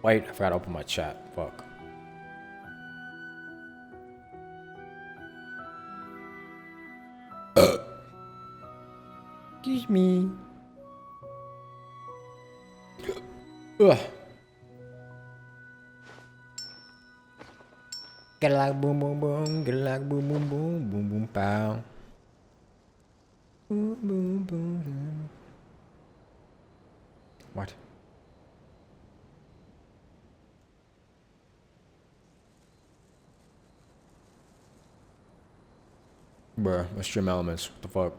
Wait, I forgot to open my chat. Fuck. Excuse me. Ugh. Get like boom boom boom, get like boom boom boom, boom boom pow. Boom boom boom. What? Bruh, let's stream elements. What the fuck?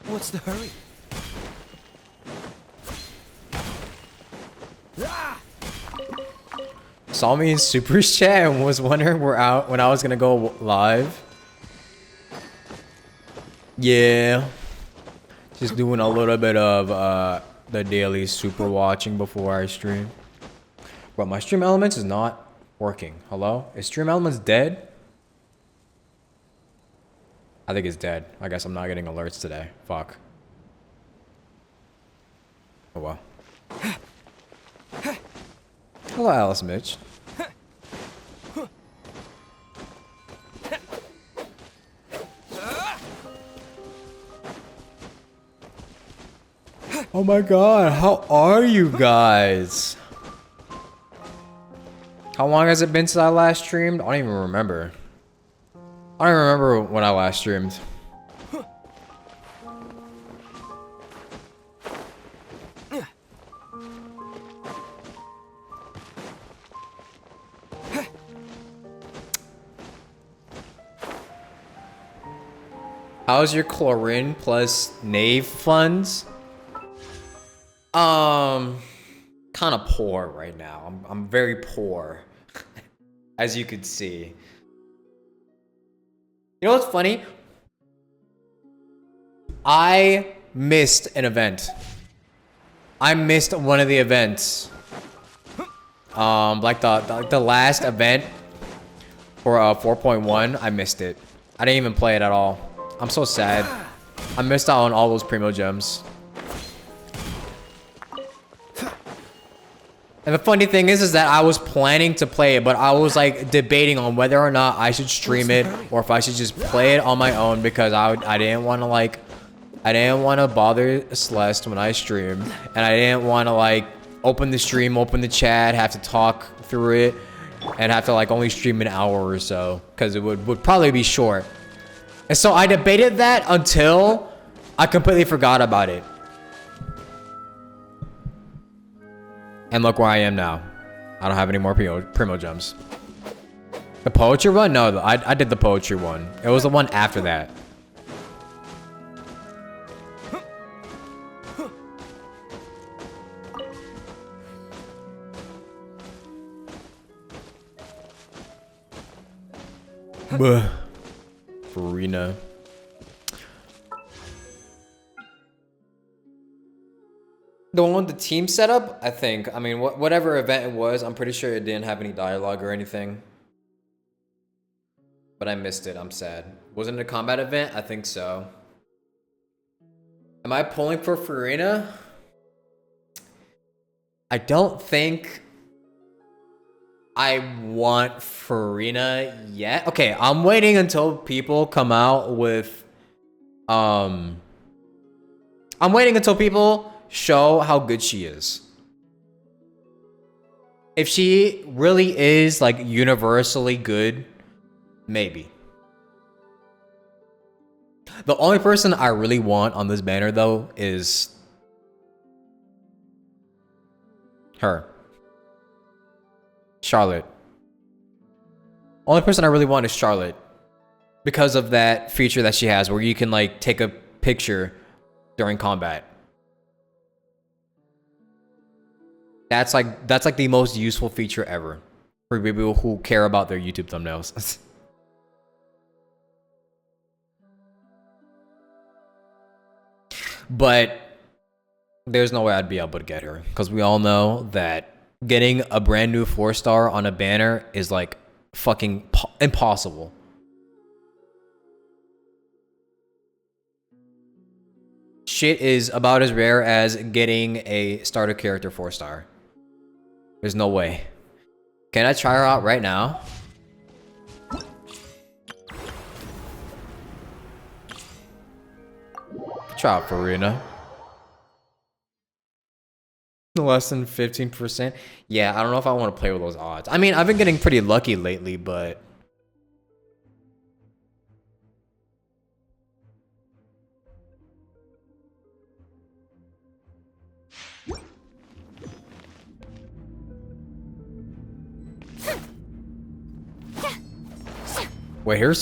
What's the hurry? Saw me in Super's chat and was wondering when I was gonna go live. Yeah. Just doing a little bit of the daily super watching before I stream. But my stream elements is not working. Hello? Is stream elements dead? I think it's dead. I guess I'm not getting alerts today. Fuck. Oh well. Hello, Alice Mitch. Oh my god, how are you guys? How long has it been since I last streamed? I don't even remember. I don't even remember when I last streamed. How's your chlorine plus Knave funds? Kind of poor right now. I'm very poor, as you could see. You know what's funny? I missed an event. I missed one of the events. Like the last event for 4.1. I missed it. I didn't even play it at all. I'm so sad. I missed out on all those primo gems. And the funny thing is that I was planning to play it, but I was like debating on whether or not I should stream it or if I should just play it on my own because I didn't want to bother Celeste when I stream, and I didn't want to like open the stream, open the chat, have to talk through it, and have to like only stream an hour or so because it would probably be short. And so I debated that until I completely forgot about it. And look where I am now. I don't have any more primo gems. The poetry one? No, I did the poetry one. It was the one after that. Buh. Farina. The one with the team setup, I think. I mean, whatever event it was, I'm pretty sure it didn't have any dialogue or anything. But I missed it. I'm sad. Wasn't it a combat event? I think so. Am I pulling for Farina? I don't think I want Farina yet. Okay, I'm waiting until people come out with... I'm waiting until people show how good she is. If she really is like universally good, maybe. The only person I really want on this banner though is her. Charlotte. Only person I really want is Charlotte. Because of that feature that she has where you can like take a picture during combat. That's like the most useful feature ever for people who care about their YouTube thumbnails. But there's no way I'd be able to get her because we all know that getting a brand new 4-star on a banner is like fucking impossible. Shit is about as rare as getting a starter character 4-star. There's no way. Can I try her out right now? Try out Farina. Less than 15%. Yeah, I don't know if I want to play with those odds. I mean, I've been getting pretty lucky lately, but wait, her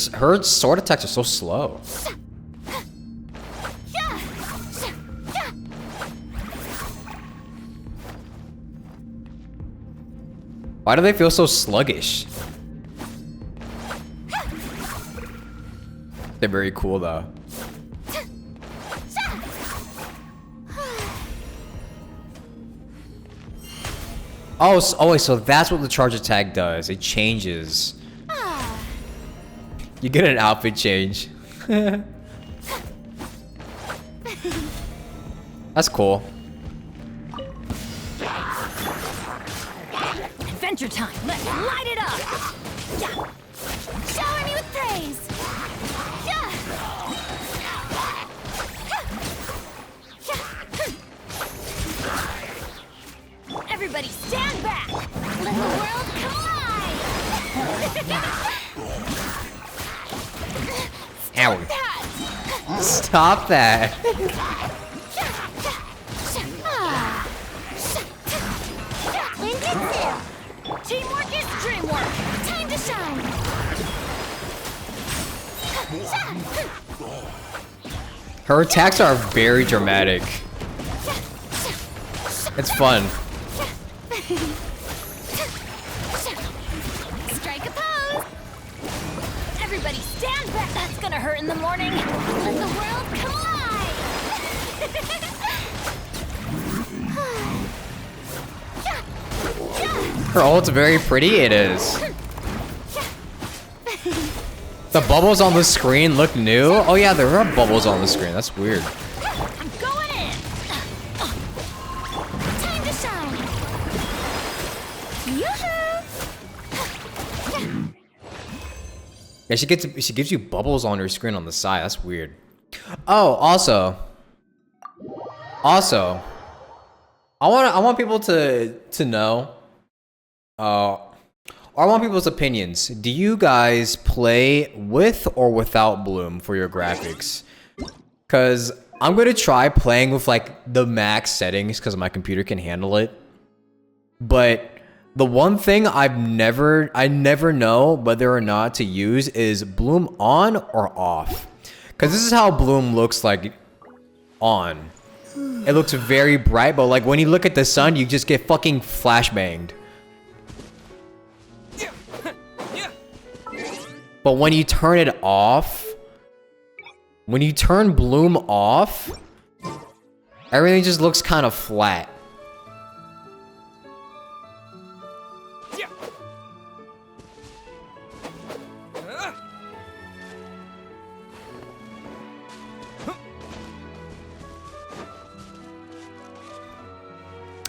sword attacks are so slow. Why do they feel so sluggish? They're very cool though. Oh wait, so that's what the charge attack does. It changes. You get an outfit change. That's cool. Adventure time. Let's light it up. Yeah. Shower me with praise. Yeah. Everybody stand back. Let the world collide. Ow. Stop that. Teamwork is dreamwork. Time to shine. Her attacks are very dramatic. It's fun. Strike a pose. Everybody stand back. That's gonna hurt in the morning. Let the world collide. Her ult's very pretty, it is. The bubbles on the screen look new. Oh yeah, there are bubbles on the screen. That's weird. I'm going in. Time to shine. Yoo-hoo! Yeah, she gives you bubbles on her screen on the side. That's weird. Oh, also, I want people to know. I want people's opinions. Do you guys play with or without Bloom for your graphics? Cause I'm gonna try playing with like the max settings because my computer can handle it. But the one thing I never know whether or not to use is Bloom on or off. Cause this is how Bloom looks like on. It looks very bright, but like when you look at the sun, you just get fucking flashbanged. But when you turn it off, when you turn Bloom off, everything just looks kind of flat.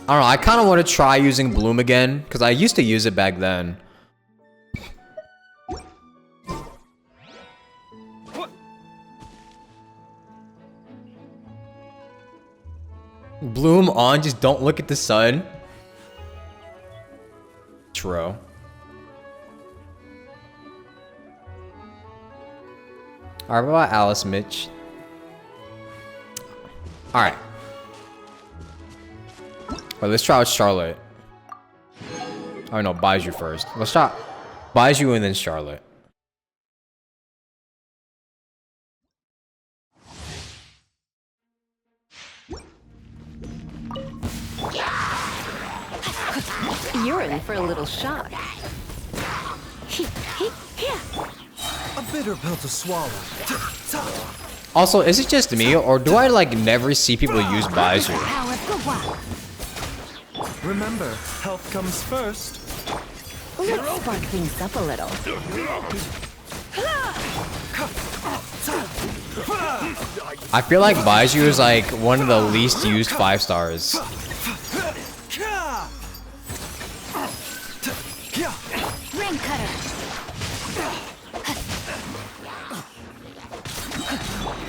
I don't know, I kind of want to try using Bloom again, because I used to use it back then. Bloom on, just don't look at the sun. True. Alright, what about Alice Mitch? Alright. Well, let's try out Charlotte. Oh no, Baiju first. Let's try Baiju and then Charlotte. You're in for a little shock. A bitter pill to swallow. Also, is it just me, or do I like never see people use Baizu? Power of bwaap. Remember, health comes first. Let's spark things up a little. I feel like Baizu is like one of the least used 5 stars. Ring cutter.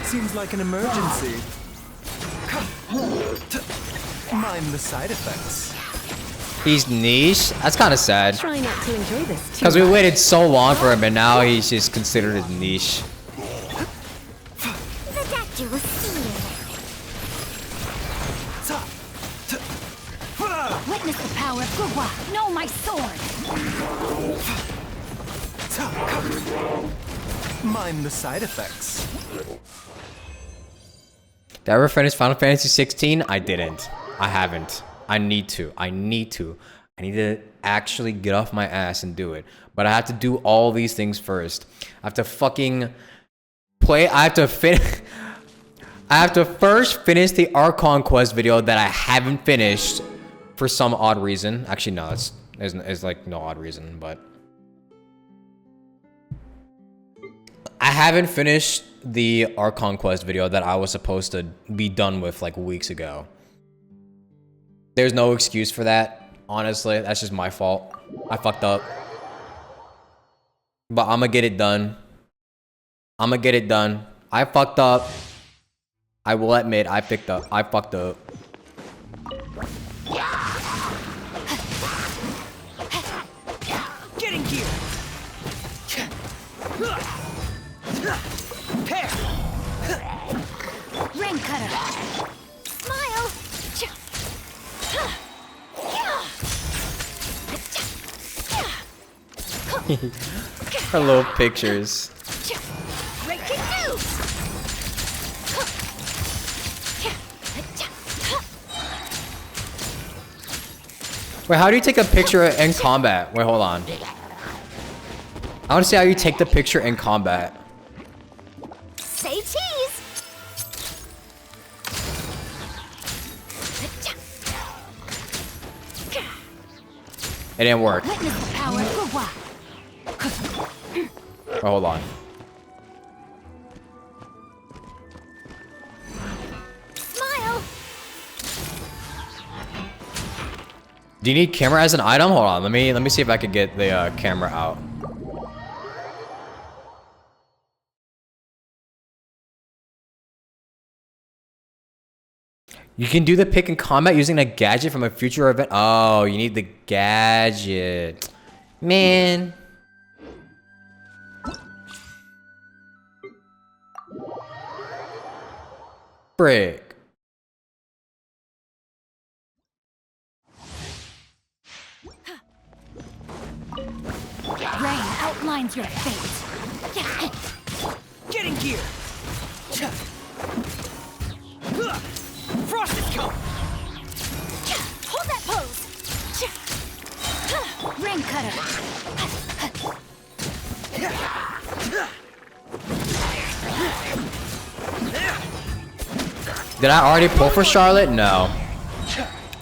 Seems like an emergency. Mind the side effects. He's niche? That's kind of sad. Try not to enjoy this too Because we much. waited so long for him and now he's just considered as niche. The doctor will see you. Witness the power of bwaap. Know my sword. Mind the side effects. Did I ever finish Final Fantasy 16? I didn't. I haven't. I need to. I need to actually get off my ass and do it. But I have to do all these things first. I have to fucking play. I have to first finish the Archon quest video that I haven't finished for some odd reason. Actually, no, it's like no odd reason, but I haven't finished the Archon quest video that I was supposed to be done with like weeks ago. There's no excuse for that. Honestly, that's just my fault. I fucked up. But I'm gonna get it done. I'm gonna get it done. I fucked up. I will admit I fucked up. Get in gear. Ring cutter. Smile. Her little pictures. Breaking news. Wait, how do you take a picture in combat? Wait, hold on. I want to see how you take the picture in combat. Say cheese. It didn't work. Witness the power of bwaap. Wait, hold on. Smile. Do you need camera as an item? Hold on. Let me see if I could get the camera out. You can do the pick in combat using a gadget from a future event. Oh, you need the gadget. Man. Frick. Rain outlines your fate. Get in gear. Frost is coming. Hold that pose. Ring cutter. Did I already pull for Charlotte? No.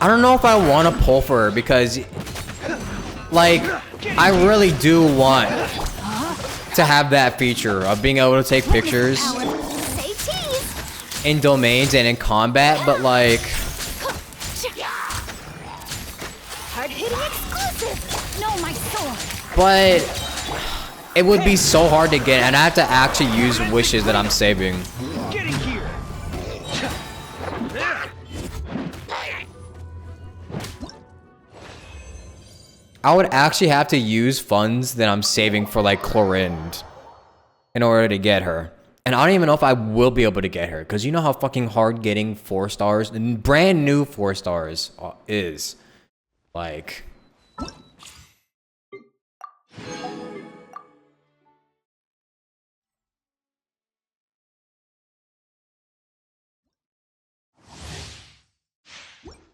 I don't know if I want to pull for her because, like, I really do want to have that feature of being able to take pictures Say cheese. in domains and in combat, but like, Hard-hitting exclusive. Know my sword. but it would be so hard to get, and I have to actually use wishes that I'm saving. Get in gear. I would actually have to use funds that I'm saving for like Chlorinde in order to get her. And I don't even know if I will be able to get her because you know how fucking hard getting 4 stars, brand new 4 stars is. Like,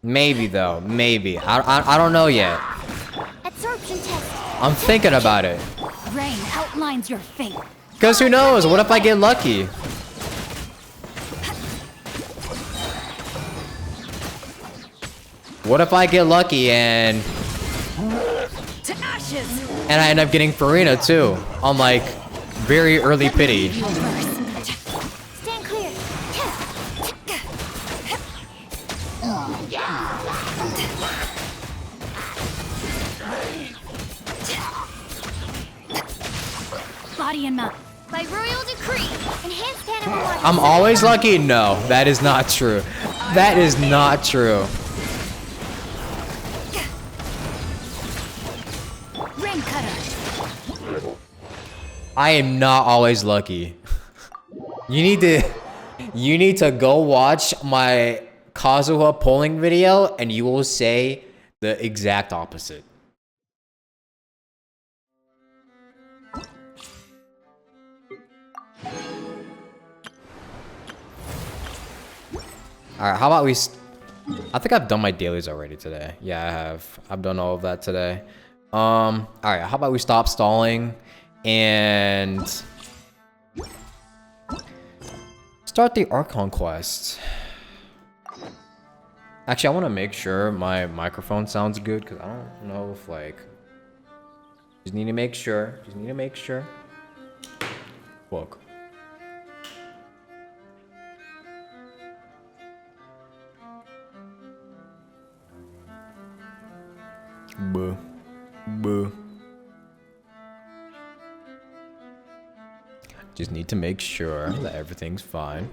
maybe though, maybe. I don't know yet. Absorption test. I'm thinking about it. Rain outlines your fate. Because who knows? What if I get lucky? What if I get lucky and To ashes. I end up getting Farina too on like very early pity? Stand clear. Body and mount. By royal decree, enhanced cannon will I'm always lucky? No, that is not true. That is not true. Rain cutter. I am not always lucky. You need to go watch my Kazuha polling video and you will say the exact opposite. Alright, how about we... I think I've done my dailies already today. Yeah, I have. I've done all of that today. Alright, how about we stop stalling and... start the Archon quest. Actually, I want to make sure my microphone sounds good because I don't know if like... Just need to make sure. Just need to make sure. Look. Boo. Boo. Just need to make sure that everything's fine.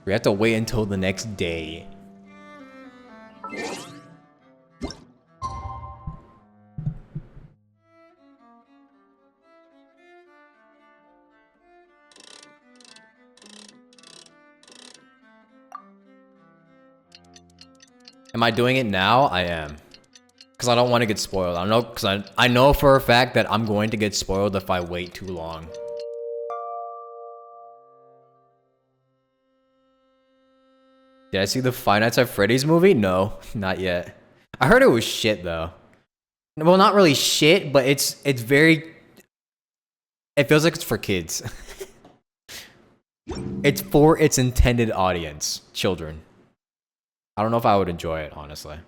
We have to wait until the next day. Am I doing it now? I am. Because I don't want to get spoiled. I know, because I know for a fact that I'm going to get spoiled if I wait too long. Did I see the Five Nights at Freddy's movie? No, not yet. I heard it was shit though. Well, not really shit, but it's very... It feels like it's for kids. It's for its intended audience, children. I don't know if I would enjoy it, honestly.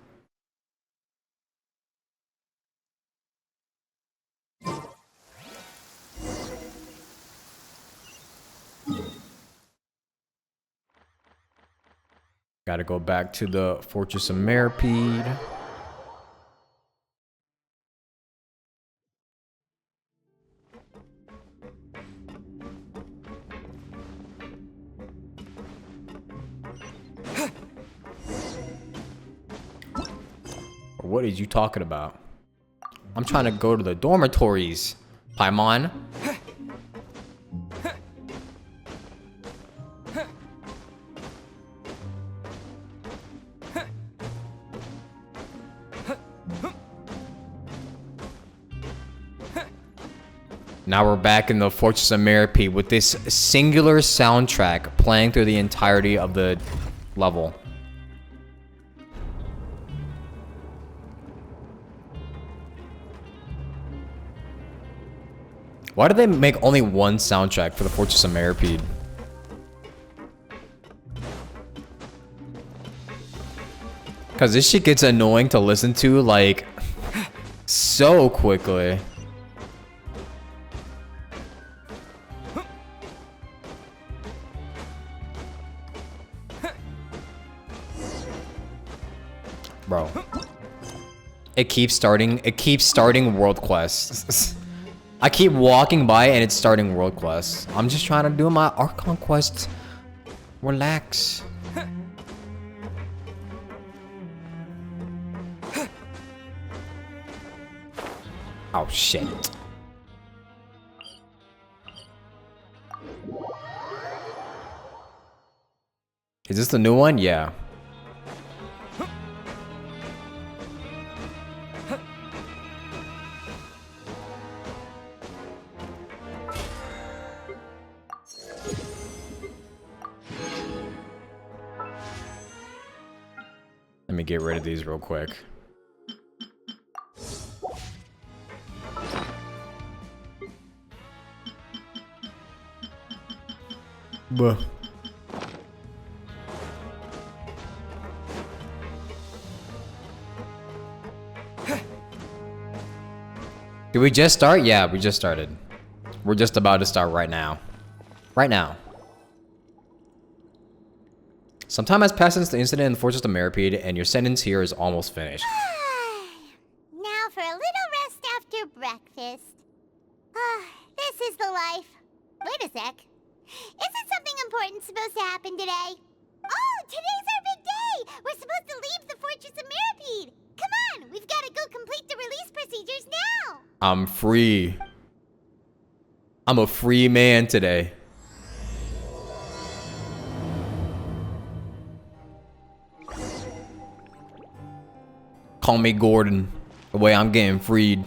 Gotta go back to the Fortress of Meripede. What are you talking about? I'm trying to go to the dormitories, Paimon. Now we're back in the Fortress of Meripede with this singular soundtrack playing through the entirety of the level. Why did they make only one soundtrack for the Fortress of Meripede? Because this shit gets annoying to listen to, like, so quickly. Bro. It keeps starting world quests. I keep walking by and it's starting world quests. I'm just trying to do my Archon quests. Relax. Oh shit. Is this the new one? Yeah. Let me get rid of these real quick. Buh. Did we just start? Yeah, we just started. We're just about to start right now. Right now. Some time has passed since the incident in the Fortress of Meripede, and your sentence here is almost finished. Now for a little rest after breakfast. This is the life. Wait a sec. Isn't something important supposed to happen today? Oh, today's our big day! We're supposed to leave the Fortress of Meripede! Come on, we've got to go complete the release procedures now! I'm free. I'm a free man today. Call me Gordon. The way I'm getting freed.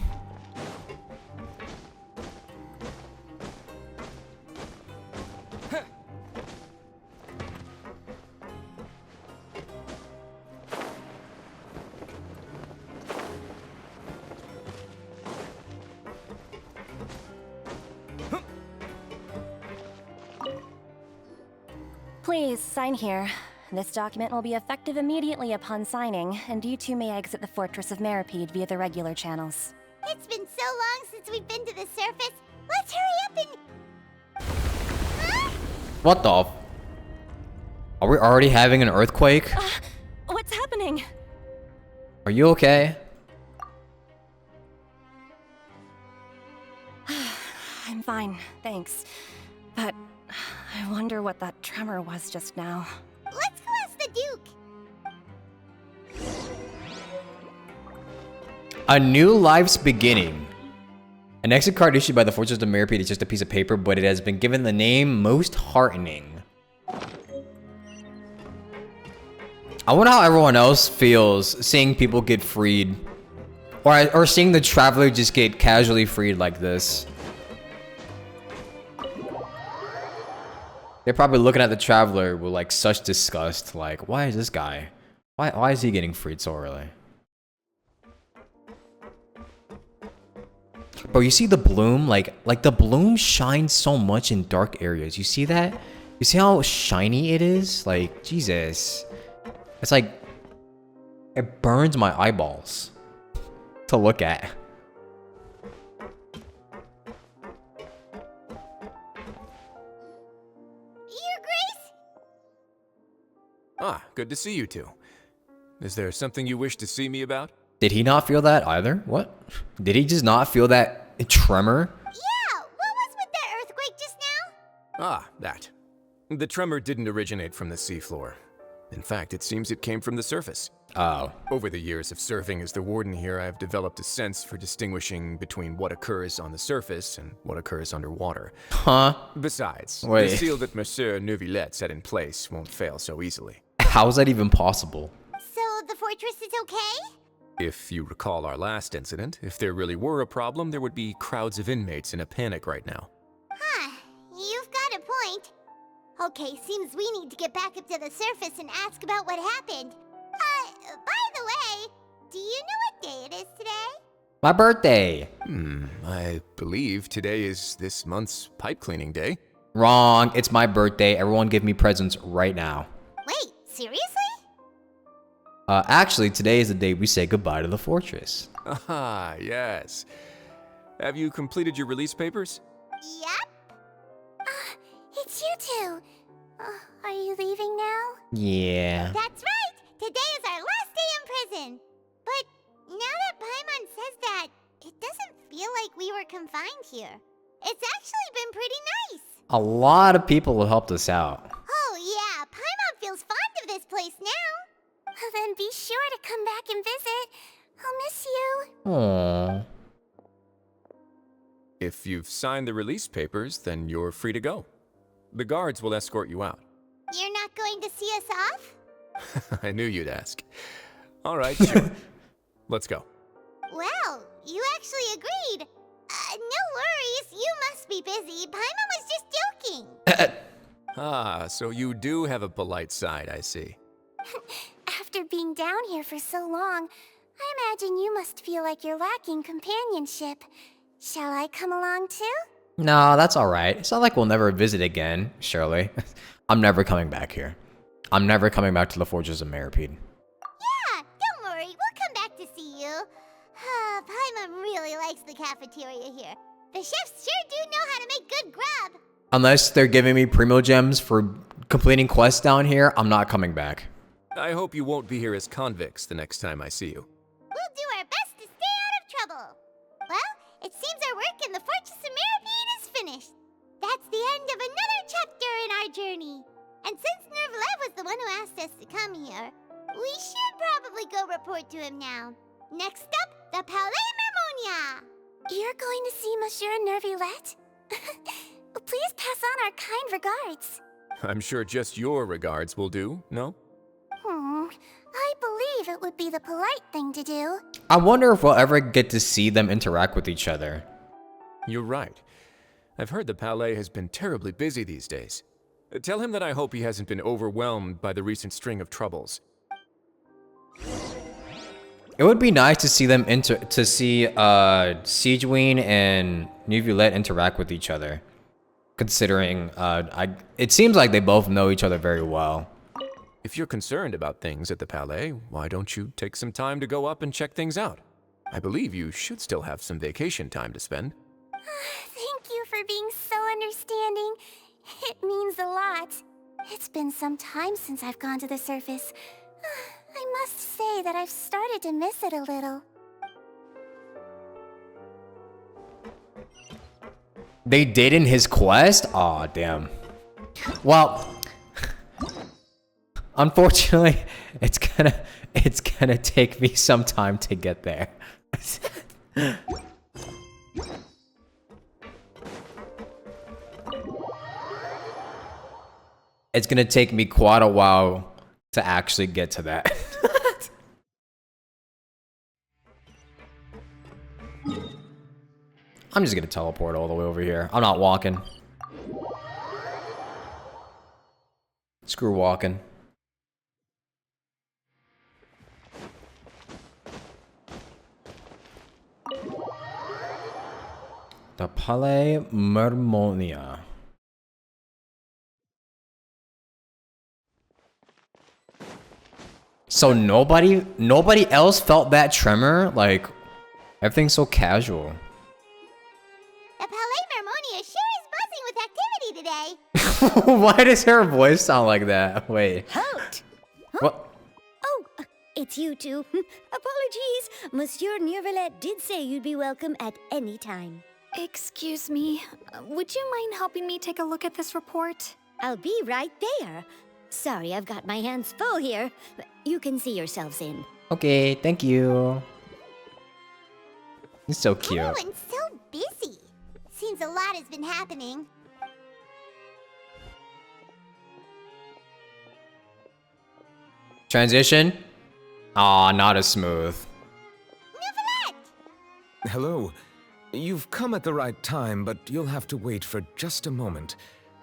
Please sign here. This document will be effective immediately upon signing, and you two may exit the Fortress of Meripede via the regular channels. It's been so long since we've been to the surface. Let's hurry up and... Huh? What the? Are we already having an earthquake? What's happening? Are you okay? I'm fine, thanks. But I wonder what that tremor was just now. Let's go ask the Duke. A new life's beginning. An exit card issued by the Fortress of Meripede is just a piece of paper, but it has been given the name Most Heartening. I wonder how everyone else feels seeing people get freed. Or seeing the traveler just get casually freed like this. They're probably looking at the traveler with like such disgust. Like, why is this guy? Why is he getting freed so early? Bro, you see the bloom? Like the bloom shines so much in dark areas. You see that? You see how shiny it is? Like, Jesus. It's like, it burns my eyeballs to look at. Your Grace? Ah, good to see you two. Is there something you wish to see me about? Did he not feel that either? What? Did he just not feel that tremor? Yeah, what was with that earthquake just now? Ah, that. The tremor didn't originate from the seafloor. In fact, it seems it came from the surface. Oh. Over the years of serving as the warden here, I've developed a sense for distinguishing between what occurs on the surface and what occurs underwater. Huh? Besides, Wait. the seal that Monsieur Neuvillette set in place won't fail so easily. How is that even possible? So the fortress is okay? If you recall our last incident, if there really were a problem, there would be crowds of inmates in a panic right now. Huh, you've got a point. Okay, seems we need to get back up to the surface and ask about what happened. By the way, do you know what day it is today? My birthday. I believe today is this month's pipe cleaning day. Wrong. It's my birthday. Everyone give me presents right now. Wait, seriously? Actually, today is the day we say goodbye to the fortress. Ah, yes. Have you completed your release papers? Yep. It's you two. Are you leaving now? Yeah. That's right! Today is our last day in prison! But now that Paimon says that, it doesn't feel like we were confined here. It's actually been pretty nice! A lot of people have helped us out. Oh yeah, Paimon feels fond of this place now! Then be sure to come back and visit. I'll miss you. Aww. If you've signed the release papers, then you're free to go. The guards will escort you out. You're not going to see us off? I knew you'd ask. All right, sure. Let's go. Well, you actually agreed. No worries, you must be busy. Paimon was just joking. Ah, so you do have a polite side, I see. After being down here for so long, I imagine you must feel like you're lacking companionship. Shall I come along too? No, that's alright. It's not like we'll never visit again, surely. I'm never coming back here. I'm never coming back to the Fortress of Meripede. Yeah, don't worry. We'll come back to see you. Paimon really likes the cafeteria here. The chefs sure do know how to make good grub. Unless they're giving me Primo Gems for completing quests down here, I'm not coming back. I hope you won't be here as convicts the next time I see you. We'll do our best to stay out of trouble. Well, it seems our work in the Fortress of Meripede is finished. That's the end of another chapter in our journey. And since Nervalet was the one who asked us to come here, we should probably go report to him now. Next up, the Palais Mermonia. You're going to see Monsieur Nervilette? Please pass on our kind regards. I'm sure just your regards will do, no? I believe it would be the polite thing to do. I wonder if we'll ever get to see them interact with each other. You're right. I've heard the Palais has been terribly busy these days. Tell him that I hope he hasn't been overwhelmed by the recent string of troubles. It would be nice to see them Sigewinne and Neuvillette interact with each other. Considering it seems like they both know each other very well. If you're concerned about things at the Palais, why don't you take some time to go up and check things out? I believe you should still have some vacation time to spend. Thank you for being so understanding. It means a lot. It's been some time since I've gone to the surface. I must say that I've started to miss it a little. They did in his quest? Aw, damn. Well, unfortunately, it's gonna take me some time to get there. It's gonna take me quite a while to actually get to that. I'm just gonna teleport all the way over here. I'm not walking. Screw walking. The Palais Mermonia. So nobody else felt that tremor? Like, everything's so casual. The Palais Mermonia sure is buzzing with activity today. Why does her voice sound like that? Wait. Halt! What? Oh, it's you two. Apologies. Monsieur Neuvillette did say you'd be welcome at any time. Excuse me, would you mind helping me take a look at this report? I'll be right there. Sorry, I've got my hands full here. You can see yourselves in. Okay, thank you. He's so cute. Everyone's so busy. Seems a lot has been happening. Transition? Aw, not as smooth. Neuvillette! Hello. You've come at the right time, but you'll have to wait for just a moment,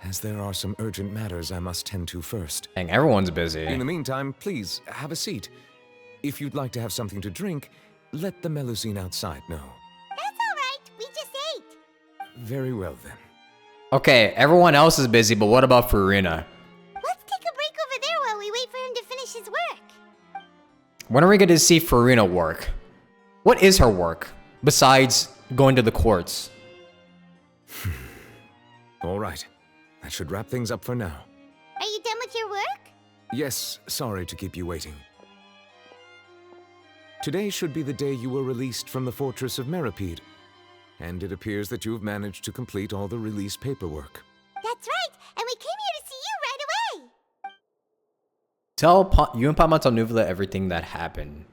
as there are some urgent matters I must tend to first. Dang, everyone's busy. In the meantime, please, have a seat. If you'd like to have something to drink, let the Melusine outside know. That's alright, we just ate. Very well, then. Okay, everyone else is busy, but what about Furina? Let's take a break over there while we wait for him to finish his work. When are we going to see Furina work? What is her work, besides going to the courts? All right. That should wrap things up for now. Are you done with your work? Yes, sorry to keep you waiting. Today should be the day you were released from the Fortress of Meripede, and it appears that you have managed to complete all the release paperwork. That's right, and we came here to see you right away. Tell you and Paimon tell Neuvillette everything that happened.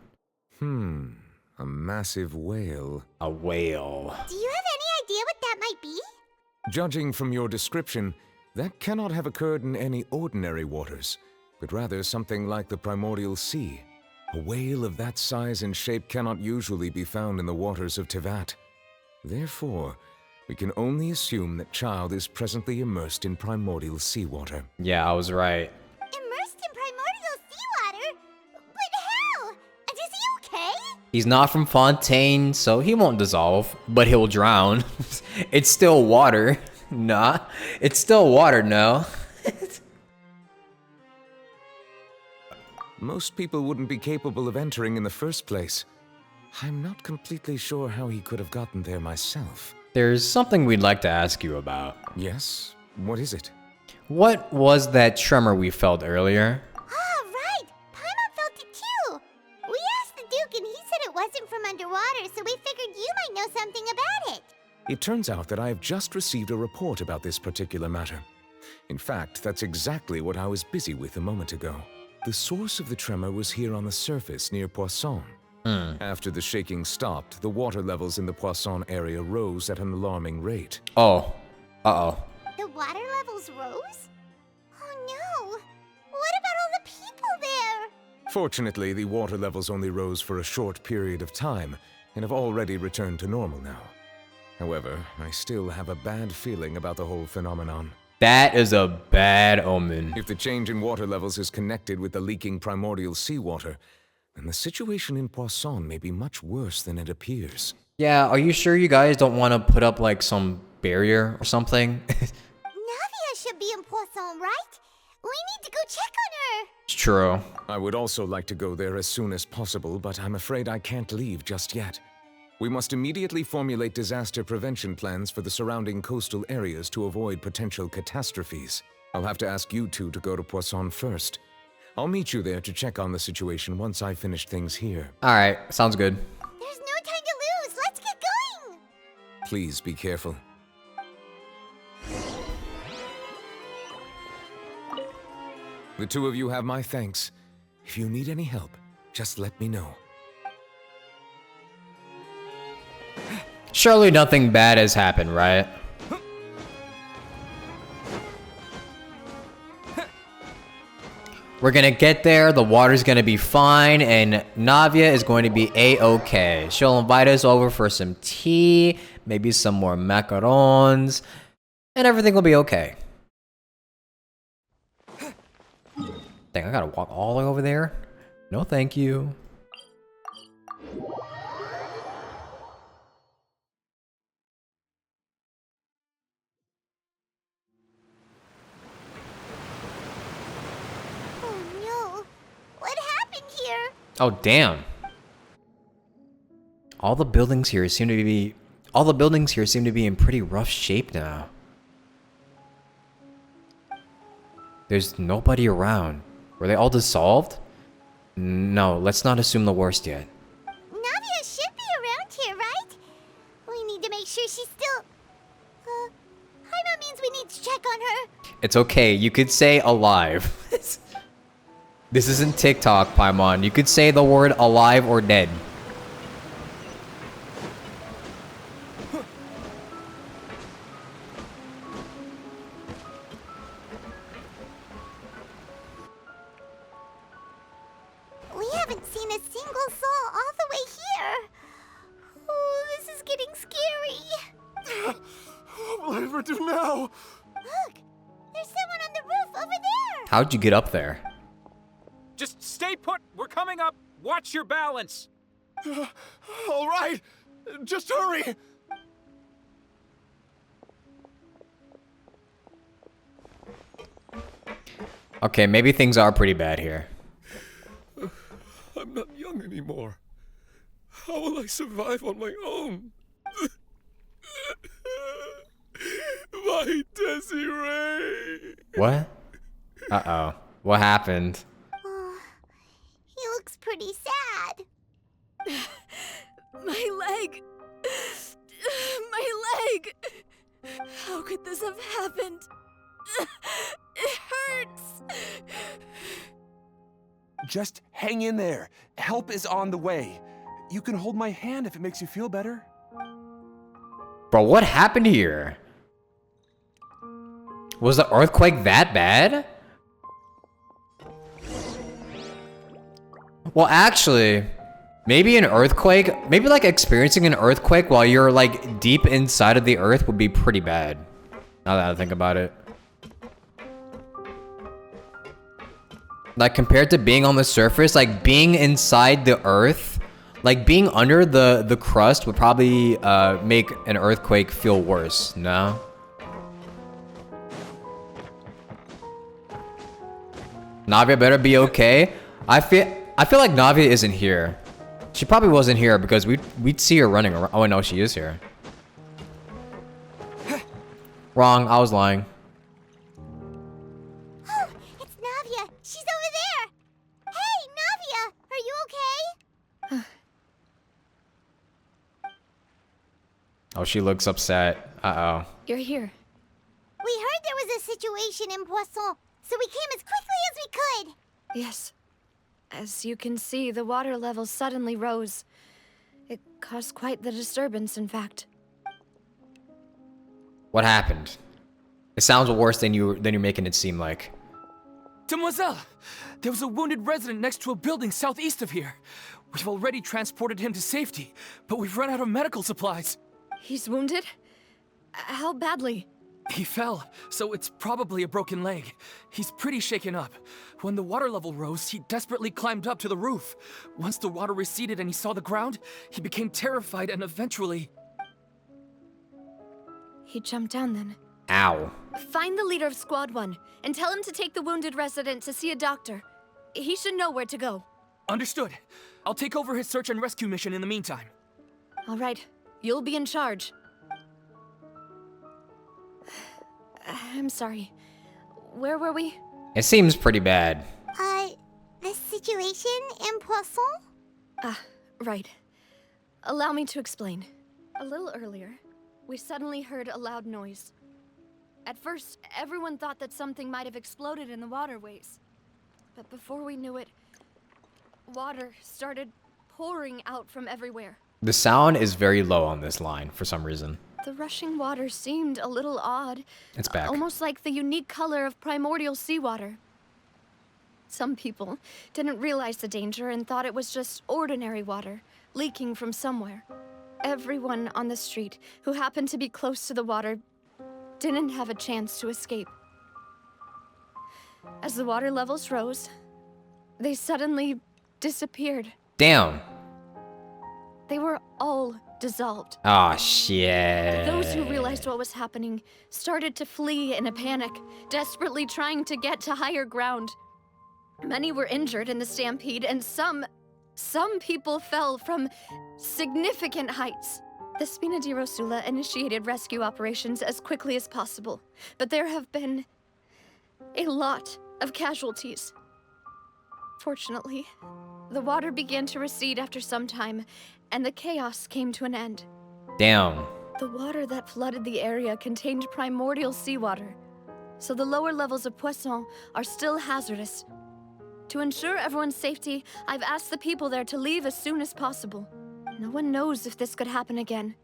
A massive whale. A whale. Do you have any idea what that might be? Judging from your description, that cannot have occurred in any ordinary waters, but rather something like the primordial sea. A whale of that size and shape cannot usually be found in the waters of Tevat. Therefore, we can only assume that Child is presently immersed in primordial seawater. Yeah, I was right. Immersed in primordial seawater? But how? And is he okay? He's not from Fontaine, so he won't dissolve, but he'll drown. It's still water. Nah, it's still water, no. Most people wouldn't be capable of entering in the first place. I'm not completely sure how he could have gotten there myself. There's something we'd like to ask you about. Yes? What is it? What was that tremor we felt earlier? Ah, right! Paimon felt it too! We asked the Duke and he said it wasn't from underwater, so we figured you might know something about it. It turns out that I have just received a report about this particular matter. In fact, that's exactly what I was busy with a moment ago. The source of the tremor was here on the surface near Poisson. After the shaking stopped, the water levels in the Poisson area rose at an alarming rate. Oh. Uh-oh. The water levels rose? Oh no! What about all the people there? Fortunately, the water levels only rose for a short period of time and have already returned to normal now. However, I still have a bad feeling about the whole phenomenon. That is a bad omen. If the change in water levels is connected with the leaking primordial seawater, then the situation in Poisson may be much worse than it appears. Yeah, are you sure you guys don't want to put up like some barrier or something? Navia should be in Poisson, right? We need to go check on her! It's true. I would also like to go there as soon as possible, but I'm afraid I can't leave just yet. We must immediately formulate disaster prevention plans for the surrounding coastal areas to avoid potential catastrophes. I'll have to ask you two to go to Poisson first. I'll meet you there to check on the situation once I finish things here. Alright, sounds good. There's no time to lose! Let's get going! Please be careful. The two of you have my thanks. If you need any help, just let me know. Surely nothing bad has happened, right? We're gonna get there, the water's gonna be fine, and Navia is going to be a-okay. She'll invite us over for some tea, maybe some more macarons, and everything will be okay. Dang, I gotta walk all the way over there? No thank you. Oh, damn. All the buildings here seem to be in pretty rough shape now. There's nobody around. Were they all dissolved? No, let's not assume the worst yet. Navia should be around here, right? We need to make sure she's still... Paimon means we need to check on her. It's okay, you could say alive. This isn't TikTok, Paimon. You could say the word alive or dead. We haven't seen a single soul all the way here. Oh, this is getting scary. What will I ever do now? Look, there's someone on the roof over there. How'd you get up there? Just stay put. We're coming up. Watch your balance. All right, just hurry. Okay, maybe things are pretty bad here. I'm not young anymore. How will I survive on my own? My Desiree! What? Uh-oh. What happened? He looks pretty sad. My leg! My leg! How could this have happened? It hurts! Just hang in there. Help is on the way. You can hold my hand if it makes you feel better. Bro, what happened here? Was the earthquake that bad? Well, actually, maybe an earthquake, maybe like experiencing an earthquake while you're like deep inside of the earth would be pretty bad. Now that I think about it. Like compared to being on the surface, like being inside the earth Like being under the crust would probably make an earthquake feel worse. No. Navia better be okay. I feel like Navia isn't here. She probably wasn't here because we'd see her running around. Oh no, she is here. Wrong, I was lying. Oh, it's Navia. She's over there. Hey, Navia, are you okay? Oh, she looks upset. Uh-oh. You're here. We heard there was a situation in Poisson, so we came as quickly as we could. Yes. As you can see, the water level suddenly rose. It caused quite the disturbance, in fact. What happened? It sounds worse than you're making it seem like. Demoiselle, there was a wounded resident next to a building southeast of here. We've already transported him to safety, but we've run out of medical supplies. He's wounded? How badly? He fell, so it's probably a broken leg. He's pretty shaken up. When the water level rose, he desperately climbed up to the roof. Once the water receded and he saw the ground, he became terrified and eventually... He jumped down then. Ow. Find the leader of Squad 1 and tell him to take the wounded resident to see a doctor. He should know where to go. Understood. I'll take over his search and rescue mission in the meantime. All right. You'll be in charge. I'm sorry. Where were we? It seems pretty bad. The situation in Poisson? Right. Allow me to explain. A little earlier, we suddenly heard a loud noise. At first, everyone thought that something might have exploded in the waterways. But before we knew it, water started pouring out from everywhere. The sound is very low on this line for some reason. The rushing water seemed a little odd. It's back. Almost like the unique color of primordial seawater. Some people didn't realize the danger and thought it was just ordinary water, leaking from somewhere. Everyone on the street who happened to be close to the water didn't have a chance to escape. As the water levels rose, they suddenly disappeared. Damn. They were all dissolved. Oh, shit. Those who realized what was happening started to flee in a panic, desperately trying to get to higher ground. Many were injured in the stampede, and some people fell from significant heights. The Spina di Rosula initiated rescue operations as quickly as possible, but there have been a lot of casualties. Fortunately, the water began to recede after some time, and the chaos came to an end. Damn. The water that flooded the area contained primordial seawater, so the lower levels of Poisson are still hazardous. To ensure everyone's safety, I've asked the people there to leave as soon as possible. No one knows if this could happen again.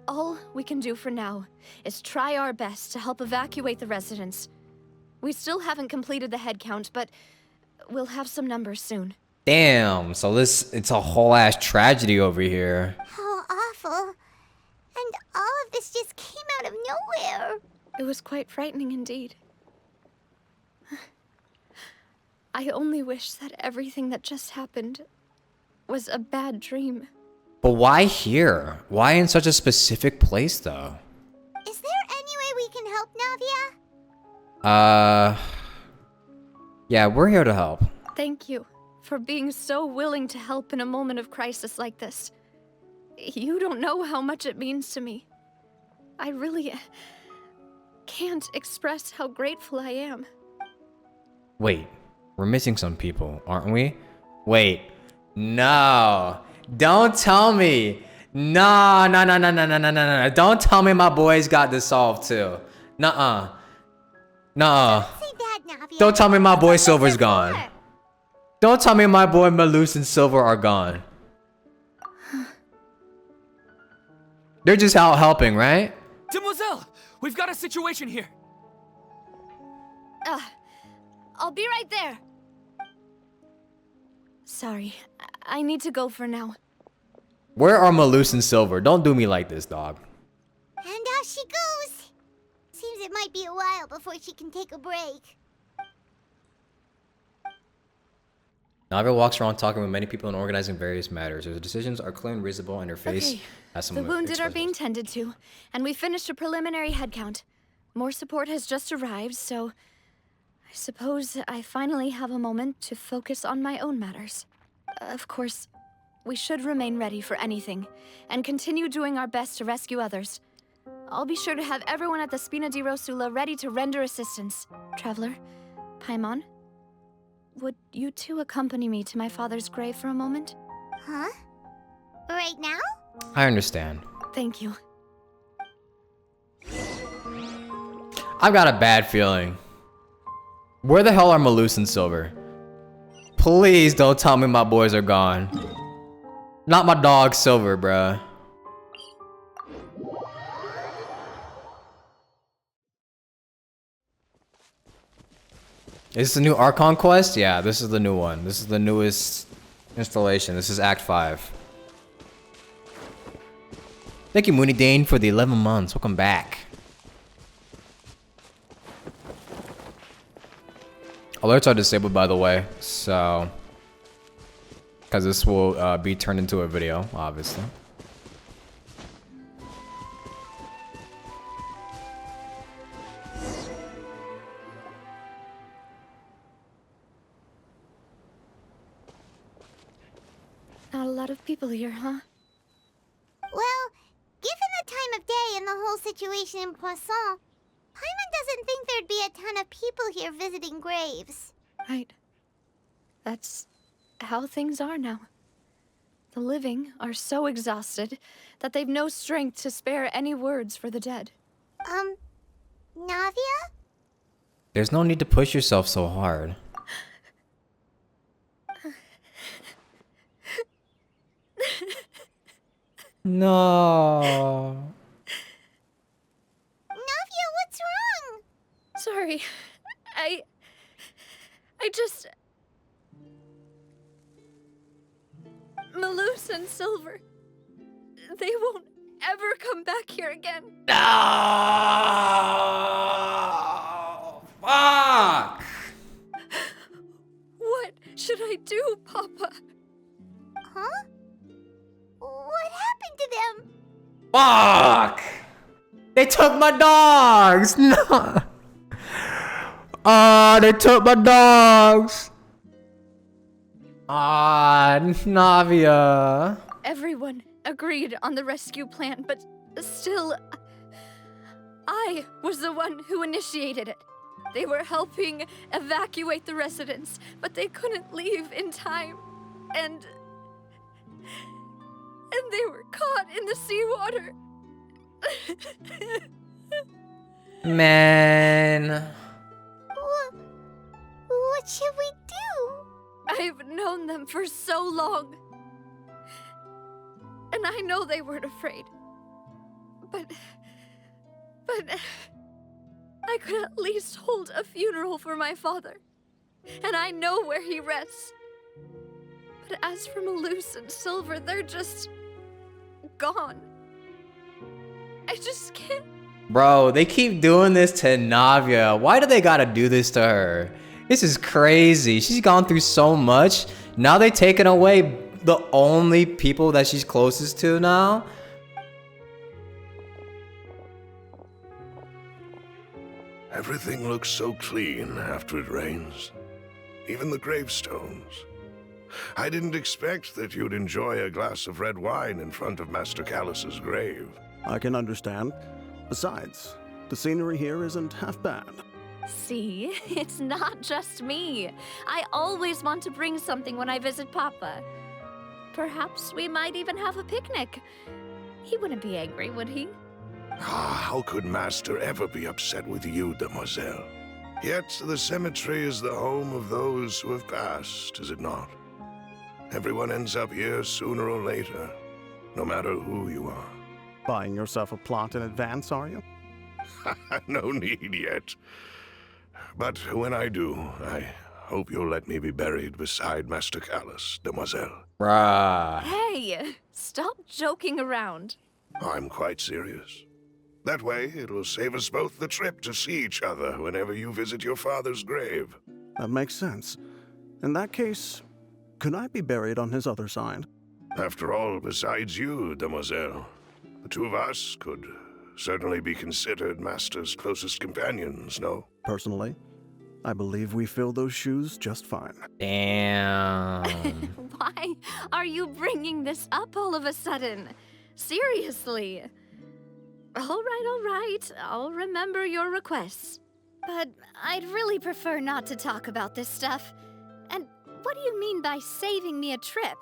All we can do for now is try our best to help evacuate the residents. We still haven't completed the head count, but we'll have some numbers soon. Damn, so it's a whole ass tragedy over here. How awful. And all of this just came out of nowhere. It was quite frightening indeed. I only wish that everything that just happened was a bad dream. But why here? Why in such a specific place, though? Is there any way we can help, Navia? Yeah, we're here to help. Thank you for being so willing to help in a moment of crisis like this. You don't know how much it means to me. I really can't express how grateful I am. Wait, we're missing some people, aren't we? Wait, no. Don't tell me. No. Don't tell me my boys got dissolved too. Nuh-uh. Nuh-uh. Say that, Navia. Don't tell me my boy Silver's gone. Don't tell me my boy Malus and Silver are gone. They're just out helping, right? Demoiselle, we've got a situation here. I'll be right there. Sorry, I need to go for now. Where are Malus and Silver? Don't do me like this, dog. And off she goes. Seems it might be a while before she can take a break. Navia walks around talking with many people and organizing various matters. Her decisions are clear and reasonable, and her face Okay, has some the wounded are expressions. being tended to, and we finished a preliminary head count. More support has just arrived, so I suppose I finally have a moment to focus on my own matters. Of course, we should remain ready for anything, and continue doing our best to rescue others. I'll be sure to have everyone at the Spina di Rosula ready to render assistance. Traveler, Paimon, would you two accompany me to my father's grave for a moment? Huh? Right now? I understand. Thank you. I've got a bad feeling. Where the hell are Malus and Silver? Please don't tell me my boys are gone. Not my dog Silver, bruh. Is this the new Archon quest? Yeah, this is the new one. This is the newest installation. This is Act 5. Thank you, Mooney Dane, for the 11 months. Welcome back. Alerts are disabled, by the way, so... because this will be turned into a video, obviously. Not a lot of people here, huh? Well, given the time of day and the whole situation in Poisson, Paimon doesn't think there'd be a ton of people here visiting graves. Right. That's how things are now. The living are so exhausted that they've no strength to spare any words for the dead. Navia? There's no need to push yourself so hard. No. Navia, what's wrong? Sorry. I just... Malus and Silver. They won't ever come back here again. No! Fuck! What should I do, Papa? Huh? What happened to them? Fuck! They took my dogs! No! They took my dogs! Navia. Everyone agreed on the rescue plan, but still, I was the one who initiated it. They were helping evacuate the residents, but they couldn't leave in time, and they were caught in the seawater. Man. What should we do? I've known them for so long. And I know they weren't afraid. But I could at least hold a funeral for my father. And I know where he rests. But as for Malus and Silver, they're just gone. I just can't. Bro, they keep doing this to Navia. Why do they gotta do this to her? This is crazy. She's gone through so much. Now they taking away the only people that she's closest to now. Everything looks so clean after it rains. Even the gravestones. I didn't expect that you'd enjoy a glass of red wine in front of Master Callus's grave. I can understand. Besides, the scenery here isn't half bad. See, it's not just me. I always want to bring something when I visit Papa. Perhaps we might even have a picnic. He wouldn't be angry, would he? How could Master ever be upset with you, demoiselle? Yet the cemetery is the home of those who have passed, is it not? Everyone ends up here sooner or later, no matter who you are. Buying yourself a plot in advance, are you? No need yet. But when I do, I hope you'll let me be buried beside Master Callus, demoiselle. Bruh. Hey, stop joking around. I'm quite serious. That way, it'll save us both the trip to see each other whenever you visit your father's grave. That makes sense. In that case, Could I be buried on his other side? After all, besides you, demoiselle, the two of us could certainly be considered Master's closest companions, no? Personally, I believe we fill those shoes just fine. Damn. Why are you bringing this up all of a sudden? Seriously. All right. I'll remember your requests. But I'd really prefer not to talk about this stuff. And what do you mean by saving me a trip?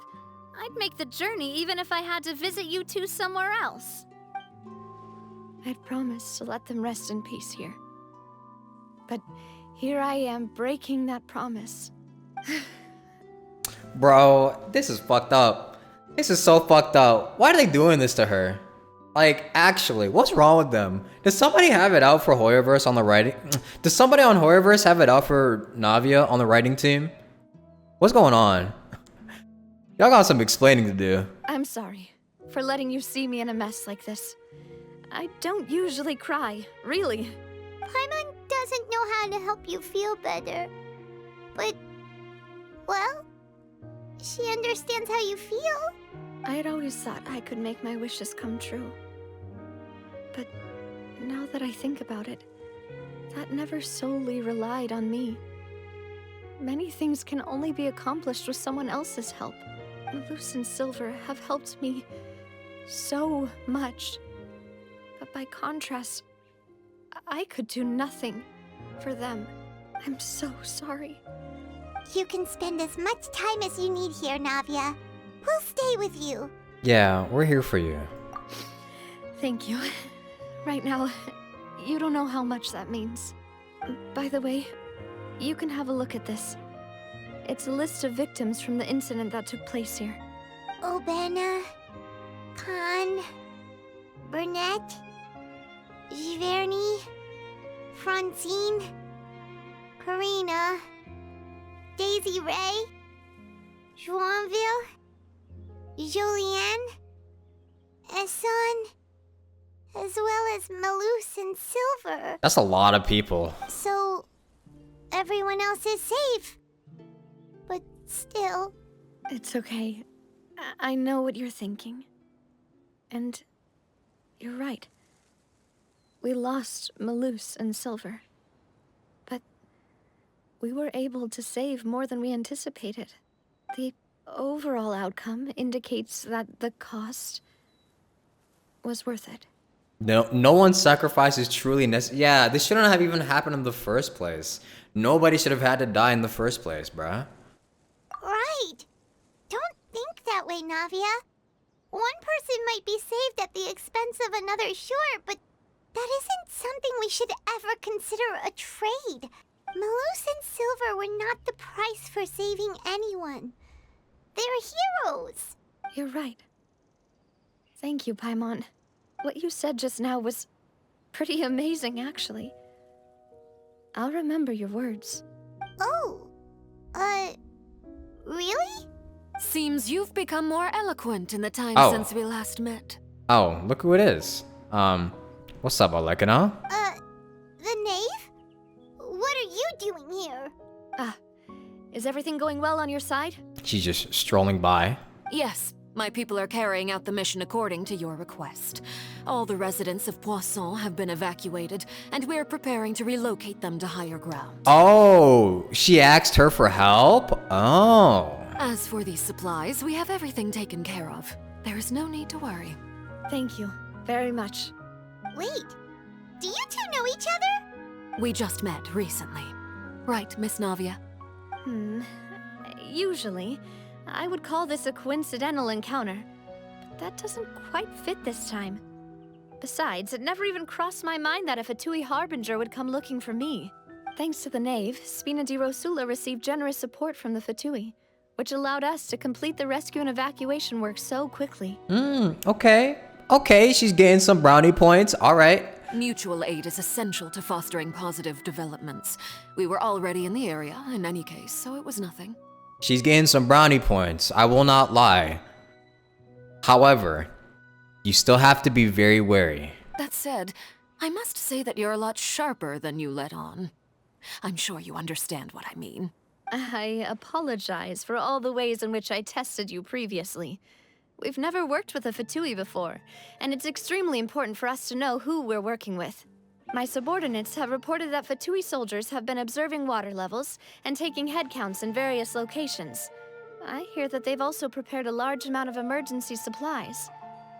I'd make the journey even if I had to visit you two somewhere else. I'd promised to let them rest in peace here. But here I am breaking that promise. Bro, this is fucked up. This is so fucked up. Why are they doing this to her? Like, actually, what's wrong with them? Does somebody have it out for Hoyoverse on the writing? Does somebody on Hoyoverse have it out for Navia on the writing team? What's going on? Y'all got some explaining to do. I'm sorry for letting you see me in a mess like this. I don't usually cry, really. Paimon doesn't know how to help you feel better. But, well, she understands how you feel. I had always thought I could make my wishes come true. But now that I think about it, that never solely relied on me. Many things can only be accomplished with someone else's help. Malus and Silver have helped me so much. But by contrast, I could do nothing for them. I'm so sorry. You can spend as much time as you need here, Navia. We'll stay with you. Yeah, we're here for you. Thank you. Right now, you don't know how much that means. By the way, you can have a look at this. It's a list of victims from the incident that took place here. Obena, Khan, Burnett, Giverny, Francine, Karina, Daisy Ray, Joinville, Julianne, Esson, as well as Malus and Silver. That's a lot of people. So, everyone else is safe. But still... It's okay. I know what you're thinking. And you're right. We lost Malus and Silver. But we were able to save more than we anticipated. The overall outcome indicates that the cost was worth it. No one's sacrifice is truly necessary. Yeah, this shouldn't have even happened in the first place. Nobody should have had to die in the first place, bruh. Right. Don't think that way, Navia. One person might be saved at the expense of another, sure, but that isn't something we should ever consider a trade. Malus and Silver were not the price for saving anyone. They're heroes. You're right. Thank you, Paimon. What you said just now was pretty amazing, actually. I'll remember your words. Oh, really? Seems you've become more eloquent in the time since we last met. Oh, look who it is. What's up, Alekina? The knave? What are you doing here? Is everything going well on your side? She's just strolling by. Yes, my people are carrying out the mission according to your request. All the residents of Poisson have been evacuated, and we're preparing to relocate them to higher ground. Oh, she asked her for help? Oh. As for these supplies, we have everything taken care of. There is no need to worry. Thank you very much. Wait, do you two know each other? We just met recently. Right, Miss Navia? Usually, I would call this a coincidental encounter. But that doesn't quite fit this time. Besides, it never even crossed my mind that a Fatui Harbinger would come looking for me. Thanks to the knave, Spina di Rosula received generous support from the Fatui, which allowed us to complete the rescue and evacuation work so quickly. Okay. Okay, she's getting some brownie points. All right. Mutual aid is essential to fostering positive developments. We were already in the area, in any case, so it was nothing. She's getting some brownie points. I will not lie. However, you still have to be very wary. That said, I must say that you're a lot sharper than you let on. I'm sure you understand what I mean. I apologize for all the ways in which I tested you previously. We've never worked with a Fatui before, and it's extremely important for us to know who we're working with. My subordinates have reported that Fatui soldiers have been observing water levels and taking head counts in various locations. I hear that they've also prepared a large amount of emergency supplies.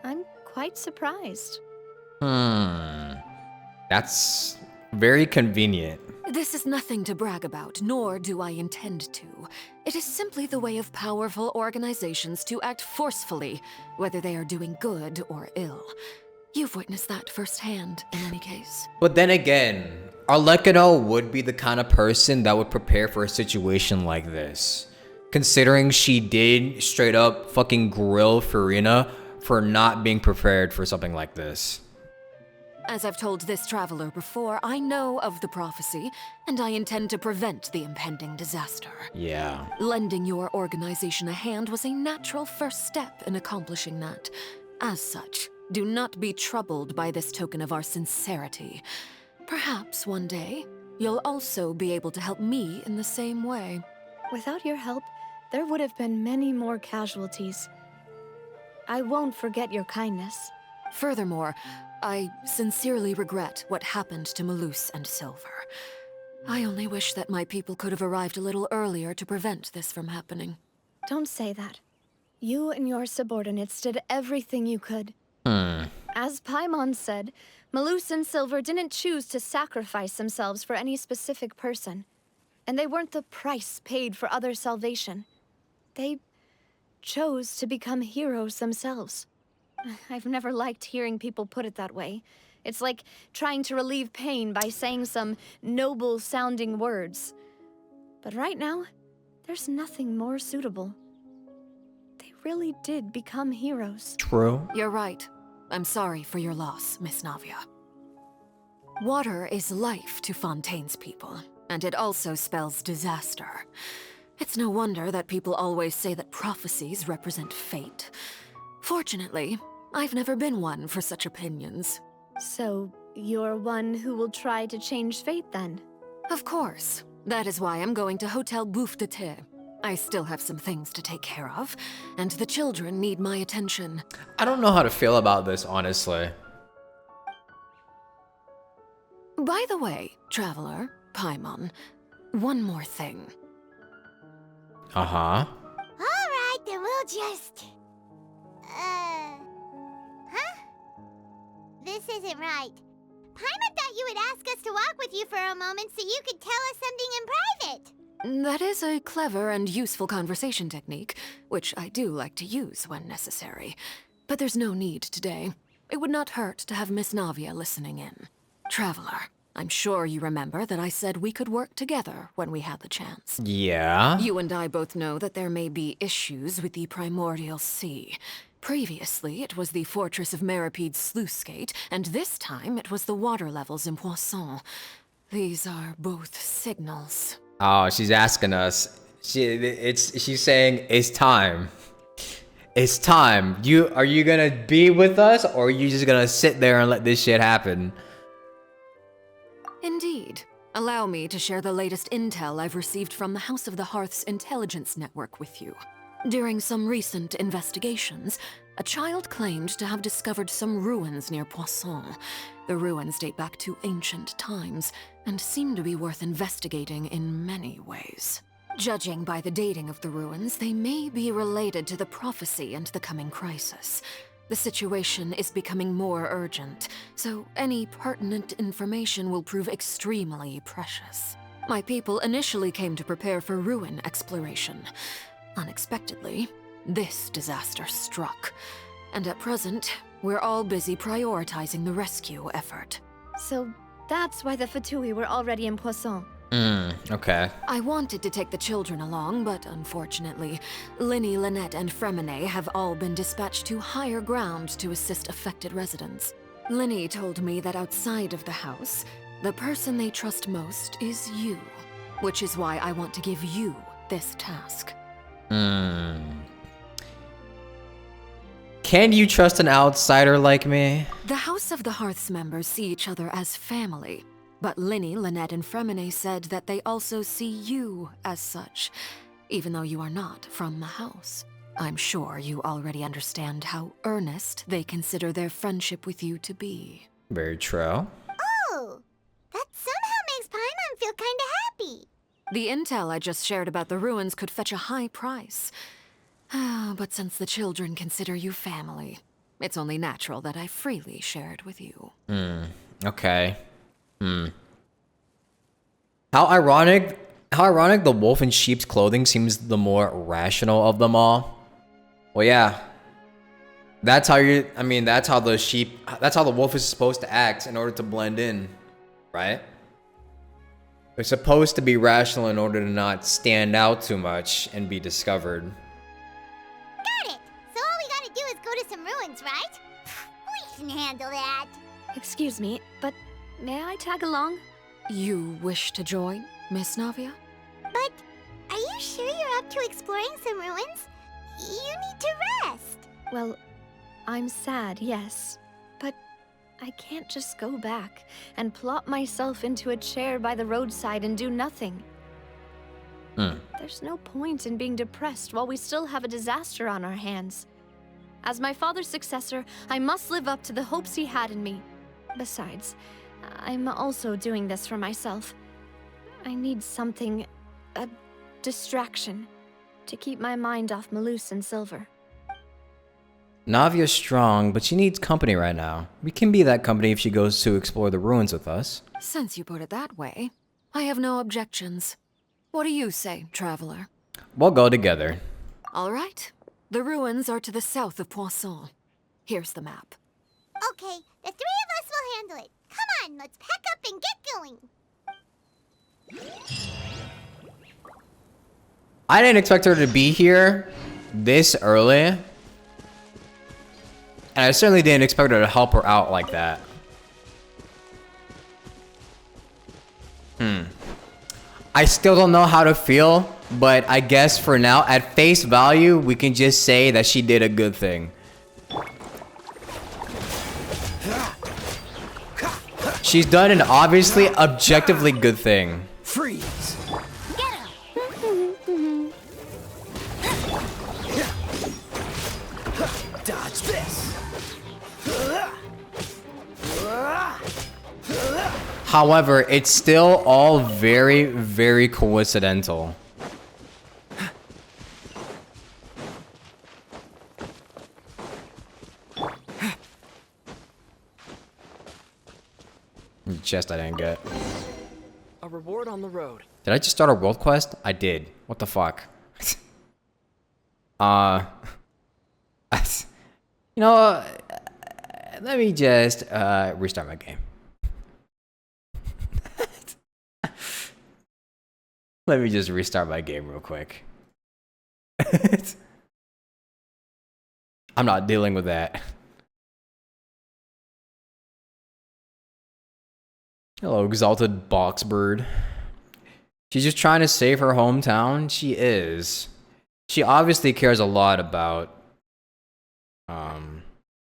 I'm quite surprised. That's very convenient. This is nothing to brag about, nor do I intend to. It is simply the way of powerful organizations to act forcefully, whether they are doing good or ill. You've witnessed that firsthand, in any case. But then again, Arlecano would be the kind of person that would prepare for a situation like this. Considering she did straight up fucking grill Farina for not being prepared for something like this. As I've told this traveler before, I know of the prophecy, and I intend to prevent the impending disaster. Yeah. Lending your organization a hand was a natural first step in accomplishing that. As such, do not be troubled by this token of our sincerity. Perhaps one day, you'll also be able to help me in the same way. Without your help, there would have been many more casualties. I won't forget your kindness. Furthermore, I sincerely regret what happened to Malus and Silver. I only wish that my people could have arrived a little earlier to prevent this from happening. Don't say that. You and your subordinates did everything you could. As Paimon said, Malus and Silver didn't choose to sacrifice themselves for any specific person. And they weren't the price paid for other salvation. They chose to become heroes themselves. I've never liked hearing people put it that way. It's like trying to relieve pain by saying some noble-sounding words. But right now, there's nothing more suitable. They really did become heroes. True. You're right. I'm sorry for your loss, Miss Navia. Water is life to Fontaine's people, and it also spells disaster. It's no wonder that people always say that prophecies represent fate. Fortunately, I've never been one for such opinions. So, you're one who will try to change fate then? Of course. That is why I'm going to Hotel Bouffe de Thé. I still have some things to take care of, and the children need my attention. I don't know how to feel about this, honestly. By the way, Traveler, Paimon, one more thing. Alright, then we'll just... This isn't right. Paimon thought you would ask us to walk with you for a moment so you could tell us something in private. That is a clever and useful conversation technique, which I do like to use when necessary. But there's no need today. It would not hurt to have Miss Navia listening in. Traveler, I'm sure you remember that I said we could work together when we had the chance. Yeah. You and I both know that there may be issues with the Primordial Sea. Previously, it was the fortress of Maripede's sluice gate, and this time it was the water levels in Poisson. These are both signals. Oh, she's asking us. She's saying it's time. It's time. Are you gonna be with us, or are you just gonna sit there and let this shit happen? Indeed. Allow me to share the latest intel I've received from the House of the Hearth's intelligence network with you. During some recent investigations, a child claimed to have discovered some ruins near Poisson. The ruins date back to ancient times, and seem to be worth investigating in many ways. Judging by the dating of the ruins, they may be related to the prophecy and the coming crisis. The situation is becoming more urgent, so any pertinent information will prove extremely precious. My people initially came to prepare for ruin exploration. Unexpectedly, this disaster struck. And at present, we're all busy prioritizing the rescue effort. So that's why the Fatui were already in Poisson. Okay. I wanted to take the children along, but unfortunately, Linny, Lynette, and Fremine have all been dispatched to higher ground to assist affected residents. Linny told me that outside of the house, the person they trust most is you, which is why I want to give you this task. Can you trust an outsider like me? The House of the Hearth's members see each other as family. But Linny, Lynette, and Fremine said that they also see you as such, even though you are not from the house. I'm sure you already understand how earnest they consider their friendship with you to be. Very true. Oh, that somehow makes Paimon feel kinda happy. The intel I just shared about the ruins could fetch a high price. But since the children consider you family, it's only natural that I freely share it with you. Okay. How ironic the wolf in sheep's clothing seems the more rational of them all. Well, yeah. That's how that's how the wolf is supposed to act in order to blend in, right? They're supposed to be rational in order to not stand out too much and be discovered. Got it! So all we gotta do is go to some ruins, right? We can handle that. Excuse me, but may I tag along? You wish to join, Miss Navia? But are you sure you're up to exploring some ruins? You need to rest. Well, I'm sad, yes. But I can't just go back and plop myself into a chair by the roadside and do nothing. There's no point in being depressed while we still have a disaster on our hands. As my father's successor, I must live up to the hopes he had in me. Besides, I'm also doing this for myself. I need something, a distraction, to keep my mind off Malus and Silver. Navia's strong, but she needs company right now. We can be that company if she goes to explore the ruins with us. Since you put it that way, I have no objections. What do you say, traveler? We'll go together. All right. The ruins are to the south of Poisson. Here's the map. Okay, the three of us will handle it. Come on, let's pack up and get going. I didn't expect her to be here this early. And I certainly didn't expect her to help her out like that. I still don't know how to feel, but I guess for now, at face value, we can just say that she did a good thing. She's done an obviously objectively good thing. Freeze! Get him! Dodge this! However, it's still all very, very coincidental. Chest I didn't get. A reward on the road. Did I just start a world quest? I did. What the fuck? You know, let me just restart my game. Let me just restart my game real quick. I'm not dealing with that. Hello, exalted box bird. She's just trying to save her hometown. She is. She obviously cares a lot about.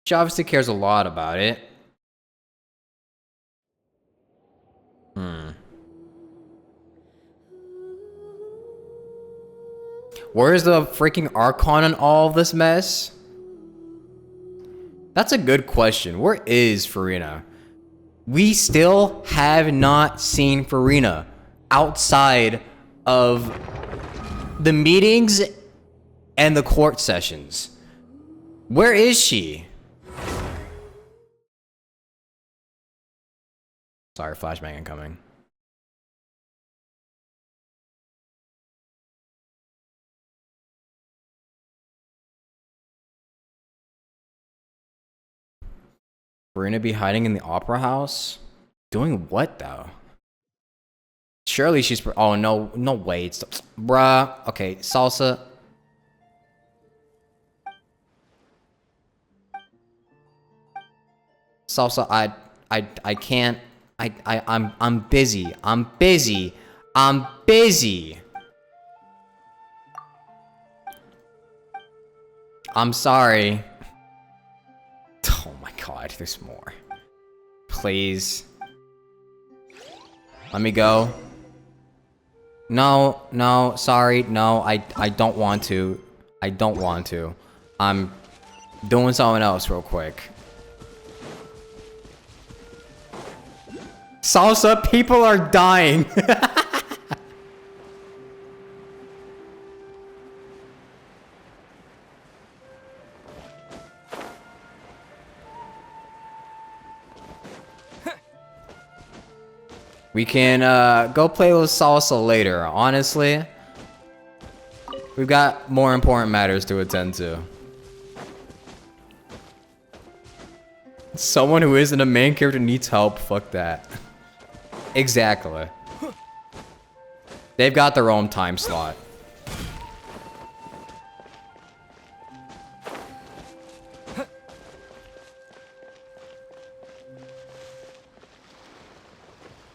She obviously cares a lot about it. Where's the freaking Archon in all of this mess? That's a good question. Where is Farina? We still have not seen Farina outside of the meetings and the court sessions. Where is she? Sorry, flashbang incoming. Farina be hiding in the opera house? Doing what though? Surely she's. Oh no, no way. It's bruh. Okay, salsa. Salsa. I can't. I'm busy. I'm busy. I'm busy. I'm sorry. Oh my god, there's more. Please. Let me go. No, no, sorry, no, I don't want to. I don't want to. I'm doing something else real quick. Salsa, people are dying. We can go play with Salsa later, honestly. We've got more important matters to attend to. Someone who isn't a main character needs help, fuck that. Exactly. They've got their own time slot.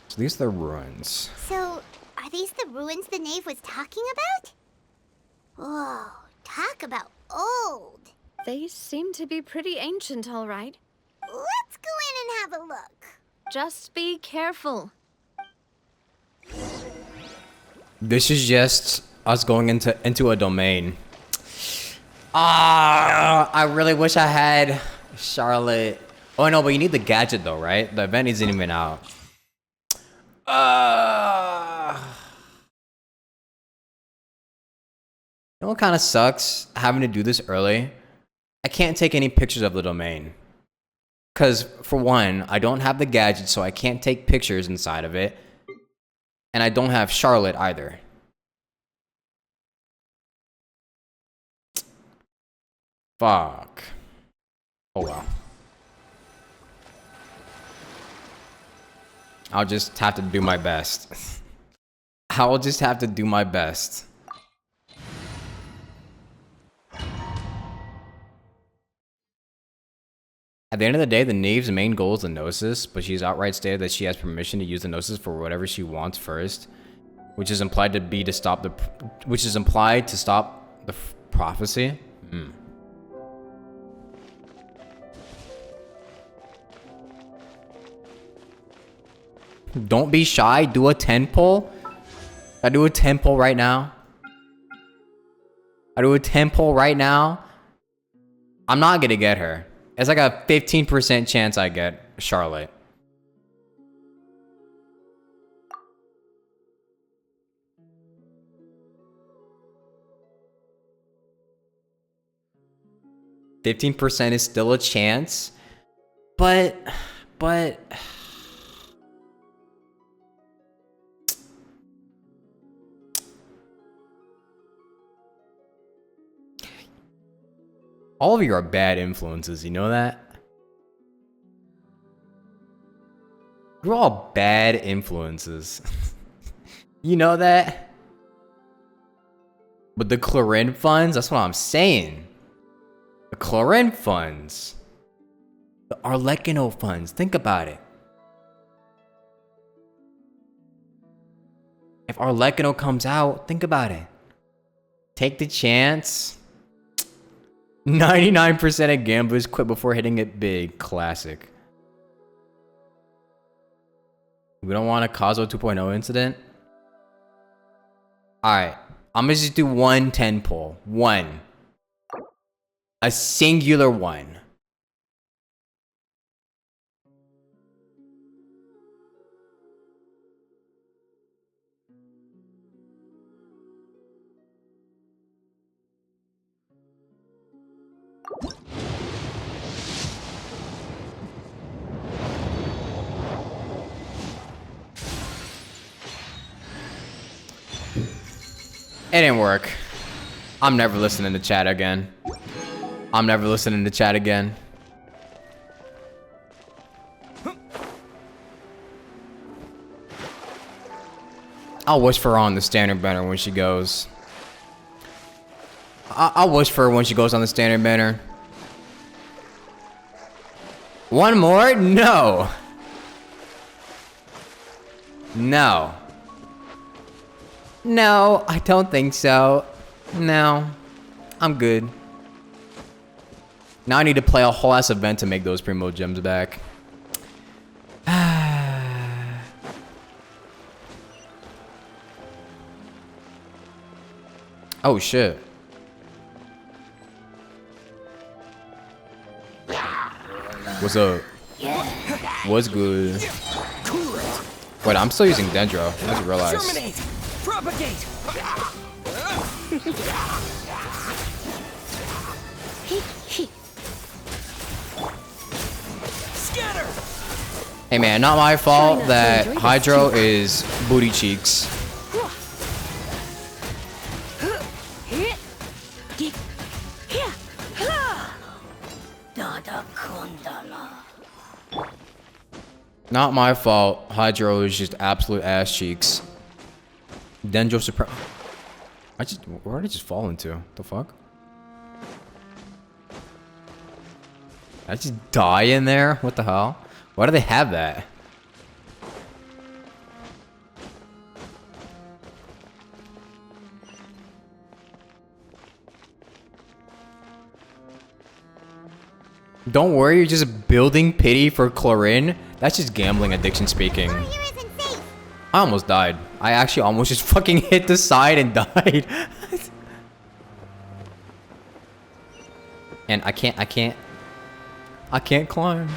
So these are the ruins. So, are these the ruins the knave was talking about? Whoa, talk about old. They seem to be pretty ancient, all right. Let's go in and have a look. Just be careful. This is just us going into a domain. I really wish I had Charlotte. Oh no, but you need the gadget though, right? The event isn't even out. You know what kind of sucks? Having to do this early. I can't take any pictures of the domain. Because, for one, I don't have the gadget, so I can't take pictures inside of it. And I don't have Charlotte either. Fuck. Oh well. I'll just have to do my best. I'll just have to do my best. At the end of the day, the Knave's main goal is the Gnosis, but she's outright stated that she has permission to use the Gnosis for whatever she wants first, which is implied to stop the prophecy. Don't be shy. Do a 10 pull. I do a 10 pull right now. I do a 10 pull right now. I'm not gonna get her. It's like a 15% chance I get Charlotte. %15 is still a chance, but all of you are bad influences, you know that? You're all bad influences. You know that? But the Chlorine funds, that's what I'm saying. The Chlorine funds. The Arlecchino funds, think about it. If Arlecchino comes out, think about it. Take the chance. 99% of gamblers quit before hitting it big. Classic. We don't want a Kazuo 2.0 incident. Alright. I'm gonna just do 1 10 pull. One. A singular one. It didn't work. I'm never listening to chat again. I'm never listening to chat again. I'll wish for her on the standard banner when she goes. I'll wish for her when she goes on the standard banner. One more? No. No. No, I don't think so. No. I'm good. Now I need to play a whole ass event to make those Primo gems back. Oh shit. What's up? What's good? Wait, I'm still using Dendro. I just realized. Germinate! Propagate! Scatter! Hey man, not my fault that Hydro is booty cheeks. Not my fault. Hydro is just absolute ass cheeks. Dendro Supreme. Where did I just fall into? The fuck? I just die in there? What the hell? Why do they have that? Don't worry, you're just building pity for Chlorine. That's just gambling addiction speaking. I almost died. I actually almost just fucking hit the side and died. And I can't climb.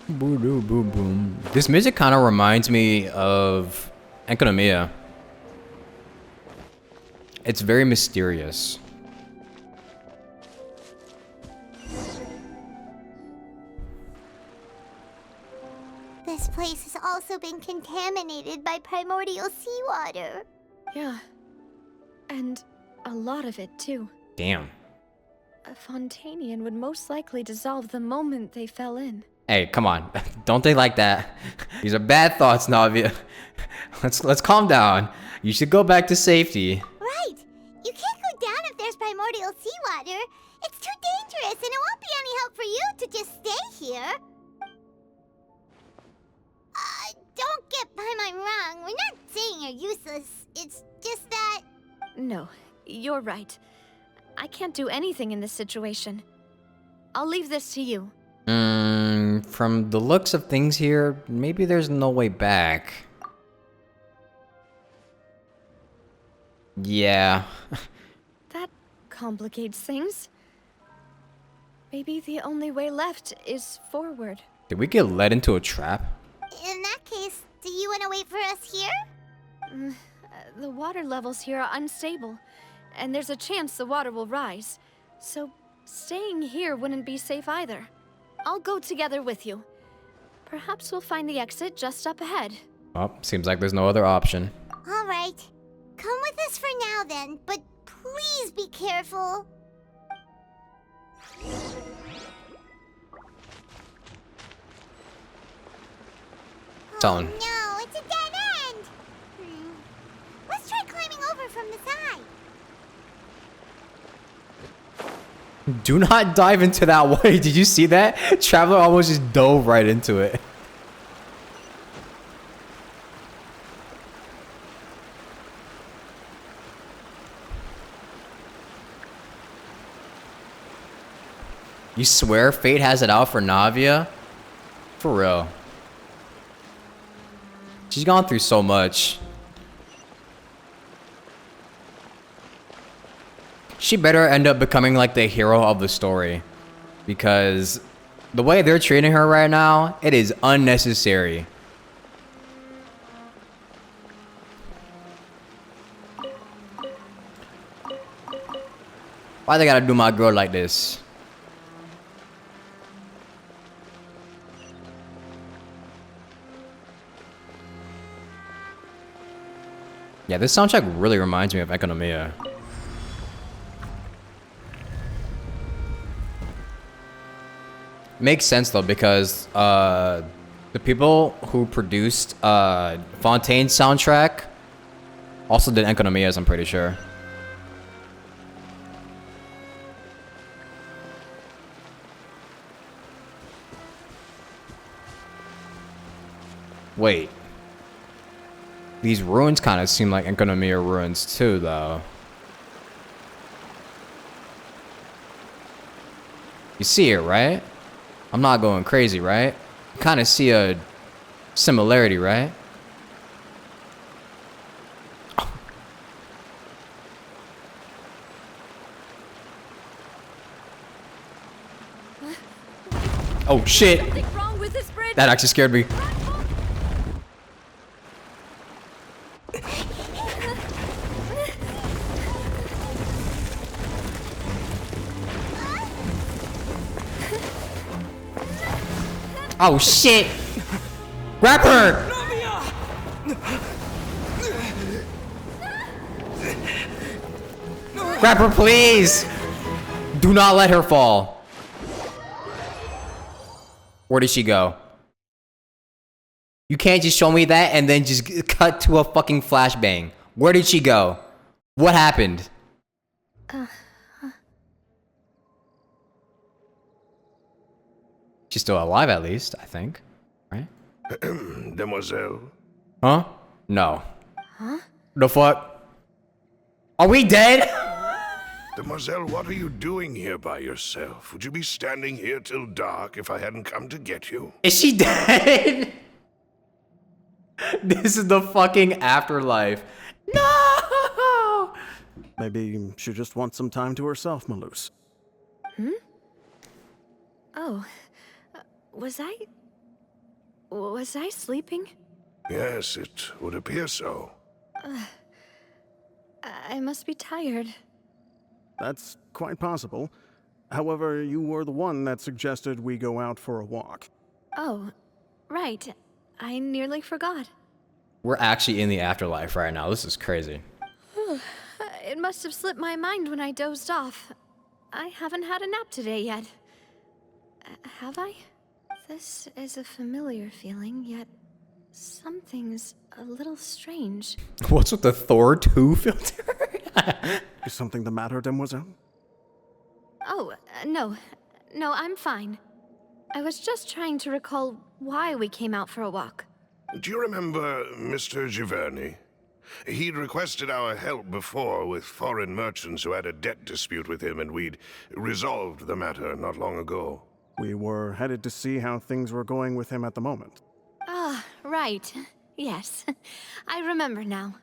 Boom, boom, boom. This music kind of reminds me of Enkanomiya. It's very mysterious. This place has also been contaminated by primordial seawater. Yeah. And a lot of it, too. Damn. A Fontainian would most likely dissolve the moment they fell in. Hey, come on. Don't think like that. These are bad thoughts, Navia. Let's calm down. You should go back to safety. Right. You can't go down if there's primordial seawater. It's too dangerous, and it won't be any help for you to just stay here. Don't get by my wrong. We're not saying you're useless. It's just that... No, you're right. I can't do anything in this situation. I'll leave this to you. From the looks of things here, maybe there's no way back. Yeah. That complicates things. Maybe the only way left is forward. Did we get led into a trap? In that case, do you want to wait for us here? The water levels here are unstable, and there's a chance the water will rise. So staying here wouldn't be safe either. I'll go together with you. Perhaps we'll find the exit just up ahead. Well, seems like there's no other option. All right. Come with us for now then, but please be careful. Telling. No, it's a dead end. Let's try climbing over from the side. Do not dive into that way. Did you see that? Traveler almost just dove right into it. You swear fate has it out for Navia? For real. She's gone through so much. She better end up becoming like the hero of the story. Because the way they're treating her right now, it is unnecessary. Why they gotta do my girl like this? Yeah, this soundtrack really reminds me of Enkanomiya. Makes sense though, because the people who produced Fontaine's soundtrack also did Enkanomiya's, I'm pretty sure. Wait. These ruins kind of seem like Enkonomiya ruins too, though. You see it, right? I'm not going crazy, right? You kind of see a similarity, right? Oh shit! Something wrong with this bridge. That actually scared me. Oh shit! Grab her! Grab her, please! Do not let her fall. Where did she go? You can't just show me that and then just cut to a fucking flashbang. Where did she go? What happened? She's still alive at least, I think. Right? Demoiselle? Huh? No. Huh? The fuck? Are we dead? Demoiselle, what are you doing here by yourself? Would you be standing here till dark if I hadn't come to get you? Is she dead? This is the fucking afterlife. No! Maybe she just wants some time to herself, Malus. Oh, was I sleeping? Yes, it would appear so. I must be tired. That's quite possible. However, you were the one that suggested we go out for a walk. Oh, right. I nearly forgot. We're actually in the afterlife right now. This is crazy. It must have slipped my mind when I dozed off. I haven't had a nap today yet. Have I? This is a familiar feeling, yet something's a little strange. What's with the Thor 2 filter? Is something the matter, Demoiselle? Oh, no. No, I'm fine. I was just trying to recall why we came out for a walk. Do you remember Mr. Giverny? He'd requested our help before with foreign merchants who had a debt dispute with him, and we'd resolved the matter not long ago. We were headed to see how things were going with him at the moment. Ah, right. Yes. I remember now.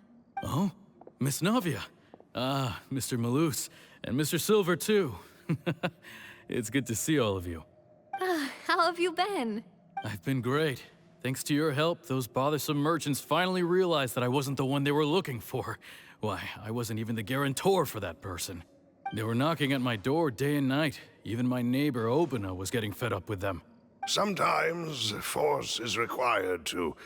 Oh, Miss Navia. Ah, Mr. Malus. And Mr. Silver, too. It's good to see all of you. How have you been? I've been great. Thanks to your help, those bothersome merchants finally realized that I wasn't the one they were looking for. Why, I wasn't even the guarantor for that person. They were knocking at my door day and night. Even my neighbor, Obina, was getting fed up with them. Sometimes force is required to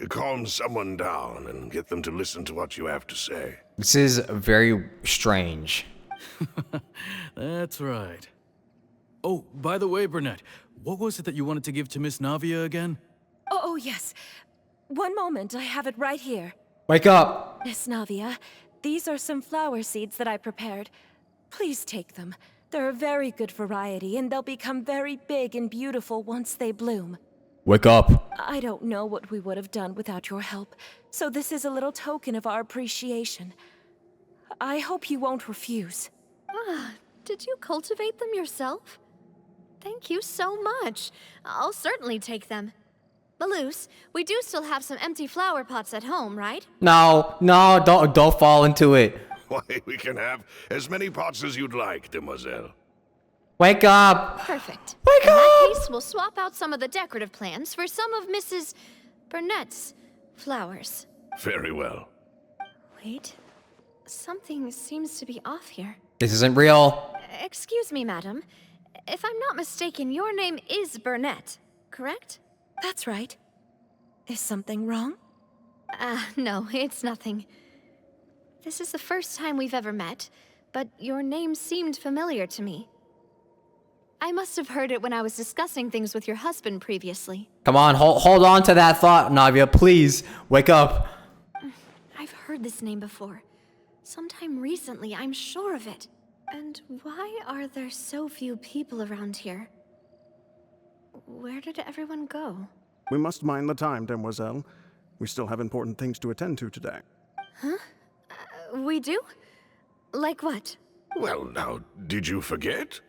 calm someone down and get them to listen to what you have to say. This is very strange. That's right. Oh, by the way, Burnett, what was it that you wanted to give to Miss Navia again? Oh, yes. One moment, I have it right here. Wake up! Miss Navia, these are some flower seeds that I prepared. Please take them. They're a very good variety, and they'll become very big and beautiful once they bloom. Wake up! I don't know what we would have done without your help, so this is a little token of our appreciation. I hope you won't refuse. Ah, did you cultivate them yourself? Thank you so much. I'll certainly take them. Malus, we do still have some empty flower pots at home, right? No, don't fall into it. Why, we can have as many pots as you'd like, Demoiselle. Wake up! Perfect. Wake In up! that case, we'll swap out some of the decorative plants for some of Mrs. Burnett's flowers. Very well. Wait, something seems to be off here. This isn't real. Excuse me, madam. If I'm not mistaken, your name is Burnett, correct? That's right. Is something wrong? No, it's nothing. This is the first time we've ever met, but your name seemed familiar to me. I must have heard it when I was discussing things with your husband previously. Come on, hold on to that thought, Navia, please. Wake up. I've heard this name before. Sometime recently, I'm sure of it. And why are there so few people around here? Where did everyone go? We must mind the time, Demoiselle. We still have important things to attend to today. Huh? We do? Like what? Well, now, did you forget?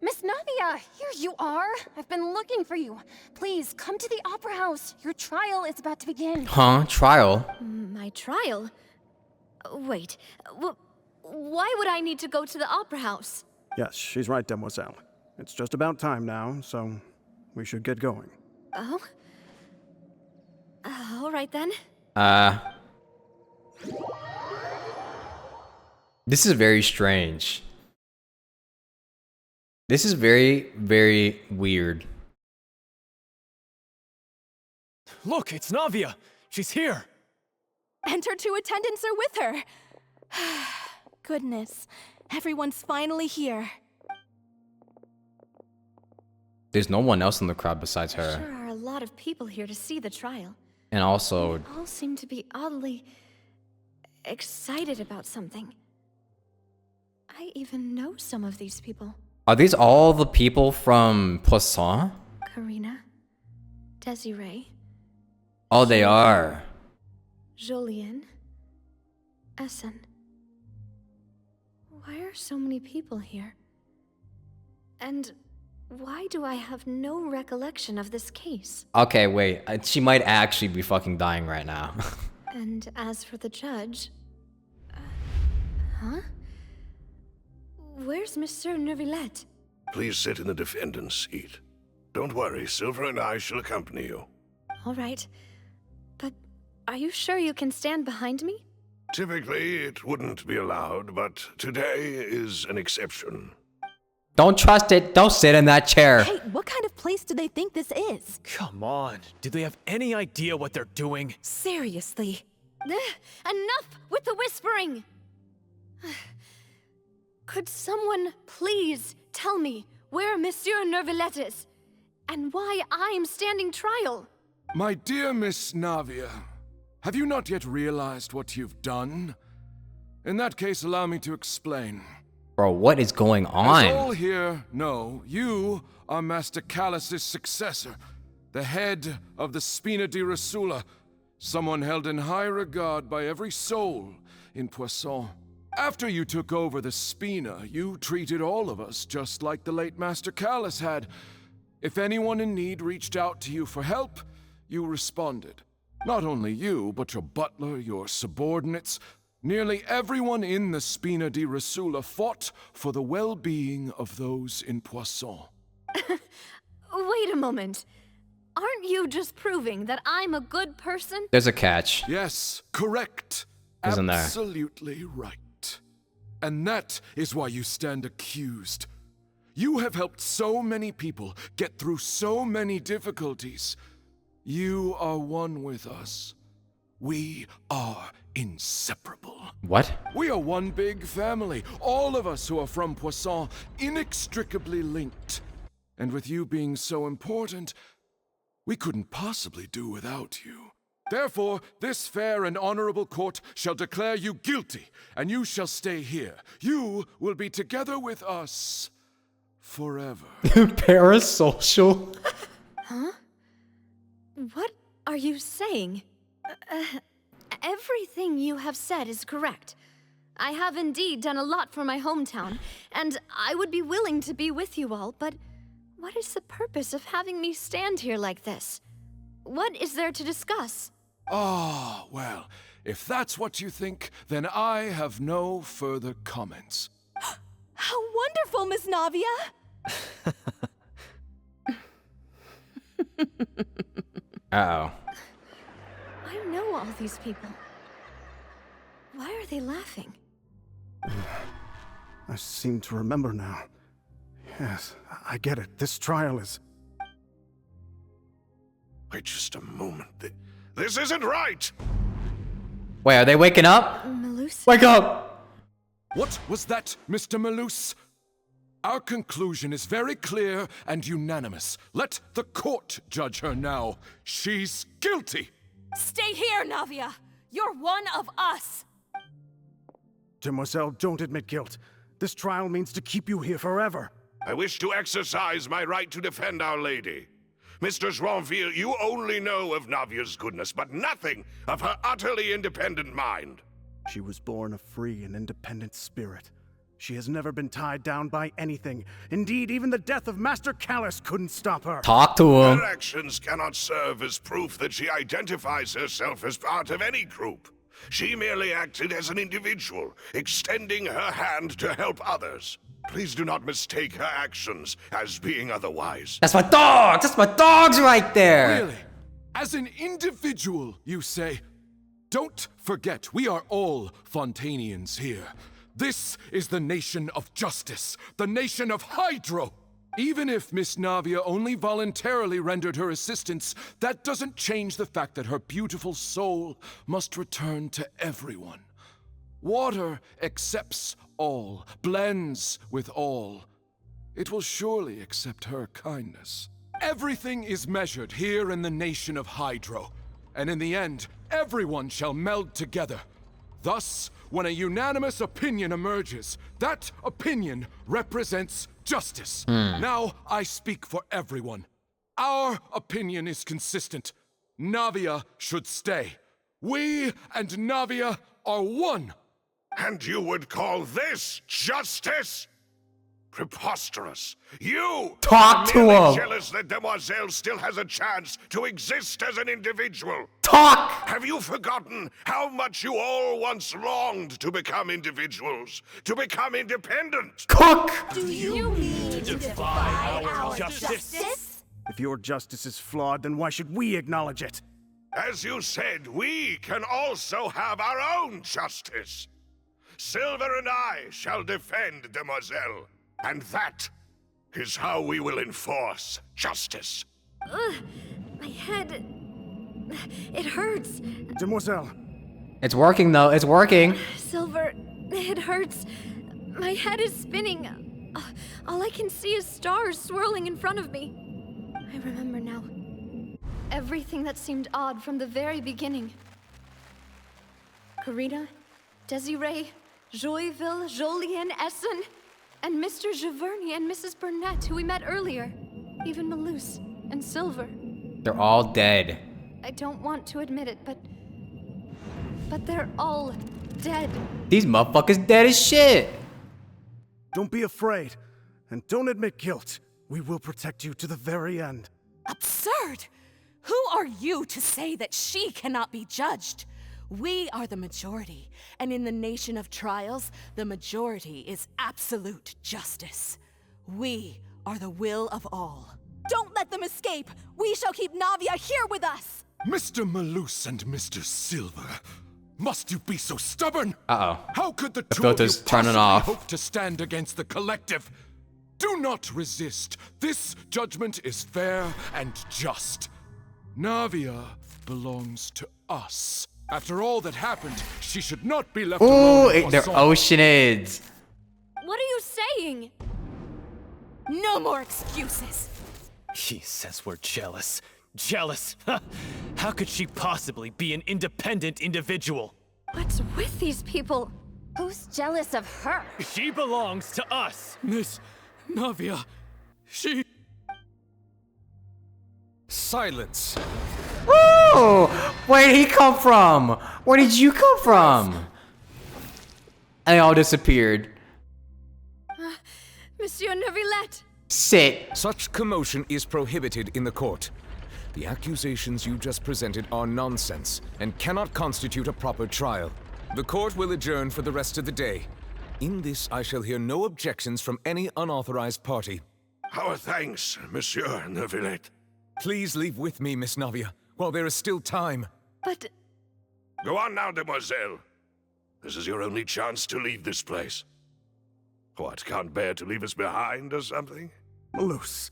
Miss Navia, here you are. I've been looking for you. Please, come to the Opera House. Your trial is about to begin. Huh? Trial? My trial? Wait, why would I need to go to the Opera House? Yes, she's right, Demoiselle. It's just about time now, so we should get going. Oh? All right then. This is very strange. This is very, very weird. Look, it's Navia. She's here. And her two attendants are with her. Goodness, everyone's finally here. There's no one else in the crowd besides There her. are a lot of people here to see the trial. And also, They all seem to be oddly excited about something. I even know some of these people. are these all the people from Poisson? Karina, Desiree, Oh, they are. Julien, Essen. Why are so many people here? And why do I have no recollection of this case? Okay, wait. She might actually be fucking dying right now. And as for the judge... huh? Where's Monsieur Neuvillette? Please sit in the defendant's seat. Don't worry, Silver and I shall accompany you. All right. But are you sure you can stand behind me? Typically, it wouldn't be allowed, but today is an exception. Don't trust it. Don't sit in that chair. Hey, what kind of place do they think this is? Come on. Do they have any idea what they're doing? Seriously. Enough with the whispering! Could someone please tell me where Monsieur Neuvillette is? And why I'm standing trial? My dear Miss Navia, have you not yet realized what you've done? In that case, allow me to explain. Bro, what is going As on? all here know, you are Master Callus's successor, the head of the Spina di Rosula, someone held in high regard by every soul in Poisson. After you took over the Spina, you treated all of us just like the late Master Callus had. If anyone in need reached out to you for help, you responded. Not only you, but your butler, your subordinates, nearly everyone in the Spina di Rosula fought for the well-being of those in Poisson. Wait a moment. Aren't you just proving that I'm a good person? There's a catch. Yes, correct. Isn't there? Absolutely right. And that is why you stand accused. You have helped so many people get through so many difficulties. You are one with us. We are inseparable. What? We are one big family. All of us who are from Poisson, inextricably linked. And with you being so important, we couldn't possibly do without you. Therefore, this fair and honorable court shall declare you guilty, and you shall stay here. You will be together with us forever. Parasocial? Huh? What are you saying? Everything you have said is correct. I have indeed done a lot for my hometown, and I would be willing to be with you all, but what is the purpose of having me stand here like this? What is there to discuss? Ah, well, if that's what you think, then I have no further comments. How wonderful, Miss Navia! Uh-oh. I know all these people. Why are they laughing? I seem to remember now. Yes, I get it. This trial is... Wait just a moment. This isn't right! Wait, are they waking up? Malus? Wake up! What was that, Mr. Malus? Our conclusion is very clear and unanimous. Let the court judge her now. She's guilty! Stay here, Navia! You're one of us! Demoiselle, don't admit guilt. This trial means to keep you here forever. I wish to exercise my right to defend Our Lady. Mistress Ronville, you only know of Navia's goodness, but nothing of her utterly independent mind. She was born a free and independent spirit. She has never been tied down by anything. Indeed, even the death of Master Callus couldn't stop her. Talk to him. Her actions cannot serve as proof that she identifies herself as part of any group. She merely acted as an individual, extending her hand to help others. Please do not mistake her actions as being otherwise. That's my dog! That's my dog's right there! Really? As an individual, you say? Don't forget, we are all Fontainians here. This is the nation of justice, the nation of Hydro. Even if Miss Navia only voluntarily rendered her assistance, that doesn't change the fact that her beautiful soul must return to everyone. Water accepts all, blends with all. It will surely accept her kindness. Everything is measured here in the nation of Hydro, and in the end, everyone shall meld together. Thus, when a unanimous opinion emerges, that opinion represents justice. Now I speak for everyone. Our opinion is consistent. Navia should stay. We and Navia are one. And you would call this justice? Preposterous. You Talk to merely him. jealous that Demoiselle still has a chance to exist as an individual. Talk! Have you forgotten how much you all once longed to become individuals, to become independent? Cook! Do you mean to defy our justice? If your justice is flawed, then why should we acknowledge it? As you said, we can also have our own justice. Silver and I shall defend Demoiselle. And that is how we will enforce justice. My head... It hurts. Demoiselle. It's working though, it's working. Silver, it hurts. My head is spinning. All I can see is stars swirling in front of me. I remember now. Everything that seemed odd from the very beginning. Karina, Desiree, Joyville, Jolien, Essen, and Mr. Giverny and Mrs. Burnett, who we met earlier. Even Malus and Silver. They're all dead. I don't want to admit it, but they're all dead. These motherfuckers dead as shit. Don't be afraid, and don't admit guilt. We will protect you to the very end. Absurd! Who are you to say that she cannot be judged? We are the majority, and in the nation of trials, the majority is absolute justice. We are the will of all. Don't let them escape! We shall keep Navia here with us! Mr. Malus and Mr. Silver, must you be so stubborn? Uh-oh. How could the The two of you filter's turning possibly off. hope to stand against the collective? Do not resist. This judgment is fair and just. Navia belongs to us. After all that happened, she should not be left alone. Ooh, they're Oceanids. What are you saying? No more excuses. He says we're jealous. Jealous? How could she possibly be an independent individual? What's with these people? Who's jealous of her? She belongs to us. Miss Navia, she... Silence. Woo! Where did he come from? Where did you come from? And they all disappeared. Monsieur Neuvillette. Sit. Such commotion is prohibited in the court. The accusations you just presented are nonsense and cannot constitute a proper trial. The court will adjourn for the rest of the day. In this, I shall hear no objections from any unauthorized party. Our thanks, Monsieur Neuvillette. Please leave with me, Miss Navia, while there is still time. But... Go on now, Demoiselle. This is your only chance to leave this place. What, can't bear to leave us behind or something? Malus.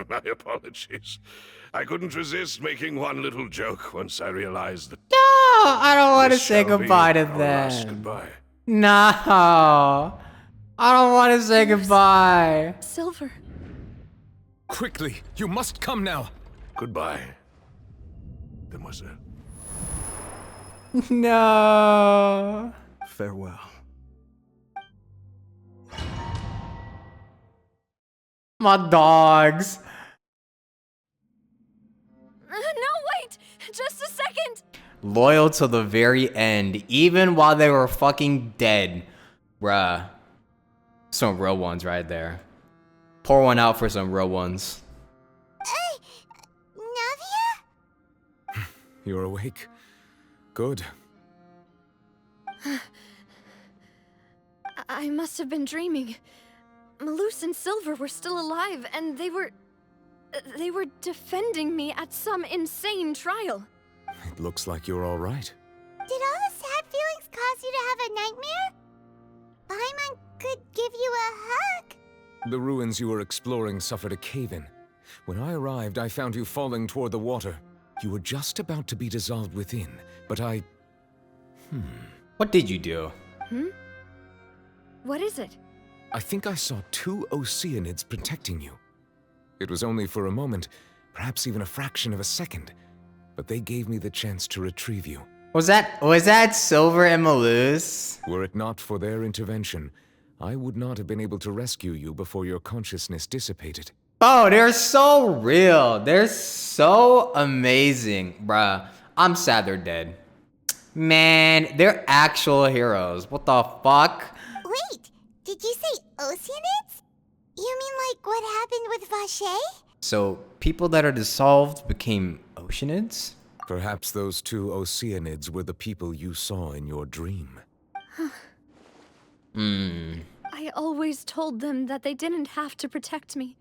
My apologies. I couldn't resist making one little joke once I realized that... No, I don't want to this say shall be goodbye to our last them. goodbye. No. I don't want to say goodbye. Silver. Quickly, you must come now. Goodbye, Demoiselle. No. Farewell. My dogs. Loyal to the very end, even while they were fucking dead. Bruh. Some real ones right there. Pour one out for some real ones. Navia? You're awake. Good. I must have been dreaming. Malus and Silver were still alive, and they were defending me at some insane trial. It looks like you're all right. Did all the sad feelings cause you to have a nightmare? Paimon could give you a hug. The ruins you were exploring suffered a cave-in. When I arrived, I found you falling toward the water. You were just about to be dissolved within, but I... What did you do? What is it? I think I saw 2 Oceanids protecting you. It was only for a moment, perhaps even a fraction of a second, but they gave me the chance to retrieve you. Was that Silver and Malus? Were it not for their intervention, I would not have been able to rescue you before your consciousness dissipated. Oh, they're so real. They're so amazing, bruh. I'm sad they're dead. Man, they're actual heroes. What the fuck? Wait, did you say Oceanids? You mean like what happened with Vache? So, people that are dissolved became Oceanids? Perhaps those 2 Oceanids were the people you saw in your dream. I always told them that they didn't have to protect me.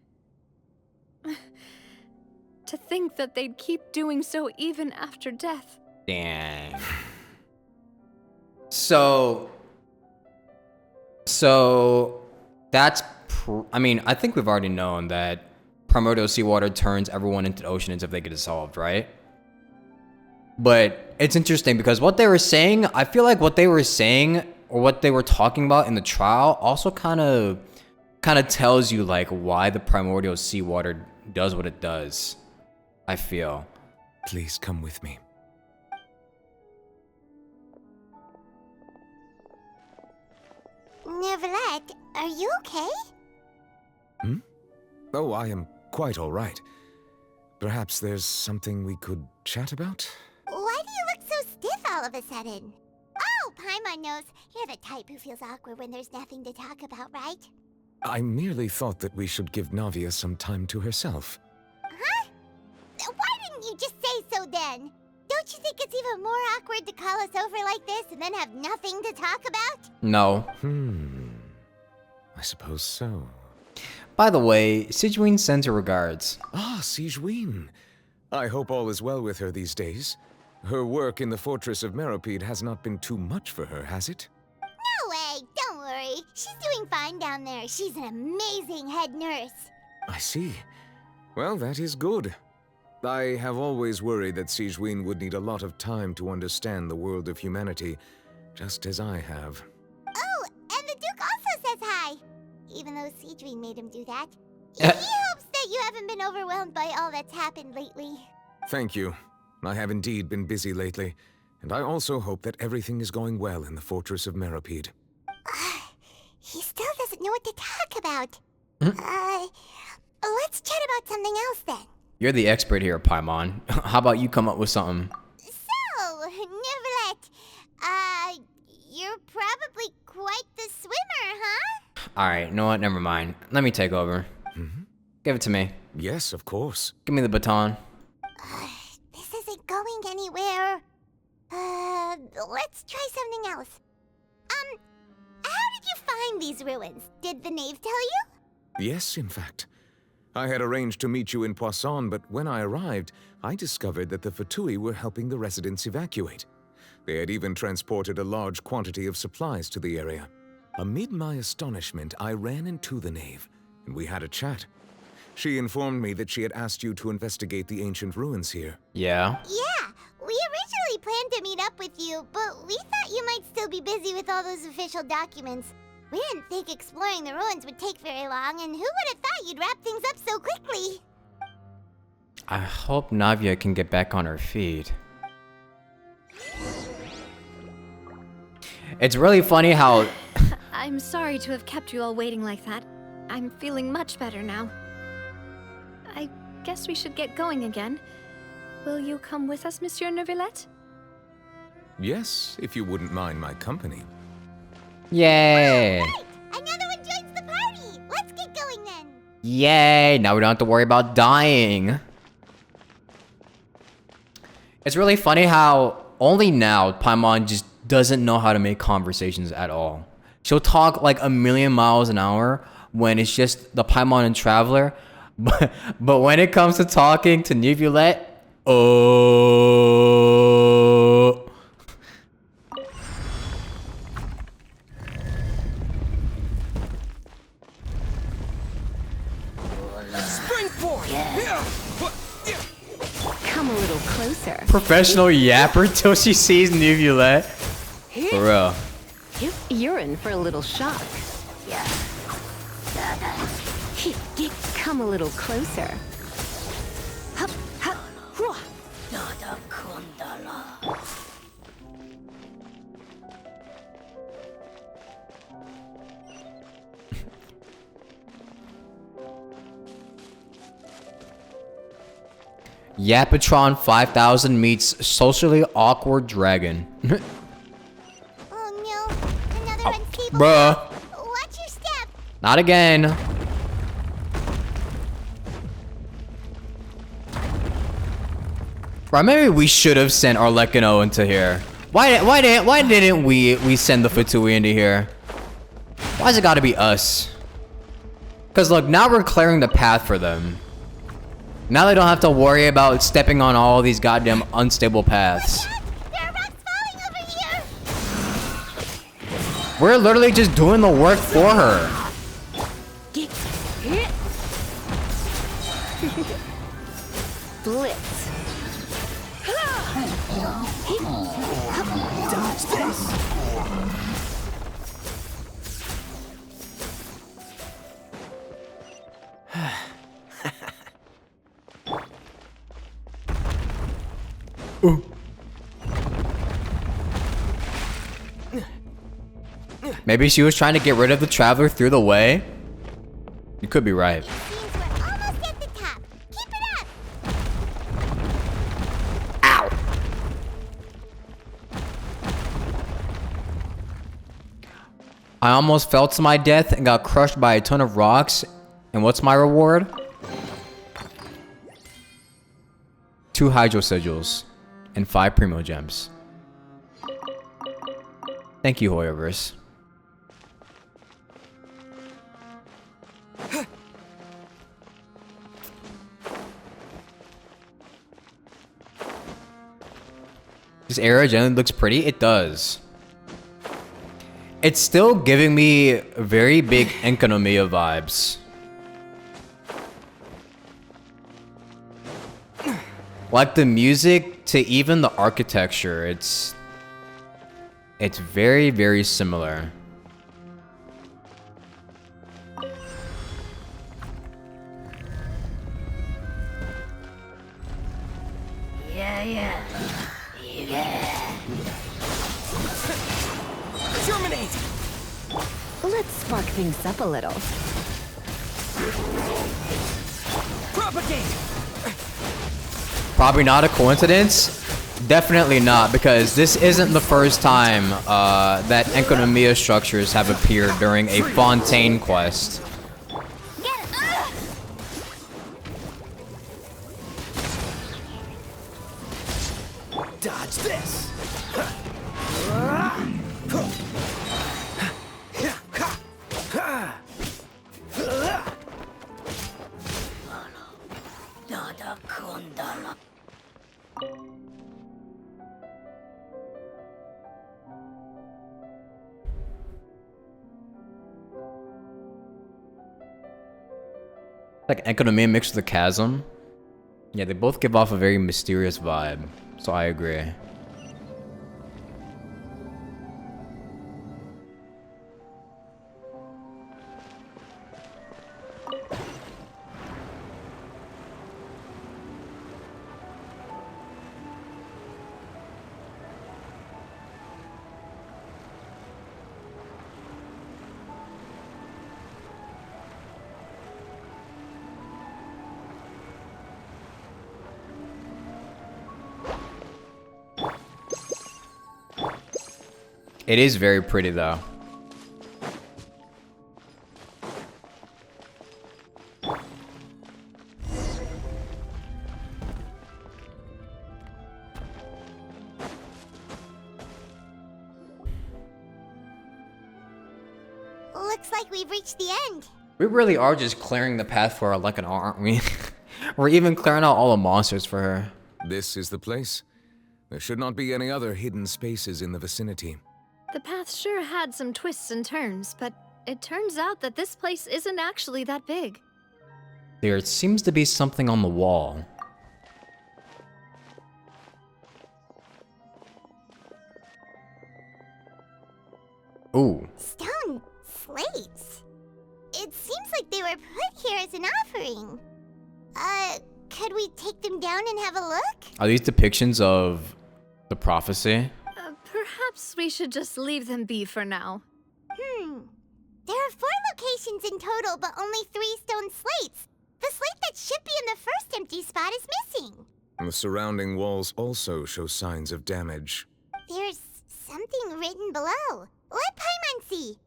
To think that they'd keep doing so even after death. Dang. So that's I mean, I think we've already known that primordial seawater turns everyone into Oceanids if they get dissolved, right? But it's interesting because what they were saying, I feel like what they were saying or what they were talking about in the trial also kind of tells you like why the primordial seawater does what it does. I feel. Please come with me. Neuvillette, are you okay? Oh, I am quite all right. Perhaps there's something we could chat about? Why do you look so stiff all of a sudden? Oh, Paimon knows. You're the type who feels awkward when there's nothing to talk about, right? I merely thought that we should give Navia some time to herself. Huh? Why didn't you just say so then? Don't you think it's even more awkward to call us over like this and then have nothing to talk about? No. I suppose so. By the way, Sigewinne sends her regards. Ah, Sigewinne. I hope all is well with her these days. Her work in the Fortress of Meropide has not been too much for her, has it? No way, don't worry. She's doing fine down there. She's an amazing head nurse. I see. Well, that is good. I have always worried that Sigewinne would need a lot of time to understand the world of humanity, just as I have. Oh, and the Duke also says hi. Even though Sigewinne made him do that. He hopes that you haven't been overwhelmed by all that's happened lately. Thank you. I have indeed been busy lately, and I also hope that everything is going well in the Fortress of Meropide. He still doesn't know what to talk about. Let's chat about something else then. You're the expert here, Paimon. How about you come up with something? So, Neuvillette, you're probably quite the swimmer, huh? Alright, you know what? Never mind. Let me take over. Give it to me. Yes, of course. Give me the baton. This isn't going anywhere. Let's try something else. How did you find these ruins? Did the knave tell you? Yes, in fact. I had arranged to meet you in Poisson, but when I arrived, I discovered that the Fatui were helping the residents evacuate. They had even transported a large quantity of supplies to the area. Amid my astonishment, I ran into the knave, and we had a chat. She informed me that she had asked you to investigate the ancient ruins here. Yeah? Yeah, we originally planned to meet up with you, but we thought you might still be busy with all those official documents. We didn't think exploring the ruins would take very long, and who would have thought you'd wrap things up so quickly? I hope Navia can get back on her feet. It's really funny how... I'm sorry to have kept you all waiting like that. I'm feeling much better now. I guess we should get going again. Will you come with us, Monsieur Neuvillette? Yes, if you wouldn't mind my company. Yay! Another one joins the party! Let's get going then! Yay! Now we don't have to worry about dying. It's really funny how only now Paimon just doesn't know how to make conversations at all. She'll talk like a million miles an hour when it's just the Paimon and Traveler. But when it comes to talking to Neuvillette, oh. Spring forth! Come a little closer. Professional yapper till she sees Neuvillette. For real. You're in for a little shock. Come a little closer. Yapatron 5000 meets socially awkward dragon. Oh no, another unstable. Bruh. Watch your step. Not again. Right, maybe we should have sent Arlecchino into here. Why didn't we send the Fatui into here? Why's it gotta be us? Cause look, now we're clearing the path for them. Now they don't have to worry about stepping on all these goddamn unstable paths. There are rocks falling over here. We're literally just doing the work for her. Blitz. Dodge this. Ooh. Maybe she was trying to get rid of the Traveler through the way? You could be right. Almost at the top. Keep it up. Ow! I almost fell to my death and got crushed by a ton of rocks. And what's my reward? 2 Hydro Sigils and 5 Primo Gems. Thank you, Hoyoverse. This area generally looks pretty. It does. It's still giving me very big Enkanomiya vibes. Like the music to even the architecture, it's very, very similar. Yeah. Germinate! Let's spark things up a little. Propagate! Probably not a coincidence. Definitely not, because this isn't the first time that Enkanomiya structures have appeared during a Fontaine quest. Dodge this! Like Enkanomiya mixed with the Chasm. Yeah, they both give off a very mysterious vibe, so I agree. It is very pretty though. Looks like we've reached the end. We really are just clearing the path for her like an aren't we? We're even clearing out all the monsters for her. This is the place. There should not be any other hidden spaces in the vicinity. The path sure had some twists and turns, but it turns out that this place isn't actually that big. There seems to be something on the wall. Ooh. Stone slates. It seems like they were put here as an offering. Could we take them down and have a look? Are these depictions of the prophecy? Perhaps we should just leave them be for now. There are 4 locations in total, but only 3 stone slates. The slate that should be in the first empty spot is missing. The surrounding walls also show signs of damage. There's something written below. Let Paimon see.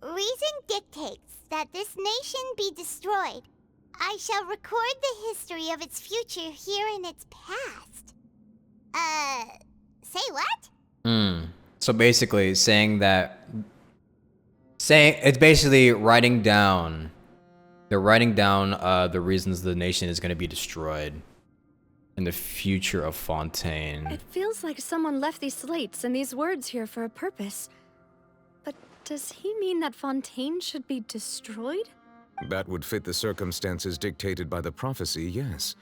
Reason dictates that this nation be destroyed. I shall record the history of its future here in its past. Say what? So basically it's basically writing down. They're writing down the reasons the nation is going to be destroyed in the future of Fontaine. It feels like someone left these slates and these words here for a purpose. But does he mean that Fontaine should be destroyed? That would fit the circumstances dictated by the prophecy, yes.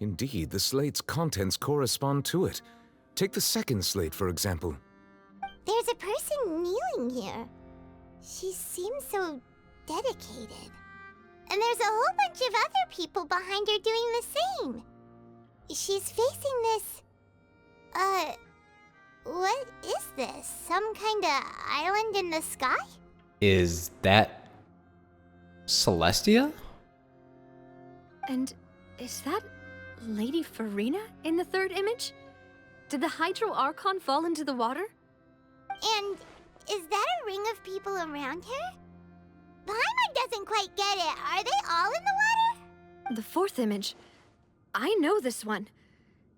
Indeed, the slate's contents correspond to it. Take the second slate, for example. There's a person kneeling here. She seems so dedicated. And there's a whole bunch of other people behind her doing the same. She's facing this... what is this? Some kind of island in the sky? Is that Celestia? And is that Lady Farina in the third image? Did the Hydro Archon fall into the water? And is that a ring of people around her? Paimon doesn't quite get it. Are they all in the water? The fourth image. I know this one.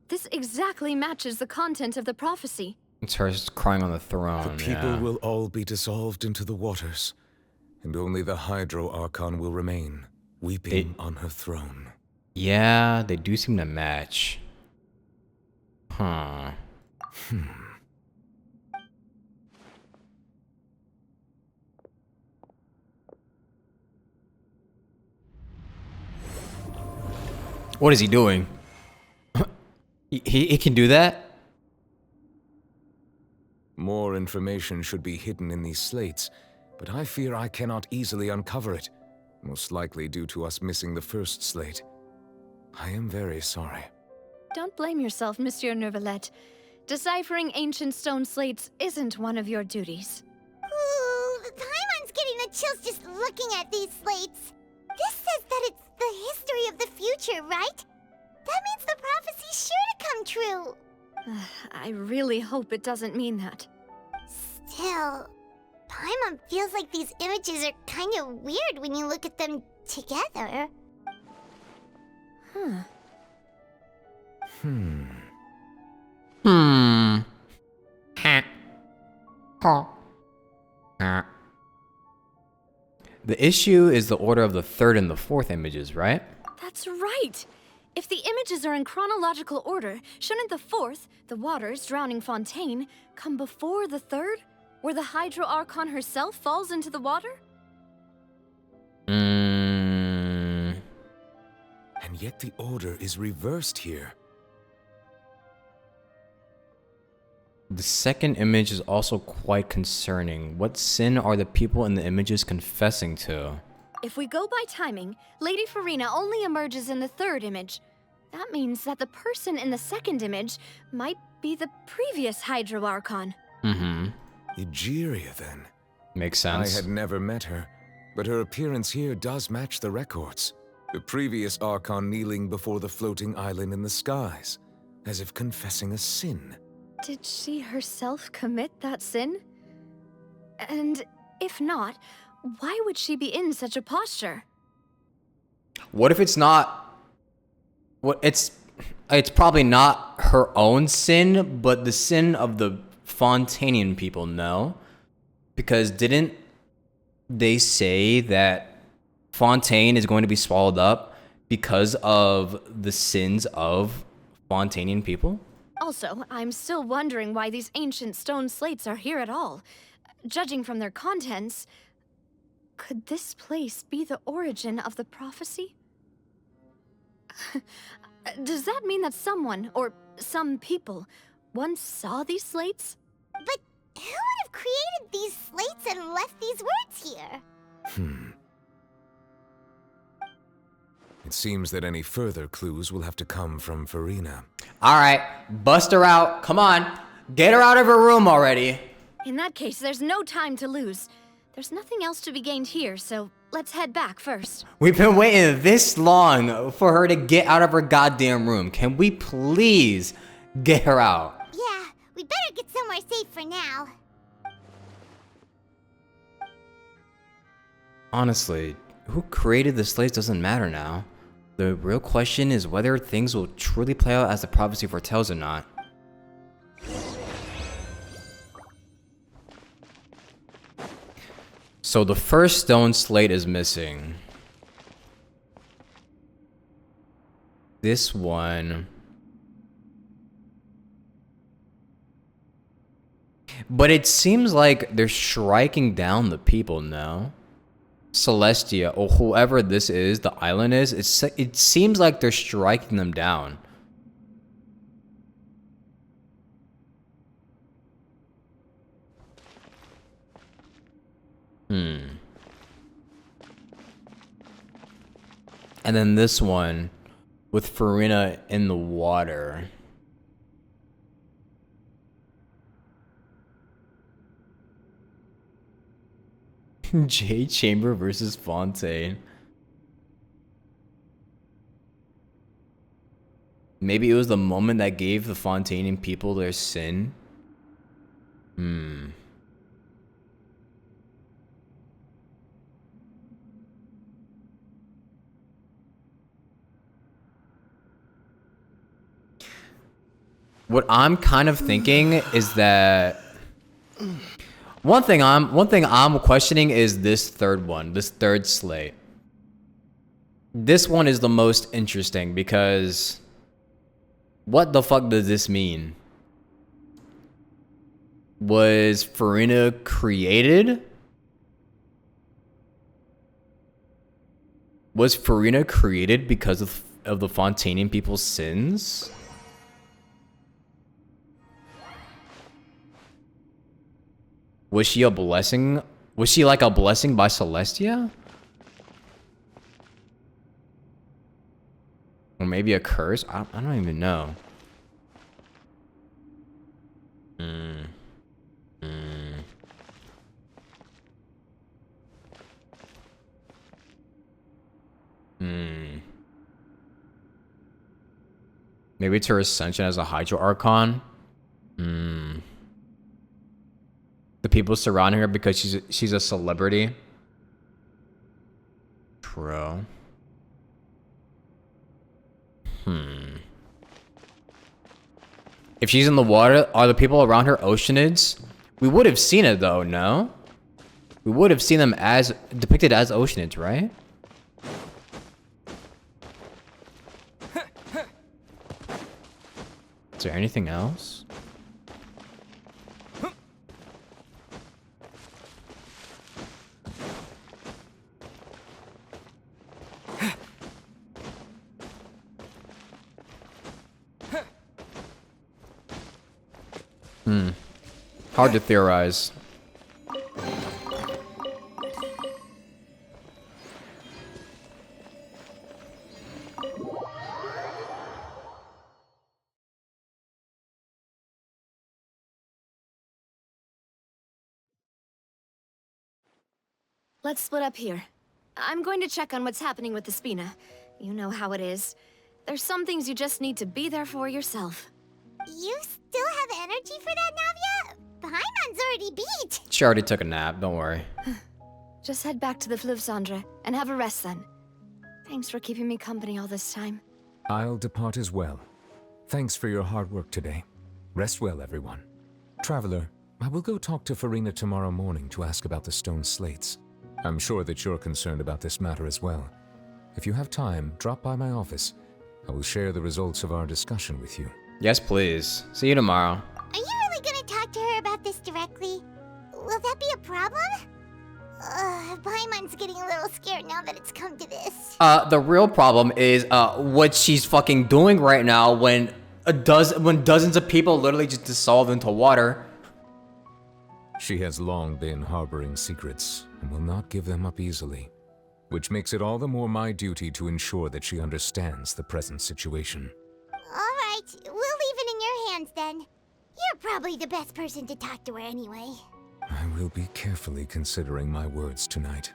This exactly matches the content of the prophecy. It's her crying on the throne. The people will all be dissolved into the waters, and only the Hydro Archon will remain, weeping on her throne. Yeah, they do seem to match. Huh. What is he doing? He can do that? More information should be hidden in these slates, but I fear I cannot easily uncover it, most likely due to us missing the first slate. I am very sorry. Don't blame yourself, Monsieur Neuvillette. Deciphering ancient stone slates isn't one of your duties. Ooh, Paimon's getting the chills just looking at these slates. This says that it's the history of the future, right? That means the prophecy's sure to come true. I really hope it doesn't mean that. Still, Paimon feels like these images are kind of weird when you look at them together. The issue is the order of the third and the fourth images, right? That's right! If the images are in chronological order, shouldn't the fourth, the waters drowning Fontaine, come before the third, where the Hydro Archon herself falls into the water? And yet the order is reversed here. The second image is also quite concerning. What sin are the people in the images confessing to? If we go by timing, Lady Farina only emerges in the third image. That means that the person in the second image might be the previous Hydro Archon. Egeria, then. Makes sense. I had never met her, but her appearance here does match the records. The previous Archon kneeling before the floating island in the skies, as if confessing a sin. Did she herself commit that sin? And if not, why would she be in such a posture? What if it's not? What it's probably not her own sin, but the sin of the Fontainian people, no? Because didn't they say that Fontaine is going to be swallowed up because of the sins of Fontainian people? Also, I'm still wondering why these ancient stone slates are here at all. Judging from their contents, could this place be the origin of the prophecy? Does that mean that someone, or some people, once saw these slates? But who would have created these slates and left these words here? It seems that any further clues will have to come from Farina. All right, bust her out. Come on, get her out of her room already. In that case, there's no time to lose. There's nothing else to be gained here, so let's head back first. We've been waiting this long for her to get out of her goddamn room. Can we please get her out? Yeah, we better get somewhere safe for now. Honestly, who created the slates doesn't matter now. The real question is whether things will truly play out as the prophecy foretells or not. So the first stone slate is missing. This one. But it seems like they're striking down the people now. Celestia, or whoever this is, the island is, it seems like they're striking them down. And then this one with Farina in the water. J Chamber versus Fontaine. Maybe it was the moment that gave the Fontainian people their sin. What I'm kind of thinking is that one thing I'm questioning is this third slate. This one is the most interesting because what the fuck does this mean? Was Farina created? Was Farina created because of the Fontainian people's sins? Was she a blessing? Was she like a blessing by Celestia? Or maybe a curse? I don't even know. Maybe it's her ascension as a Hydro Archon. The people surrounding her because she's a celebrity. True. If she's in the water, are the people around her Oceanids? We would have seen it though, no? We would have seen them as depicted as Oceanids, right? Is there anything else? Hard to theorize. Let's split up here. I'm going to check on what's happening with the Spina. You know how it is. There's some things you just need to be there for yourself. You still have energy for that, Navia? Paimon's already beat. She already took a nap, don't worry. Just head back to the Fleuve Cendre and have a rest then. Thanks for keeping me company all this time. I'll depart as well. Thanks for your hard work today. Rest well, everyone. Traveler, I will go talk to Farina tomorrow morning to ask about the stone slates. I'm sure that you're concerned about this matter as well. If you have time, drop by my office. I will share the results of our discussion with you. Yes, please. See you tomorrow. Are you really gonna talk to her about this directly? Will that be a problem? Paimon's getting a little scared now that it's come to this. The real problem is what she's fucking doing right now when dozens of people literally just dissolve into water. She has long been harboring secrets and will not give them up easily, which makes it all the more my duty to ensure that she understands the present situation. Alright, we'll leave it in your hands then. You're probably the best person to talk to her anyway. I will be carefully considering my words tonight.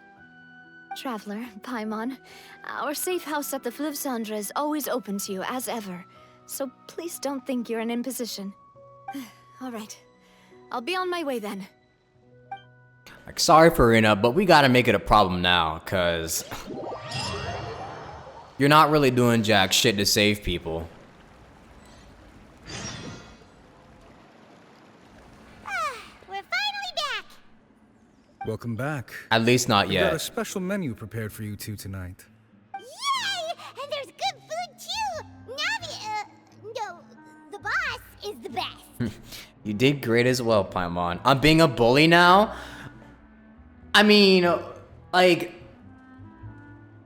Traveler, Paimon, our safe house at the Fleuve Cendre is always open to you as ever, so please don't think you're an imposition. Alright, I'll be on my way then. Like, sorry, Farina, but we gotta make it a problem now, cause you're not really doing jack shit to save people. We're finally back! Welcome back. At least not We got yet. a special menu prepared for you two tonight. Yay! And there's good food too! Navi, no, the boss is the best. You did great as well, Paimon. I'm being a bully now? I mean, like,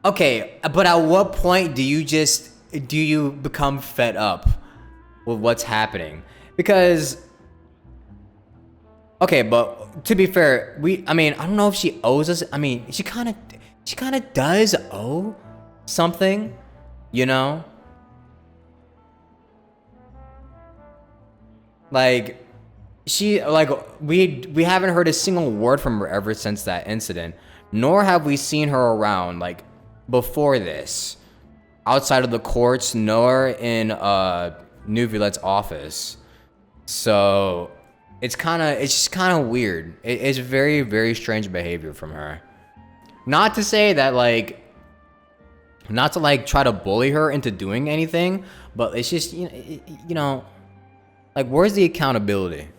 okay, but at what point do you become fed up with what's happening? Because, okay, but to be fair, I mean, I don't know if she owes us. I mean, she kind of does owe something, you know? Like, we haven't heard a single word from her ever since that incident, nor have we seen her around, like, before this, outside of the courts, nor in Nuvulet's office. So it's just kind of weird. It's very, very strange behavior from her. Not to say that, like, not to, like, try to bully her into doing anything, but it's just, you know, like, where's the accountability?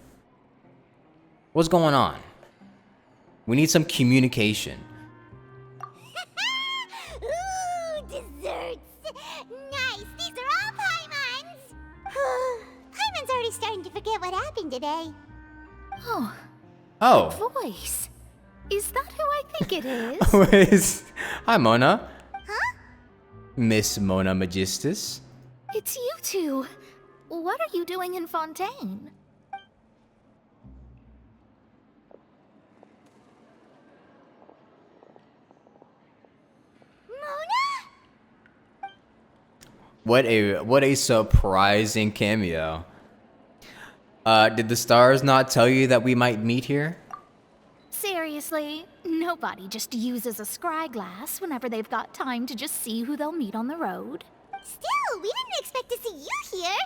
What's going on? We need some communication. Ooh, desserts! Nice, these are all Paimon's! Paimon's already starting to forget what happened today. Oh. Oh. Voice. Is that who I think it is? Hi, Mona. Huh? Miss Mona Magistus. It's you two. What are you doing in Fontaine? What a surprising cameo. Did the stars not tell you that we might meet here? Seriously, nobody just uses a scry glass whenever they've got time to just see who they'll meet on the road. Still, we didn't expect to see you here.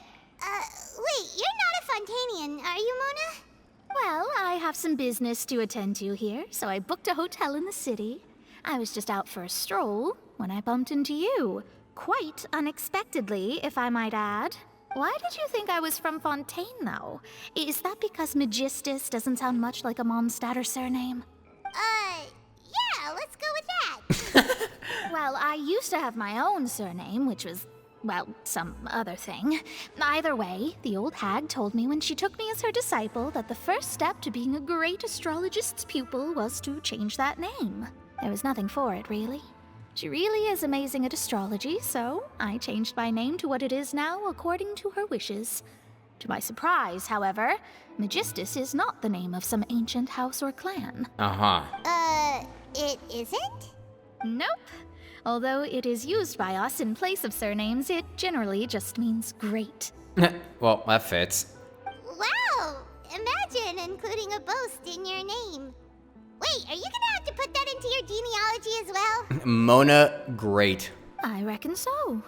Wait, you're not a Fontanian, are you, Mona? Well, I have some business to attend to here, so I booked a hotel in the city. I was just out for a stroll when I bumped into you. Quite unexpectedly, if I might add. Why did you think I was from Fontaine, though? Is that because Magistus doesn't sound much like a Mondstatter surname? Yeah, let's go with that. Well, I used to have my own surname, which was, well, some other thing. Either way, the old hag told me when she took me as her disciple that the first step to being a great astrologist's pupil was to change that name. There was nothing for it, really. She really is amazing at astrology, so I changed my name to what it is now according to her wishes. To my surprise, however, Magistus is not the name of some ancient house or clan. It isn't? Nope. Although it is used by us in place of surnames, it generally just means great. Well, that fits. Wow! Imagine including a boast in your name. Wait, are you gonna have to put that into your genealogy as well? Mona, great. I reckon so.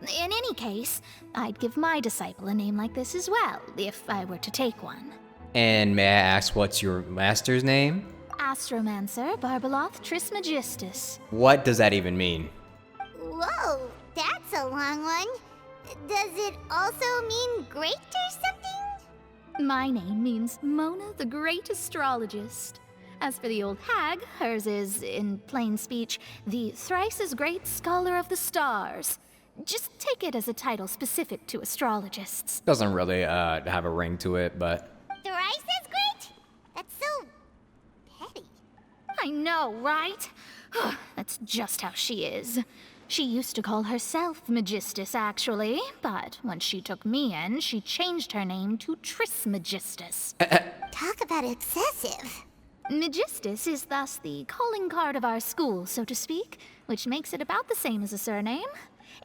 In any case, I'd give my disciple a name like this as well, if I were to take one. And may I ask what's your master's name? Astromancer Barbaloth Trismegistus. What does that even mean? Whoa, that's a long one. Does it also mean great or something? My name means Mona the Great Astrologist. As for the old hag, hers is, in plain speech, the thrice as great scholar of the stars. Just take it as a title specific to astrologists. Doesn't really have a ring to it, but... Thrice as great? That's so petty. I know, right? That's just how she is. She used to call herself Megistus, actually, but when she took me in, she changed her name to Trismegistus. Talk about excessive. Megistus is thus the calling card of our school, so to speak, which makes it about the same as a surname.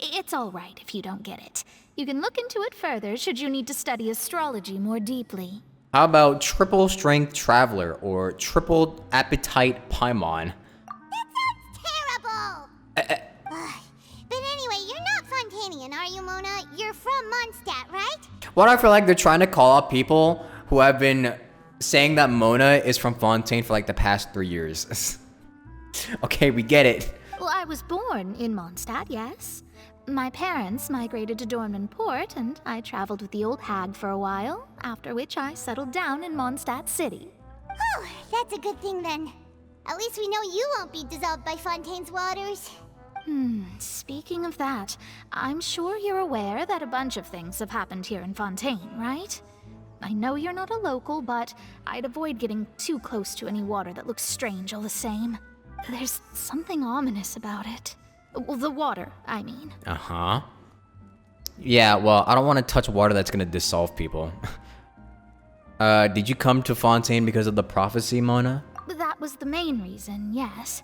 It's all right if you don't get it. You can look into it further should you need to study astrology more deeply. How about triple strength traveler or triple appetite Paimon? Terrible! But anyway, you're not Fontanian, are you, Mona? You're from Mondstadt, right? What I feel like they're trying to call out people who have been saying that Mona is from Fontaine for like the past 3 years. Okay, we get it. Well, I was born in Mondstadt, yes. My parents migrated to Dornman Port, and I traveled with the old hag for a while, after which I settled down in Mondstadt City. Oh, that's a good thing then. At least we know you won't be dissolved by Fontaine's waters. Speaking of that, I'm sure you're aware that a bunch of things have happened here in Fontaine, right? I know you're not a local, but I'd avoid getting too close to any water that looks strange all the same. There's something ominous about it. Well, the water, I mean. Uh-huh. Yeah, well, I don't want to touch water that's going to dissolve people. Did you come to Fontaine because of the prophecy, Mona? That was the main reason, yes.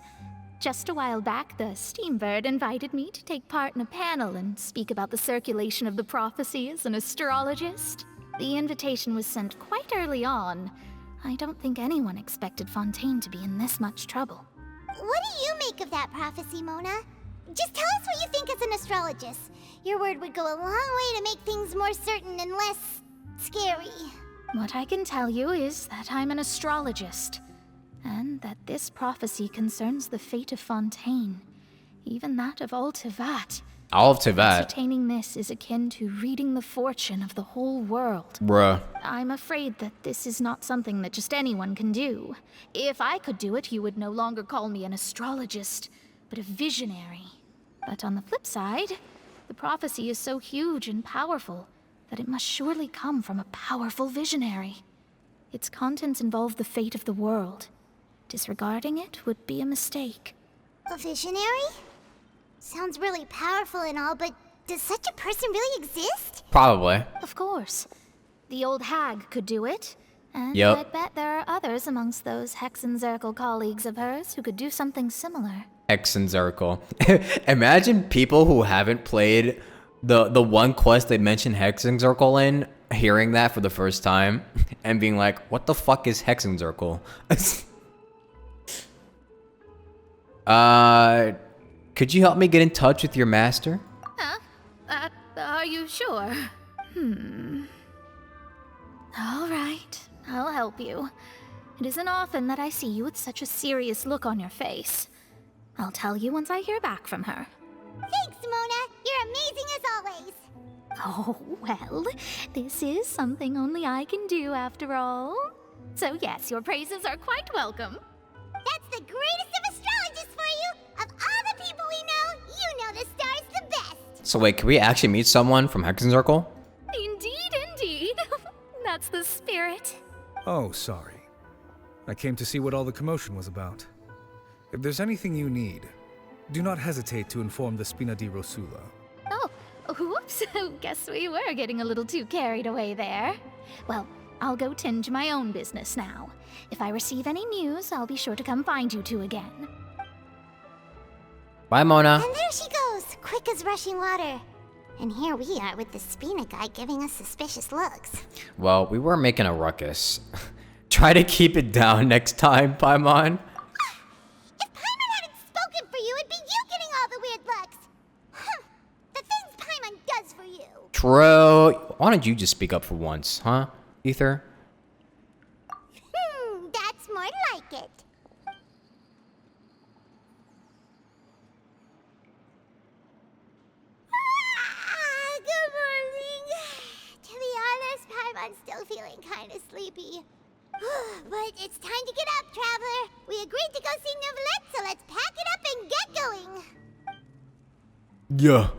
Just a while back, the Steambird invited me to take part in a panel and speak about the circulation of the prophecy as an astrologist. The invitation was sent quite early on. I don't think anyone expected Fontaine to be in this much trouble. What do you make of that prophecy, Mona? Just tell us what you think as an astrologist. Your word would go a long way to make things more certain and less scary. What I can tell you is that I'm an astrologist, and that this prophecy concerns the fate of Fontaine, even that of all Tevat. All of Tevat? Ascertaining this is akin to reading the fortune of the whole world. Bruh. I'm afraid that this is not something that just anyone can do. If I could do it, you would no longer call me an astrologist, but a visionary. But on the flip side, the prophecy is so huge and powerful that it must surely come from a powerful visionary. Its contents involve the fate of the world. Disregarding it would be a mistake. A visionary? Sounds really powerful and all, but does such a person really exist? Probably. Of course. The old hag could do it. And Yep. I'd bet there are others amongst those Hexenzirkel colleagues of hers who could do something similar. Hexenzirkel. Imagine people who haven't played the one quest they mentioned Hexenzirkel in, hearing that for the first time, and being like, what the fuck is Hexenzirkel? Could you help me get in touch with your master? Huh? Are you sure? All right, I'll help you. It isn't often that I see you with such a serious look on your face. I'll tell you once I hear back from her. Thanks, Mona. You're amazing as always. Oh, well, this is something only I can do after all. So yes, your praises are quite welcome. That's the greatest of astrologists for you. Of all the people we know, you know the star's the best. So wait, can we actually meet someone from Hexenzirkel? Indeed. That's the spirit. Oh, sorry. I came to see what all the commotion was about. If there's anything you need, do not hesitate to inform the Spina di Rosula. Oh, whoops. Guess we were getting a little too carried away there. Well, I'll go tend to my own business now. If I receive any news, I'll be sure to come find you two again. Bye, Mona. And there she goes, quick as rushing water. And here we are with the Spina guy giving us suspicious looks. Well, we were making a ruckus. Try to keep it down next time, Paimon. If Paimon hadn't spoken for you, it'd be you getting all the weird looks. The things Paimon True. Why don't you just speak up for once, huh, Ether? That's more like it. Good morning. To be honest, I'm still feeling kind of sleepy. But it's time to get up, Traveler. We agreed to go see Neuvillette, so let's pack it up and get going. Yeah.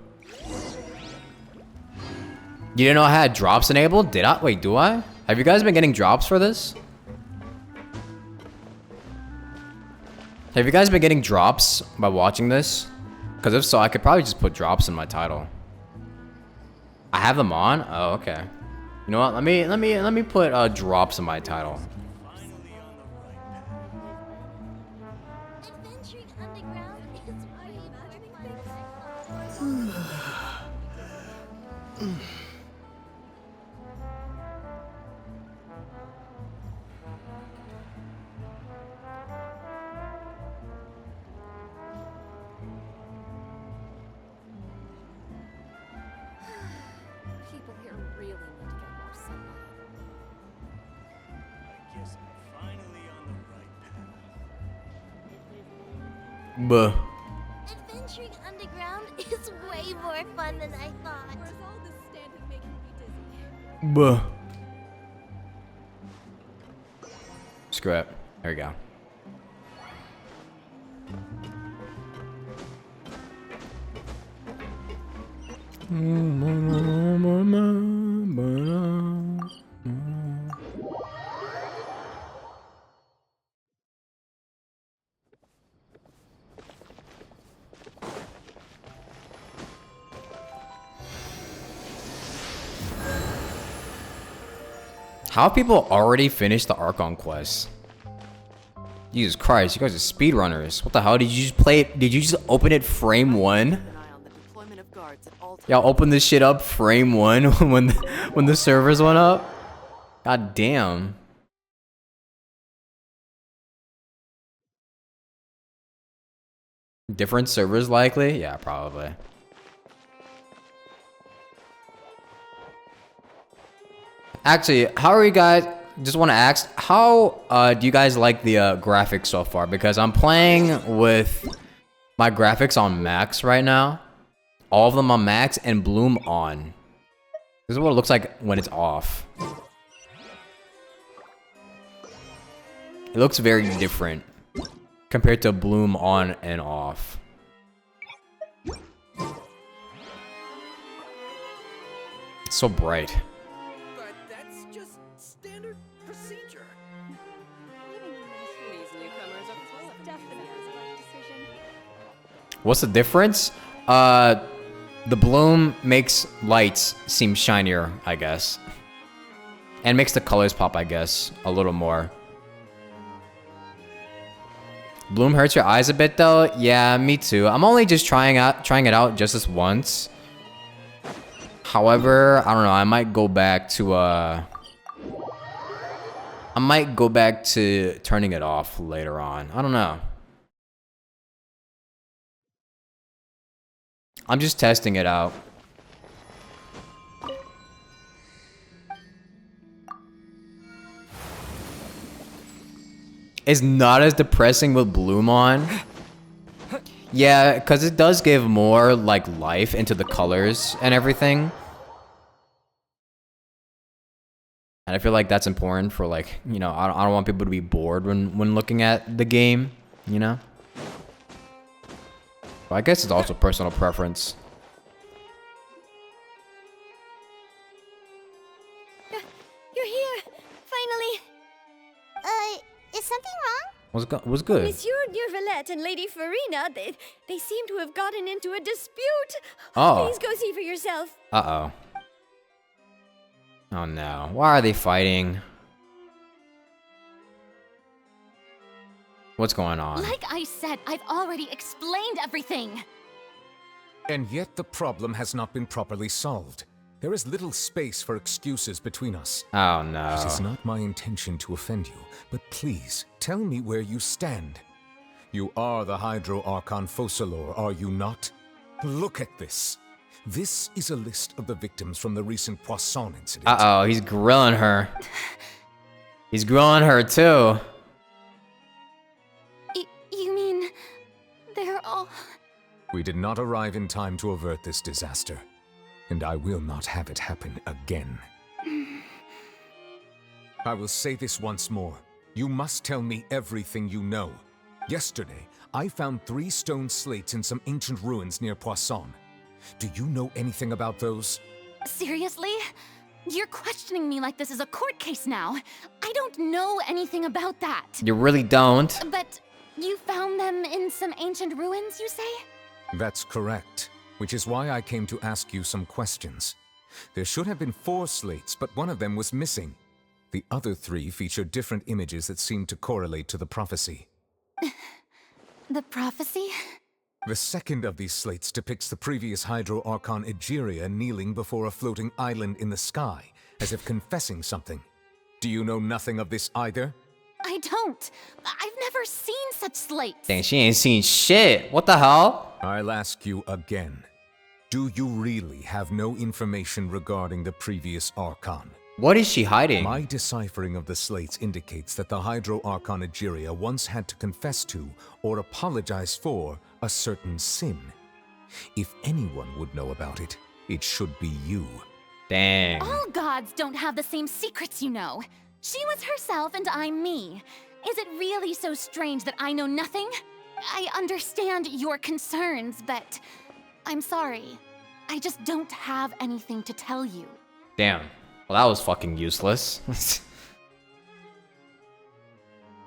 You didn't know I had drops enabled? Did I? Wait, do I? Have you guys been getting drops for this? Have you guys been getting drops by watching this? Because if so, I could probably just put drops in my title. I have them on? Oh, okay. You know what? Let me put drops in my title. People here really need to get more sunlight. I guess I'm finally on the right path. Buh. Adventuring underground is way more fun than I thought. Where's all this standing making me dizzy? Buh. Screw it. There we go. How have people already finished the Archon quest? Jesus Christ, you guys are speedrunners. What the hell? Did you just play it? Did you just open it frame 1? Y'all open this shit up frame 1 when the servers went up? God damn. Different servers likely? Yeah, probably. Actually, how are you guys? Just want to ask, how do you guys like the graphics so far? Because I'm playing with my graphics on max right now. All of them on max and bloom on. This is what it looks like when it's off. It looks very different compared to bloom on and off. It's so bright. What's the difference? The bloom makes lights seem shinier, I guess. And makes the colors pop, I guess, a little more. Bloom hurts your eyes a bit though? Yeah, me too. I'm only just trying it out just this once. However, I don't know, I might go back to turning it off later on. I don't know. I'm just testing it out. It's not as depressing with bloom on. Yeah, because it does give more like life into the colors and everything. And I feel like that's important for like, you know, I don't want people to be bored when looking at the game, you know? But I guess it's also personal preference. You're here, finally. Is something wrong? What's good? Monsieur Neuvillette and Lady Farina, they seem to have gotten into a dispute. Oh. Please go see for yourself. Uh-oh. Oh no. Why are they fighting? What's going on? Like I said, I've already explained everything. And yet the problem has not been properly solved. There is little space for excuses between us. Oh no. It is not my intention to offend you, but please, tell me where you stand. You are the Hydro Archon Focalor, are you not? Look at this. This is a list of the victims from the recent Poisson incident. Uh-oh, he's grilling her. He's grilling her too. You mean they're all... We did not arrive in time to avert this disaster, and I will not have it happen again. I will say this once more. You must tell me everything you know. Yesterday, I found 3 stone slates in some ancient ruins near Poisson. Do you know anything about those? Seriously? You're questioning me like this is a court case now. I don't know anything about that. You really don't. But you found them in some ancient ruins, you say? That's correct, which is why I came to ask you some questions. There should have been 4 slates, but one of them was missing. The other 3 featured different images that seemed to correlate to the prophecy. The prophecy? The second of these slates depicts the previous Hydro Archon Egeria kneeling before a floating island in the sky, as if confessing something. Do you know nothing of this either? I don't. I've never seen such slates. Dang, she ain't seen shit. What the hell? I'll ask you again. Do you really have no information regarding the previous Archon? What is she hiding? My deciphering of the slates indicates that the Hydro Archon Egeria once had to confess to, or apologize for, a certain sin. If anyone would know about it, it should be you. Dang. All gods don't have the same secrets, you know. She was herself and I'm me. Is it really so strange that I know nothing? I understand your concerns, but I'm sorry. I just don't have anything to tell you. Damn. Well, that was fucking useless.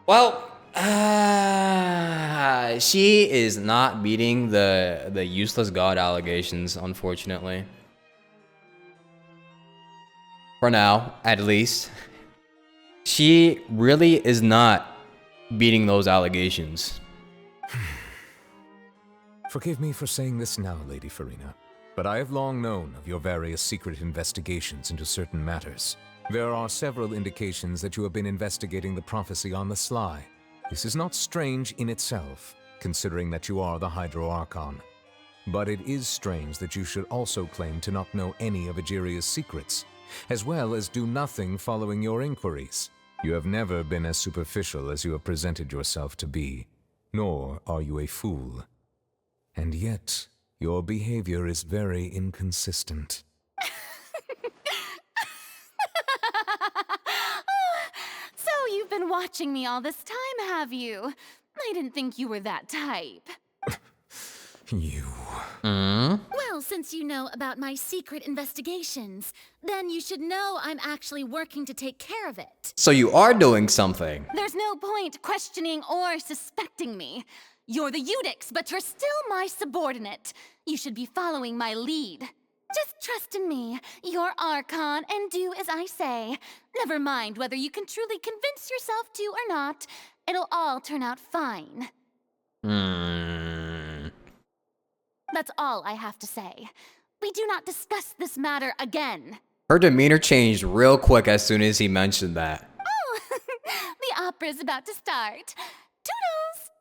Well, she is not beating the useless god allegations, unfortunately. For now, at least. She really is not beating those allegations. Forgive me for saying this now, Lady Farina, but I have long known of your various secret investigations into certain matters. There are several indications that you have been investigating the prophecy on the sly. This is not strange in itself, considering that you are the Hydro Archon. But it is strange that you should also claim to not know any of Egeria's secrets, as well as do nothing following your inquiries. You have never been as superficial as you have presented yourself to be, nor are you a fool. And yet, your behavior is very inconsistent. So you've been watching me all this time, have you? I didn't think you were that type. You... Well, since you know about my secret investigations, then you should know I'm actually working to take care of it. So you are doing something. There's no point questioning or suspecting me. You're the Eudix, but you're still my subordinate. You should be following my lead. Just trust in me, your Archon, and do as I say. Never mind whether you can truly convince yourself to or not. It'll all turn out fine. That's all I have to say. We do not discuss this matter again. Her demeanor changed real quick as soon as he mentioned that. Oh, the opera's about to start. Toodles!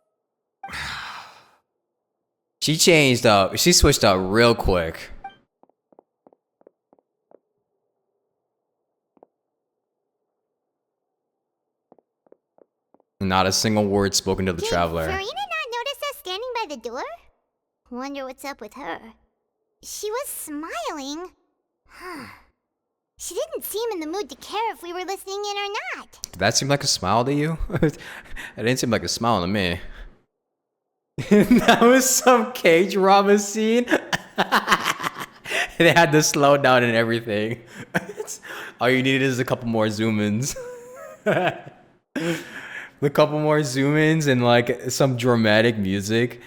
She changed up. She switched up real quick. Not a single word spoken to the traveler. Did Farina not notice us standing by the door? Wonder what's up with her. She was smiling. She didn't seem in the mood to care if we were listening in or not. Did that seem like a smile to you? It didn't seem like a smile to me. That was some K-drama scene. They had to slow down and everything. All you needed is a couple more zoom-ins. A couple more zoom-ins and like some dramatic music.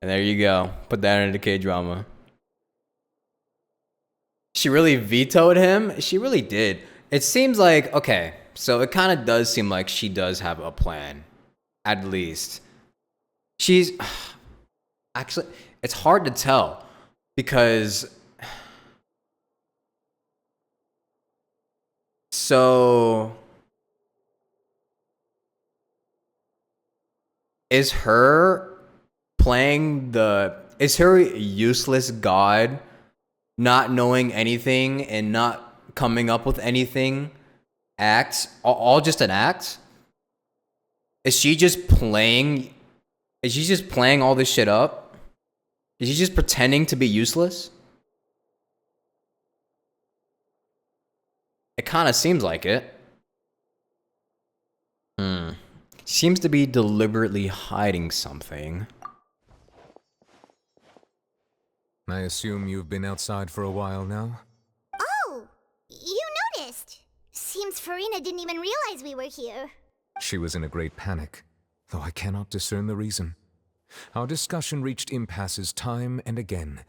And there you go. Put that into K-drama. She really vetoed him? She really did. It seems like, okay, so it kind of does seem like she does have a plan. At least. She's... Actually, it's hard to tell. Because... So... Is her playing the... Is her useless god not knowing anything and not coming up with anything act, all just an act? Is she just playing all this shit up? Is she just pretending to be useless? It kind of seems like it. Seems to be deliberately hiding something. I assume you've been outside for a while now? Oh, you noticed. Seems Farina didn't even realize we were here. She was in a great panic, though I cannot discern the reason. Our discussion reached impasses time and again,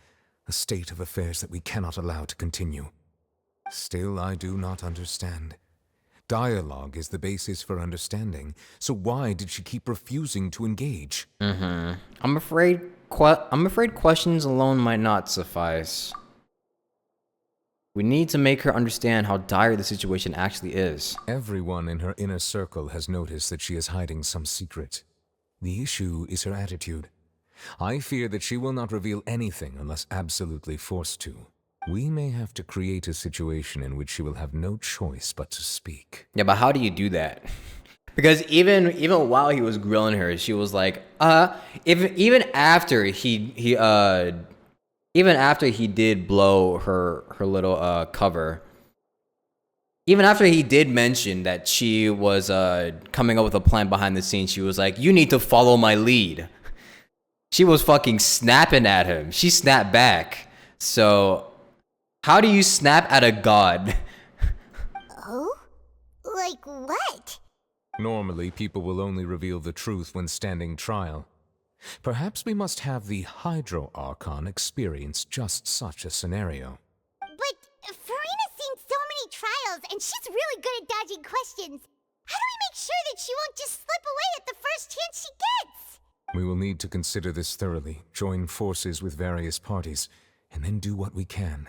a state of affairs that we cannot allow to continue. Still, I do not understand. Dialogue is the basis for understanding, so why did she keep refusing to engage? I'm afraid questions alone might not suffice. We need to make her understand how dire the situation actually is. Everyone in her inner circle has noticed that she is hiding some secret. The issue is her attitude. I fear that she will not reveal anything unless absolutely forced to. We may have to create a situation in which she will have no choice but to speak. Yeah, but how do you do that? Because even while he was grilling her, she was like, even after he did blow her little cover, even after he did mention that she was coming up with a plan behind the scenes, she was like, you need to follow my lead. She was fucking snapping at him. She snapped back. So how do you snap at a god? Oh? Like what? Normally, people will only reveal the truth when standing trial. Perhaps we must have the Hydro Archon experience just such a scenario. But Farina's seen so many trials, and she's really good at dodging questions. How do we make sure that she won't just slip away at the first chance she gets? We will need to consider this thoroughly, join forces with various parties, and then do what we can.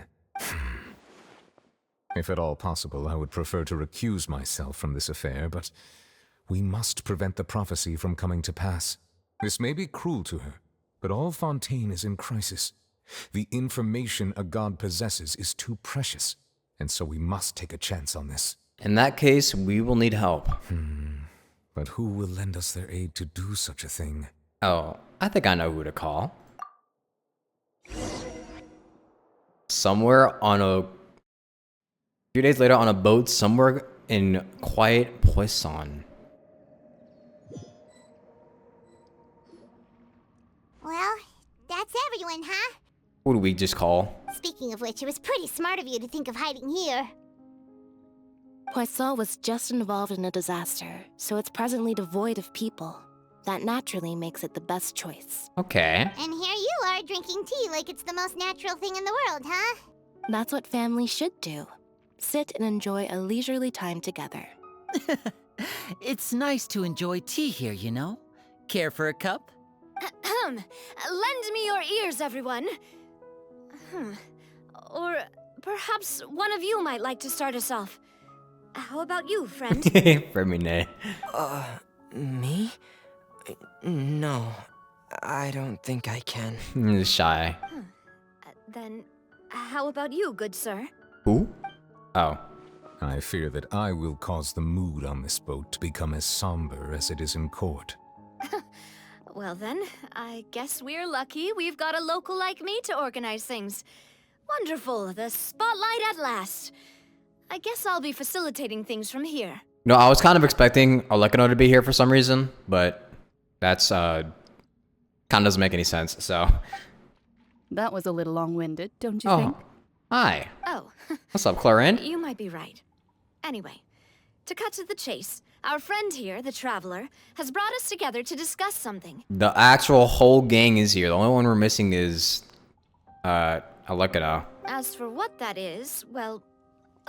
If at all possible, I would prefer to recuse myself from this affair, but we must prevent the prophecy from coming to pass. This may be cruel to her, but all Fontaine is in crisis. The information a god possesses is too precious, and so we must take a chance on this. In that case, we will need help. But who will lend us their aid to do such a thing? Oh, I think I know who to call. Somewhere on a few days later on a boat somewhere in quiet Poisson. Well, that's everyone, huh? Who do we just call? Speaking of which, it was pretty smart of you to think of hiding here. Poisson was just involved in a disaster, so it's presently devoid of people. That naturally makes it the best choice. Okay. And here you are drinking tea like it's the most natural thing in the world, huh? That's what families should do. Sit and enjoy a leisurely time together. It's nice to enjoy tea here, you know? Care for a cup? Lend me your ears, everyone. Or perhaps one of you might like to start us off. How about you, friend? Fermine. Me? No, I don't think I can. He's shy. Then, how about you, good sir? Who? Oh. I fear that I will cause the mood on this boat to become as somber as it is in court. Well then, I guess we're lucky we've got a local like me to organize things. Wonderful, the spotlight at last. I guess I'll be facilitating things from here. No, I was kind of expecting Alekino to be here for some reason, but that's kind of doesn't make any sense, so. That was a little long-winded, don't you Oh, think? hi. Oh. What's up, Clarin? You might be right. Anyway, to cut to the chase, our friend here, the Traveler, has brought us together to discuss something. The actual whole gang is here. The only one we're missing is, Alekino. As for what that is, well,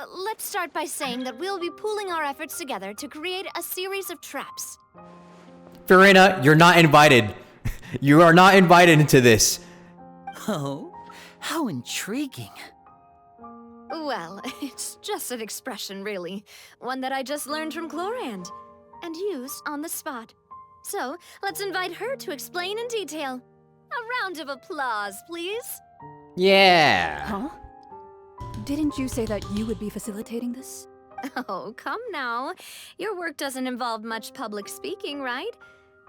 let's start by saying that we'll be pooling our efforts together to create a series of traps. Farina, you're not invited. You are not invited into this. Oh, how intriguing. Well, it's just an expression, really. One that I just learned from Chlorand, and used on the spot. So, let's invite her to explain in detail. A round of applause, please. Yeah. Huh? Didn't you say that you would be facilitating this? Oh, come now. Your work doesn't involve much public speaking, right?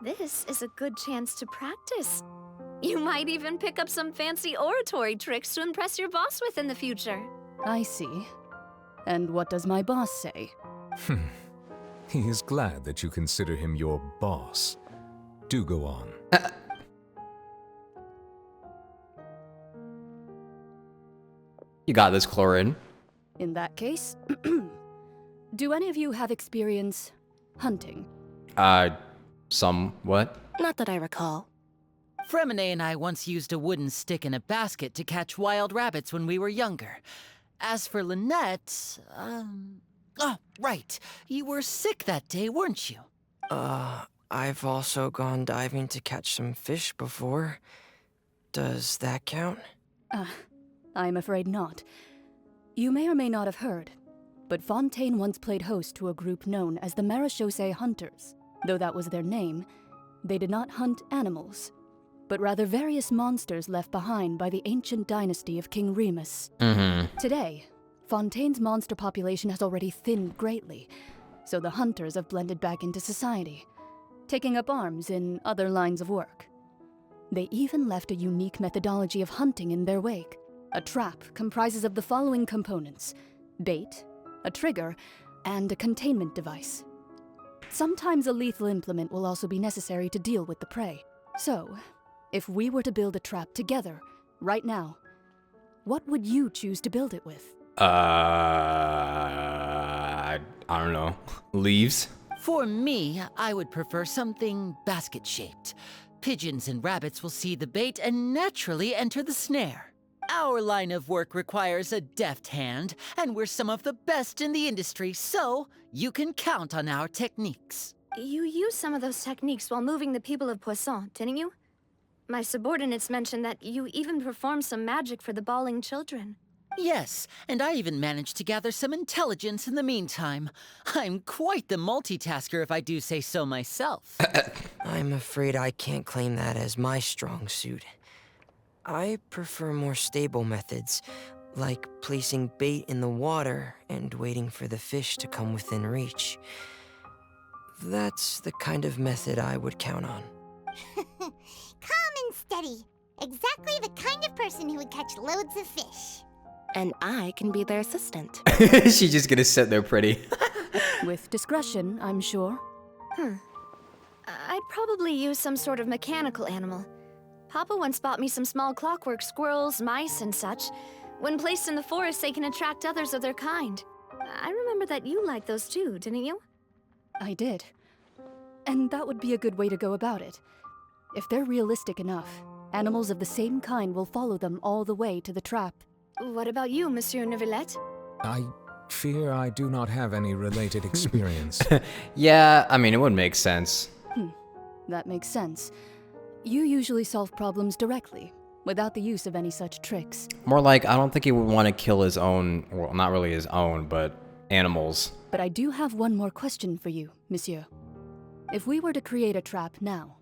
This is a good chance to practice. You might even pick up some fancy oratory tricks to impress your boss with in the future. I see. And what does my boss say? He is glad that you consider him your boss. Do go on. You got this, Chlorine. In that case, do any of you have experience hunting? Somewhat. Not that I recall. Fremine and I once used a wooden stick in a basket to catch wild rabbits when we were younger. As for Lynette, oh, right. You were sick that day, weren't you? I've also gone diving to catch some fish before. Does that count? I'm afraid not. You may or may not have heard, but Fontaine once played host to a group known as the Marechaussee Hunters. Though that was their name, they did not hunt animals, but rather various monsters left behind by the ancient dynasty of King Remus. Today, Fontaine's monster population has already thinned greatly, so the hunters have blended back into society, taking up arms in other lines of work. They even left a unique methodology of hunting in their wake. A trap comprises of the following components: bait, a trigger, and a containment device. Sometimes a lethal implement will also be necessary to deal with the prey. So, if we were to build a trap together, right now, what would you choose to build it with? I don't know. Leaves? For me, I would prefer something basket-shaped. Pigeons and rabbits will see the bait and naturally enter the snare. Our line of work requires a deft hand, and we're some of the best in the industry, so you can count on our techniques. You used some of those techniques while moving the people of Poisson, didn't you? My subordinates mentioned that you even performed some magic for the bawling children. Yes, and I even managed to gather some intelligence in the meantime. I'm quite the multitasker if I do say so myself. I'm afraid I can't claim that as my strong suit. I prefer more stable methods, like placing bait in the water and waiting for the fish to come within reach. That's the kind of method I would count on. Calm and steady. Exactly the kind of person who would catch loads of fish. And I can be their assistant. She's just gonna sit there pretty. With discretion, I'm sure. I'd probably use some sort of mechanical animal. Papa once bought me some small clockwork squirrels, mice, and such. When placed in the forest, they can attract others of their kind. I remember that you liked those too, didn't you? I did. And that would be a good way to go about it. If they're realistic enough, animals of the same kind will follow them all the way to the trap. What about you, Monsieur Neuvillette? I fear I do not have any related experience. Yeah, I mean, it would make sense. That makes sense. You usually solve problems directly, without the use of any such tricks. More like, I don't think he would want to kill his own, well, not really his own, but animals. But I do have one more question for you, monsieur. If we were to create a trap now,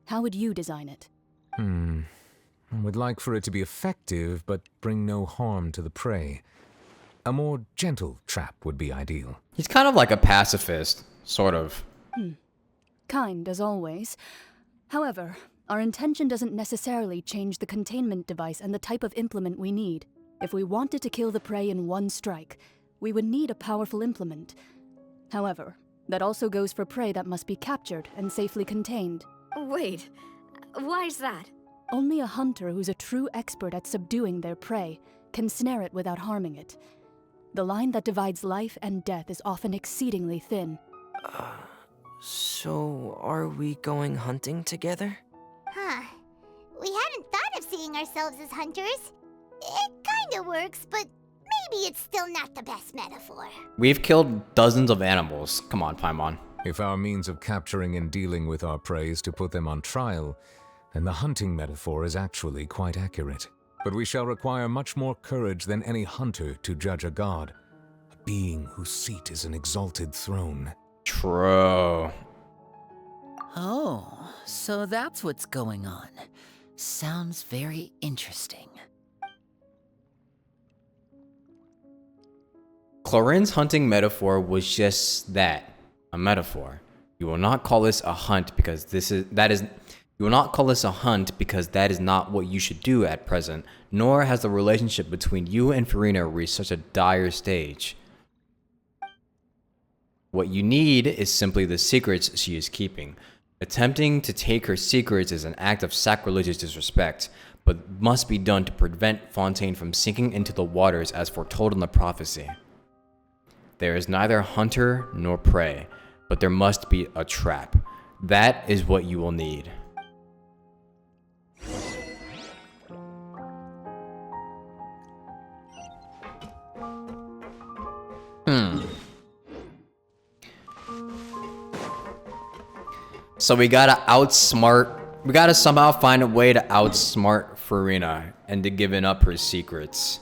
how would you design it? I would like for it to be effective, but bring no harm to the prey. A more gentle trap would be ideal. He's kind of like a pacifist, sort of. Kind, as always. However, our intention doesn't necessarily change the containment device and the type of implement we need. If we wanted to kill the prey in one strike, we would need a powerful implement. However, that also goes for prey that must be captured and safely contained. Wait, why's that? Only a hunter who's a true expert at subduing their prey can snare it without harming it. The line that divides life and death is often exceedingly thin. So are we going hunting together? We hadn't thought of seeing ourselves as hunters. It kinda works, but maybe it's still not the best metaphor. We've killed dozens of animals. Come on, Paimon. If our means of capturing and dealing with our prey is to put them on trial, then the hunting metaphor is actually quite accurate. But we shall require much more courage than any hunter to judge a god, a being whose seat is an exalted throne. True. Oh, so that's what's going on. Sounds very interesting. Clorin's hunting metaphor was just that, a metaphor. You will not call this a hunt because you will not call this a hunt because that is not what you should do at present, nor has the relationship between you and Farina reached such a dire stage. What you need is simply the secrets she is keeping. Attempting to take her secrets is an act of sacrilegious disrespect, but must be done to prevent Fontaine from sinking into the waters as foretold in the prophecy. There is neither hunter nor prey, but there must be a trap. That is what you will need. So we gotta somehow find a way to outsmart Farina and to giving up her secrets.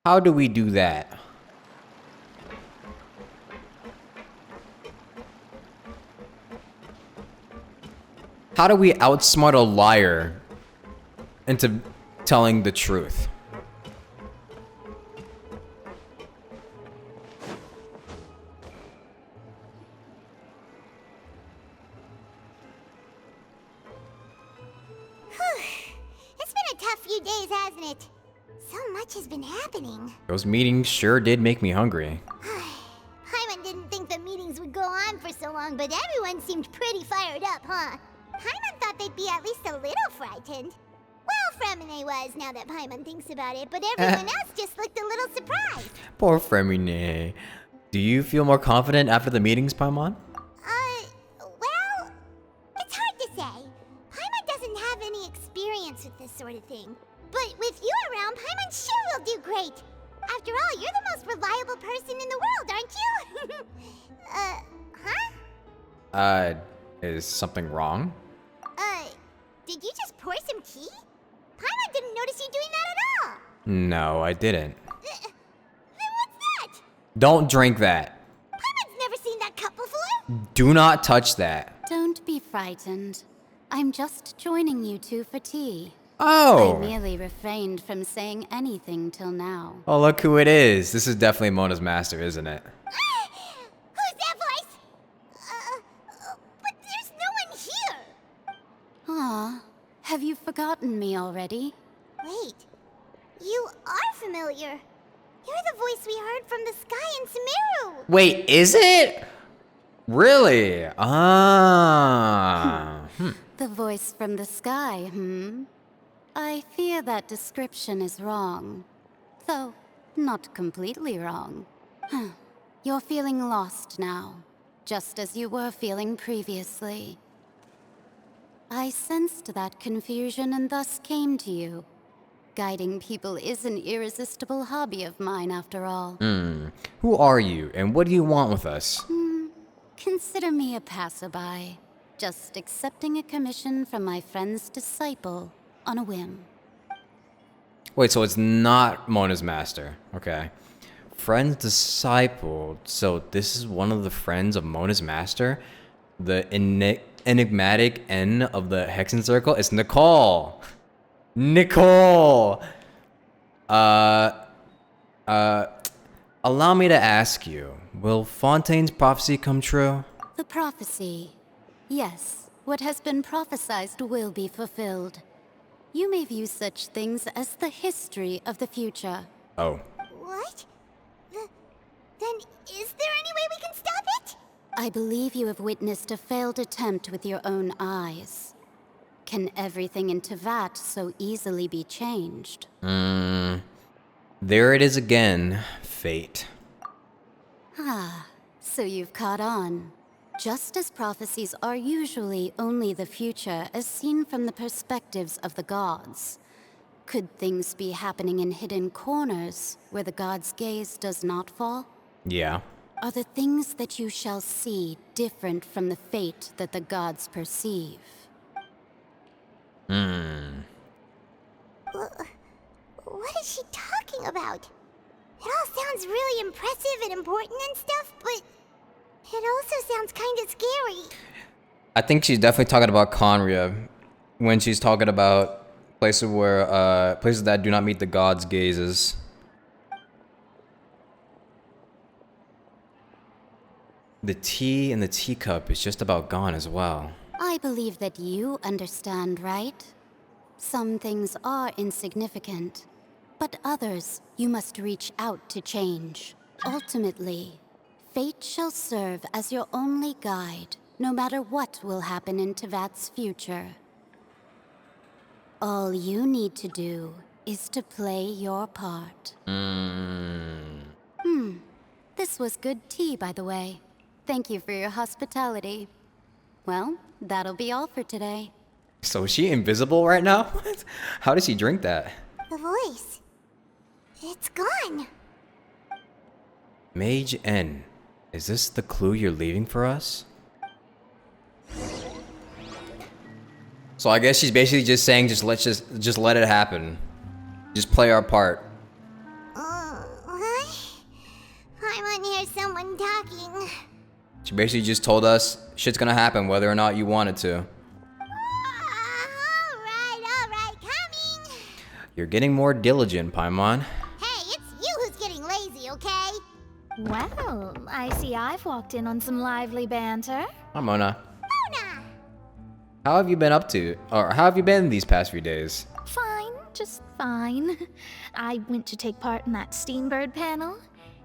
How do we do that? How do we outsmart a liar into telling the truth? It's been a tough few days, hasn't it? So much has been happening. Those meetings sure did make me hungry. Paimon didn't think the meetings would go on for so long, but everyone seemed pretty fired up, huh? Paimon thought they'd be at least a little frightened. Well, Fremine was, now that Paimon thinks about it, but everyone else just looked a little surprised. Poor Fremine. Do you feel more confident after the meetings, Paimon? Well, it's hard to say. Paimon doesn't have any experience with this sort of thing. But with you around, Paimon sure will do great. After all, you're the most reliable person in the world, aren't you? Is something wrong? Did you just pour some tea? Paimon didn't notice you doing that at all. No, I didn't. Then what's that? Don't drink that. Paimon's never seen that cup before. Do not touch that. Don't be frightened. I'm just joining you two for tea. Oh. I merely refrained from saying anything till now. Oh, look who it is. This is definitely Mona's master, isn't it? Who's that voice? But there's no one here. Ah, have you forgotten me already? Wait, you are familiar. You're the voice we heard from the sky in Sumeru. Wait, is it? Really? Ah. The voice from the sky, I fear that description is wrong. Though, not completely wrong. You're feeling lost now, just as you were feeling previously. I sensed that confusion and thus came to you. Guiding people is an irresistible hobby of mine, after all. Who are you, and what do you want with us? Consider me a passerby, just accepting a commission from my friend's disciple on a whim. Wait, so it's not Mona's master. Okay. Friend's disciple. So this is one of the friends of Mona's master? The enigmatic N of the Hexen Circle? It's Nicole! Nicole! Allow me to ask you, will Fontaine's prophecy come true? The prophecy. Yes, what has been prophesied will be fulfilled. You may view such things as the history of the future. Oh. What? Then is there any way we can stop it? I believe you have witnessed a failed attempt with your own eyes. Can everything in Tevat so easily be changed? There it is again, fate. Ah, so you've caught on. Just as prophecies are usually only the future as seen from the perspectives of the gods, could things be happening in hidden corners where the gods' gaze does not fall? Yeah. Are the things that you shall see different from the fate that the gods perceive? What is she talking about? It all sounds really impressive and important and stuff, but it also sounds kind of scary. I think she's definitely talking about Conria when she's talking about Places that do not meet the gods' gazes. The tea in the teacup is just about gone as well. I believe that you understand, right? Some things are insignificant, but others you must reach out to change. Ultimately, fate shall serve as your only guide, no matter what will happen in Tevat's future. All you need to do is to play your part. This was good tea, by the way. Thank you for your hospitality. Well, that'll be all for today. So is she invisible right now? How does she drink that? The voice. It's gone. Mage N. Is this the clue you're leaving for us? So I guess she's basically just saying just let it happen. Just play our part. What? I want to hear someone talking. She basically just told us shit's gonna happen whether or not you want it to. Alright, coming. You're getting more diligent, Paimon. Hey, it's you who's getting lazy, okay? Well, I see I've walked in on some lively banter. Hi, Mona. How have you been up to? Or how have you been these past few days? Fine, just fine. I went to take part in that Steambird panel.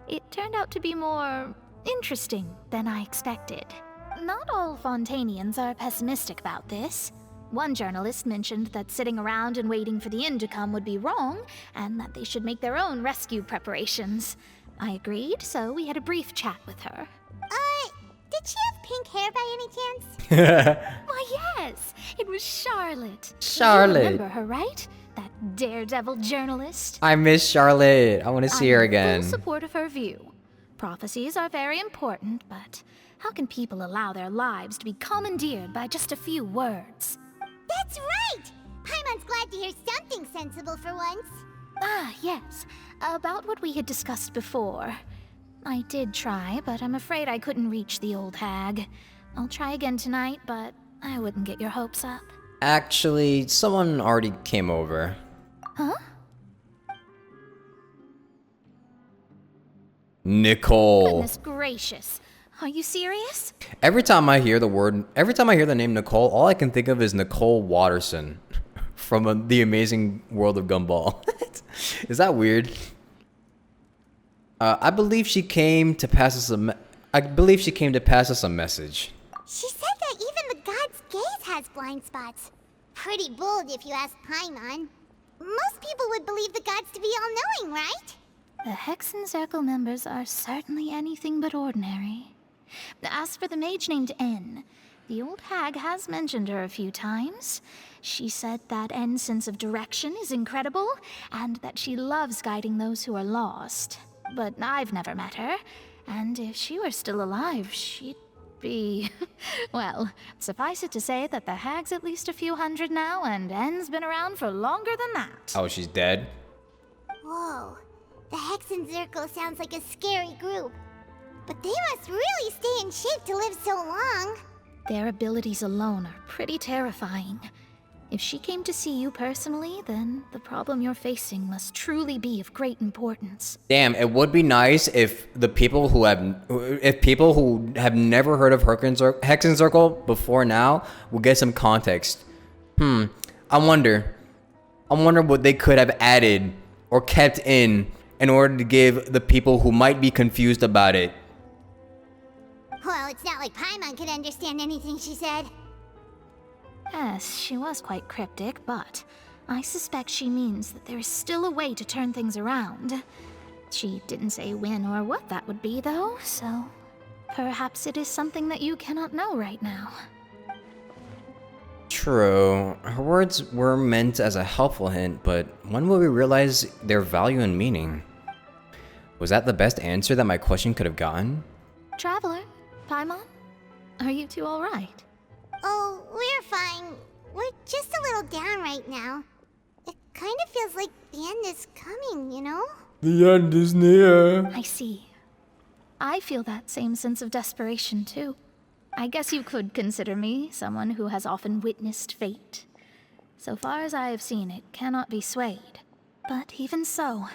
It turned out to be more interesting than I expected. Not all Fontainians are pessimistic about this. One journalist mentioned that sitting around and waiting for the end to come would be wrong, and that they should make their own rescue preparations. I agreed, so we had a brief chat with her. Did she have pink hair by any chance? Why, yes! It was Charlotte. Charlotte. You remember her, right? That daredevil journalist? I miss Charlotte. I want to see her I'm again. in full support of her view. Prophecies are very important, but how can people allow their lives to be commandeered by just a few words? That's right! Paimon's glad to hear something sensible for once. Ah, yes. About what we had discussed before. I did try, but I'm afraid I couldn't reach the old hag. I'll try again tonight, but I wouldn't get your hopes up. Actually, someone already came over. Huh? Nicole. Goodness gracious. Are you serious? Every time I hear the name Nicole, all I can think of is Nicole Watterson from The Amazing World of Gumball. Is that weird? I believe she came to pass us a message. She said that even the god's gaze has blind spots. Pretty bold if you ask Paimon. Most people would believe the gods to be all-knowing, right? The Hexen Circle members are certainly anything but ordinary. As for the mage named N, the old hag has mentioned her a few times. She said that N's sense of direction is incredible, and that she loves guiding those who are lost. But I've never met her, and if she were still alive, she'd be... Well, suffice it to say that the hag's at least a few hundred now, and N's been around for longer than that. Oh, she's dead? Whoa. The Hexen Circle sounds like a scary group. But they must really stay in shape to live so long. Their abilities alone are pretty terrifying. If she came to see you personally, then the problem you're facing must truly be of great importance. Damn, it would be nice if people who have never heard of Hexen Circle before now would get some context. I wonder what they could have added or kept in order to give the people who might be confused about it. Well, it's not like Paimon could understand anything she said. Yes, she was quite cryptic, but I suspect she means that there is still a way to turn things around. She didn't say when or what that would be, though, so perhaps it is something that you cannot know right now. True. Her words were meant as a helpful hint, but when will we realize their value and meaning? Was that the best answer that my question could have gotten? Traveler, Paimon, are you two all right? Oh, we're fine. We're just a little down right now. It kind of feels like the end is coming, you know? The end is near. I see. I feel that same sense of desperation, too. I guess you could consider me someone who has often witnessed fate. So far as I have seen, it cannot be swayed. But even so,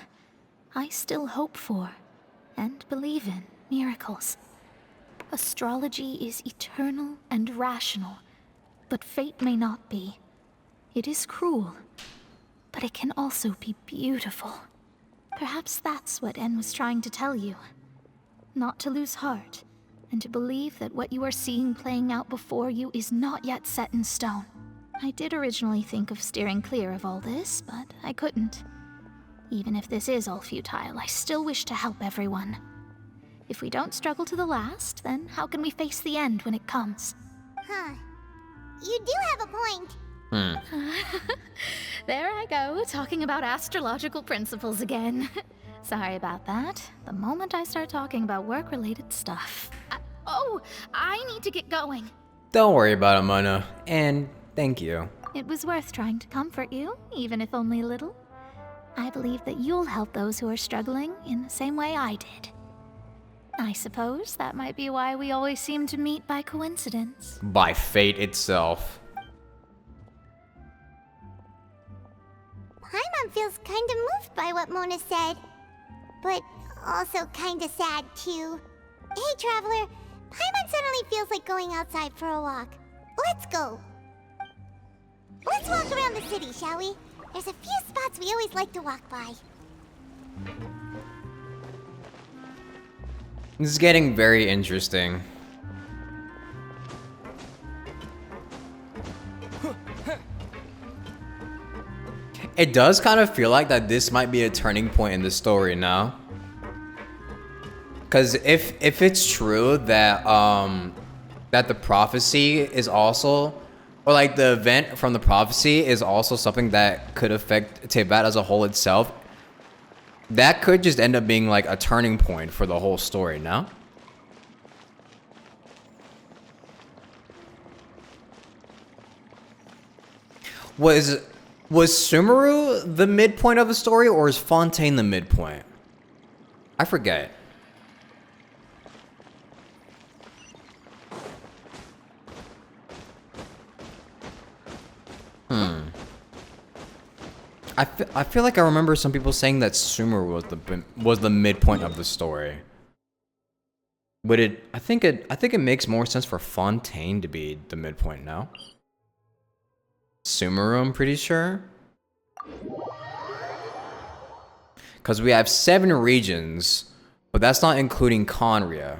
I still hope for and believe in miracles. Astrology is eternal and rational, but fate may not be. It is cruel, but it can also be beautiful. Perhaps that's what En was trying to tell you. Not to lose heart, and to believe that what you are seeing playing out before you is not yet set in stone. I did originally think of steering clear of all this, but I couldn't. Even if this is all futile, I still wish to help everyone. If we don't struggle to the last, then how can we face the end when it comes? Huh. You do have a point. There I go, talking about astrological principles again. Sorry about that. The moment I start talking about work-related stuff. I need to get going. Don't worry about it, Mona. And thank you. It was worth trying to comfort you, even if only a little. I believe that you'll help those who are struggling in the same way I did. I suppose that might be why we always seem to meet by coincidence. By fate itself. Paimon feels kinda moved by what Mona said. But also kinda sad, too. Hey, Traveler. Paimon suddenly feels like going outside for a walk. Let's go. Let's walk around the city, shall we? There's a few spots we always like to walk by. This is getting very interesting. It does kind of feel like that this might be a turning point in the story now. Because if it's true that that the prophecy is also, or like the event from the prophecy is also something that could affect Teyvat as a whole itself, that could just end up being like a turning point for the whole story, no? Was Sumeru the midpoint of the story, or is Fontaine the midpoint? I forget. I feel like I remember some people saying that Sumeru was the midpoint of the story. But I think it makes more sense for Fontaine to be the midpoint now. Sumeru, I'm pretty sure. Because we have 7 regions, but that's not including Conria.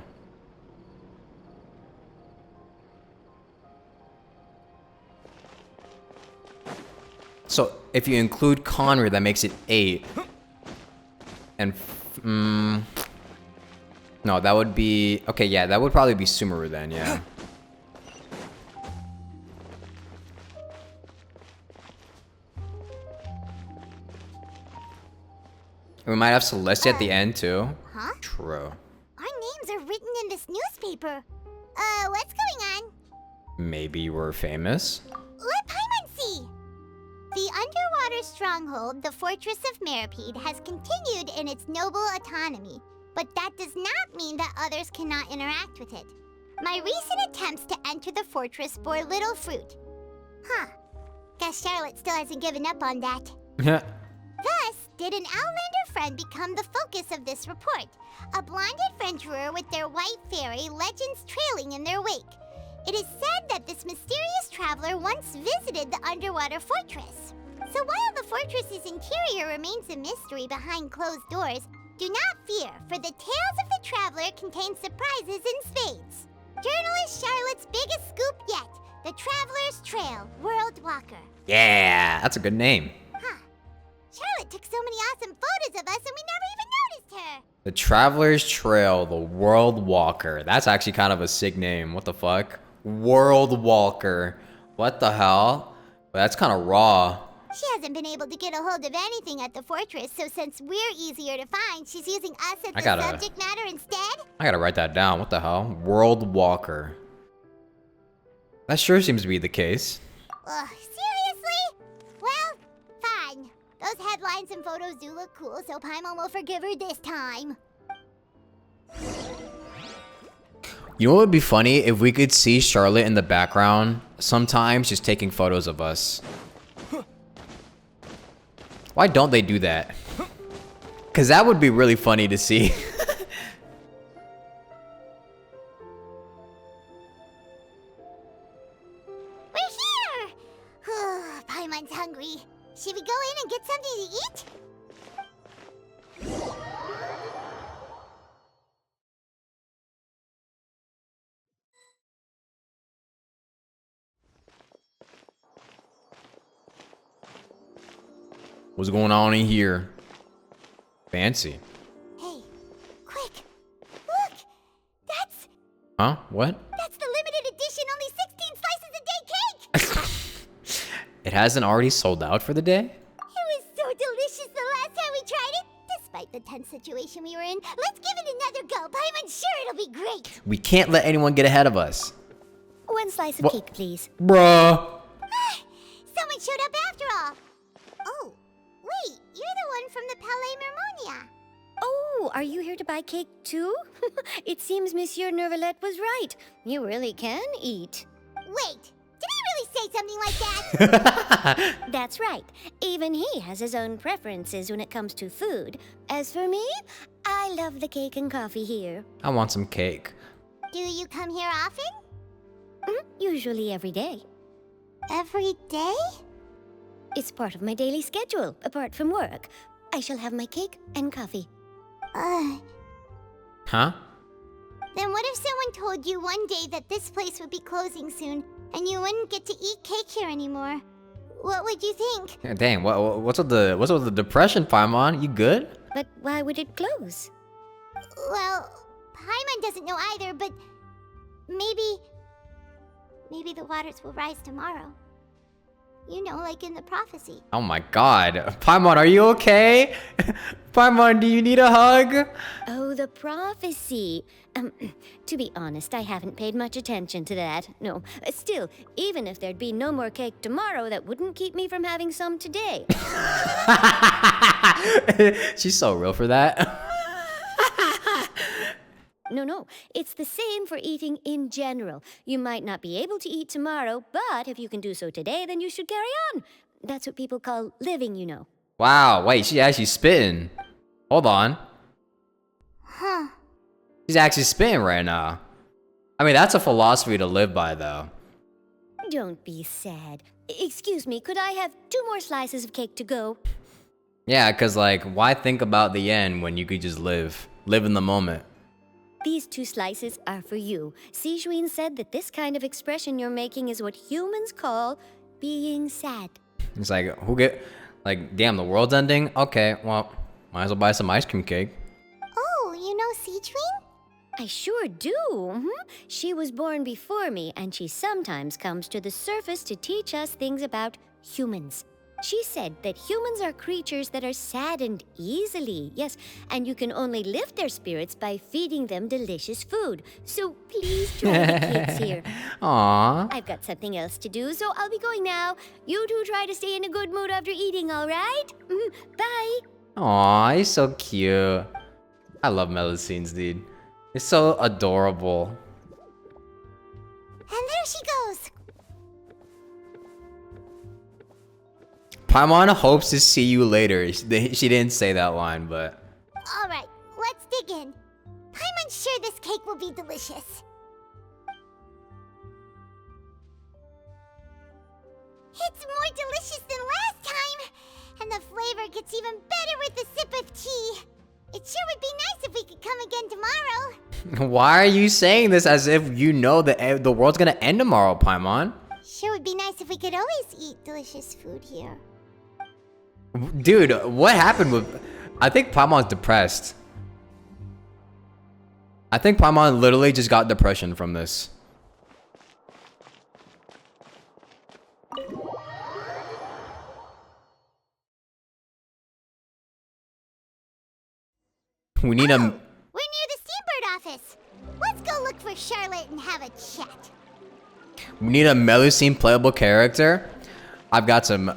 So if you include Conria, that makes it 8. And no, that would be okay. Yeah, that would probably be Sumeru then. Yeah. We might have Celestia at the end too. Huh? True. Our names are written in this newspaper. What's going on? Maybe we're famous. Let Paimon see! The underwater stronghold, the Fortress of Meripede, has continued in its noble autonomy, but that does not mean that others cannot interact with it. My recent attempts to enter the fortress bore little fruit. Huh. Guess Charlotte still hasn't given up on that. Thus, did an Outlander friend become the focus of this report? A blonde adventurer with their white fairy, legends trailing in their wake. It is said that this mysterious traveler once visited the underwater fortress. So while the fortress's interior remains a mystery behind closed doors, do not fear, for the tales of the traveler contain surprises in spades. Journalist Charlotte's biggest scoop yet, The Traveler's Trail, World Walker. Yeah, that's a good name. Charlotte took so many awesome photos of us and we never even noticed her. The Traveler's Trail, the World Walker. That's actually kind of a sick name. What the fuck? World Walker. What the hell? That's kind of raw. She hasn't been able to get a hold of anything at the fortress, so since we're easier to find, she's using us as the subject matter instead? I gotta write that down. What the hell? World Walker. That sure seems to be the case. Ugh, seriously? Well, fine. Those headlines and photos do look cool, so Paimon will forgive her this time. You know what would be funny? If we could see Charlotte in the background sometimes just taking photos of us. Why don't they do that? Because that would be really funny to see. We're here! Paimon's hungry. Should we go in and get something to eat? What's going on in here? Fancy. Hey, quick! Look! That's What? the limited edition only 16 slices a day cake! It hasn't already sold out for the day? It was so delicious the last time we tried it. Despite the tense situation we were in, let's give it another go. Paimon's sure it'll be great. We can't let anyone get ahead of us. One slice of Wha- cake, please. Bruh. Someone showed up after all. Oh, wait, you're the one from the Palais Mermonia. Oh, are you here to buy cake too? It seems Monsieur Nervalette was right. You really can eat. Wait, did he really say something like that? That's right. Even he has his own preferences when it comes to food. As for me, I love the cake and coffee here. I want some cake. Do you come here often? Usually every day. Every day? It's part of my daily schedule, apart from work. I shall have my cake and coffee. Huh? Then what if someone told you one day that this place would be closing soon, and you wouldn't get to eat cake here anymore? What would you think? Yeah, dang, what's with the depression, Paimon? You good? But why would it close? Well, Paimon doesn't know either, but maybe the waters will rise tomorrow. You know, like in the prophecy. Oh my god. Paimon, are you okay? Paimon, do you need a hug? Oh, the prophecy. To be honest, I haven't paid much attention to that. No, still, even if there'd be no more cake tomorrow, that wouldn't keep me from having some today. She's so real for that. No, it's the same for eating in general. You might not be able to eat tomorrow, but if you can do so today, then you should carry on. That's what people call living, you know. Wow, wait, she's actually spitting. Hold on. Huh. She's actually spitting right now. I mean, that's a philosophy to live by, though. Don't be sad. Excuse me, could I have 2 more slices of cake to go? Yeah, because, like, why think about the end when you could just live? Live in the moment. These 2 slices are for you. Sijuin said that this kind of expression you're making is what humans call being sad. It's like, like, damn, the world's ending? Okay, well, might as well buy some ice cream cake. Oh, you know Sijuin? I sure do. She was born before me, and she sometimes comes to the surface to teach us things about humans. She said that humans are creatures that are saddened easily, yes, and you can only lift their spirits by feeding them delicious food. So please join the kids here. Aww. I've got something else to do, so I'll be going now. You two try to stay in a good mood after eating, all right? Bye. Aww, he's so cute. I love Melusines, dude. It's so adorable. And there she goes. Paimon hopes to see you later. She didn't say that line, but... All right, let's dig in. Paimon's sure this cake will be delicious. It's more delicious than last time, and the flavor gets even better with a sip of tea. It sure would be nice if we could come again tomorrow. Why are you saying this as if you know that the world's gonna end tomorrow, Paimon? Sure would be nice if we could always eat delicious food here. Dude, what happened with... I think Paimon's depressed. I think Paimon literally just got depression from this. We need a... We're near the Steambird office. Let's go look for Charlotte and have a chat. We need a Melusine playable character. I've got some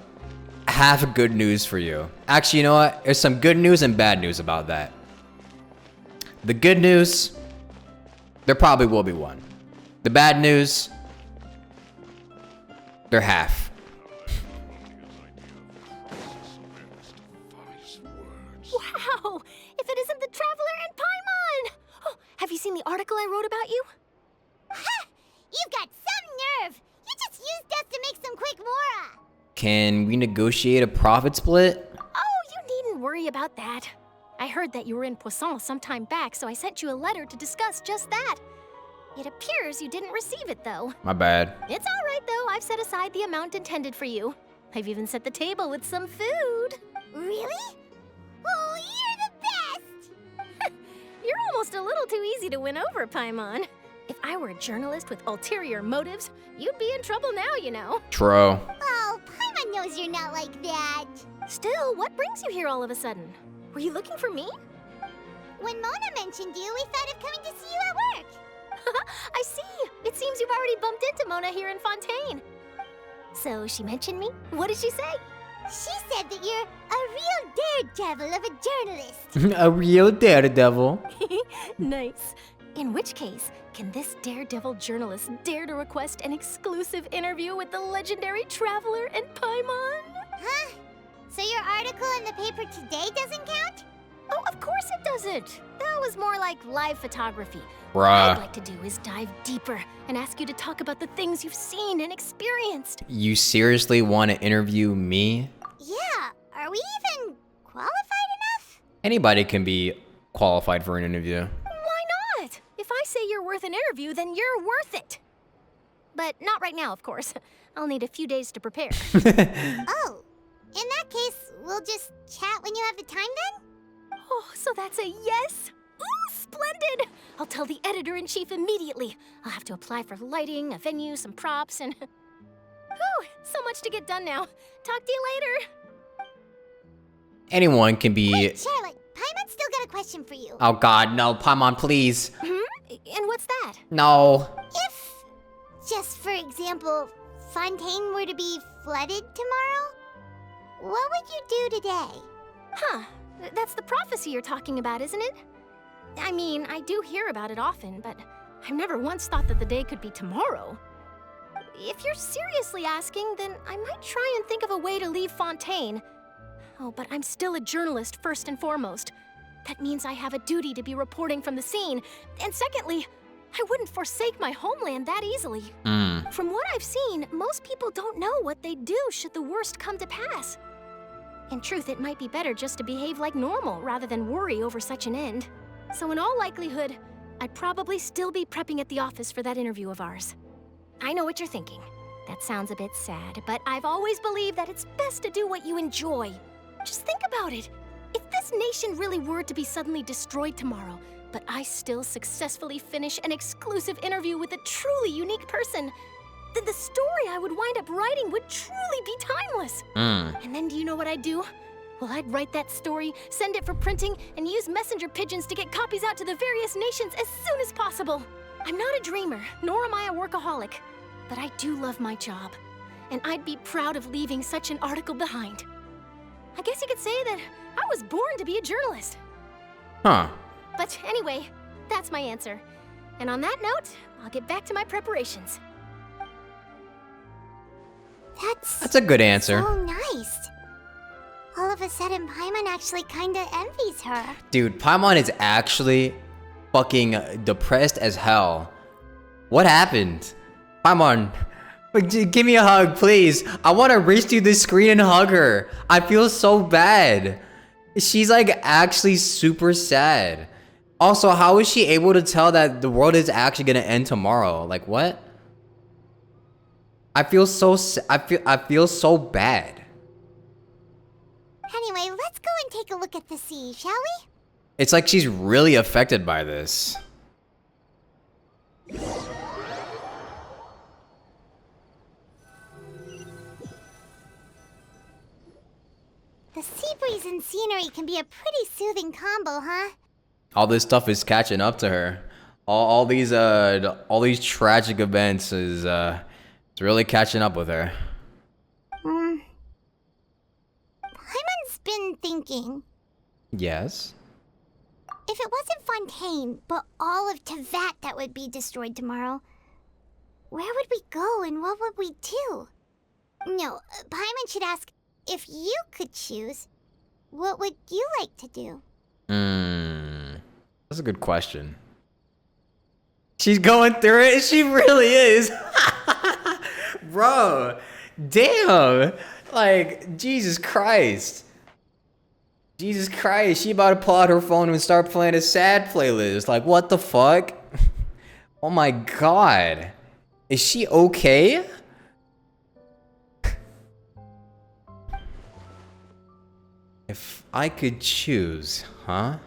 half good news for you. Actually, you know what? There's some good news and bad news about that. The good news, there probably will be one. The bad news, they're half. seen the article I wrote about you? Ha! You've got some nerve! You just used us to make some quick mora! Can we negotiate a profit split? Oh, you needn't worry about that. I heard that you were in Poisson some time back, so I sent you a letter to discuss just that. It appears you didn't receive it, though. My bad. It's all right, though. I've set aside the amount intended for you. I've even set the table with some food. Really? Oh, you're the best! You're almost a little too easy to win over, Paimon. If I were a journalist with ulterior motives, you'd be in trouble now, you know. True. Oh, Paimon knows you're not like that. Still, what brings you here all of a sudden? Were you looking for me? When Mona mentioned you, we thought of coming to see you at work. I see. It seems you've already bumped into Mona here in Fontaine. So she mentioned me? What did she say? She said that you're a real daredevil of a journalist. A real daredevil. Nice. In which case, can this daredevil journalist dare to request an exclusive interview with the legendary traveler and Paimon? Huh? So your article in the paper today doesn't count? Oh, of course it doesn't. That was more like live photography. Bruh. What I'd like to do is dive deeper and ask you to talk about the things you've seen and experienced. You seriously want to interview me? Yeah. Are we even qualified enough? Anybody can be qualified for an interview. Why not? If I say you're worth an interview, then you're worth it. But not right now, of course. I'll need a few days to prepare. Oh, in that case, we'll just chat when you have the time then? Oh, so that's a yes? Ooh, splendid! I'll tell the editor-in-chief immediately. I'll have to apply for lighting, a venue, some props, and... Whew, so much to get done now. Talk to you later. Anyone can be... Wait, Charlotte, Paimon's still got a question for you. Oh god, no, Paimon, please. And what's that? No. If, just for example, Fontaine were to be flooded tomorrow, what would you do today? Huh. That's the prophecy you're talking about, isn't it? I mean, I do hear about it often, but I've never once thought that the day could be tomorrow. If you're seriously asking, then I might try and think of a way to leave Fontaine. Oh, but I'm still a journalist first and foremost. That means I have a duty to be reporting from the scene. And secondly, I wouldn't forsake my homeland that easily. From what I've seen, most people don't know what they'd do should the worst come to pass. In truth, it might be better just to behave like normal rather than worry over such an end. So in all likelihood, I'd probably still be prepping at the office for that interview of ours. I know what you're thinking. That sounds a bit sad, but I've always believed that it's best to do what you enjoy. Just think about it. If this nation really were to be suddenly destroyed tomorrow, but I still successfully finish an exclusive interview with a truly unique person, then the story I would wind up writing would truly be timeless. And then do you know what I'd do? Well, I'd write that story, send it for printing, and use messenger pigeons to get copies out to the various nations as soon as possible. I'm not a dreamer, nor am I a workaholic, but I do love my job, and I'd be proud of leaving such an article behind. I guess you could say that I was born to be a journalist. Huh. But anyway, that's my answer. And on that note, I'll get back to my preparations. That's a good answer. So nice. All of a sudden, Paimon actually kinda envies her. Dude, Paimon is actually fucking depressed as hell. What happened? Paimon, give me a hug, please. I want to reach through the screen and hug her. I feel so bad. She's like actually super sad. Also, how is she able to tell that the world is actually gonna end tomorrow? Like what? I feel so bad. Anyway, let's go and take a look at the sea, shall we? It's like she's really affected by this. The sea breeze and scenery can be a pretty soothing combo, huh? All this stuff is catching up to her. All these tragic events is it's really catching up with her. Paimon's been thinking. Yes. If it wasn't Fontaine, but all of Tevat that would be destroyed tomorrow, where would we go and what would we do? No, Paimon should ask, if you could choose, what would you like to do? That's a good question. She's going through it. She really is. Bro, damn. Like, Jesus Christ. Jesus Christ. She about to pull out her phone and start playing a sad playlist. Like, what the fuck? Oh my god. Is she okay? If I could choose, huh?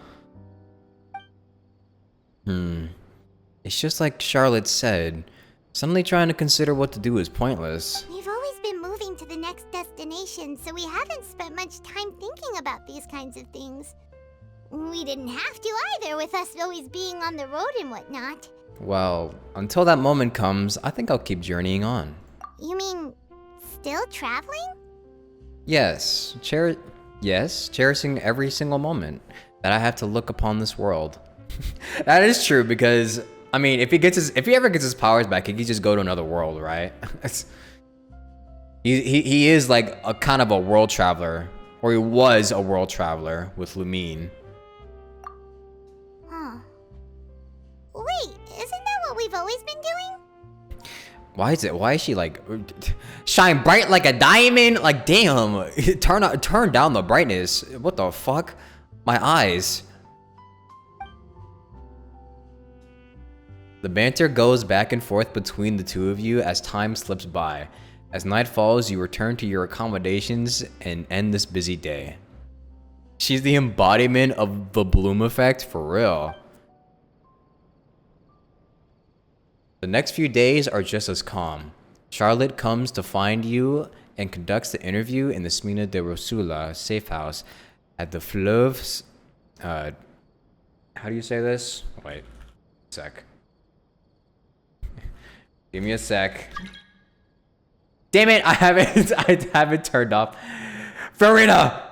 It's just like Charlotte said. Suddenly trying to consider what to do is pointless. We've always been moving to the next destination, so we haven't spent much time thinking about these kinds of things. We didn't have to either, with us always being on the road and whatnot. Well, until that moment comes, I think I'll keep journeying on. You mean, still traveling? Yes, cherishing every single moment that I have to look upon this world. That is true because, I mean, if he ever gets his powers back, he can just go to another world, right? he is like a kind of a world traveler, or he was a world traveler with Lumine. Huh. Wait, isn't that what we've always been doing? Why is she like shine bright like a diamond? Like, damn, turn down the brightness. What the fuck? My eyes. The banter goes back and forth between the two of you as time slips by. As night falls, you return to your accommodations and end this busy day. She's the embodiment of the bloom effect, for real. The next few days are just as calm. Charlotte comes to find you and conducts the interview in the Smina de Rosula safe house at the Fleuves. How do you say this? Wait, a sec. Give me a sec. Damn it! I haven't turned off. Farina,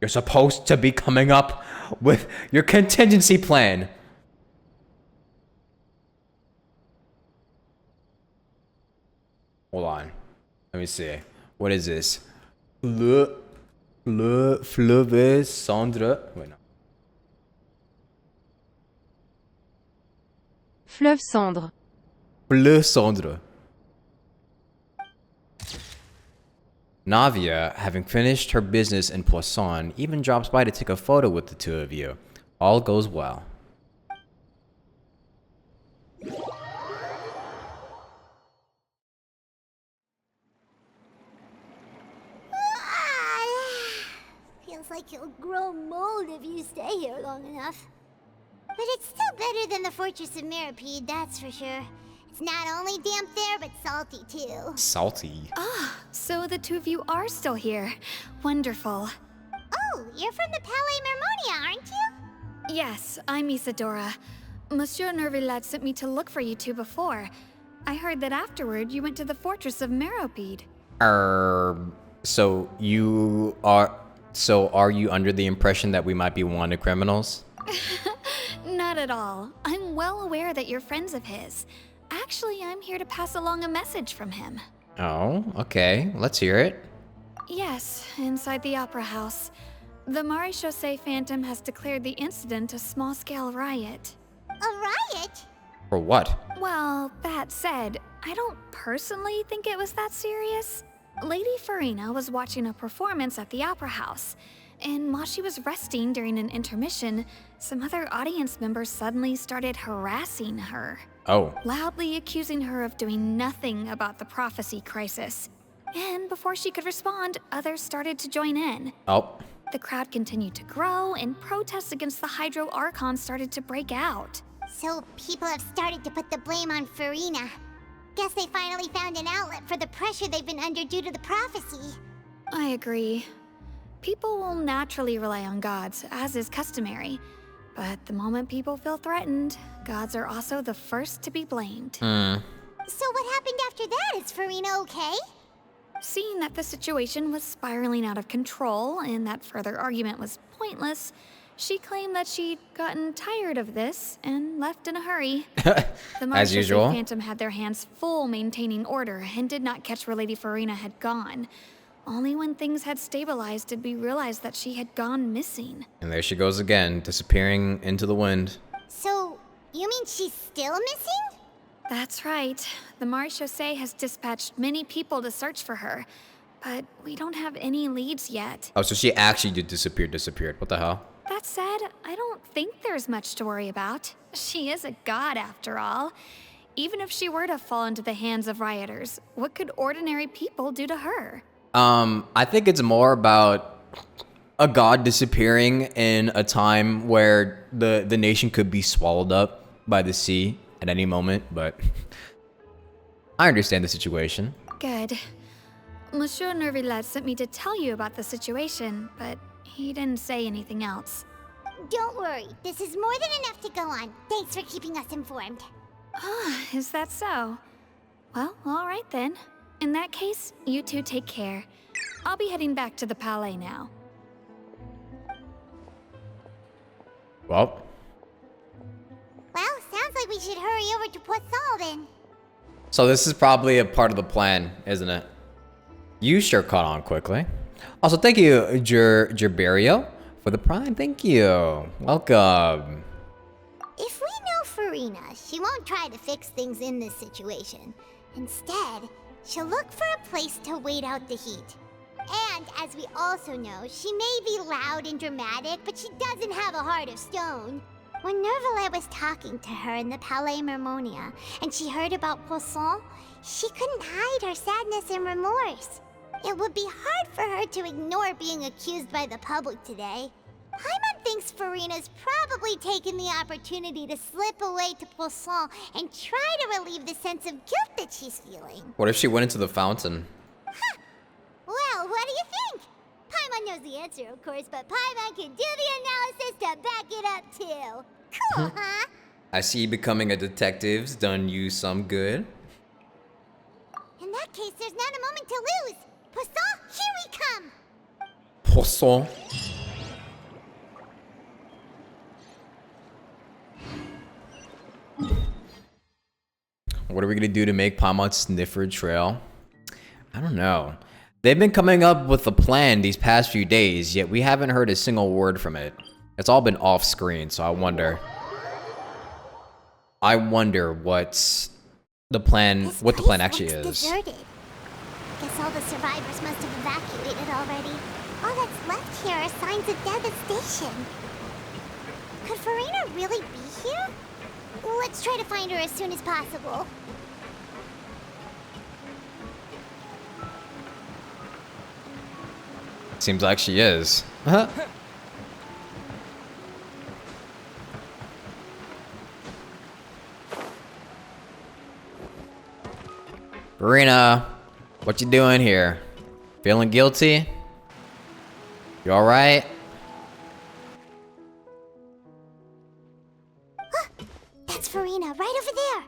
you're supposed to be coming up with your contingency plan. Hold on. Let me see. What is this? Fleuve Cendre. Wait, no. Fleuve Cendre. Bleu Cendre. Navia, having finished her business in Poisson, even drops by to take a photo with the two of you. All goes well. Feels like you'll grow mold if you stay here long enough. But it's still better than the Fortress of Mirapede, that's for sure. It's not only damp there, but salty too. Salty? Ah, so the two of you are still here. Wonderful. Oh, you're from the Palais Mermonia, aren't you? Yes, I'm Isadora. Monsieur Nervillat sent me to look for you two before. I heard that afterward you went to the Fortress of Meropide. So are you under the impression that we might be wanted criminals? Not at all. I'm well aware that you're friends of his. Actually, I'm here to pass along a message from him. Oh, okay. Let's hear it. Yes, inside the Opera House. The Maréchaussée Phantom has declared the incident a small-scale riot. A riot? For what? Well, that said, I don't personally think it was that serious. Lady Farina was watching a performance at the Opera House, and while she was resting during an intermission, some other audience members suddenly started harassing her. Oh. Loudly accusing her of doing nothing about the prophecy crisis. And before she could respond, others started to join in. Oh. The crowd continued to grow, and protests against the Hydro Archon started to break out. So people have started to put the blame on Farina. Guess they finally found an outlet for the pressure they've been under due to the prophecy. I agree. People will naturally rely on gods, as is customary. But the moment people feel threatened, gods are also the first to be blamed. So what happened after that? Is Farina okay? Seeing that the situation was spiraling out of control and that further argument was pointless, she claimed that she'd gotten tired of this and left in a hurry. The As usual. Phantom had their hands full maintaining order and did not catch where Lady Farina had gone. Only when things had stabilized did we realize that she had gone missing. And there she goes again, disappearing into the wind. So, you mean she's still missing? That's right. The Marechaussee has dispatched many people to search for her, but we don't have any leads yet. Oh, so she actually did disappeared. What the hell? That said, I don't think there's much to worry about. She is a god after all. Even if she were to fall into the hands of rioters, what could ordinary people do to her? I think it's more about a god disappearing in a time where the nation could be swallowed up by the sea at any moment, but I understand the situation. Good. Monsieur Nervillette sent me to tell you about the situation, but he didn't say anything else. Don't worry, this is more than enough to go on. Thanks for keeping us informed. Ah, is that so? Well, all right then. In that case, you two take care. I'll be heading back to the Palais now. Well, Sounds like we should hurry over to Poisson then. so this is probably a part of the plan, isn't it? You sure caught on quickly. Also, thank you, Gerberio, for the prime. Thank you. Welcome. If we know Farina, she won't try to fix things in this situation. Instead, she'll look for a place to wait out the heat. And as we also know, she may be loud and dramatic, but she doesn't have a heart of stone. When Nervillette was talking to her in the Palais Mermonia, and she heard about Poisson, she couldn't hide her sadness and remorse. It would be hard for her to ignore being accused by the public today. Paimon thinks Farina's probably taken the opportunity to slip away to Poisson and try to relieve the sense of guilt that she's feeling. What if she went into the fountain? Well, what do you think? Paimon knows the answer, of course, but Paimon can do the analysis to back it up, too. Cool, huh? I see becoming a detective's done you some good. In that case, there's not a moment to lose. Poisson, here we come! Poisson. What are we gonna do to make Paimon sniff her trail? I don't know. They've been coming up with a plan these past few days, yet we haven't heard a single word from it. It's all been off screen, so I wonder what the plan actually is. Deserted. Guess all the survivors must have evacuated already. All that's left here are signs of devastation. Could Farina really be here? Let's try to find her as soon as possible. Seems like she is. Farina, what you doing here? Feeling guilty? You alright? That's Farina, right over there.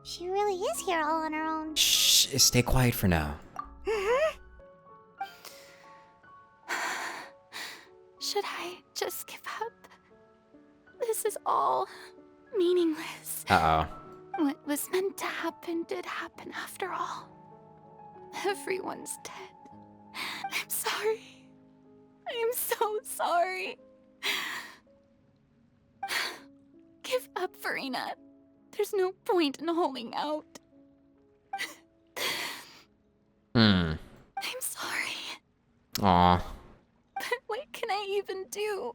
She really is here all on her own. Shh, stay quiet for now. Should I just give up? This is all meaningless. Uh-oh. What was meant to happen did happen after all. Everyone's dead. I'm sorry. I am so sorry. Give up, Farina. There's no point in holding out. I'm sorry. Aw. But what can I even do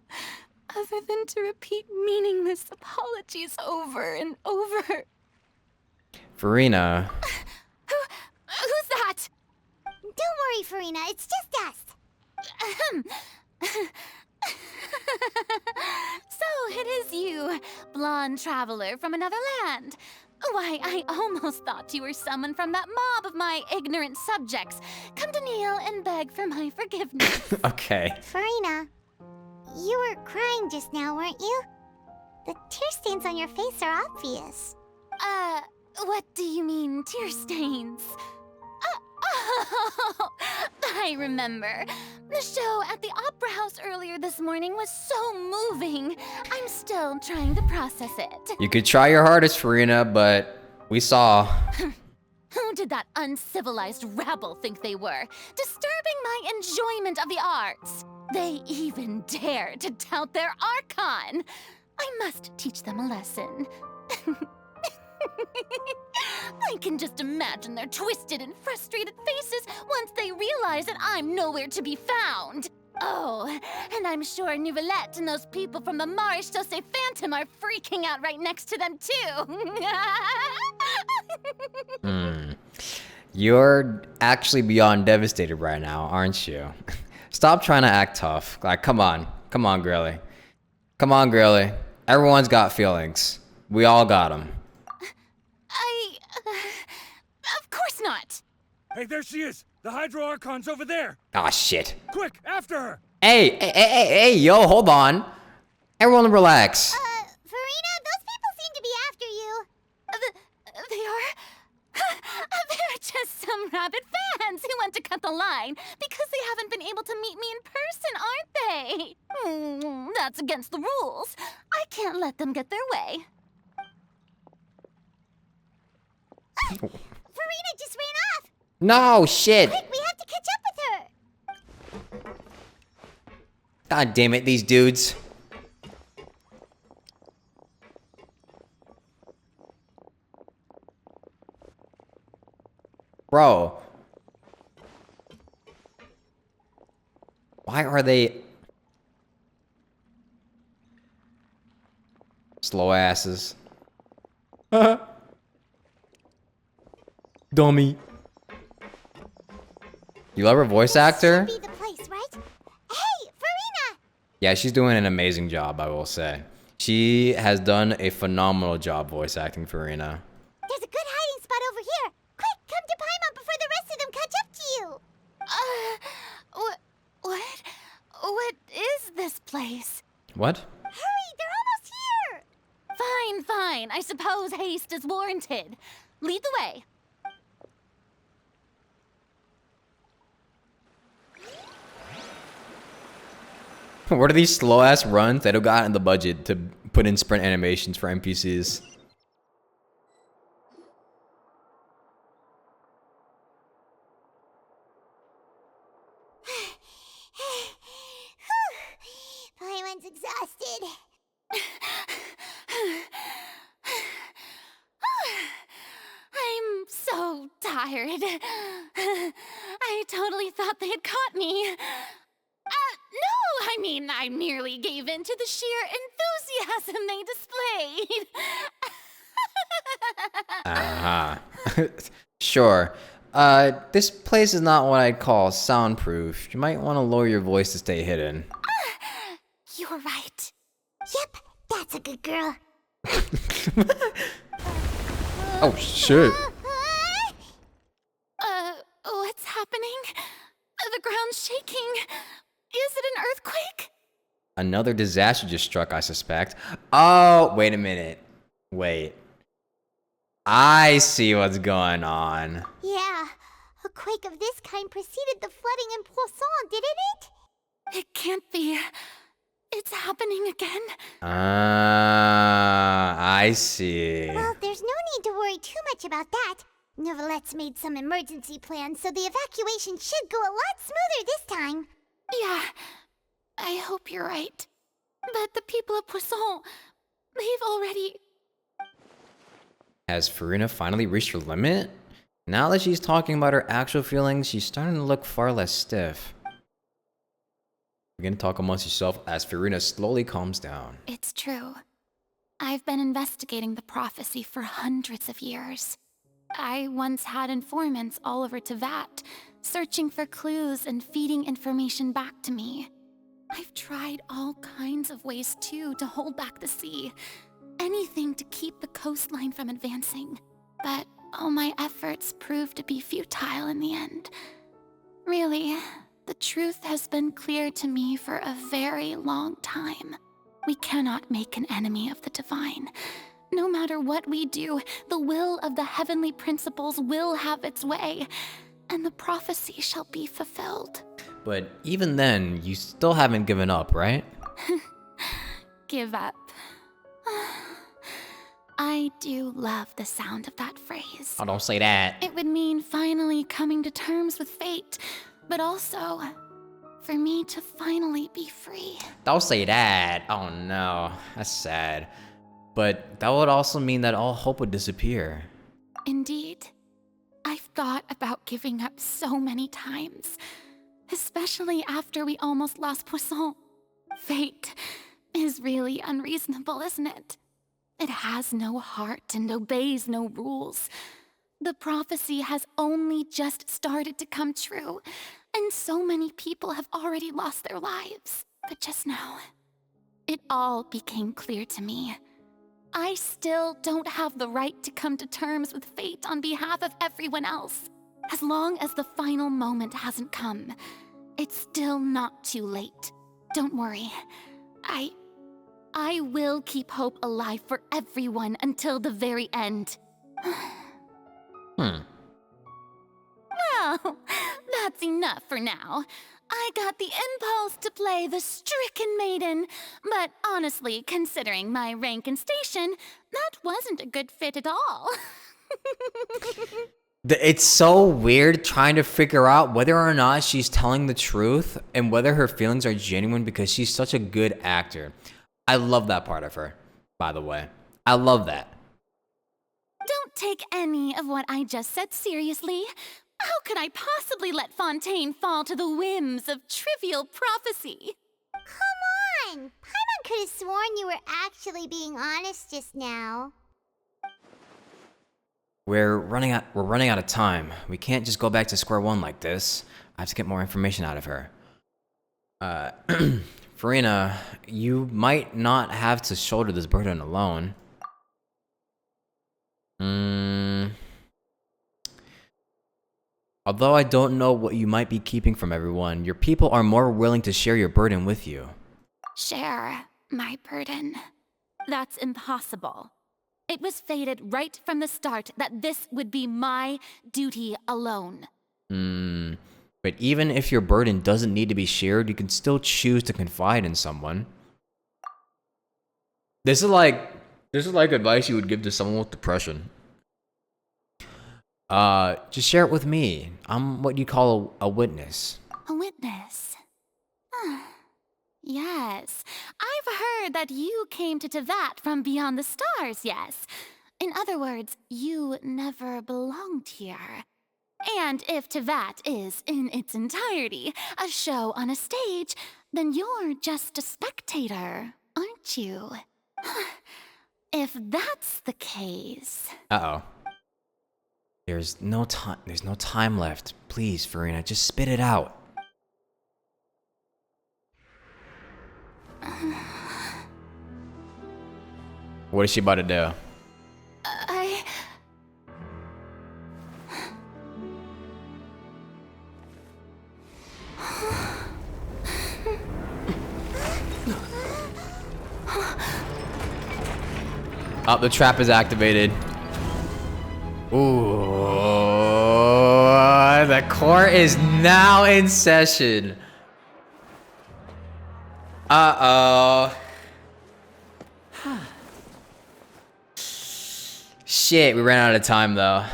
other than to repeat meaningless apologies over and over? Farina. Who's that? Don't worry, Farina. It's just us. So it is you, blonde traveler from another land. Why, I almost thought you were someone from that mob of my ignorant subjects. Come to kneel and beg for my forgiveness. Okay. Farina, you were crying just now, weren't you? The tear stains on your face are obvious. What do you mean, tear stains? Oh, I remember. The show at the Opera House earlier this morning was so moving. I'm still trying to process it. You could try your hardest, Farina, but we saw. Who did that uncivilized rabble think they were? Disturbing my enjoyment of the arts. They even dare to tout their Archon. I must teach them a lesson. I can just imagine their twisted and frustrated faces once they realize that I'm nowhere to be found. Oh, and I'm sure Nouvellette and those people from the Maréchaussée Phantom are freaking out right next to them too. You're actually beyond devastated right now, aren't you? Stop trying to act tough. Like, come on, girly. Come on, girly. Everyone's got feelings. We all got them. Of course not. Hey, there she is! The Hydro Archon's over there! Ah, shit. Quick, after her! Hey, yo, hold on. Everyone relax. Farina, those people seem to be after you. They are? They're just some rabid fans who want to cut the line because they haven't been able to meet me in person, aren't they? That's against the rules. I can't let them get their way. Farina just ran off! No, shit. Quick, we have to catch up with her! God damn it, these dudes. Bro. Why are they... slow asses. Dummy. You love her voice actor? Be the place, right? Hey, Farina! Yeah, she's doing an amazing job, I will say. She has done a phenomenal job voice acting Farina. There's a good hiding spot over here. Quick, come to Paimon before the rest of them catch up to you. What is this place? What? Hurry, they're almost here. Fine. I suppose haste is warranted. Lead the way. What are these slow ass runs? They don't got in the budget to put in sprint animations for NPCs. Paimon's exhausted. I'm so tired. I totally thought they had caught me. No, I mean, I merely gave in to the sheer enthusiasm they displayed. Sure. This place is not what I'd call soundproof. You might want to lower your voice to stay hidden. You're right. Yep, that's a good girl. Oh, shit. What's happening? The ground's shaking. Is it an earthquake? Another disaster just struck, I suspect. Oh, wait a minute. Wait. I see what's going on. Yeah, a quake of this kind preceded the flooding in Poisson, didn't it? It can't be. It's happening again. I see. Well, there's no need to worry too much about that. Nouvellette's made some emergency plans, so the evacuation should go a lot smoother this time. Yeah, I hope you're right. But the people of Poisson, they've already... Has Farina finally reached her limit? Now that she's talking about her actual feelings, she's starting to look far less stiff. Begin to talk amongst yourself as Farina slowly calms down. It's true. I've been investigating the prophecy for hundreds of years. I once had informants all over Tevat, searching for clues and feeding information back to me. I've tried all kinds of ways too to hold back the sea. Anything to keep the coastline from advancing. But all my efforts proved to be futile in the end. Really, the truth has been clear to me for a very long time. We cannot make an enemy of the divine. No matter what we do, the will of the heavenly principles will have its way, and the prophecy shall be fulfilled. But even then, you still haven't given up, right? Give up. I do love the sound of that phrase. Oh, don't say that. It would mean finally coming to terms with fate, but also For me to finally be free. Don't say that. Oh no, that's sad. But that would also mean that all hope would disappear. Indeed. I've thought about giving up so many times. Especially after we almost lost Poisson. Fate is really unreasonable, isn't it? It has no heart and obeys no rules. The prophecy has only just started to come true, and so many people have already lost their lives. But just now, it all became clear to me. I still don't have the right to come to terms with fate on behalf of everyone else. As long as the final moment hasn't come, it's still not too late. Don't worry. I will keep hope alive for everyone until the very end. Well, that's enough for now. I got the impulse to play the stricken maiden, but honestly, considering my rank and station, that wasn't a good fit at all. It's so weird trying to figure out whether or not she's telling the truth and whether her feelings are genuine because she's such a good actor. I love that part of her, by the way. I love that. Don't take any of what I just said seriously. How could I possibly let Fontaine fall to the whims of trivial prophecy? Come on! Paimon could have sworn you were actually being honest just now. We're running out of time. We can't just go back to square one like this. I have to get more information out of her. Farina, you might not have to shoulder this burden alone. Although I don't know what you might be keeping from everyone, your people are more willing to share your burden with you. Share my burden? That's impossible. It was fated right from the start that this would be my duty alone. But even if your burden doesn't need to be shared, you can still choose to confide in someone. This is like advice you would give to someone with depression. Just share it with me. I'm what you call a witness. A witness? Yes. I've heard that you came to Tevat from beyond the stars, yes. In other words, you never belonged here. And if Tevat is, in its entirety, a show on a stage, then you're just a spectator, aren't you? If that's the case... Uh-oh. There's no time left. Please, Farina, just spit it out. What is she about to do? Oh, the trap is activated. Ooh, the court is now in session. Uh-oh. Shit, we ran out of time though.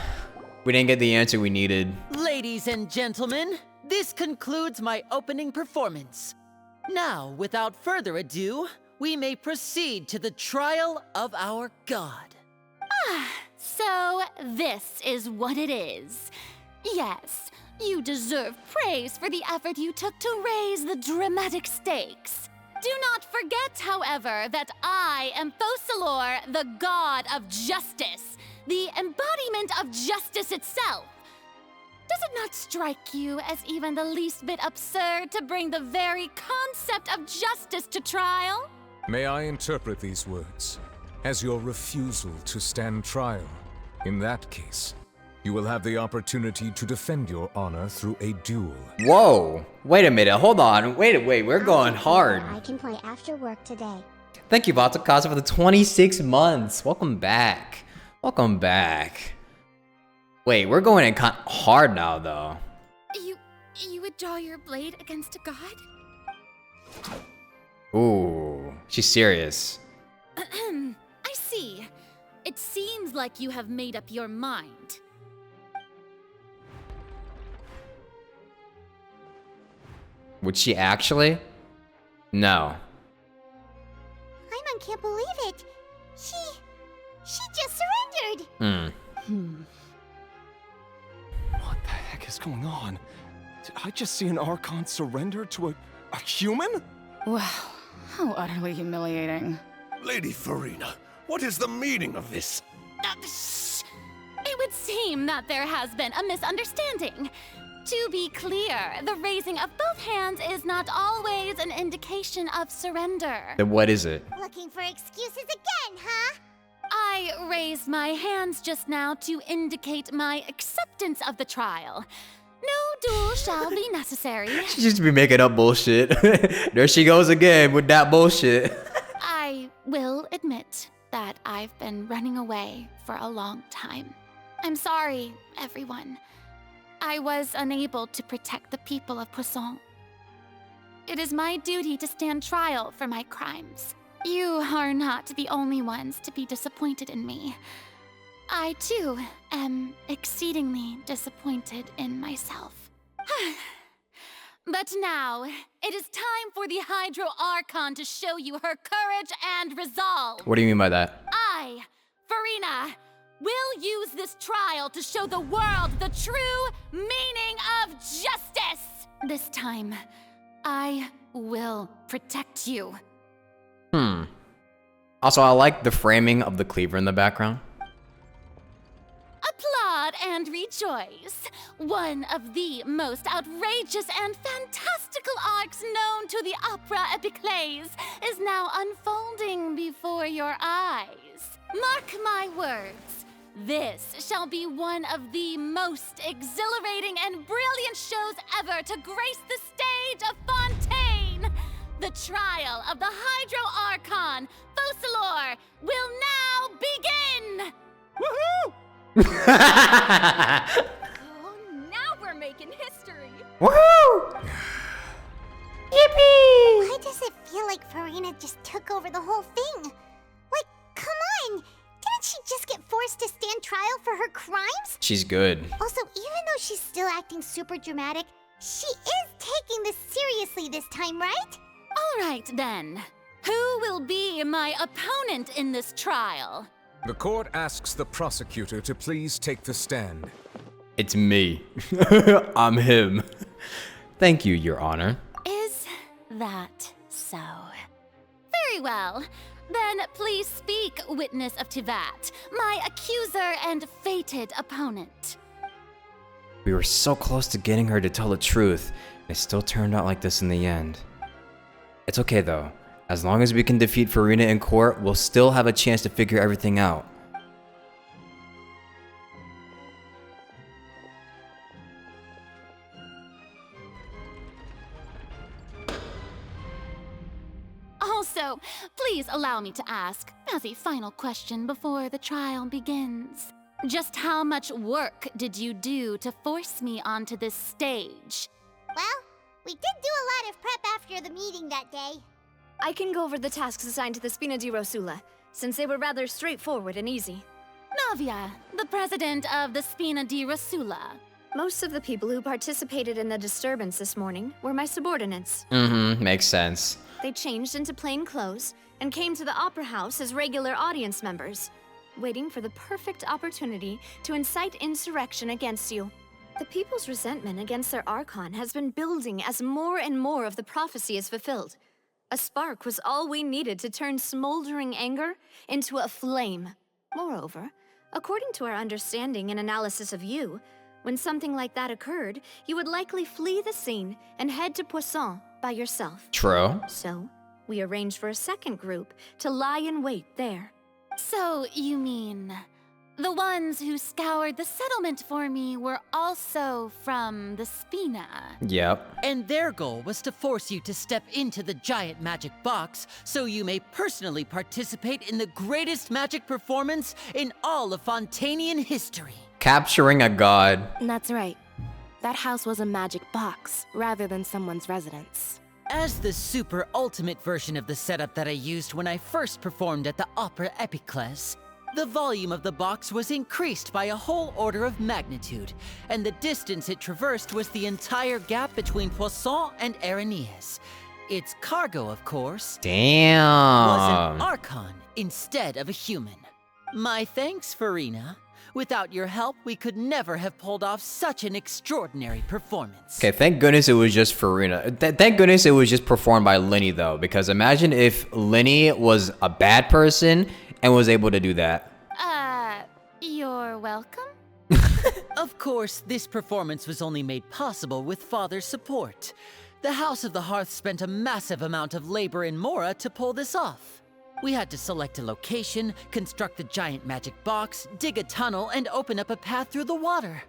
We didn't get the answer we needed. Ladies and gentlemen, this concludes my opening performance. Now, without further ado, we may proceed to the trial of our god. So, this is what it is. Yes, you deserve praise for the effort you took to raise the dramatic stakes. Do not forget, however, that I am Fosalor, the god of justice, the embodiment of justice itself. Does it not strike you as even the least bit absurd to bring the very concept of justice to trial? May I interpret these words as your refusal to stand trial? In that case, you will have the opportunity to defend your honor through a duel. Whoa! Wait a minute, hold on. Wait, we're going hard. I can play after work today. Thank you, Vatakaza, for the 26 months. Welcome back. Welcome back. Wait, we're going in hard now, though. You would draw your blade against a god? Ooh, she's serious. I see. It seems like you have made up your mind. Would she actually? No. Paimon can't believe it. She just surrendered. What the heck is going on? Did I just see an Archon surrender to a human? Wow, how utterly humiliating. Lady Farina, what is the meaning of this? Shh! It would seem that there has been a misunderstanding. To be clear, the raising of both hands is not always an indication of surrender. Then what is it? Looking for excuses again, huh? I raised my hands just now to indicate my acceptance of the trial. No duel shall be necessary. She just be making up bullshit. There she goes again with that bullshit. I will admit that I've been running away for a long time. I'm sorry, everyone. I was unable to protect the people of Poisson. It is my duty to stand trial for my crimes. You are not the only ones to be disappointed in me. I, too, am exceedingly disappointed in myself. But now, it is time for the Hydro Archon to show you her courage and resolve. What do you mean by that? I, Farina, will use this trial to show the world the true meaning of justice. This time, I will protect you. Also, I like the framing of the cleaver in the background. Applaud and rejoice. One of the most outrageous and fantastical arcs known to the opera epiclese is now unfolding before your eyes. Mark my words. This shall be one of the most exhilarating and brilliant shows ever to grace the stage of Fontaine. The trial of the Hydro Archon, Focalor, will now begin! Woohoo! Oh, now we're making history. Woohoo! Yippee! Why does it feel like Farina just took over the whole thing? Like, come on! Didn't she just get forced to stand trial for her crimes? She's good. Also, even though she's still acting super dramatic, she is taking this seriously this time, right? All right, then. Who will be my opponent in this trial? The court asks the prosecutor to please take the stand. It's me. I'm him. Thank you, Your Honor. Is that so? Very well. Then please speak, witness of Tivat, my accuser and fated opponent. We were so close to getting her to tell the truth, and it still turned out like this in the end. It's okay though. As long as we can defeat Farina in court, we'll still have a chance to figure everything out. Also, please allow me to ask, as a final question before the trial begins. Just how much work did you do to force me onto this stage? Well, we did do a lot of prep after the meeting that day. I can go over the tasks assigned to the Spina di Rosula, since they were rather straightforward and easy. Navia, the president of the Spina di Rosula. Most of the people who participated in the disturbance this morning were my subordinates. Makes sense. They changed into plain clothes and came to the Opera House as regular audience members, waiting for the perfect opportunity to incite insurrection against you. The people's resentment against their Archon has been building as more and more of the prophecy is fulfilled. A spark was all we needed to turn smoldering anger into a flame. Moreover, according to our understanding and analysis of you, when something like that occurred, you would likely flee the scene and head to Poisson by yourself. True. So, we arranged for a second group to lie in wait there. So, you mean, the ones who scoured the settlement for me were also from the Spina? Yep. And their goal was to force you to step into the giant magic box so you may personally participate in the greatest magic performance in all of Fontainian history. Capturing a god. That's right. That house was a magic box, rather than someone's residence. As the super ultimate version of the setup that I used when I first performed at the Opera Epiclese, The volume of the box was increased by a whole order of magnitude, and the distance it traversed was the entire gap between Poisson and Aranias. Its cargo, of course, was an Damn. Archon instead of a human. My thanks, Farina. Without your help, we could never have pulled off such an extraordinary performance. Okay, thank goodness it was just Farina. Thank goodness it was just performed by Linny, though, because imagine if Linny was a bad person and was able to do that. You're welcome? Of course, this performance was only made possible with Father's support. The House of the Hearth spent a massive amount of labor in Mora to pull this off. We had to select a location, construct the giant magic box, dig a tunnel, and open up a path through the water.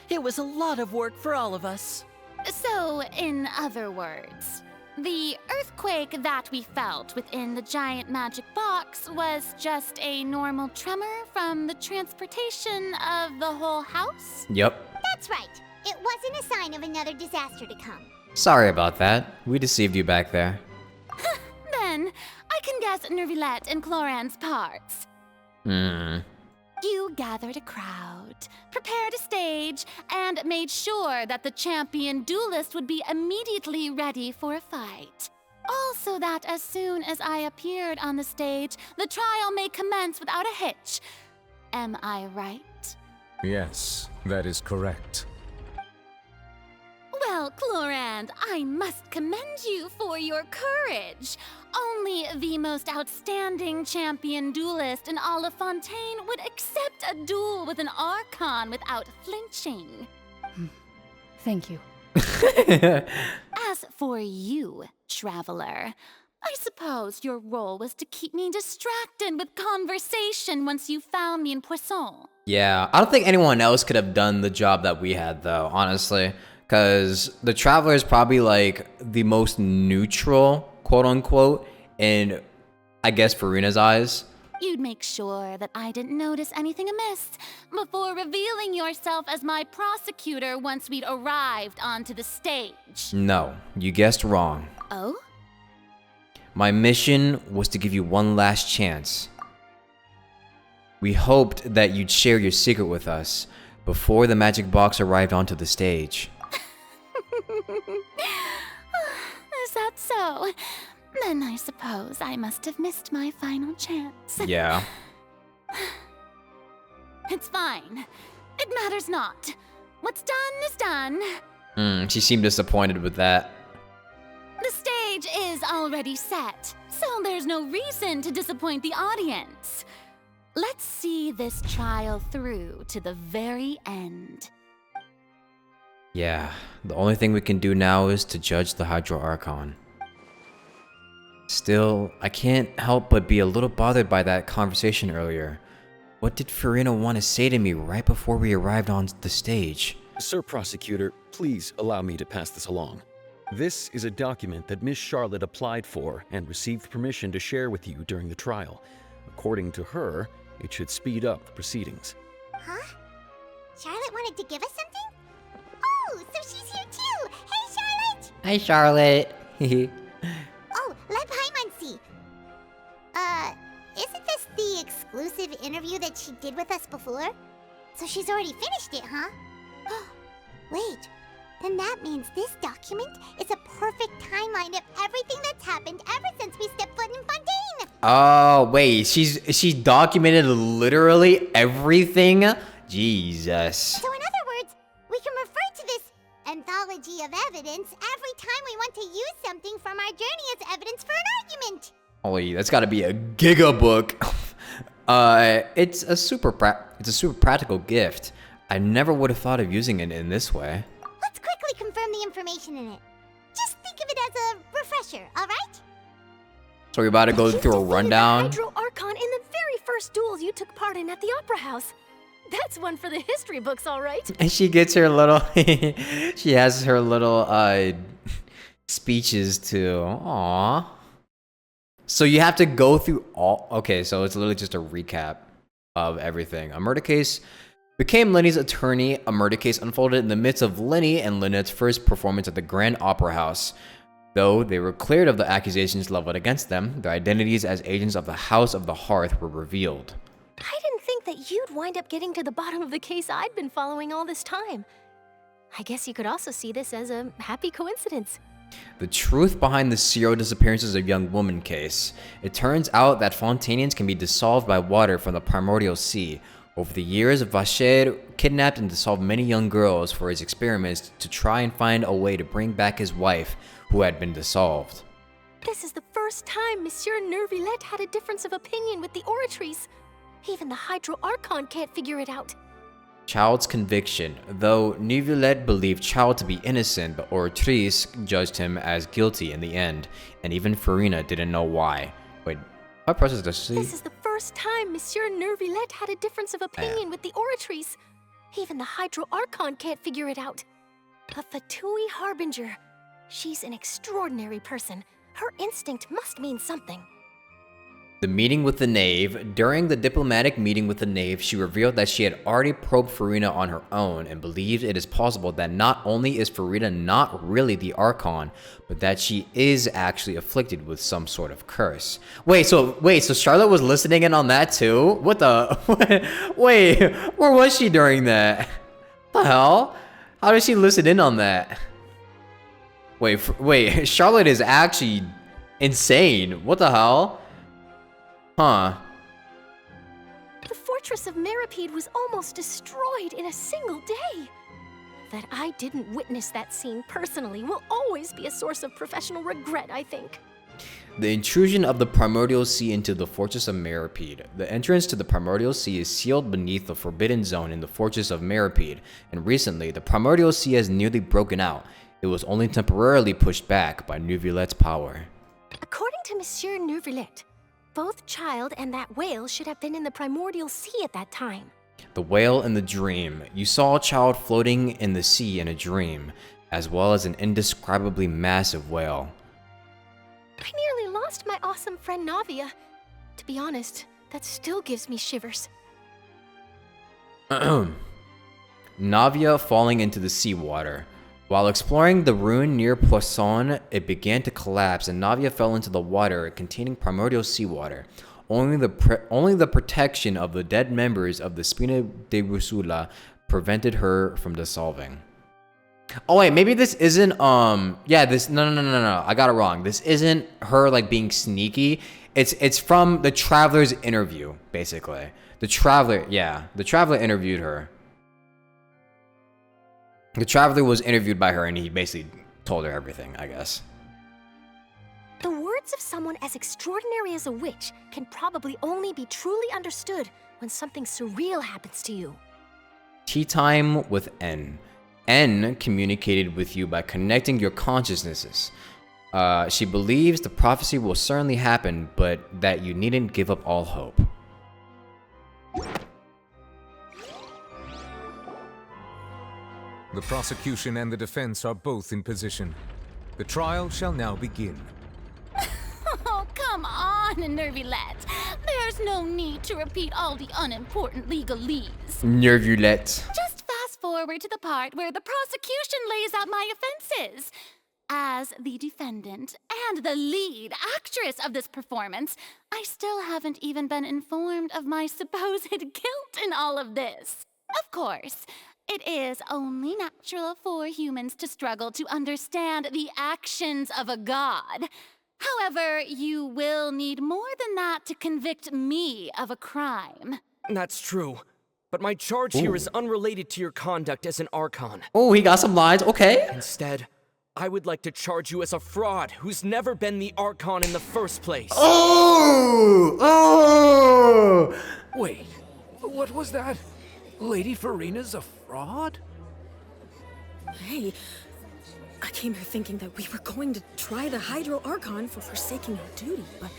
It was a lot of work for all of us. So, in other words, the earthquake that we felt within the giant magic box was just a normal tremor from the transportation of the whole house? Yep. That's right. It wasn't a sign of another disaster to come. Sorry about that. We deceived you back there. Then, I can guess Nervilette and Cloran's parts. You gathered a crowd, prepared a stage, and made sure that the champion duelist would be immediately ready for a fight. Also that as soon as I appeared on the stage, the trial may commence without a hitch. Am I right? Yes, that is correct. Well, Clorand, I must commend you for your courage. Only the most outstanding champion duelist in all of Fontaine would accept a duel with an Archon without flinching. Thank you. As for you, Traveler, I suppose your role was to keep me distracted with conversation once you found me in Poisson. Yeah, I don't think anyone else could have done the job that we had, though, honestly. Because the Traveler is probably, like, the most neutral, quote-unquote, in, I guess, Farina's eyes. You'd make sure that I didn't notice anything amiss before revealing yourself as my prosecutor once we'd arrived onto the stage. No, you guessed wrong. Oh? My mission was to give you one last chance. We hoped that you'd share your secret with us before the magic box arrived onto the stage. Is that so? Then I suppose I must have missed my final chance. Yeah. It's fine. It matters not. What's done is done. She seemed disappointed with that. The stage is already set, so there's no reason to disappoint the audience. Let's see this trial through to the very end. Yeah, the only thing we can do now is to judge the Hydro Archon. Still, I can't help but be a little bothered by that conversation earlier. What did Farina want to say to me right before we arrived on the stage? Sir Prosecutor, please allow me to pass this along. This is a document that Miss Charlotte applied for and received permission to share with you during the trial. According to her, it should speed up the proceedings. Huh? Charlotte wanted to give us something? Oh, so she's here too! Hey, Charlotte! Hi, Charlotte. Oh, let Paimon see. Isn't this the exclusive interview that she did with us before? So she's already finished it, huh? Wait, then that means this document is a perfect timeline of everything that's happened ever since we stepped foot in Fontaine! Oh, wait, she documented literally everything? Jesus. So in other words, we can refer to this anthology of evidence every time we want to use something from our journey as evidence for an argument. Holy, that's gotta be a giga book. It's a super practical gift. I never would have thought of using it in this way. Let's quickly confirm the information in it. Just think of it as a refresher, alright? So we're about to go through a rundown. Hydro Archon in the very first duel you took part in at the Opera House. That's one for the history books, all right. And she gets her little, she has her little speeches too. Aww. So you have to go through all, okay, so it's literally just a recap of everything. A murder case became Lenny's attorney. A murder case unfolded in the midst of Lenny and Lynette's first performance at the Grand Opera House. Though they were cleared of the accusations leveled against them, their identities as agents of the House of the Hearth were revealed. I didn't think that you'd wind up getting to the bottom of the case I'd been following all this time. I guess you could also see this as a happy coincidence. The truth behind the serial disappearances of young woman case. It turns out that Fontainians can be dissolved by water from the primordial sea. Over the years, Vacher kidnapped and dissolved many young girls for his experiments to try and find a way to bring back his wife, who had been dissolved. This is the first time Monsieur Neuvillette had a difference of opinion with the Oratrice. Even the Hydro Archon can't figure it out. Child's conviction. Though Neuvillette believed Child to be innocent, but Oratrice judged him as guilty in the end, and even Farina didn't know why. Wait, what process does she? This is the first time Monsieur Neuvillette had a difference of opinion with the Oratrice. Even the Hydro Archon can't figure it out. A Fatui Harbinger. She's an extraordinary person. Her instinct must mean something. The meeting with the Knave. During the diplomatic meeting with the Knave, she revealed that she had already probed Farina on her own and believed it is possible that not only is Farina not really the Archon, but that she is actually afflicted with some sort of curse. Wait, so Charlotte was listening in on that too? What the? Wait, where was she during that? What the hell? How did she listen in on that? Wait, Charlotte is actually insane. What the hell? Huh. The fortress of Meripede was almost destroyed in a single day. That I didn't witness that scene personally will always be a source of professional regret, I think. The intrusion of the Primordial Sea into the Fortress of Meripede. The entrance to the Primordial Sea is sealed beneath the Forbidden Zone in the Fortress of Meripede, and recently, the Primordial Sea has nearly broken out. It was only temporarily pushed back by Neuvillette's power. According to Monsieur Neuvillette, both Child and that whale should have been in the Primordial Sea at that time. The whale in the dream. You saw a child floating in the sea in a dream, as well as an indescribably massive whale. I nearly lost my awesome friend Navia. To be honest, that still gives me shivers. Navia falling into the seawater. While exploring the ruin near Poisson, it began to collapse and Navia fell into the water containing primordial seawater. Only the protection of the dead members of the Spina de Rusula prevented her from dissolving. Oh wait, maybe this isn't no, I got it wrong. This isn't her like being sneaky. It's from the Traveler's interview, basically. The Traveler interviewed her. The Traveler was interviewed by her and he basically told her everything, I guess. The words of someone as extraordinary as a witch can probably only be truly understood when something surreal happens to you. Tea time with N. N communicated with you by connecting your consciousnesses. She believes the prophecy will certainly happen, but that you needn't give up all hope. The prosecution and the defense are both in position. The trial shall now begin. Oh, come on, Neuvillette. There's no need to repeat all the unimportant legalese. Neuvillette. Just fast forward to the part where the prosecution lays out my offenses. As the defendant and the lead actress of this performance, I still haven't even been informed of my supposed guilt in all of this. Of course, it is only natural for humans to struggle to understand the actions of a god. However, you will need more than that to convict me of a crime. That's true. But my charge here is unrelated to your conduct as an Archon. Oh, he got some lines, okay. Instead, I would like to charge you as a fraud who's never been the Archon in the first place. Oh! Wait, what was that? Lady Farina's a fraud? Hey, I came here thinking that we were going to try the Hydro Archon for forsaking our duty, but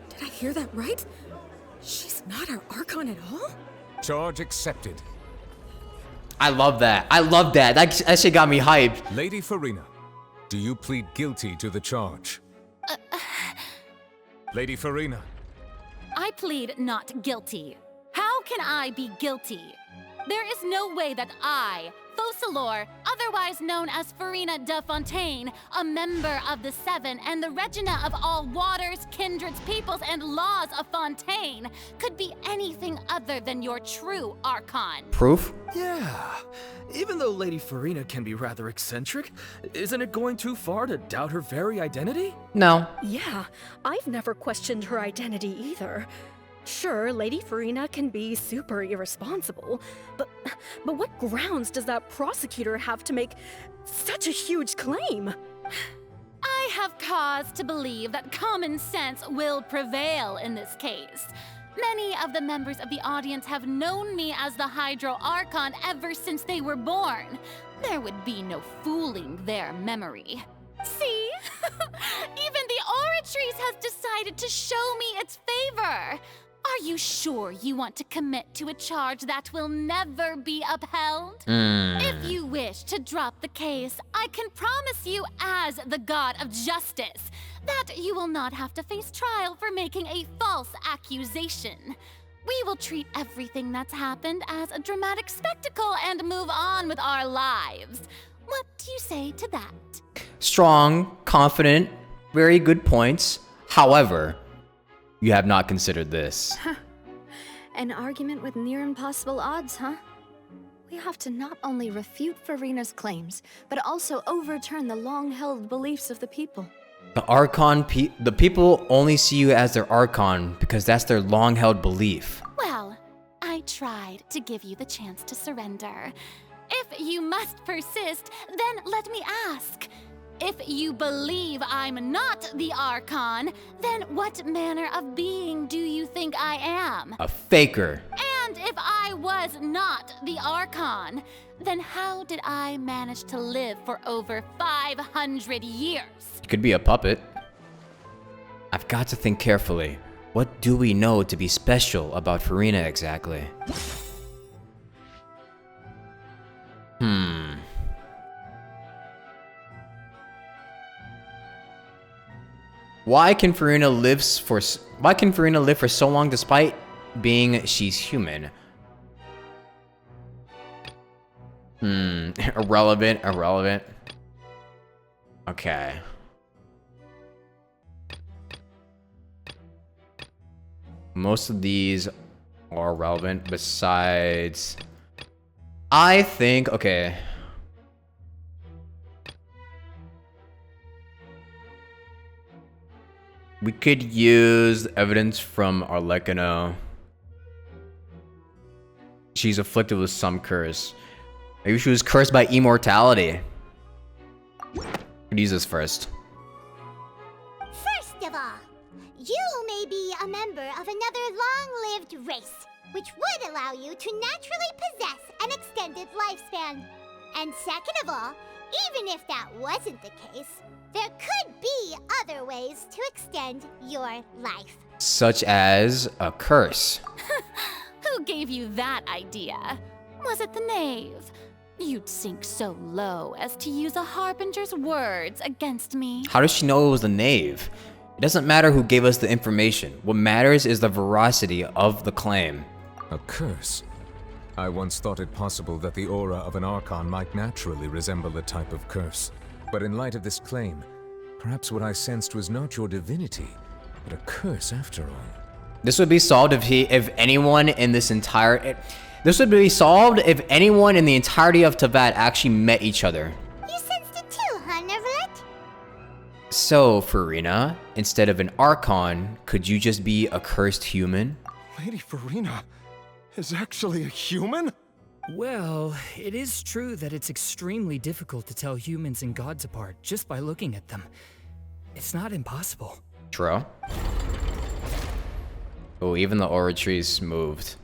did I hear that right? She's not our Archon at all? Charge accepted. I love that. I love that. That shit got me hyped. Lady Farina, do you plead guilty to the charge? Lady Farina. I plead not guilty. How can I be guilty? There is no way that I, Focalor, otherwise known as Farina de Fontaine, a member of the Seven and the Regina of all waters, kindreds, peoples, and laws of Fontaine, could be anything other than your true Archon. Proof? Yeah. Even though Lady Farina can be rather eccentric, isn't it going too far to doubt her very identity? No. Yeah, I've never questioned her identity either. Sure, Lady Farina can be super irresponsible, but what grounds does that prosecutor have to make such a huge claim? I have cause to believe that common sense will prevail in this case. Many of the members of the audience have known me as the Hydro Archon ever since they were born. There would be no fooling their memory. See? Even the Oratrice has decided to show me its favor. Are you sure you want to commit to a charge that will never be upheld? If you wish to drop the case, I can promise you as the God of Justice that you will not have to face trial for making a false accusation. We will treat everything that's happened as a dramatic spectacle and move on with our lives. What do you say to that? Strong, confident, very good points. However, you have not considered this. An argument with near impossible odds, huh? We have to not only refute Farina's claims, but also overturn the long-held beliefs of the people. The Archon, the people only see you as their Archon because that's their long-held belief. Well, I tried to give you the chance to surrender. If you must persist, then let me ask. If you believe I'm not the Archon, then what manner of being do you think I am? A faker. And if I was not the Archon, then how did I manage to live for over 500 years? You could be a puppet. I've got to think carefully. What do we know to be special about Farina exactly? Why can Farina live for so long despite being she's human? Irrelevant. Okay. Most of these are relevant besides I think okay. We could use evidence from Arlecchino. She's afflicted with some curse. Maybe she was cursed by immortality. Could use this first. First of all, you may be a member of another long-lived race, which would allow you to naturally possess an extended lifespan. And second of all, even if that wasn't the case, there could be other ways to extend your life. Such as a curse. Who gave you that idea? Was it the knave? You'd sink so low as to use a harbinger's words against me. How does she know it was the knave? It doesn't matter who gave us the information. What matters is the veracity of the claim. A curse? I once thought it possible that the aura of an Archon might naturally resemble a type of curse. But in light of this claim, perhaps what I sensed was not your divinity, but a curse after all. This would be solved if anyone in this entire... This would be solved if anyone in the entirety of Teyvat actually met each other. You sensed it too, huh, Neverlet? So, Farina, instead of an Archon, could you just be a cursed human? Lady Farina is actually a human? Well, it is true that it's extremely difficult to tell humans and gods apart just by looking at them. It's not impossible. True. Oh, even the Oratrice moved.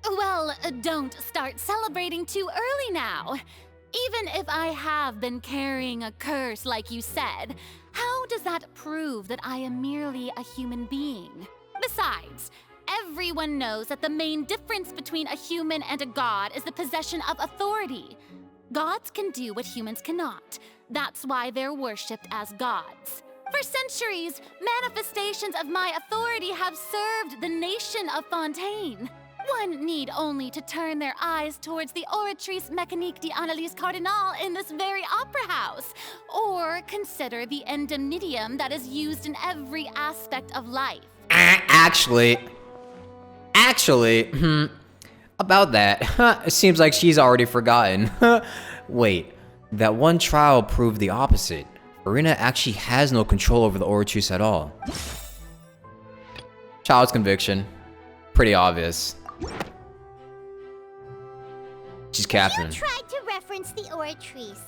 Well, don't start celebrating too early now. Even if I have been carrying a curse like you said, how does that prove that I am merely a human being? Besides, everyone knows that the main difference between a human and a god is the possession of authority. Gods can do what humans cannot. That's why they're worshipped as gods. For centuries, manifestations of my authority have served the nation of Fontaine. One need only to turn their eyes towards the Oratrice Mécanique d'Analyse Cardinal in this very opera house, or consider the indemnitium that is used in every aspect of life. Actually, about that, it seems like she's already forgotten. Wait, that one trial proved the opposite. Furina actually has no control over the Oratrice at all. Child's conviction. Pretty obvious. She's Catherine. You tried to reference the Oratrice,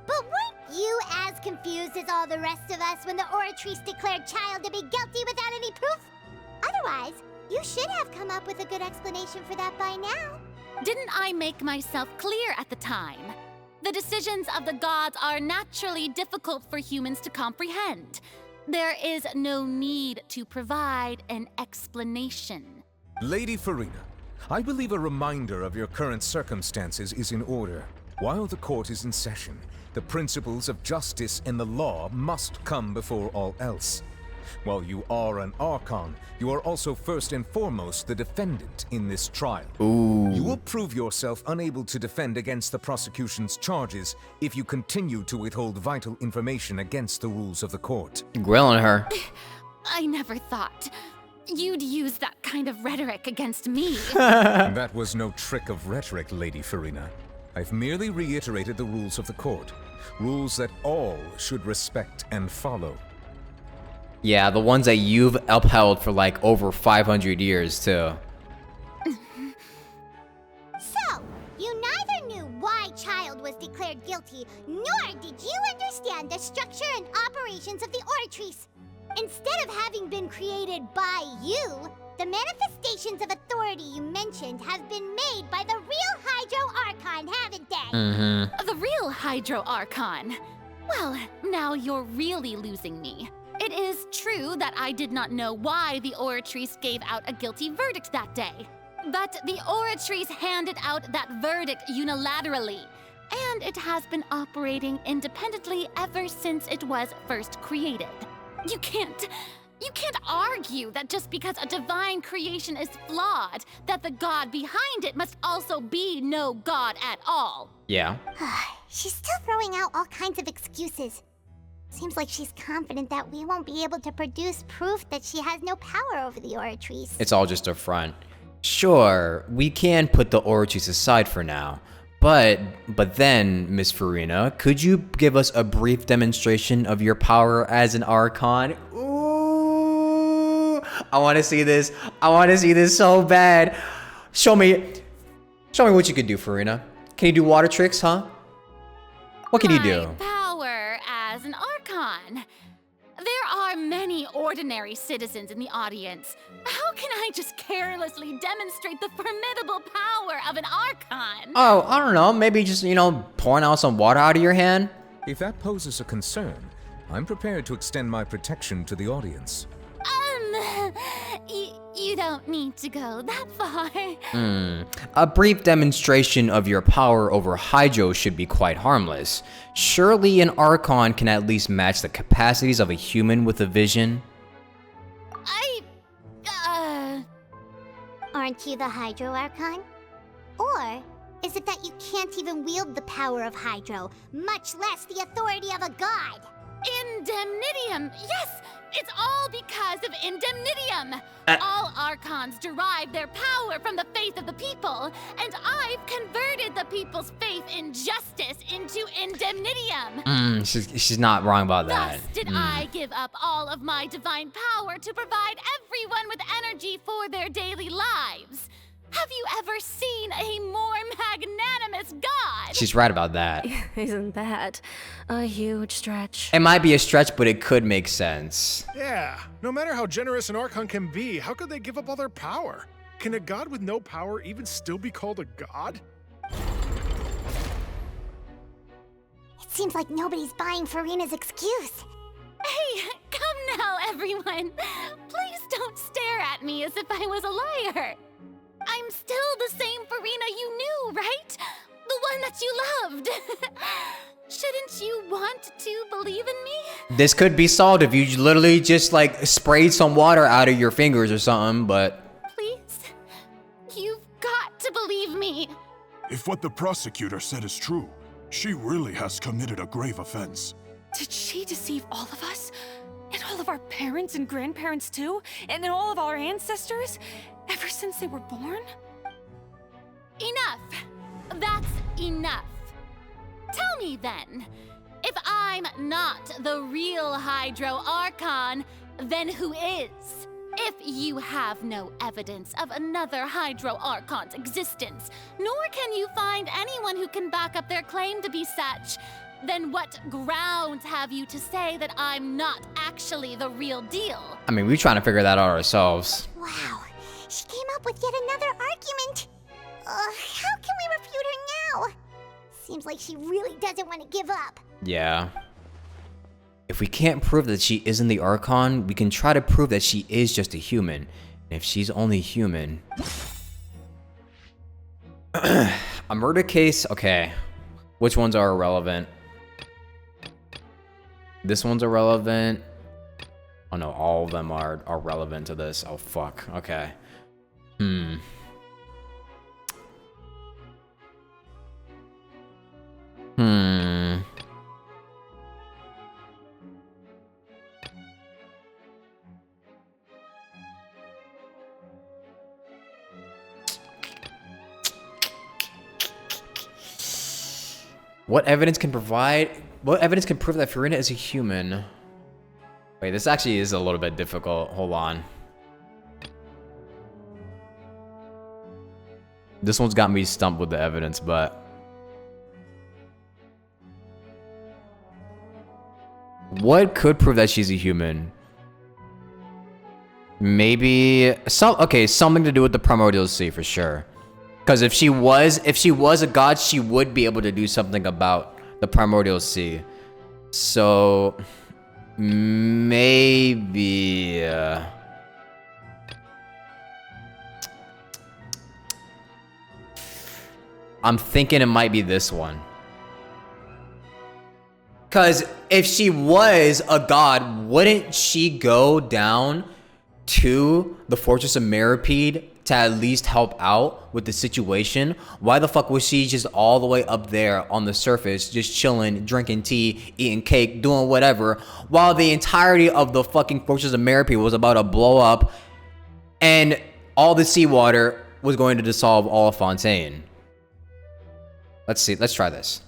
but weren't you as confused as all the rest of us when the Oratrice declared Child to be guilty without any proof? Otherwise, you should have come up with a good explanation for that by now. Didn't I make myself clear at the time? The decisions of the gods are naturally difficult for humans to comprehend. There is no need to provide an explanation. Lady Furina, I believe a reminder of your current circumstances is in order. While the court is in session, the principles of justice and the law must come before all else. While you are an Archon, you are also first and foremost the defendant in this trial. Ooh. You will prove yourself unable to defend against the prosecution's charges if you continue to withhold vital information against the rules of the court. Grilling her. I never thought you'd use that kind of rhetoric against me. That was no trick of rhetoric, Lady Furina. I've merely reiterated the rules of the court. Rules that all should respect and follow. Yeah, the ones that you've upheld for like over 500 years, too. So, you neither knew why Child was declared guilty, nor did you understand the structure and operations of the Oratrice. Instead of having been created by you, the manifestations of authority you mentioned have been made by the real Hydro Archon, haven't they? The real Hydro Archon. Well, now you're really losing me. It is true that I did not know why the Oratrice gave out a guilty verdict that day. But the Oratrice handed out that verdict unilaterally, and it has been operating independently ever since it was first created. You can't argue that just because a divine creation is flawed, that the god behind it must also be no god at all. Yeah. She's still throwing out all kinds of excuses. Seems like she's confident that we won't be able to produce proof that she has no power over the Oratrice. It's all just a front. Sure, we can put the Oratrice aside for now. But then, Miss Furina, could you give us a brief demonstration of your power as an Archon? Ooh, I want to see this. I want to see this so bad. Show me what you could do, Furina. Can you do water tricks, huh? What can you do? Power as an Archon. There are many ordinary citizens in the audience. How can I just carelessly demonstrate the formidable power of an Archon? Oh, I don't know. Maybe just, pouring out some water out of your hand? If that poses a concern, I'm prepared to extend my protection to the audience. You don't need to go that far. A brief demonstration of your power over Hydro should be quite harmless. Surely an Archon can at least match the capacities of a human with a vision? Aren't you the Hydro Archon? Or is it that you can't even wield the power of Hydro, much less the authority of a god? Indemnitium! Yes! It's all because of Indemnitium! All Archons derive their power from the faith of the people, and I've converted the people's faith in justice into Indemnitium! She's not wrong about that. Thus did I give up all of my divine power to provide everyone with energy for their daily lives. Have you ever seen a more magnanimous god? She's right about that. Isn't that a huge stretch? It might be a stretch, but it could make sense. Yeah, no matter how generous an Archon can be, how could they give up all their power? Can a god with no power even still be called a god? It seems like nobody's buying Furina's excuse. Hey, come now, everyone. Please don't stare at me as if I was a liar. I'm still the same Furina you knew, right? The one that you loved. Shouldn't you want to believe in me? This could be solved if you literally just sprayed some water out of your fingers or something, but... Please? You've believe me. If what the prosecutor said is true, she really has committed a grave offense. Did she deceive all of us? And all of our parents and grandparents too? And then all of our ancestors? Ever since they were born? Enough! That's enough. Tell me then, if I'm not the real Hydro Archon, then who is? If you have no evidence of another Hydro Archon's existence, nor can you find anyone who can back up their claim to be such, then what grounds have you to say that I'm not actually the real deal? I mean, we're trying to figure that out ourselves. Wow, she came up with yet another argument. How can we refute her now? Seems like she really doesn't want to give up. Yeah. If we can't prove that she isn't the Archon, we can try to prove that she is just a human. And if she's only human... A murder case? Okay. Which ones are irrelevant? This one's irrelevant. Oh no, all of them are relevant to this. Oh fuck. Okay. What evidence can prove that Furina is a human? Wait, this actually is a little bit difficult. Hold on. This one's got me stumped with the evidence, but... What could prove that she's a human? Maybe... something to do with the Primordial Sea for sure. Because if she was a god, she would be able to do something about the Primordial Sea. So... Maybe... I'm thinking it might be this one. Because if she was a god, wouldn't she go down to the Fortress of Meropide to at least help out with the situation? Why the fuck was she just all the way up there on the surface, just chilling, drinking tea, eating cake, doing whatever, while the entirety of the fucking Fortress of Meropide was about to blow up and all the seawater was going to dissolve all of Fontaine? Let's see, let's try this.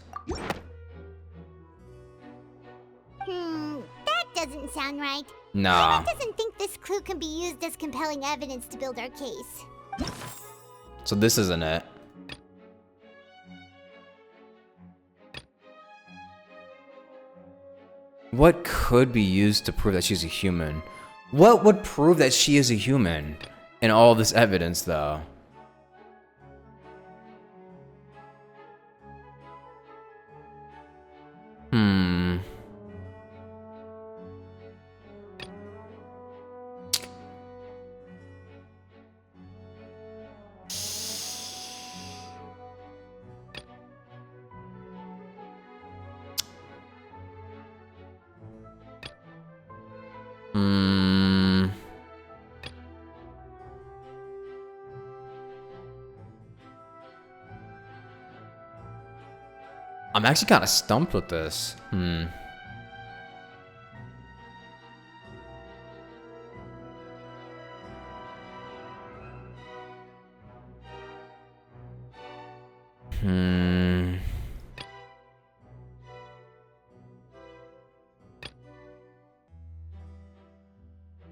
That doesn't sound right. Nah. Paimon doesn't think this clue can be used as compelling evidence to build our case. So this isn't it. What could be used to prove that she's a human? What would prove that she is a human in all this evidence, though? I'm actually kind of stumped with this.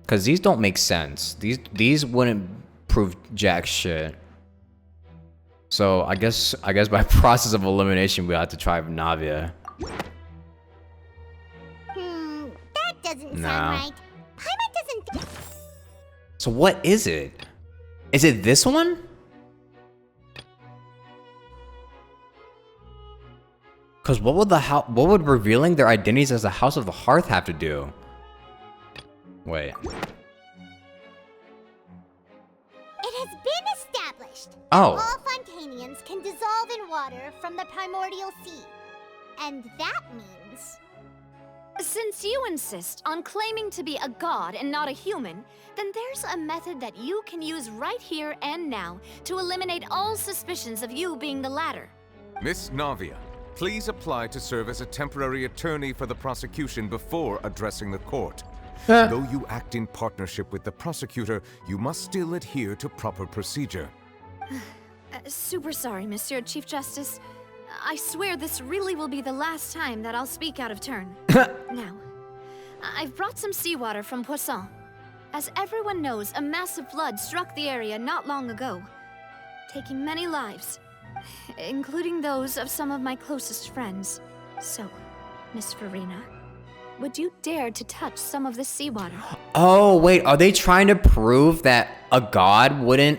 Because these don't make sense. These wouldn't prove jack shit. So I guess by process of elimination we have to try Navia. That doesn't sound right. Paimon doesn't. So what is it? Is it this one? Because what would revealing their identities as the House of the Hearth have to do? Wait. It has been established that Oh. all Fontainians can dissolve in water from the Primordial Sea. And that means... Since you insist on claiming to be a god and not a human, then there's a method that you can use right here and now to eliminate all suspicions of you being the latter. Miss Navia, please apply to serve as a temporary attorney for the prosecution before addressing the court. Though you act in partnership with the prosecutor, you must still adhere to proper procedure. Super sorry, Monsieur Chief Justice. I swear this really will be the last time that I'll speak out of turn. Now, I've brought some seawater from Poisson. As everyone knows, a massive flood struck the area not long ago, taking many lives, including those of some of my closest friends. So, Miss Farina, would you dare to touch some of this seawater? Oh, wait, are they trying to prove that a god wouldn't...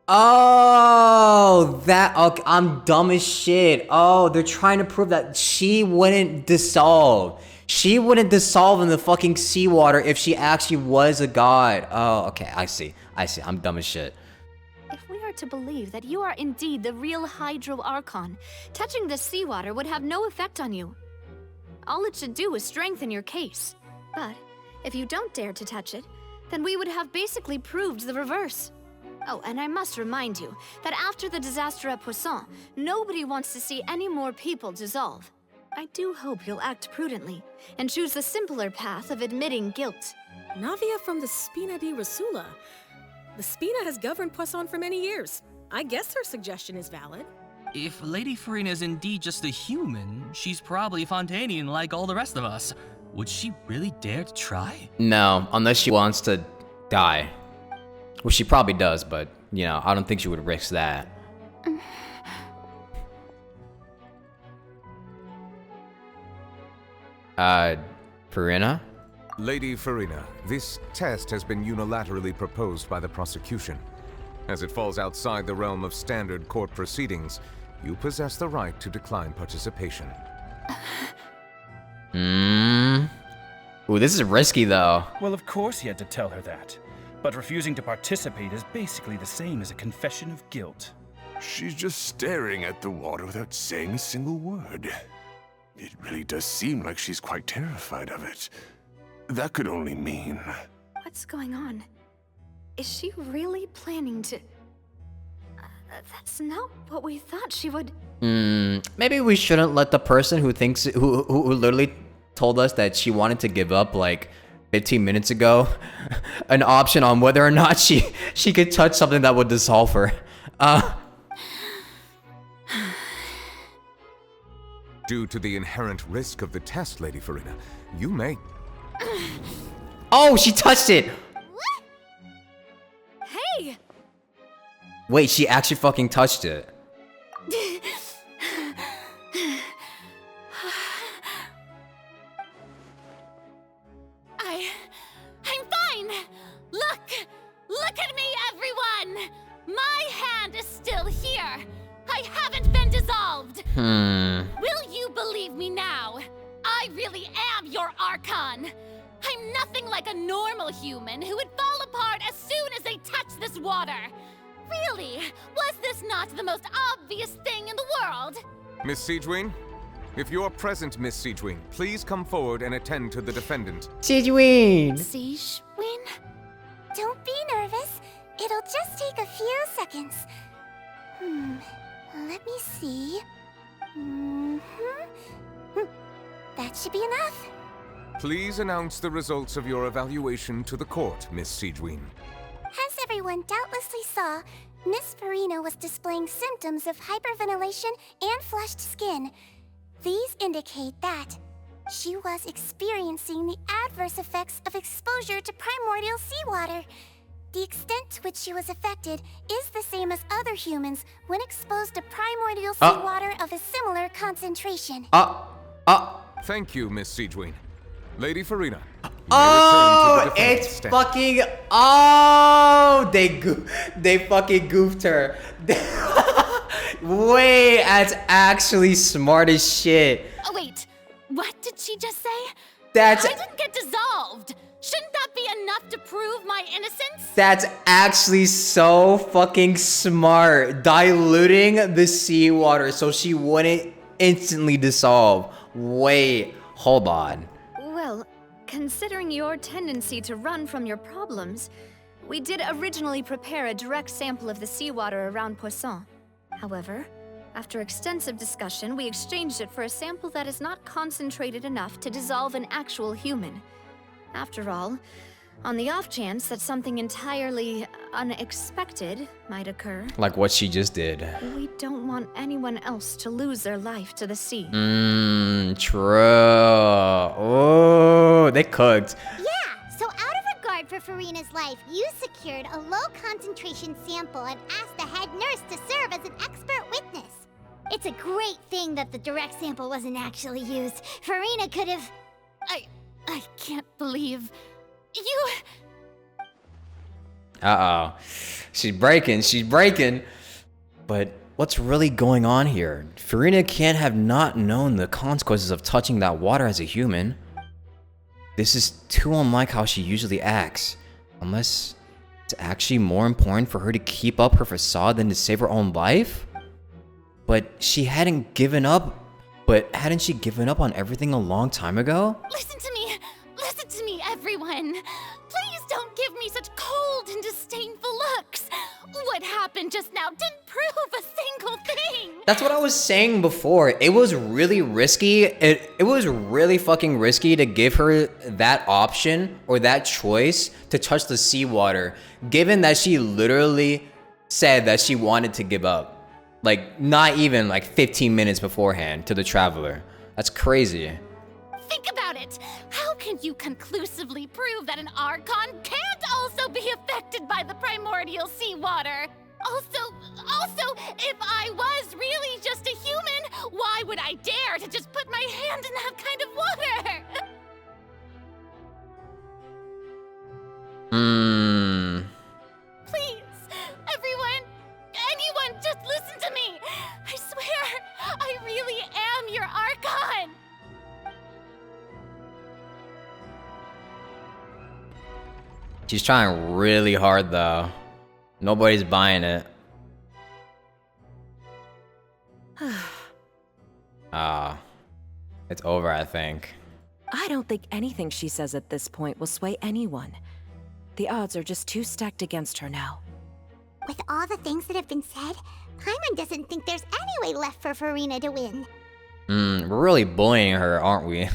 Oh, okay, I'm dumb as shit. Oh, they're trying to prove that she wouldn't dissolve. She wouldn't dissolve in the fucking seawater if she actually was a god. Oh, okay, I see. I'm dumb as shit. If we are to believe that you are indeed the real Hydro Archon, touching the seawater would have no effect on you. All it should do is strengthen your case. But if you don't dare to touch it, then we would have basically proved the reverse. Oh, and I must remind you that after the disaster at Poisson, nobody wants to see any more people dissolve. I do hope you'll act prudently and choose the simpler path of admitting guilt. Navia from the Spina di Rasula. The Spina has governed Poisson for many years. I guess her suggestion is valid. If Lady Farina is indeed just a human, she's probably Fontainian like all the rest of us. Would she really dare to try? No, unless she wants to die. Well, she probably does, but, you know, I don't think she would risk that. Farina? Lady Farina, this test has been unilaterally proposed by the prosecution. As it falls outside the realm of standard court proceedings, you possess the right to decline participation. Ooh, this is risky, though. Well, of course he had to tell her that. But refusing to participate is basically the same as a confession of guilt. She's just staring at the water without saying a single word. It really does seem like she's quite terrified of it. That could only mean... What's going on? Is she really planning to... that's not what we thought she would... Maybe we shouldn't let the person who thinks... Who literally told us that she wanted to give up, like... 15 minutes ago, an option on whether or not she could touch something that would dissolve her. Due to the inherent risk of the test, Lady Farina, you may... Oh, she touched it! Hey! Wait, she actually fucking touched it. I'm fine! Look at me, everyone! My hand is still here! I haven't been dissolved! Will you believe me now? I really am your Archon! I'm nothing like a normal human who would fall apart as soon as they touch this water! Really? Was this not the most obvious thing in the world? Miss Siegewing? If you are present, Miss Siegewing, please come forward and attend to the defendant. Siegewing! Siegewing? Don't be nervous. It'll just take a few seconds. Let me see. That should be enough. Please announce the results of your evaluation to the court, Miss Siegewing. As everyone doubtlessly saw, Miss Farina was displaying symptoms of hyperventilation and flushed skin. These indicate that she was experiencing the adverse effects of exposure to primordial seawater. The extent to which she was affected is the same as other humans when exposed to primordial seawater of a similar concentration. Thank you, Miss Siegewing. Lady Farina. Oh, it's fucking... Oh, they fucking goofed her. Wait, that's actually smart as shit. Oh, wait. What did she just say? I didn't get dissolved. Shouldn't that be enough to prove my innocence? That's actually so fucking smart. Diluting the seawater so she wouldn't instantly dissolve. Wait, hold on. Well, considering your tendency to run from your problems, we did originally prepare a direct sample of the seawater around Poisson. However, after extensive discussion, we exchanged it for a sample that is not concentrated enough to dissolve an actual human. After all, on the off chance that something entirely unexpected might occur, Like what she just did. we don't want anyone else to lose their life to the sea. True. Oh, they cooked. Yeah, so out of regard for Farina's life, you secured a low concentration sample and asked the head nurse to serve as an expert witness. It's a great thing that the direct sample wasn't actually used. Farina could have... I can't believe you. Uh-oh. She's breaking. But what's really going on here? Farina can't have not known the consequences of touching that water as a human. This is too unlike how she usually acts. Unless it's actually more important for her to keep up her facade than to save her own life? But hadn't she given up on everything a long time ago? Listen to me, everyone. Please don't give me such cold and disdainful looks. What happened just now didn't prove a single thing. That's what I was saying before. It was really risky. It was really fucking risky to give her that option or that choice to touch the seawater, given that she literally said that she wanted to give up. Like, not even like 15 minutes beforehand to the traveler. That's crazy. Think about it. How can you conclusively prove that an Archon can't also be affected by the primordial seawater? Also, if I was really just a human, why would I dare to just put my hand in that kind of water? Please, anyone, just listen to me. I swear, I really am your Archon. She's trying really hard though. Nobody's buying it. It's over, I think. I don't think anything she says at this point will sway anyone. The odds are just too stacked against her now. With all the things that have been said, Paimon doesn't think there's any way left for Farina to win. We're really bullying her, aren't we?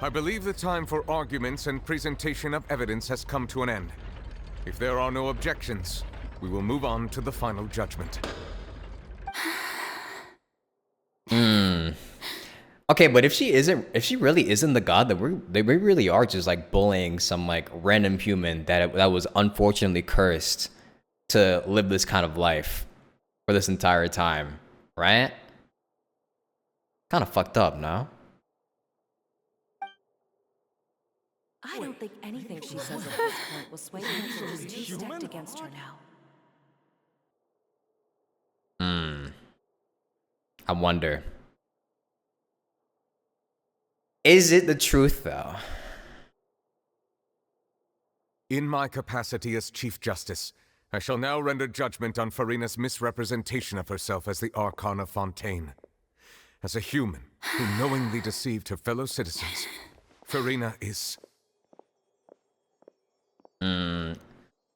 I believe the time for arguments and presentation of evidence has come to an end. If there are no objections, we will move on to the final judgment. Okay, but if she really isn't the god, then we really are just like bullying some like random human that was unfortunately cursed to live this kind of life for this entire time, right? Kind of fucked up, no? I don't think anything she says at this point will sway anyone. She's too stacked against her now. I wonder. Is it the truth, though? In my capacity as Chief Justice, I shall now render judgment on Farina's misrepresentation of herself as the Archon of Fontaine. As a human who knowingly deceived her fellow citizens, Farina is...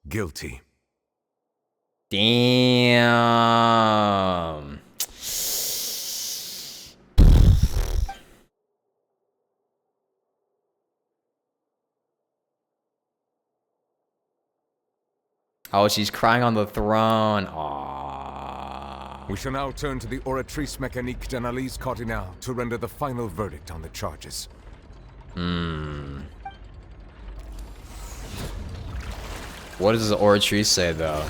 guilty. Damn. Oh, she's crying on the throne. Aww. We shall now turn to the Oratrice Mécanique d'Analyse Cardinale to render the final verdict on the charges. What does the Oratrice say, though?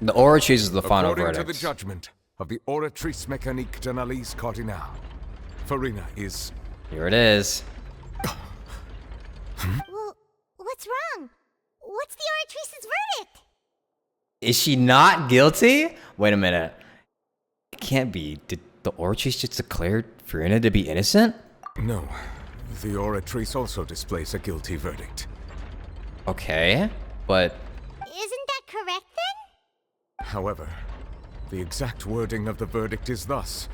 The Oratrice is the final verdict. According to the judgment of the Oratrice Mécanique d'Analyse Cardinale, Farina is... Here it is. Well, what's wrong? What's the Oratrice's verdict? Is she not guilty? Wait a minute. It can't be. Did the Oratrice just declare Farina to be innocent? No. The Oratrice also displays a guilty verdict. Okay, but However, the exact wording of the verdict is thus.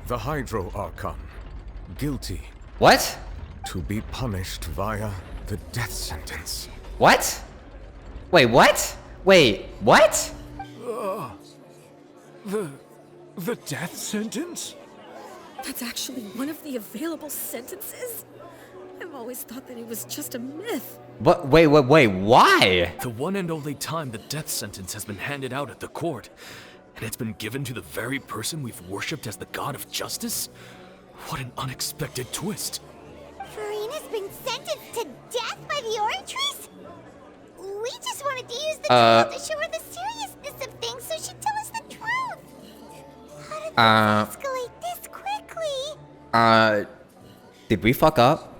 The Hydro Archon, guilty. What? To be punished via the death sentence. What? Wait, what? Wait, what? The death sentence? That's actually one of the available sentences? I've always thought that it was just a myth. What? Wait, why? The one and only time the death sentence has been handed out at the court, and it's been given to the very person we've worshipped as the god of justice? What an unexpected twist. Farina's been sentenced to death by the Oratrice? We just wanted to use the trial to show her the seriousness of things so she'd tell us the truth. How did this escalate this quickly? Did we fuck up?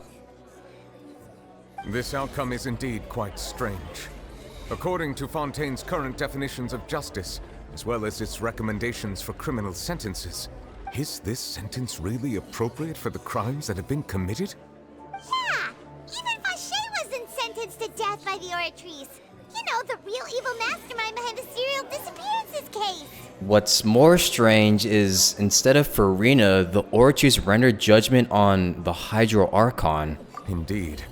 This outcome is indeed quite strange. According to Fontaine's current definitions of justice, as well as its recommendations for criminal sentences, is this sentence really appropriate for the crimes that have been committed? Yeah, even Vache wasn't sentenced to death by the Oratrice. You know, the real evil mastermind behind the serial disappearances case. What's more strange is, instead of Farina, the Oratrice rendered judgment on the Hydro Archon. Indeed.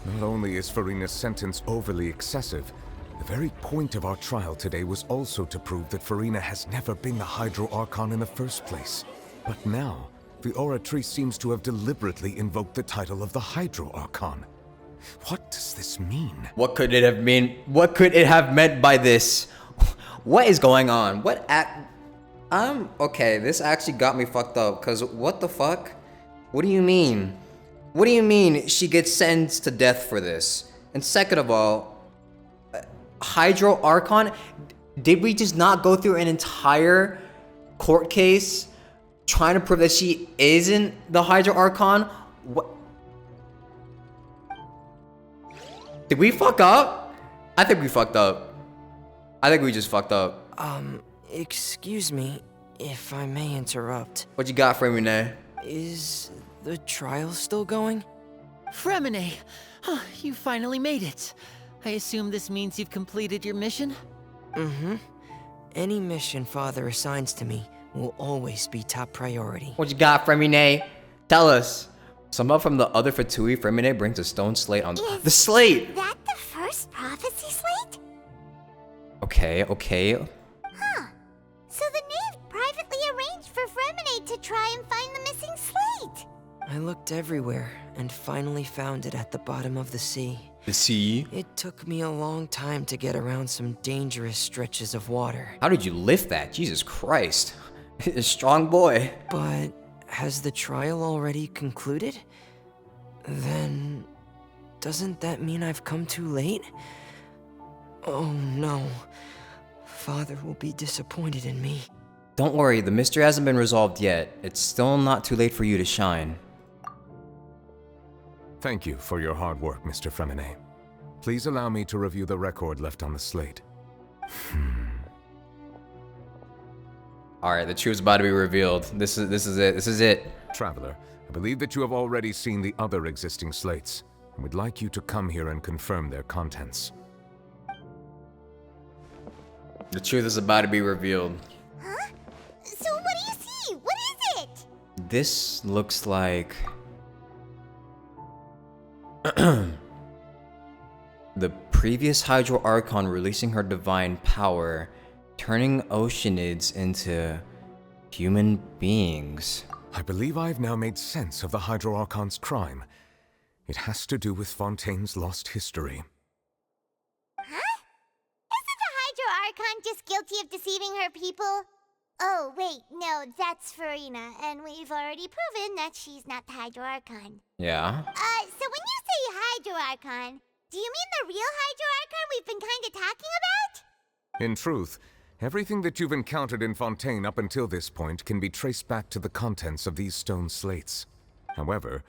Not only is Farina's sentence overly excessive, the very point of our trial today was also to prove that Farina has never been the Hydro Archon in the first place. But now, the Oratrice seems to have deliberately invoked the title of the Hydro Archon. What does this mean? What could it have mean? What could it have meant by this? What is going on? Okay, this actually got me fucked up, cause what the fuck? What do you mean? What do you mean she gets sentenced to death for this? And second of all, Hydro Archon, did we just not go through an entire court case trying to prove that she isn't the Hydro Archon? What? Did we fuck up? I think we fucked up. I think we just fucked up. Excuse me, if I may interrupt. What you got for me, Nay? Is the trial still going? Fremine! Huh, you finally made it. I assume this means you've completed your mission? Mm-hmm. Any mission Father assigns to me will always be top priority. What you got, Fremine? Tell us. Someone from the other Fatui, Fremine brings a stone slate on the slate! Is that the first prophecy slate? Okay. Huh. So the knave privately arranged for Fremine to try and find the missing slate. I looked everywhere and finally found it at the bottom of the sea. The sea? It took me a long time to get around some dangerous stretches of water. How did you lift that? Jesus Christ. A strong boy. But has the trial already concluded? Then doesn't that mean I've come too late? Oh no. Father will be disappointed in me. Don't worry, the mystery hasn't been resolved yet. It's still not too late for you to shine. Thank you for your hard work, Mr. Fremine. Please allow me to review the record left on the slate. Alright, the truth's about to be revealed. This is it. Traveler, I believe that you have already seen the other existing slates, and would like you to come here and confirm their contents. The truth is about to be revealed. Huh? So what do you see? What is it? This looks like... the previous Hydro Archon releasing her divine power, turning Oceanids into human beings. I believe I've now made sense of the Hydro Archon's crime. It has to do with Fontaine's lost history. Huh? Isn't the Hydro Archon just guilty of deceiving her people? Oh, wait, no, that's Farina, and we've already proven that she's not the Hydro Archon. Yeah? So when you say Hydro Archon, do you mean the real Hydro Archon we've been kinda talking about? In truth, everything that you've encountered in Fontaine up until this point can be traced back to the contents of these stone slates. However,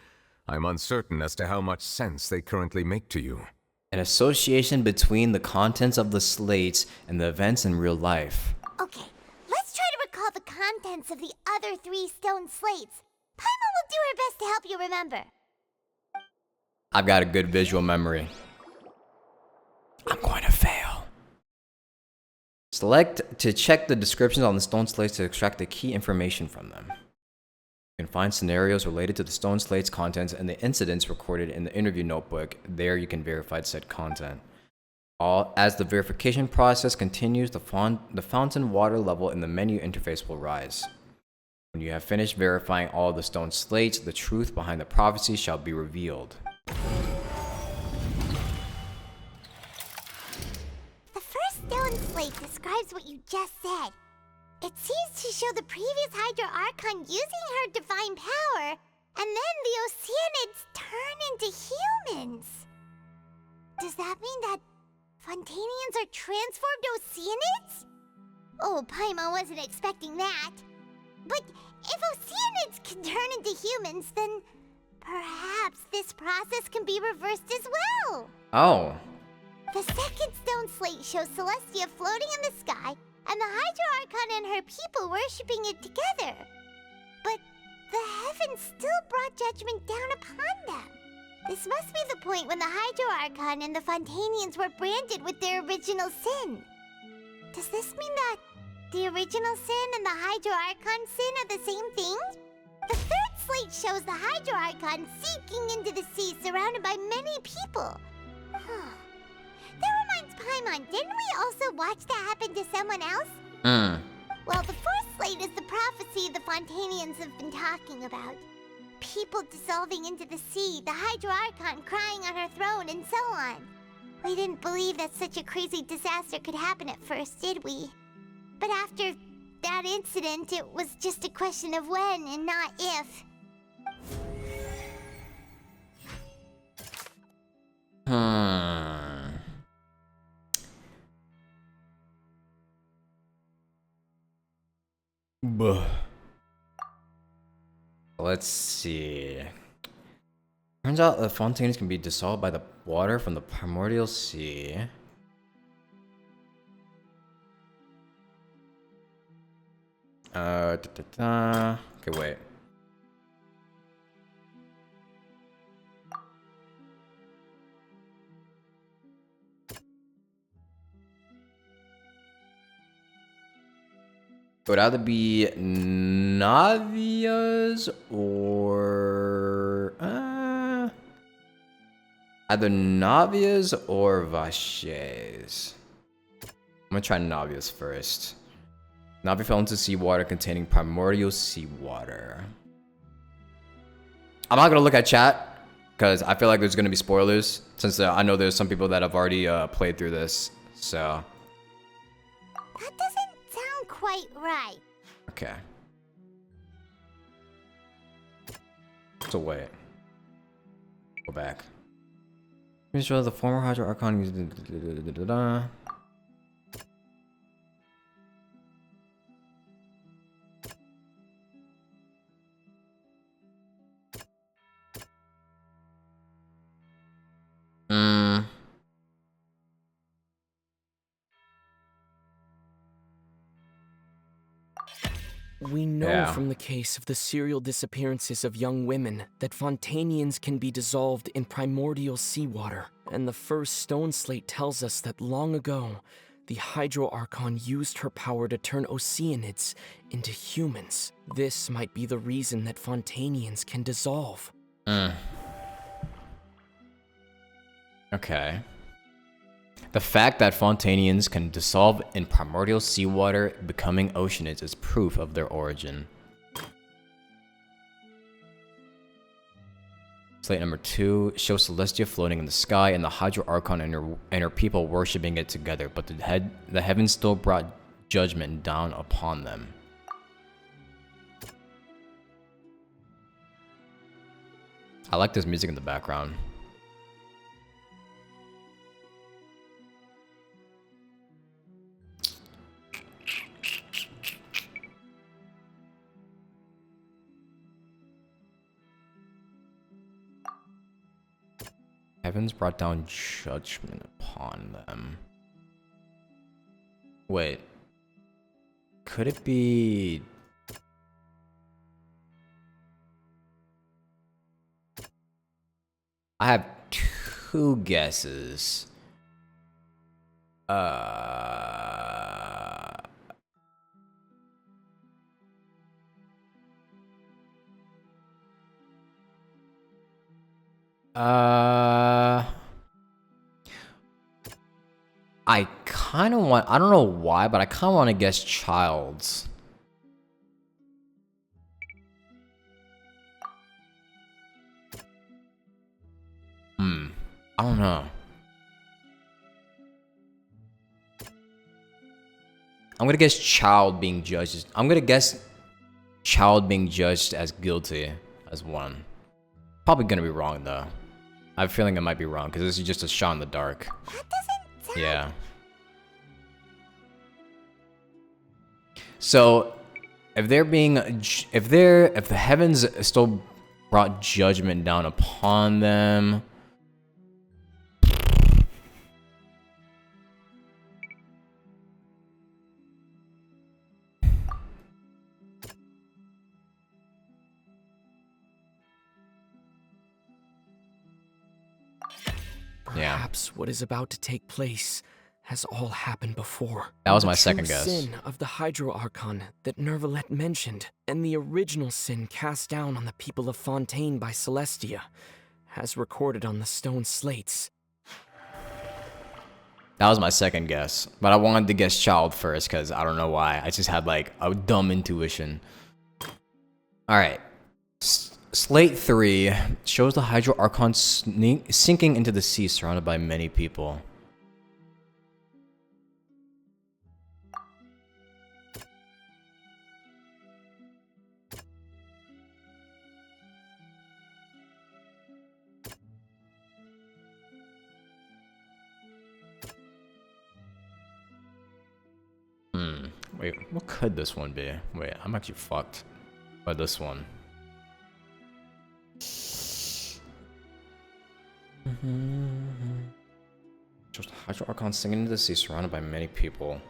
I'm uncertain as to how much sense they currently make to you. An association between the contents of the slates and the events in real life. Okay, let's try to recall the contents of the other 3 stone slates. Paimon will do her best to help you remember. I've got a good visual memory. I'm going to fail. Select to check the descriptions on the stone slates to extract the key information from them. You can find scenarios related to the stone slate's contents and the incidents recorded in the interview notebook. There you can verify said content. As the verification process continues, the fountain water level in the menu interface will rise. When you have finished verifying all the stone slates, the truth behind the prophecy shall be revealed. The first stone slate describes what you just said. It seems to show the previous Hydro Archon using her divine power, and then the Oceanids turn into humans. Does that mean that Fontainians are transformed Oceanids? Oh, Paimon wasn't expecting that. But if Oceanids can turn into humans, then perhaps this process can be reversed as well. Oh. The second stone slate shows Celestia floating in the sky, and the Hydro Archon and her people worshipping it together. But the heavens still brought judgment down upon them. This must be the point when the Hydro Archon and the Fontainians were branded with their original sin. Does this mean that the original sin and the Hydro Archon sin are the same thing? The third slate shows the Hydro Archon sinking into the sea surrounded by many people. That reminds Paimon, didn't we also watch that happen to someone else? Well, the fourth slate is the prophecy the Fontainians have been talking about. People dissolving into the sea, the Hydro Archon crying on her throne, and so on. We didn't believe that such a crazy disaster could happen at first, did we? But after that incident, it was just a question of when and not if. Let's see. Turns out the fontaines can be dissolved by the water from the primordial sea. Okay, wait. It would either be Navias or either Navias or Vaches. I'm gonna try Navias first. Navi fell into seawater containing primordial seawater. I'm not gonna look at chat because I feel like there's gonna be spoilers since I know there's some people that have already played through this. So. That doesn't sound quite right. Okay. So wait. Go back. Let me show the former Hydro Archon used. We know from the case of the serial disappearances of young women that Fontainians can be dissolved in primordial seawater. And the first stone slate tells us that long ago, the Hydro Archon used her power to turn Oceanids into humans. This might be the reason that Fontainians can dissolve. Okay. The fact that Fontainians can dissolve in primordial seawater, becoming Oceanids, is proof of their origin. Slate number 2 shows Celestia floating in the sky and the Hydro Archon and her people worshipping it together, but the heavens still brought judgment down upon them. I like this music in the background. Heavens brought down judgment upon them. Wait. Could it be... I have 2 guesses. I kind of want, I don't know why, but I kind of want to guess Child's. I don't know. I'm gonna guess Child being judged. I'm gonna guess Child being judged as guilty as one. Probably gonna be wrong though. I have a feeling I might be wrong because this is just a shot in the dark. That doesn't sound... Yeah. So, if they're being, if the heavens still brought judgment down upon them. Perhaps what is about to take place has all happened before. That was The my true second guess. sin of the Hydro Archon that Nervalette mentioned, and the original sin cast down on the people of Fontaine by Celestia, as recorded on the stone slates. That was my second guess, but I wanted to guess Child first because I don't know why. I just had like a dumb intuition. All right. Slate 3 shows the Hydro Archon sinking into the sea surrounded by many people. Wait, what could this one be? Wait, I'm actually fucked by this one. Just Hydro Archon sinking into the sea surrounded by many people.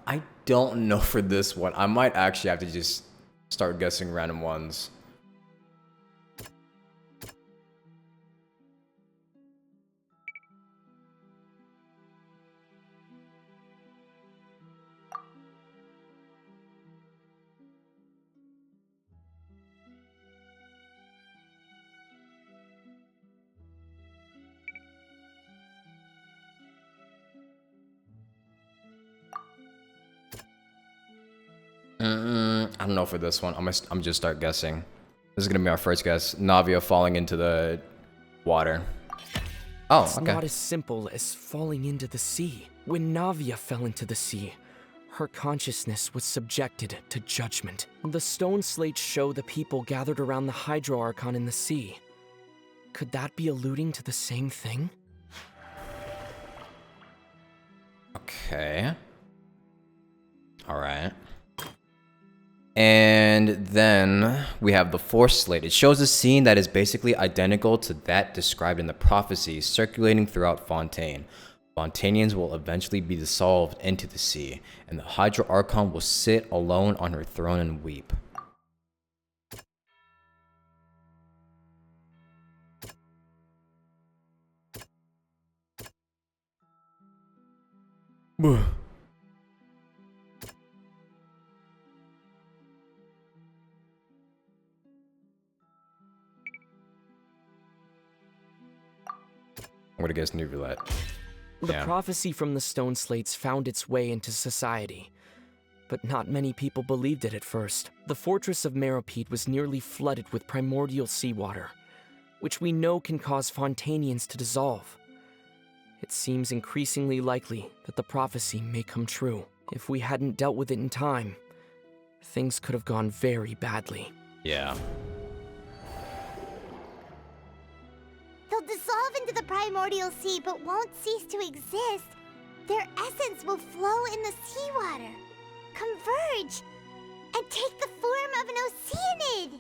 I don't know for this one. I might actually have to just start guessing random ones. I don't know for this one. I'm just start guessing. This is gonna be our first guess. Navia falling into the water. Oh, It's okay. not as simple as falling into the sea. When Navia fell into the sea, her consciousness was subjected to judgment. The stone slates show the people gathered around the Hydro Archon in the sea. Could that be alluding to the same thing? Okay. All right. And then we have the fourth slate. It shows a scene that is basically identical to that described in the prophecy circulating throughout Fontaine. Fontainians will eventually be dissolved into the sea, and the Hydro Archon will sit alone on her throne and weep. I'm gonna guess New Roulette. The Yeah. prophecy from the stone slates found its way into society, but not many people believed it at first. The fortress of Meropide was nearly flooded with primordial seawater, which we know can cause Fontainians to dissolve. It seems increasingly likely that the prophecy may come true. If we hadn't dealt with it in time, things could have gone very badly. Yeah. They'll dissolve into the primordial sea but won't cease to exist. Their essence will flow in the seawater, converge, and take the form of an Oceanid.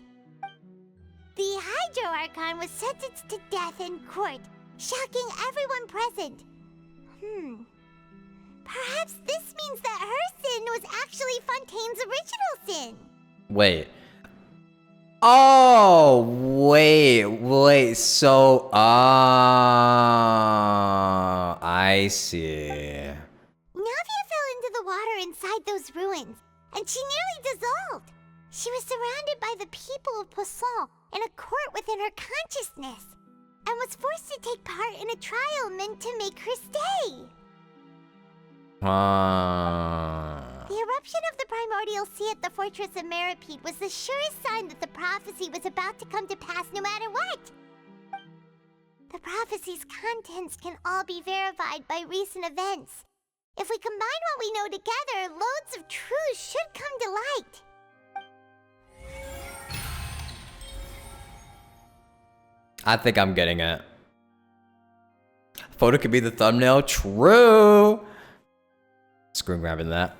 The Hydro Archon was sentenced to death in court, shocking everyone present. Perhaps this means that her sin was actually Fontaine's original sin. Wait. Oh, wait. So, I see. Navia fell into the water inside those ruins, and she nearly dissolved. She was surrounded by the people of Poisson in a court within her consciousness, and was forced to take part in a trial meant to make her stay. The eruption of the primordial sea at the fortress of Meripede was the surest sign that the prophecy was about to come to pass no matter what. The prophecy's contents can all be verified by recent events. If we combine what we know together, loads of truths should come to light. I think I'm getting it. Photo could be the thumbnail. True. Screen grabbing that.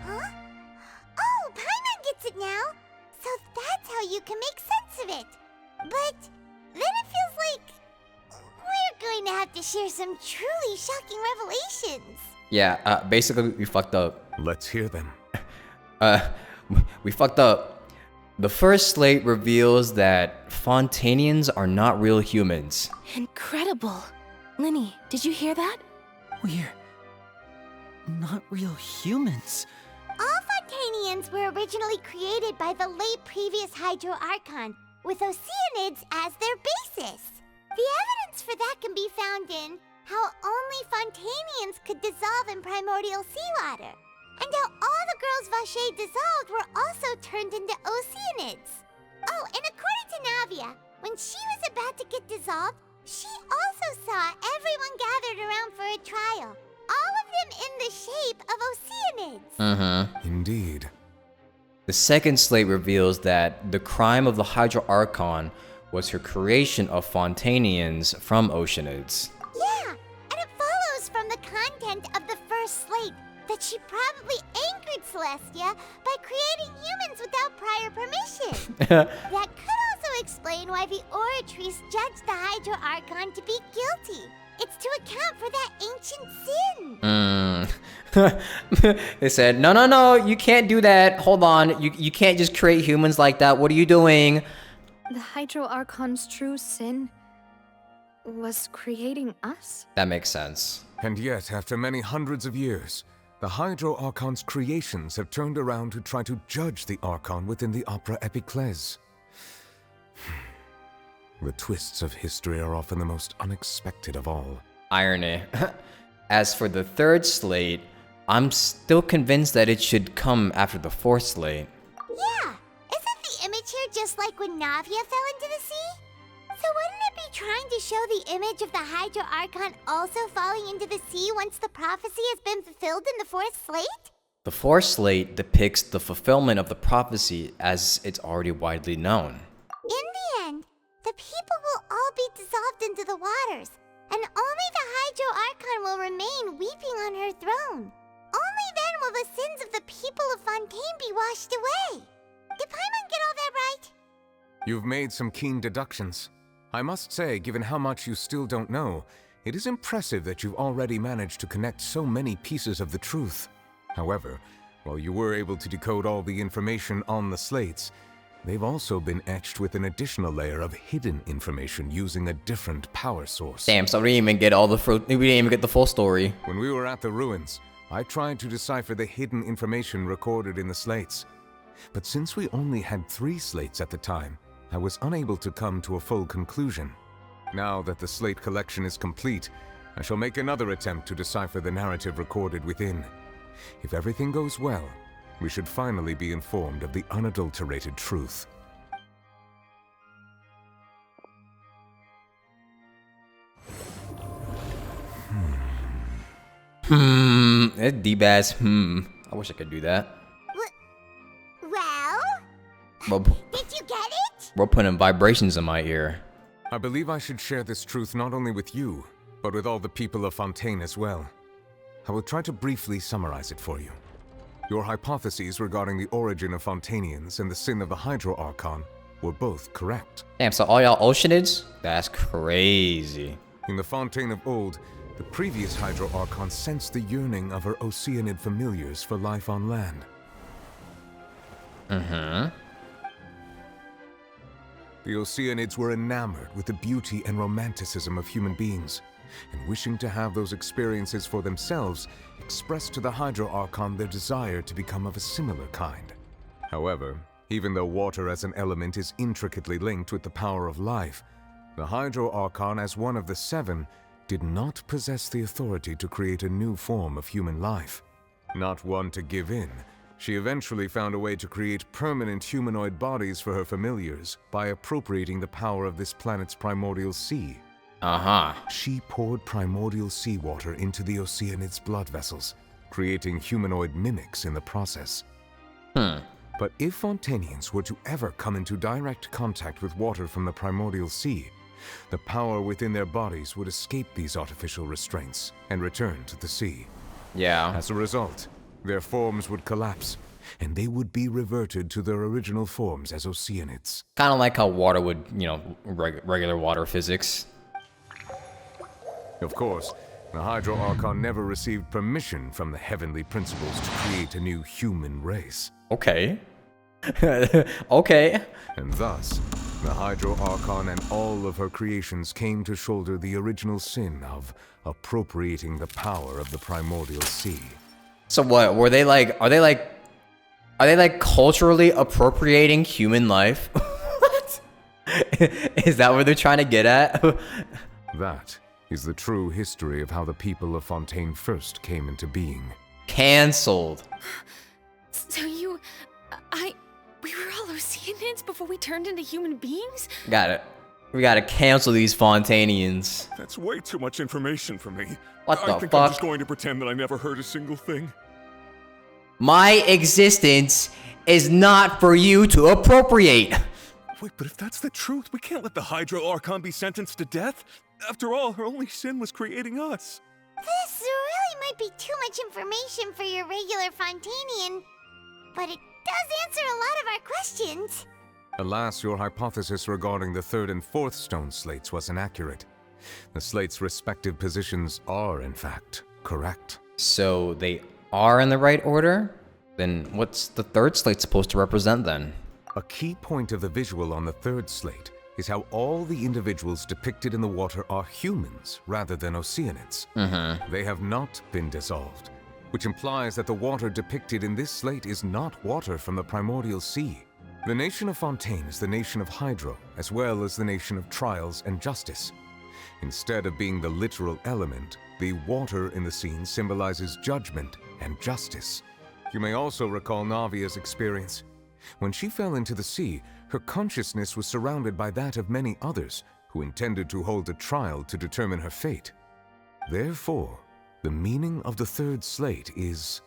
Huh? Oh, Paimon gets it now. So that's how you can make sense of it. But then it feels like we're going to have to share some truly shocking revelations. Yeah, basically we fucked up. Let's hear them. We fucked up. The first slate reveals that Fontainians are not real humans. Incredible. Linny, did you hear that? We're not real humans. All Fontainians were originally created by the late previous Hydro Archon, with Oceanids as their basis. The evidence for that can be found in how only Fontainians could dissolve in primordial seawater, and how all the girls Vacher dissolved were also turned into Oceanids. Oh, and according to Navia, when she was about to get dissolved, she also saw everyone gathered around for a trial, all of them in the shape of Oceanids. Indeed. The second slate reveals that the crime of the Hydro Archon was her creation of Fontainians from Oceanids. Yeah, and it follows from the content of the first slate that she probably angered Celestia by creating humans without prior permission. That could also explain why the Oratrice judged the Hydro Archon to be guilty. It's to account for that ancient sin. They said, no, you can't do that. Hold on, you can't just create humans like that. What are you doing? The Hydro Archon's true sin was creating us? That makes sense. And yet, after many hundreds of years, the Hydro Archon's creations have turned around to try to judge the Archon within the Opera Epiclese. The twists of history are often the most unexpected of all. Irony. As for the third slate, I'm still convinced that it should come after the fourth slate. Yeah, isn't the image here just like when Navia fell into the sea? So wouldn't it be trying to show the image of the Hydro Archon also falling into the sea once the prophecy has been fulfilled in the fourth slate? The fourth slate depicts the fulfillment of the prophecy as it's already widely known. In the end, the people will all be dissolved into the waters, and only the Hydro Archon will remain weeping on her throne. Only then will the sins of the people of Fontaine be washed away. Did Paimon get all that right? You've made some keen deductions. I must say, given how much you still don't know, it is impressive that you've already managed to connect so many pieces of the truth. However, while you were able to decode all the information on the slates, they've also been etched with an additional layer of hidden information using a different power source. Damn, so we didn't even get all the we didn't even get the full story. When we were at the ruins, I tried to decipher the hidden information recorded in the slates. But since we only had 3 slates at the time, I was unable to come to a full conclusion. Now that the slate collection is complete, I shall make another attempt to decipher the narrative recorded within. If everything goes well, we should finally be informed of the unadulterated truth. It's D-Bass. I wish I could do that. Well? Bro, Did you get it? We're putting vibrations in my ear. I believe I should share this truth not only with you, but with all the people of Fontaine as well. I will try to briefly summarize it for you. Your hypotheses regarding the origin of Fontainians and the sin of the Hydro Archon were both correct. Damn, so all y'all Oceanids? That's crazy. In the Fontaine of old, the previous Hydro Archon sensed the yearning of her Oceanid familiars for life on land. Mm-hmm. The Oceanids were enamored with the beauty and romanticism of human beings, and wishing to have those experiences for themselves, expressed to the Hydro Archon their desire to become of a similar kind. However, even though water as an element is intricately linked with the power of life, the Hydro Archon, as one of the seven, did not possess the authority to create a new form of human life. Not one to give in, she eventually found a way to create permanent humanoid bodies for her familiars by appropriating the power of this planet's primordial sea. She poured primordial seawater into the Oceanids' blood vessels, creating humanoid mimics in the process. But if Fontainians were to ever come into direct contact with water from the primordial sea, the power within their bodies would escape these artificial restraints and return to the sea. Yeah. As a result, their forms would collapse, and they would be reverted to their original forms as Oceanids. Kind of like how water would, you know, regular water physics. Of course, the Hydro Archon never received permission from the heavenly principles to create a new human race. Okay. Okay. And thus, the Hydro Archon and all of her creations came to shoulder the original sin of appropriating the power of the primordial sea. So what, were they like, are they like culturally appropriating human life? What? Is that what they're trying to get at? That is the true history of how the people of Fontaine first came into being. Cancelled. So we were all Oceanids before we turned into human beings? Got it. We gotta cancel these Fontainians. That's way too much information for me. What the I think fuck? I'm just going to pretend that I never heard a single thing. My existence is not for you to appropriate. Wait, but if that's the truth, we can't let the Hydro Archon be sentenced to death. After all, her only sin was creating us. This really might be too much information for your regular Fontainian, but it does answer a lot of our questions. Alas, your hypothesis regarding the third and fourth stone slates was inaccurate. The slates' respective positions are, in fact, correct. So they are in the right order? Then what's the third slate supposed to represent then? A key point of the visual on the third slate is how all the individuals depicted in the water are humans rather than Oceanids. They have not been dissolved, which implies that the water depicted in this slate is not water from the primordial sea. The nation of Fontaine is the nation of Hydro, as well as the nation of trials and justice. Instead of being the literal element, the water in the scene symbolizes judgment and justice. You may also recall Navia's experience. When she fell into the sea, her consciousness was surrounded by that of many others who intended to hold a trial to determine her fate. Therefore, the meaning of the third slate is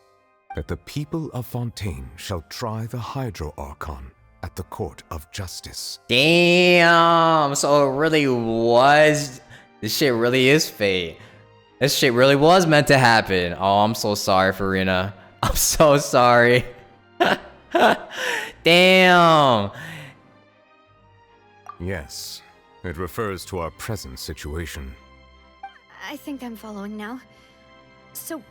that the people of Fontaine shall try the Hydro Archon at the court of justice. Damn, so it really was, this shit really is fate. This shit really was meant to happen. Oh, I'm so sorry, Farina. I'm so sorry. Damn. Yes, it refers to our present situation. I think I'm following now. So,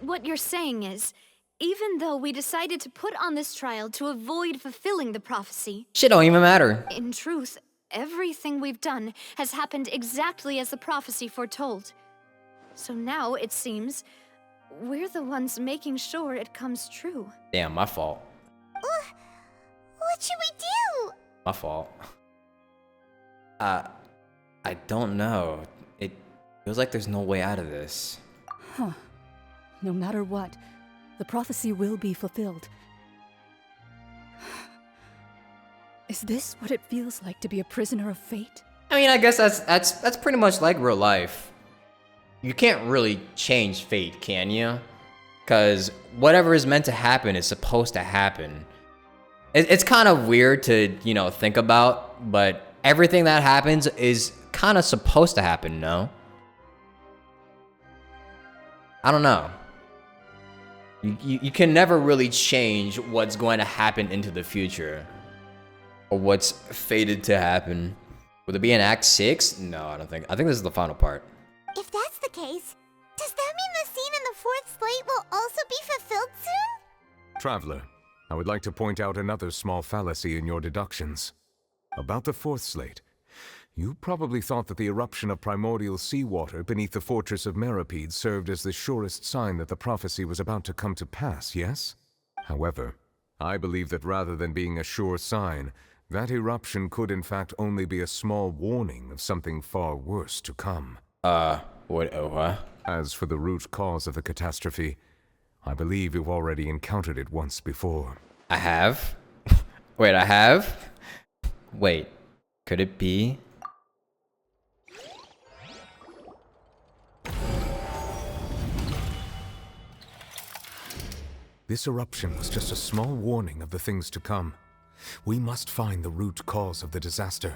what you're saying is, even though we decided to put on this trial to avoid fulfilling the prophecy, Shit don't even matter. in truth, everything we've done has happened exactly as the prophecy foretold. So now, it seems, we're the ones making sure it comes true. Damn, my fault. What should we do? My fault. I don't know. It feels like there's no way out of this. Huh. No matter what, the prophecy will be fulfilled. Is this what it feels like to be a prisoner of fate? I mean, I guess that's pretty much like real life. You can't really change fate, can you? Because whatever is meant to happen is supposed to happen. It's kind of weird to, you know, think about, but everything that happens is kind of supposed to happen, no? I don't know. You can never really change what's going to happen into the future. Or what's fated to happen. Would it be in Act 6? No, I don't think. I think this is the final part. If that's the case, does that mean the scene in the fourth slate will also be fulfilled soon? Traveler, I would like to point out another small fallacy in your deductions. About the fourth slate, you probably thought that the eruption of primordial seawater beneath the fortress of Meripede served as the surest sign that the prophecy was about to come to pass, yes? However, I believe that rather than being a sure sign, that eruption could in fact only be a small warning of something far worse to come. What? As for the root cause of the catastrophe, I believe you've already encountered it once before. I have? Wait, I have? Wait, could it be? This eruption was just a small warning of the things to come. We must find the root cause of the disaster.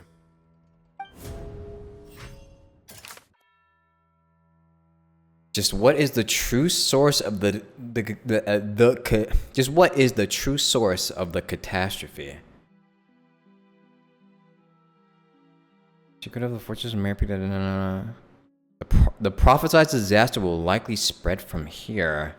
Just what is the true source of just what is the true source of the catastrophe? Secret of the fortress of Meripede. The prophesied disaster will likely spread from here.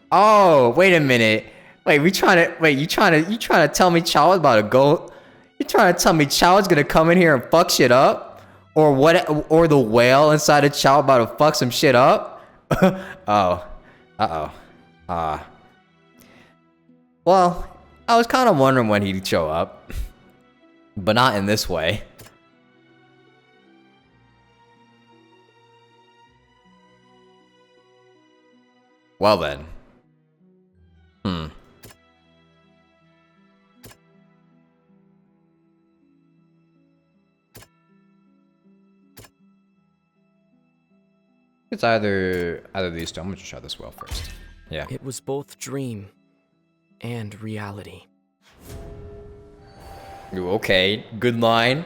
Oh, wait a minute. Wait, you trying to tell me Chow's about to go? You trying to tell me Chow's gonna come in here and fuck shit up? Or what? Or the whale inside of Chow about to fuck some shit up? Oh. Well, I was kind of wondering when he'd show up. But not in this way. Well then. It's either of these two. I'm gonna just try this well first. Yeah. It was both dream and reality. Ooh, okay, good line.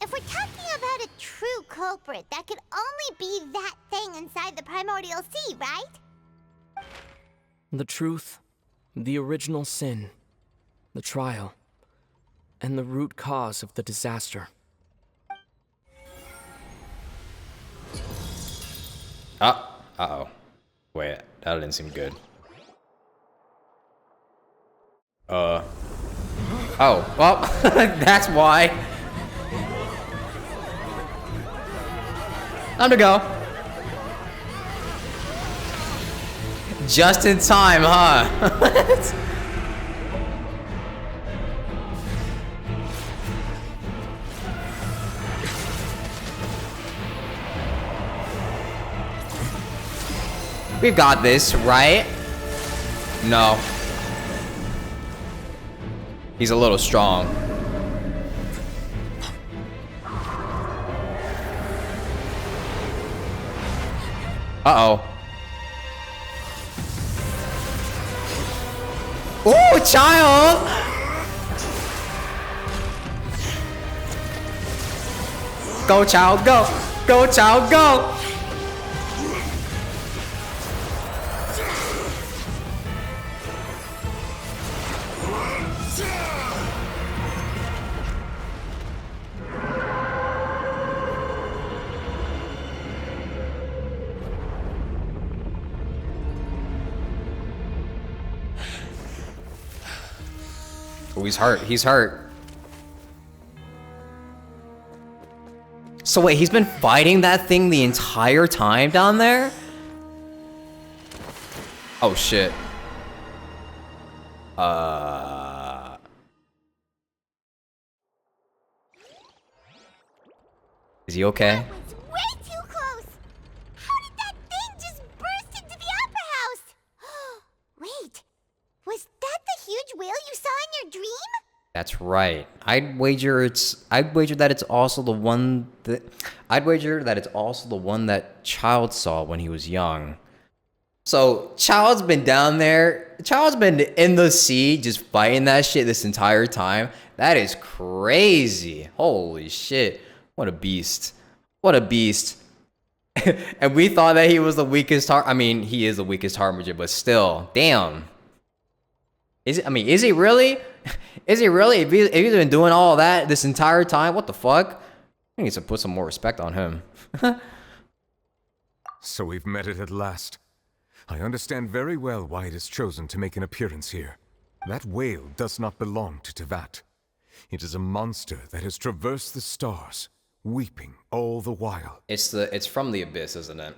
If we're talking about a true culprit, that could only be that thing inside the primordial sea, right? The truth, the original sin, the trial, and the root cause of the disaster. Uh-oh. Wait, that didn't seem good. Oh, well, that's why. Time to go. Just in time, huh? We've got this, right? No. He's a little strong. Uh-oh. Ooh, child! Go, child, go! Go, child, go! Oh, he's hurt. He's hurt. So wait, he's been fighting that thing the entire time down there? Oh shit. Is he okay? That was way too close. How did that thing just burst into the opera house? Wait, was that the huge whale you saw in your dream? That's right. I'd wager that it's also the one that Child saw when he was young. So Child's been down there. Child's been in the sea just fighting that shit this entire time. That is crazy. Holy shit. What a beast. What a beast. And we thought that he was the weakest I mean, he is the weakest Harbinger, but still, damn. Is he really? Is he really? If he's been doing all that this entire time, what the fuck? I need to put some more respect on him. So we've met it at last. I understand very well why it has chosen to make an appearance here. That whale does not belong to Teyvat. It is a monster that has traversed the stars, weeping all the while. It's from the abyss, isn't it?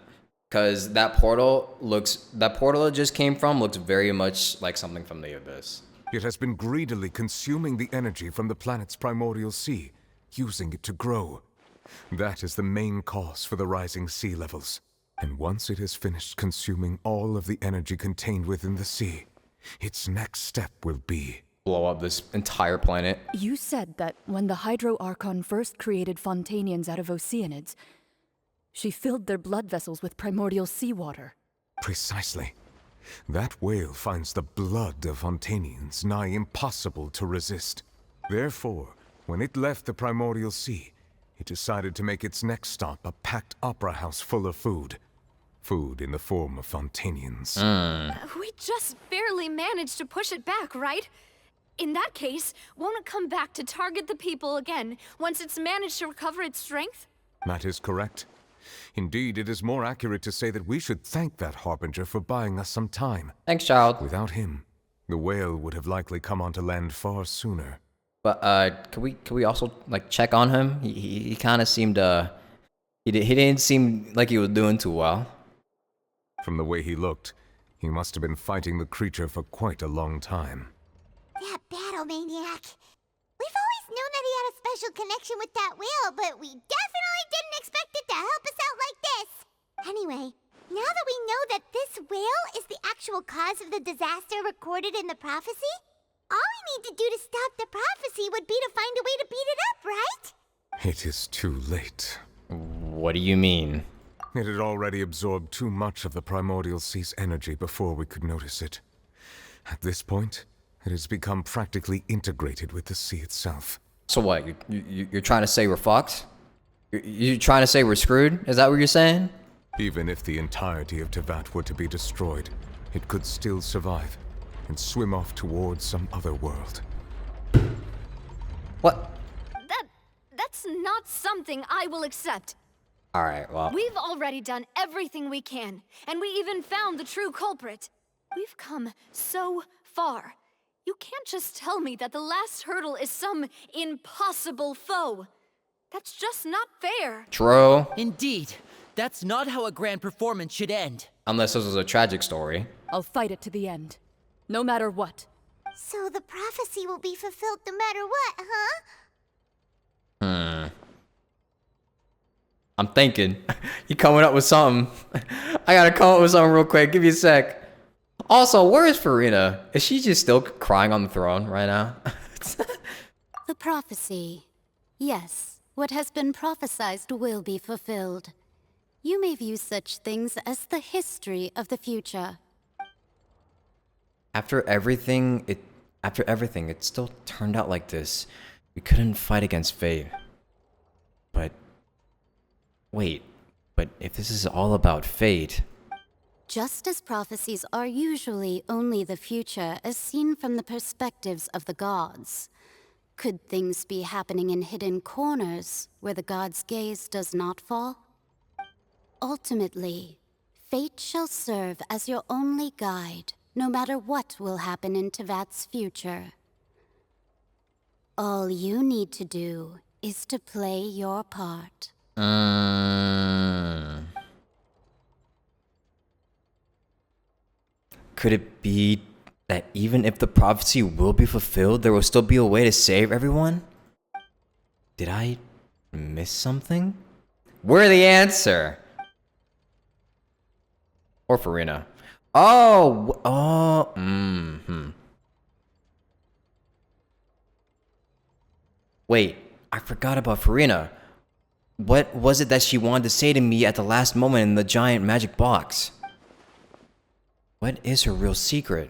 Because that portal it just came from looks very much like something from the abyss. It has been greedily consuming the energy from the planet's primordial sea, using it to grow. That is the main cause for the rising sea levels. And once it has finished consuming all of the energy contained within the sea, its next step will be blow up this entire planet. You said that when the Hydro Archon first created Fontainians out of Oceanids, she filled their blood vessels with primordial seawater. Precisely. That whale finds the blood of Fontainians nigh impossible to resist. Therefore, when it left the primordial sea, it decided to make its next stop a packed opera house full of food. Food in the form of Fontainians. We just barely managed to push it back, right? In that case, won't it come back to target the people again once it's managed to recover its strength? That is correct. Indeed, it is more accurate to say that we should thank that Harbinger for buying us some time. Thanks, Child. Without him, the whale would have likely come onto land far sooner. But can we also like check on him? He kind of seemed he didn't seem like he was doing too well. From the way he looked, he must have been fighting the creature for quite a long time. That battle maniac. We've always known that he had a special connection with that whale, but we definitely didn't expect it to help us out like this. Anyway, now that we know that this whale is the actual cause of the disaster recorded in the prophecy, all we need to do to stop the prophecy would be to find a way to beat it up, right? It is too late. What do you mean? It had already absorbed too much of the primordial sea's energy before we could notice it. At this point, it has become practically integrated with the sea itself. So what? You're trying to say we're fucked? You're trying to say we're screwed? Is that what you're saying? Even if the entirety of Teyvat were to be destroyed, it could still survive and swim off towards some other world. What? That's not something I will accept. All right, well. We've already done everything we can, and we even found the true culprit. We've come so far. You can't just tell me that the last hurdle is some impossible foe. That's just not fair. True. Indeed. That's not how a grand performance should end. Unless this was a tragic story. I'll fight it to the end. No matter what. So the prophecy will be fulfilled no matter what, huh? I'm thinking. You coming up with something. I gotta come up with something real quick. Give me a sec. Also, where is Farina? Is she just still crying on the throne right now? The prophecy. Yes, what has been prophesied will be fulfilled. You may view such things as the history of the future. After everything, it still turned out like this. We couldn't fight against fate. But wait, but if this is all about fate... Just as prophecies are usually only the future as seen from the perspectives of the gods, could things be happening in hidden corners where the gods' gaze does not fall? Ultimately, fate shall serve as your only guide, no matter what will happen in Teyvat's future. All you need to do is to play your part. Could it be that even if the prophecy will be fulfilled, there will still be a way to save everyone? Did I miss something? We're the answer. Or Farina. Oh, Wait, I forgot about Farina. What was it that she wanted to say to me at the last moment in the giant magic box? What is her real secret?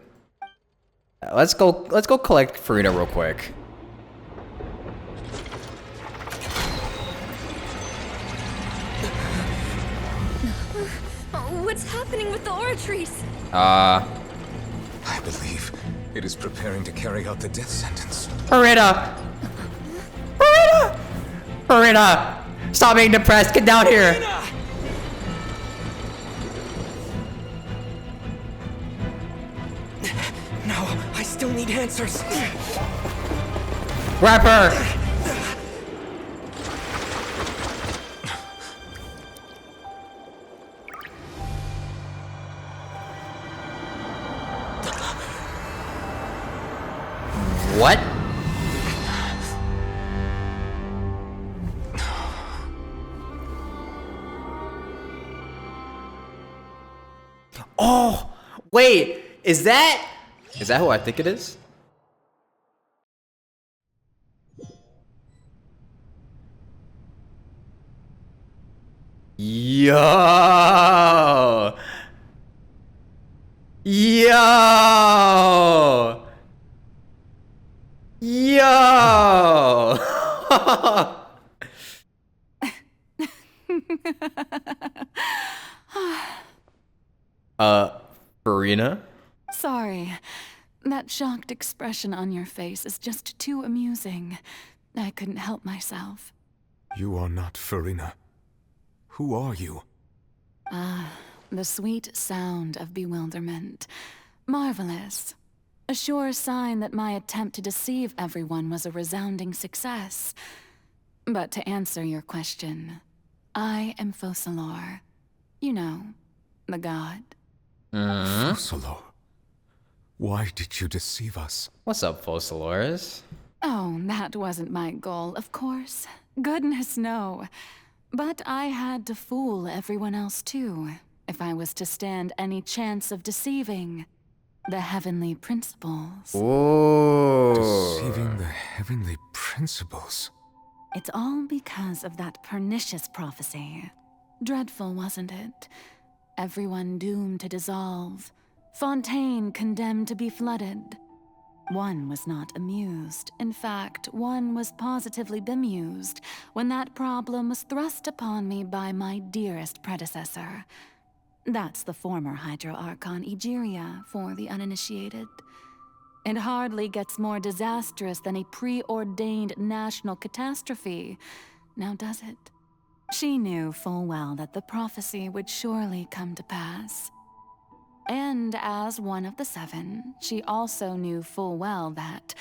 Let's go collect Farina real quick. What's happening with the aura trees? I believe it is preparing to carry out the death sentence. Farina! Farina! Farina! Stop being depressed. Get down here. No, I still need answers. Grab her. What? Oh, wait, is that who I think it is? Yo! Yo! Yo! Farina? Sorry. That shocked expression on your face is just too amusing. I couldn't help myself. You are not Farina. Who are you? The sweet sound of bewilderment. Marvelous. A sure sign that my attempt to deceive everyone was a resounding success. But to answer your question, I am Focalor. You know, the god. Focalor? Why did you deceive us? What's up, Focalors? Oh, that wasn't my goal, of course. Goodness, no. But I had to fool everyone else too, if I was to stand any chance of deceiving the heavenly principles. Ooh. Deceiving the heavenly principles? It's all because of that pernicious prophecy. Dreadful, wasn't it? Everyone doomed to dissolve. Fontaine condemned to be flooded. One was not amused. In fact, one was positively bemused when that problem was thrust upon me by my dearest predecessor. That's the former Hydro Archon Egeria, for the uninitiated. It hardly gets more disastrous than a preordained national catastrophe, now does it? She knew full well that the prophecy would surely come to pass. And as one of the seven, she also knew full well that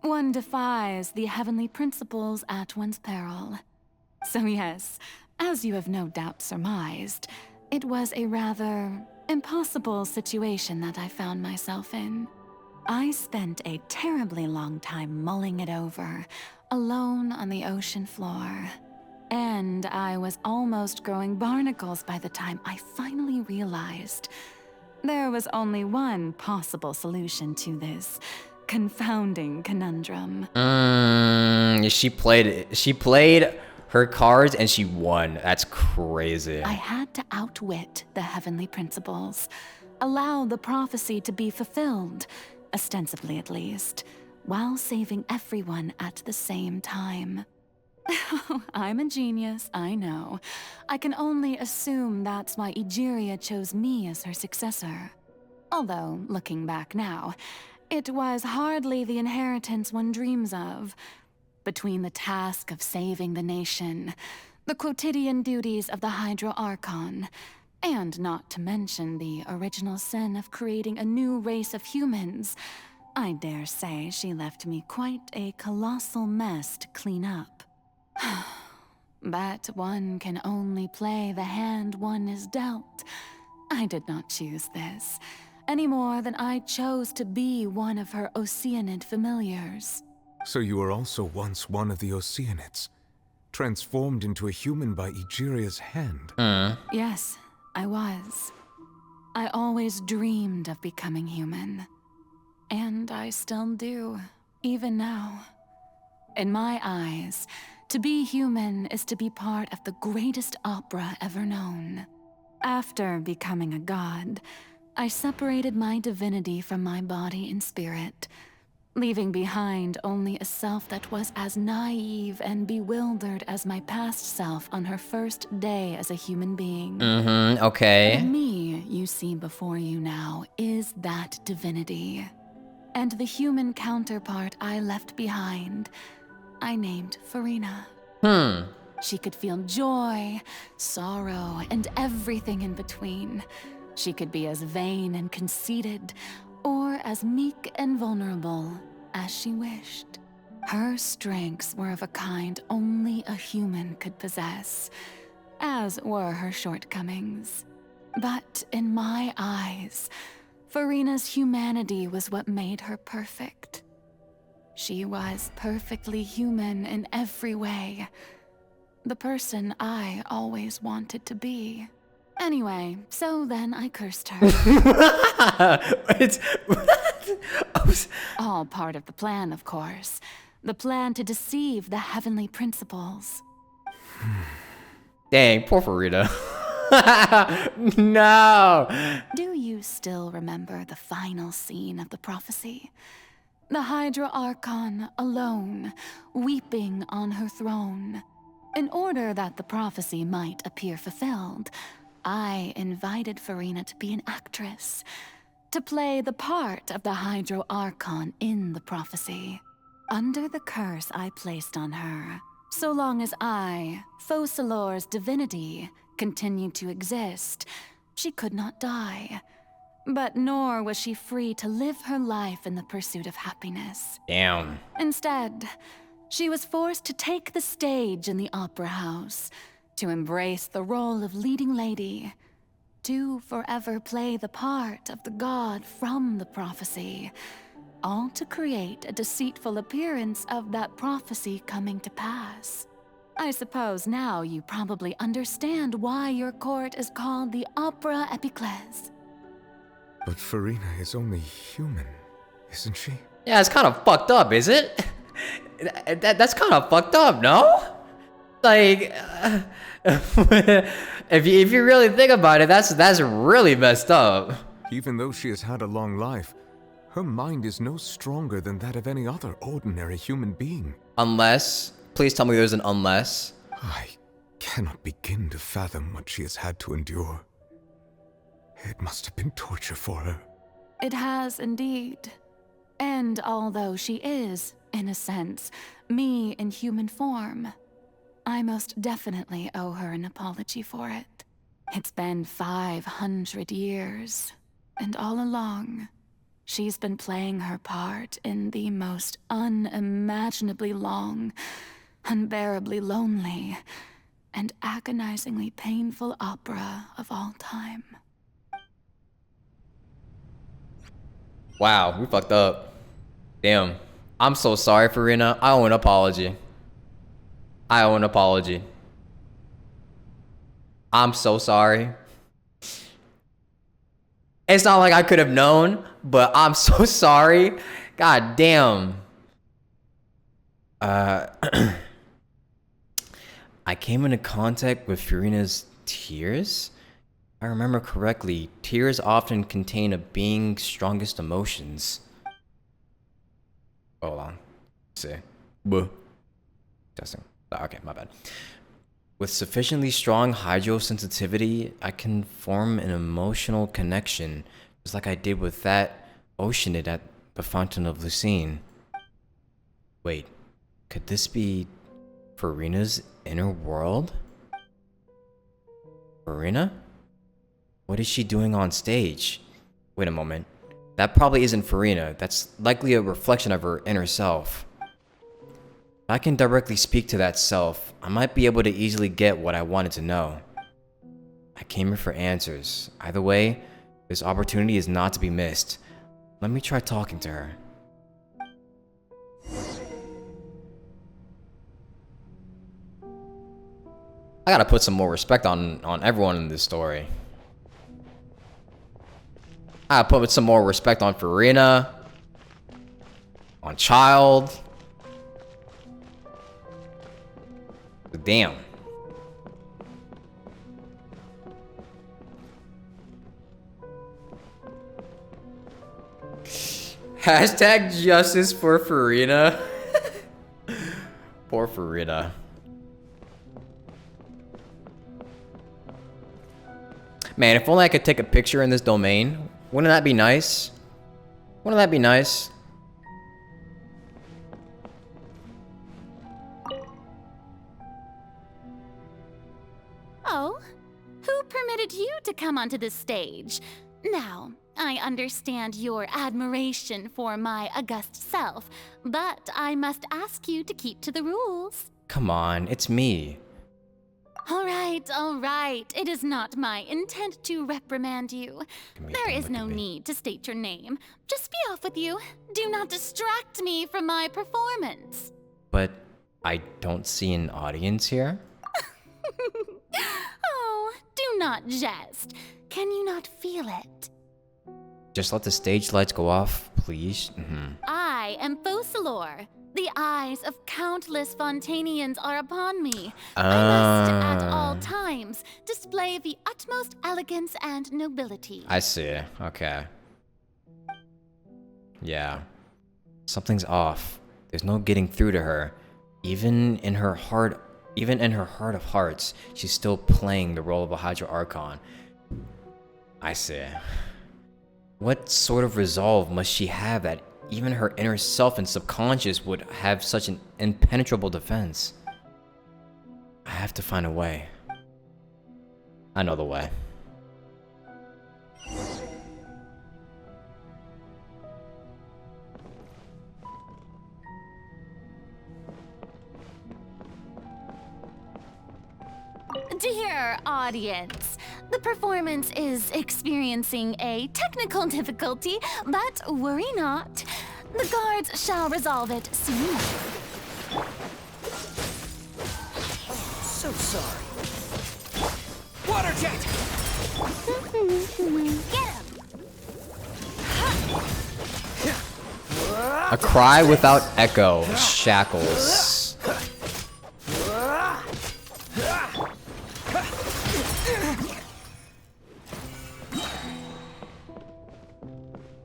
one defies the heavenly principles at one's peril. So yes, as you have no doubt surmised, it was a rather impossible situation that I found myself in. I spent a terribly long time mulling it over, alone on the ocean floor. And I was almost growing barnacles by the time I finally realized there was only one possible solution to this confounding conundrum. She played her cards and she won. That's crazy. I had to outwit the heavenly principles, allow the prophecy to be fulfilled, ostensibly at least, while saving everyone at the same time. I'm a genius, I know. I can only assume that's why Egeria chose me as her successor. Although, looking back now, it was hardly the inheritance one dreams of. Between the task of saving the nation, the quotidian duties of the Hydro Archon, and not to mention the original sin of creating a new race of humans, I dare say she left me quite a colossal mess to clean up. But one can only play the hand one is dealt. I did not choose this, any more than I chose to be one of her Oceanid familiars. So you were also once one of the Oceanids, transformed into a human by Egeria's hand. Yes, I was. I always dreamed of becoming human. And I still do, even now. In my eyes, to be human is to be part of the greatest opera ever known. After becoming a god, I separated my divinity from my body and spirit, leaving behind only a self that was as naive and bewildered as my past self on her first day as a human being. Mm-hmm, okay. The me you see before you now is that divinity. And the human counterpart I left behind, I named Farina. She could feel joy, sorrow, and everything in between. She could be as vain and conceited, or as meek and vulnerable as she wished. Her strengths were of a kind only a human could possess, as were her shortcomings. But in my eyes, Farina's humanity was what made her perfect. She was perfectly human in every way. The person I always wanted to be. Anyway, so then I cursed her. All part of the plan, of course. The plan to deceive the heavenly principles. Dang, poor Farina. No! Do you still remember the final scene of the prophecy? The Hydra Archon alone, weeping on her throne. In order that the prophecy might appear fulfilled, I invited Farina to be an actress, to play the part of the Hydro Archon in the prophecy. Under the curse I placed on her, so long as I, Focalor's divinity, continued to exist, she could not die. But nor was she free to live her life in the pursuit of happiness. Damn. Instead, she was forced to take the stage in the opera house, to embrace the role of leading lady, to forever play the part of the god from the prophecy, all to create a deceitful appearance of that prophecy coming to pass. I suppose now you probably understand why your court is called the Opera Epiclese. But Farina is only human, isn't she? Yeah, it's kind of fucked up, is it? That's kind of fucked up, no? Like, if you really think about it, that's really messed up. Even though she has had a long life, her mind is no stronger than that of any other ordinary human being. Unless, please tell me there's an unless. I cannot begin to fathom what she has had to endure. It must have been torture for her. It has indeed. And although she is, in a sense, me in human form, I most definitely owe her an apology for it. It's been 500 years, and all along, she's been playing her part in the most unimaginably long, unbearably lonely, and agonizingly painful opera of all time. Wow, we fucked up. Damn. I'm so sorry, Farina. I owe an apology. I owe an apology. I'm so sorry. It's not like I could have known, but I'm so sorry. God damn. I came into contact with Farina's tears. If I remember correctly, tears often contain a being's strongest emotions. Hold on. Let's see. Buh. Testing. Okay, my bad. With sufficiently strong hydrosensitivity, I can form an emotional connection, just like I did with that oceanid at the Fountain of Lucine. Wait, could this be Farina's inner world? Farina? What is she doing on stage? Wait a moment. That probably isn't Farina. That's likely a reflection of her inner self. If I can directly speak to that self, I might be able to easily get what I wanted to know. I came here for answers. Either way, this opportunity is not to be missed. Let me try talking to her. I gotta put some more respect on everyone in this story. I gotta put some more respect on Farina, on Child, Damn. Hashtag justice for Farina. Poor Farina. Man, if only I could take a picture in this domain. Wouldn't that be nice? Wouldn't that be nice? Oh, who permitted you to come onto the stage? Now, I understand your admiration for my august self, but I must ask you to keep to the rules. Come on, it's me. All right. It is not my intent to reprimand you. There is no need to state your name. Just be off with you. Do not distract me from my performance. But I don't see an audience here. Oh, do not jest. Can you not feel it? Just let the stage lights go off, please. I am Focalor. The eyes of countless Fontainians are upon me. I must, at all times, display the utmost elegance and nobility. I see. Okay. Yeah. Something's off. There's no getting through to her. Even in her heart of hearts, she's still playing the role of a Hydro Archon. I see. What sort of resolve must she have that even her inner self and subconscious would have such an impenetrable defense? I have to find a way. I know the way. Dear audience, the performance is experiencing a technical difficulty, but worry not. The guards shall resolve it soon enough. So sorry. Water jet! Get him! A cry without echo. Shackles.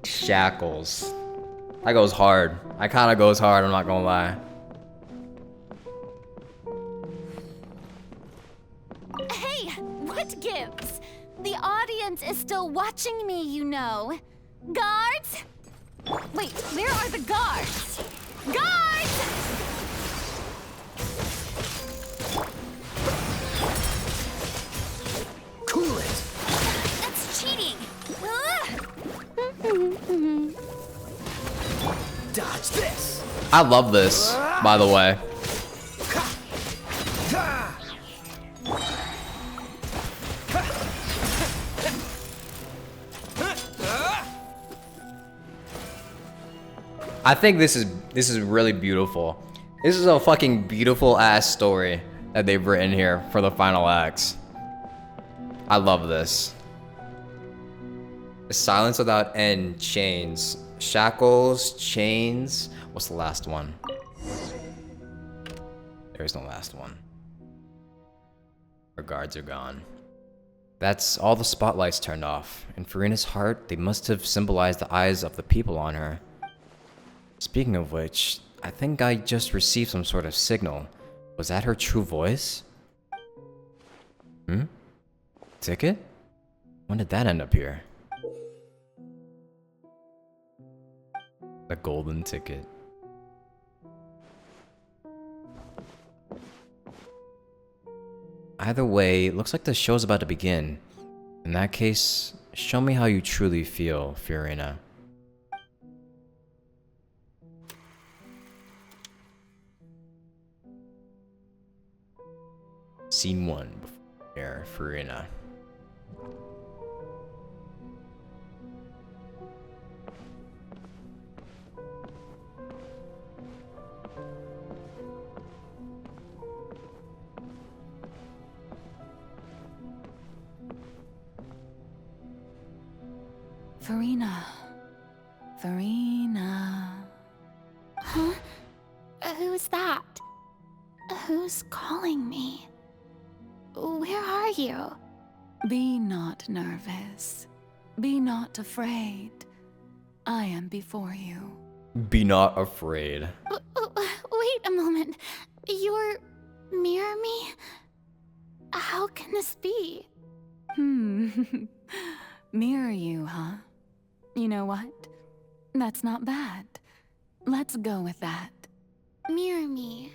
Shackles. That goes hard. That kind of goes hard, I'm not gonna lie. Hey, what gives? The audience is still watching me, you know. Guards? Wait, where are the guards? Guards! Cool it! That's cheating! Dodge this! I love this, by the way. I think this is really beautiful. This is a fucking beautiful ass story that they've written here for the final acts. I love this. Silence without end, chains. Shackles, chains. What's the last one? There's no last one. Her guards are gone. That's all the spotlights turned off. In Farina's heart, they must have symbolized the eyes of the people on her. Speaking of which, I think I just received some sort of signal. Was that her true voice? Ticket? When did that end up here? The golden ticket. Either way, it looks like the show's about to begin. In that case, show me how you truly feel, Farina. Scene 1 before Farina. Farina. Huh? Who's that? Who's calling me? Where are you? Be not nervous. Be not afraid. I am before you. Be not afraid. Wait a moment. You're mirror me? How can this be? Mirror you, huh? You know what? That's not bad. Let's go with that. Mirror me.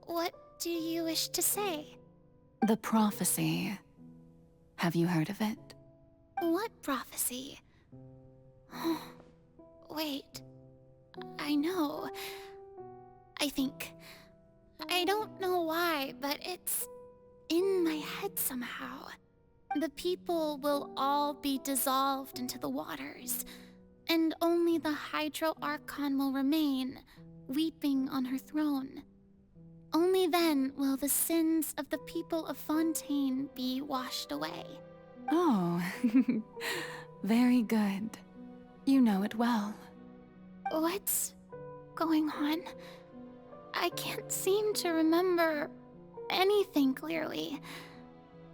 What do you wish to say? The prophecy. Have you heard of it? What prophecy? Wait. I know. I think. I don't know why, but it's in my head somehow. The people will all be dissolved into the waters, and only the Hydro Archon will remain, weeping on her throne. Only then will the sins of the people of Fontaine be washed away. Oh, very good. You know it well. What's going on? I can't seem to remember anything clearly.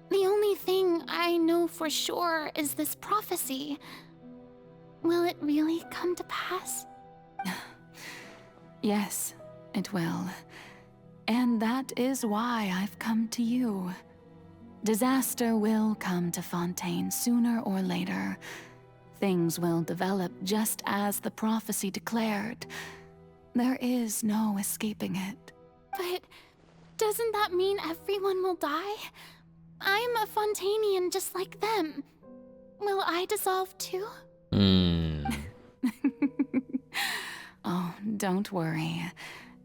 The only thing I know for sure is this prophecy. Will it really come to pass? Yes, it will. And that is why I've come to you. Disaster will come to Fontaine sooner or later. Things will develop just as the prophecy declared. There is no escaping it. But doesn't that mean everyone will die? I'm a Fontainian just like them. Will I dissolve too? Oh, don't worry.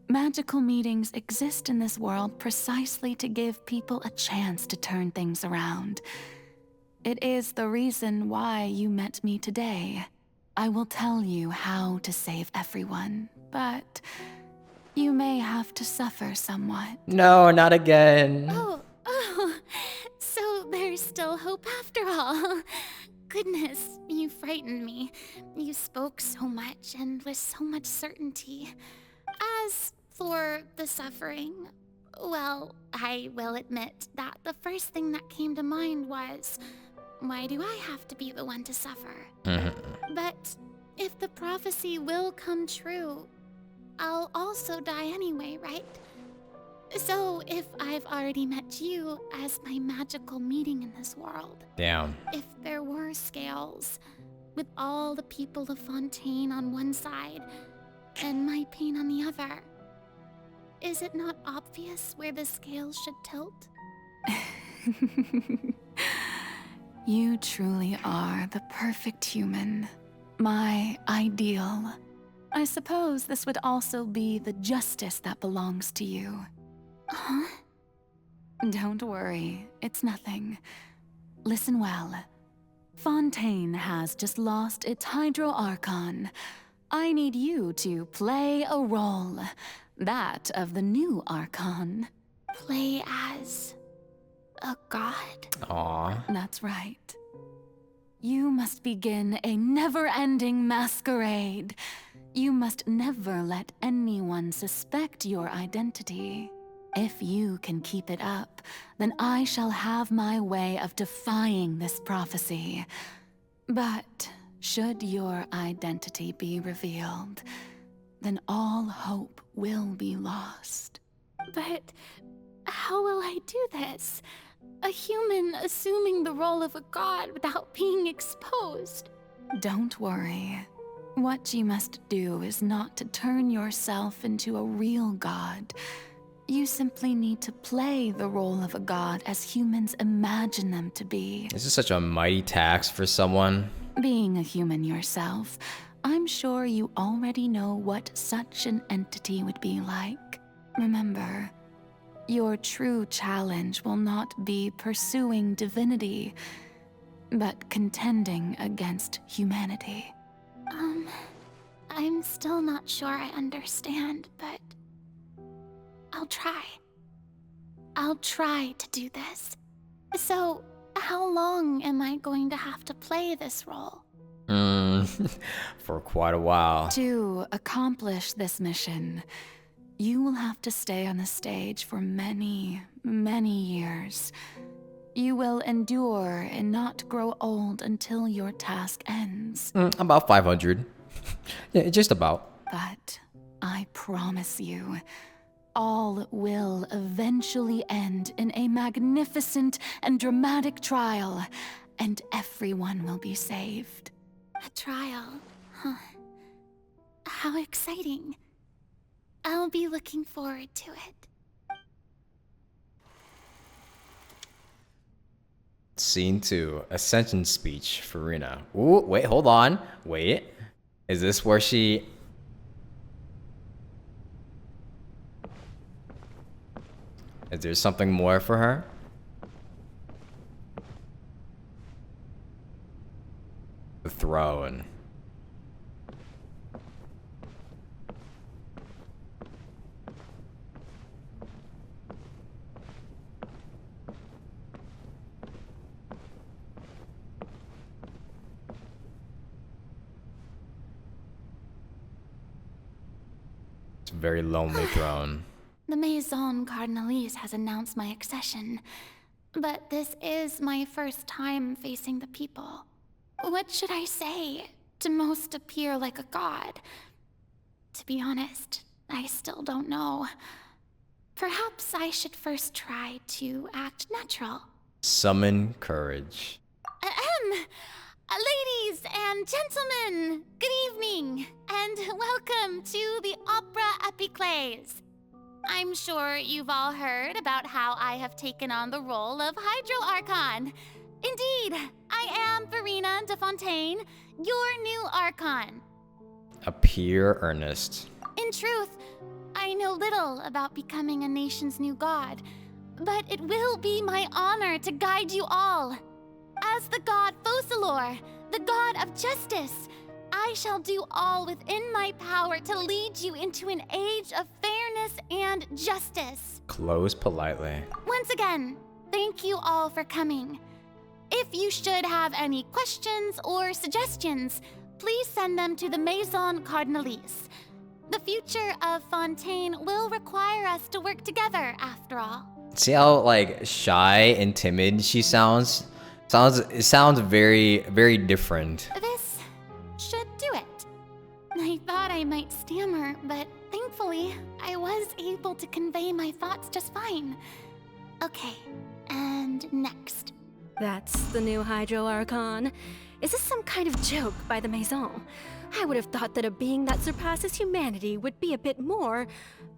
Magical meetings exist in this world precisely to give people a chance to turn things around. It is the reason why you met me today. I will tell you how to save everyone, but you may have to suffer somewhat. No, not again. Oh, so there's still hope after all. Goodness, you frightened me. You spoke so much and with so much certainty. As for the suffering, well, I will admit that the first thing that came to mind was, why do I have to be the one to suffer? But if the prophecy will come true, I'll also die anyway, right? So if I've already met you as my magical meeting in this world, Damn. if there were scales, with all the people of Fontaine on one side and my pain on the other, is it not obvious where the scales should tilt? You truly are the perfect human. My ideal. I suppose this would also be the justice that belongs to you. Huh? Don't worry, it's nothing. Listen well. Fontaine has just lost its Hydro Archon. I need you to play a role. That of the new Archon. Play as a god? Aww. That's right. You must begin a never-ending masquerade. You must never let anyone suspect your identity. If you can keep it up, then I shall have my way of defying this prophecy. But should your identity be revealed, then all hope will be lost. But how will I do this? A human assuming the role of a god without being exposed. Don't worry. What you must do is not to turn yourself into a real god. You simply need to play the role of a god as humans imagine them to be. This is such a mighty task for someone. Being a human yourself, I'm sure you already know what such an entity would be like. Remember, your true challenge will not be pursuing divinity, but contending against humanity. I'm still not sure I understand, but I'll try. I'll try to do this. So, how long am I going to have to play this role? For quite a while. To accomplish this mission, You will have to stay on the stage for many, many years. You will endure and not grow old until your task ends. About 500. Yeah, just about. But I promise you, all will eventually end in a magnificent and dramatic trial, and everyone will be saved. A trial, huh? How exciting. I'll be looking forward to it. Scene 2, Ascension speech for Rina. Ooh, wait, hold on. Wait. Is this where she... Is there something more for her? The throne. It's a very lonely throne. The Maison Cardinalise has announced my accession, but this is my first time facing the people. What should I say to most appear like a god? To be honest, I still don't know. Perhaps I should first try to act natural. Summon courage. Ladies and gentlemen, good evening, and welcome to the Opera Epiclese. I'm sure you've all heard about how I have taken on the role of Hydro Archon. Indeed, I am Verena de Fontaine, your new Archon. Appear earnest. In truth, I know little about becoming a nation's new god, but it will be my honor to guide you all. As the god Focalor, the god of justice, I shall do all within my power to lead you into an age of fairness and justice. Close politely. Once again, thank you all for coming. If you should have any questions or suggestions, please send them to the Maison Cardinalise. The future of Fontaine will require us to work together, after all. See how like shy and timid she sounds? It sounds very, very different. This should do it. I thought I might stammer, but thankfully, I was able to convey my thoughts just fine. Okay, and next. That's the new Hydro Archon. Is this some kind of joke by the Maison? I would have thought that a being that surpasses humanity would be a bit more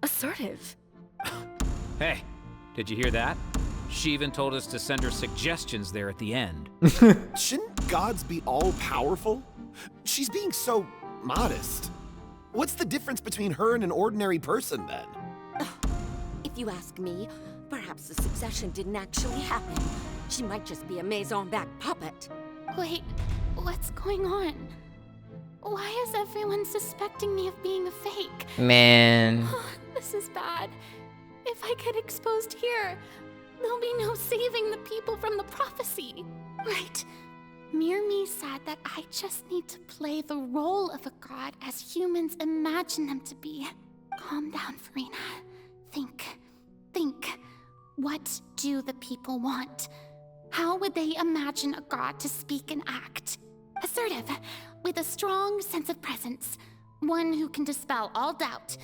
assertive. Hey, did you hear that? She even told us to send her suggestions there at the end. Shouldn't gods be all-powerful? She's being so modest. What's the difference between her and an ordinary person, then? If you ask me, perhaps the succession didn't actually happen. She might just be a Maison-back puppet. Wait, what's going on? Why is everyone suspecting me of being a fake? Man. This is bad. If I get exposed here, there'll be no saving the people from the prophecy. Right. Mirmi said that I just need to play the role of a god as humans imagine them to be. Calm down, Verena. Think. What do the people want? How would they imagine a god to speak and act? Assertive, with a strong sense of presence. One who can dispel all doubt.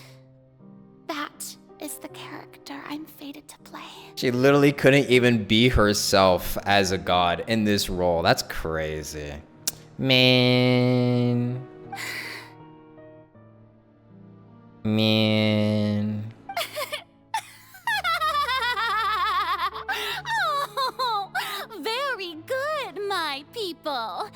That is the character I'm fated to play. She literally couldn't even be herself as a god in this role. That's crazy. Man. Oh, very good, my people.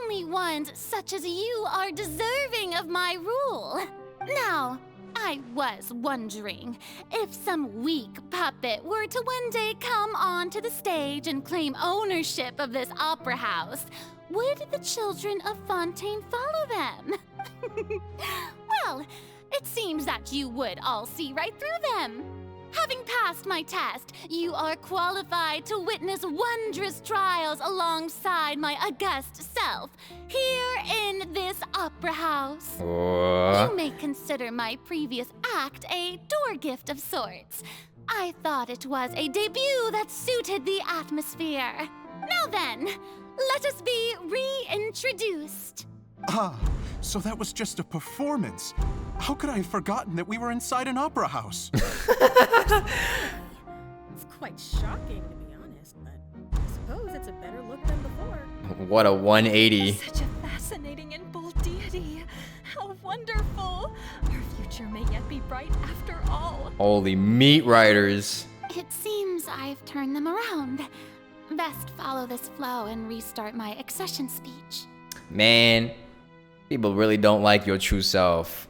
Only ones such as you are deserving of my rule. Now, I was wondering if some weak puppet were to one day come onto the stage and claim ownership of this opera house, would the children of Fontaine follow them? Well, it seems that you would all see right through them. Having passed my test, you are qualified to witness wondrous trials alongside my august self, here in this opera house. You may consider my previous act a door gift of sorts. I thought it was a debut that suited the atmosphere. Now then, let us be reintroduced. Ah, so that was just a performance. How could I have forgotten that we were inside an opera house? It's quite shocking, to be honest, but I suppose it's a better look than before. What a 180. Such a fascinating and bold deity. How wonderful. Our future may yet be bright after all. Holy meat riders. It seems I've turned them around. Best follow this flow and restart my accession speech. Man, people really don't like your true self.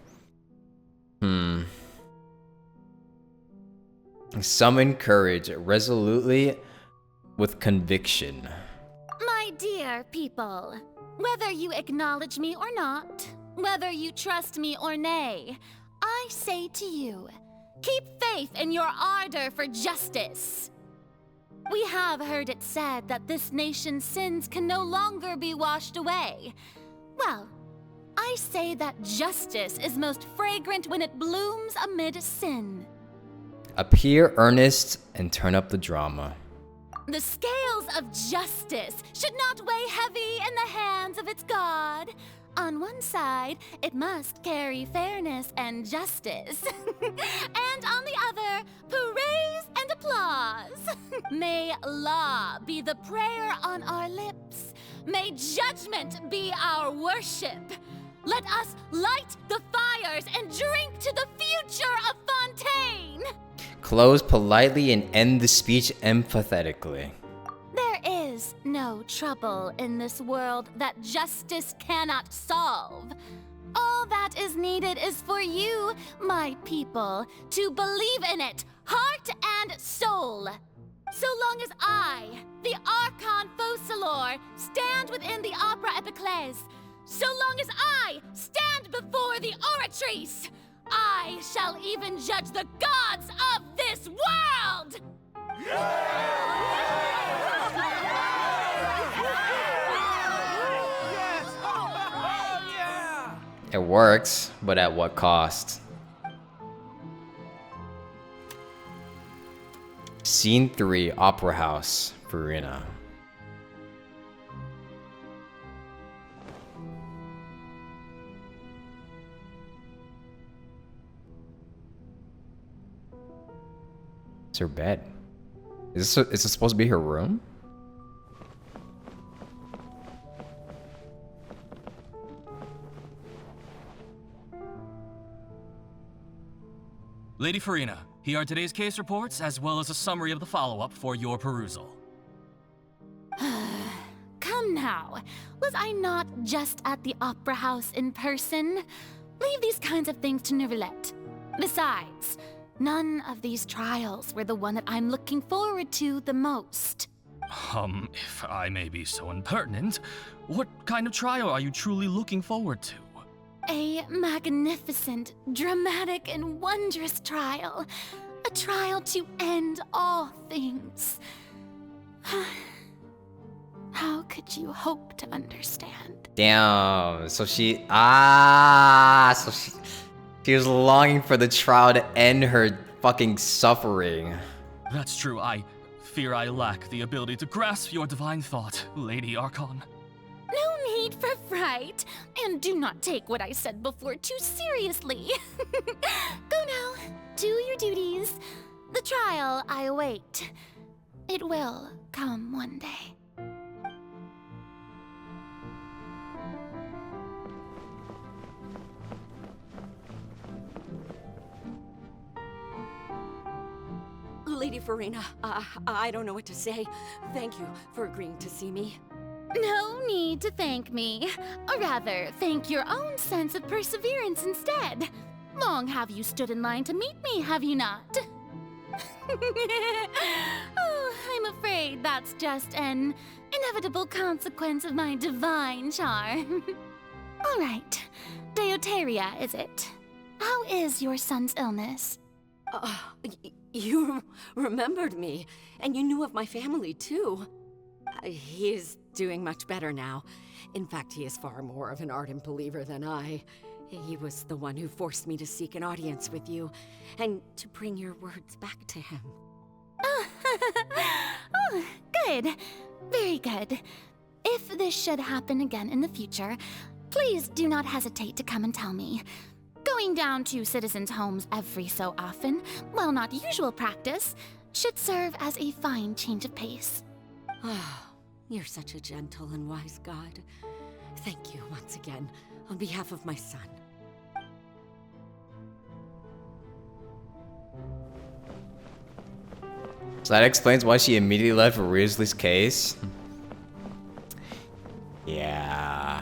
Summon courage resolutely with conviction. My dear people, whether you acknowledge me or not, whether you trust me or nay, I say to you, keep faith in your ardor for justice. We have heard it said that this nation's sins can no longer be washed away. Well, I say that justice is most fragrant when it blooms amid sin. Appear earnest and turn up the drama. The scales of justice should not weigh heavy in the hands of its God. On one side, it must carry fairness and justice. And on the other, praise and applause. May law be the prayer on our lips. May judgment be our worship. Let us light the fires and drink to the future of Fontaine. Close politely and end the speech empathetically. There is no trouble in this world that justice cannot solve. All that is needed is for you, my people, to believe in it, heart and soul. So long as I, the Archon Focalor, stand within the Opera Epiclese, so long as I stand before the Oratrice, I shall even judge the gods of this world! It works, but at what cost? Scene 3, Opera House, Farina. It's her bed. Is this supposed to be her room? Lady Farina, here are today's case reports, as well as a summary of the follow-up for your perusal. Come now, was I not just at the Opera House in person? Leave these kinds of things to Neuvillette. Besides, none of these trials were the one that I'm looking forward to the most. If I may be so impertinent, what kind of trial are you truly looking forward to? A magnificent, dramatic, and wondrous trial. A trial to end all things. How could you hope to understand? Damn, so she was longing for the trial to end her fucking suffering. That's true, I fear I lack the ability to grasp your divine thought, Lady Archon. No need for fright, and do not take what I said before too seriously. Go now, do your duties. The trial I await. It will come one day. Lady Farina, I don't know what to say. Thank you for agreeing to see me. No need to thank me. Or rather, thank your own sense of perseverance instead. Long have you stood in line to meet me, have you not? Oh, I'm afraid that's just an inevitable consequence of my divine charm. All right, Deoteria, is it? How is your son's illness? You remembered me, and you knew of my family, too. He is doing much better now. In fact, he is far more of an ardent believer than I. He was the one who forced me to seek an audience with you, and to bring your words back to him. Oh, good. Very good. If this should happen again in the future, please do not hesitate to come and tell me. Going down to citizens' homes every so often, while not usual practice, should serve as a fine change of pace. Oh, you're such a gentle and wise god. Thank you once again, on behalf of my son. So that explains why she immediately left Risley's case. Yeah.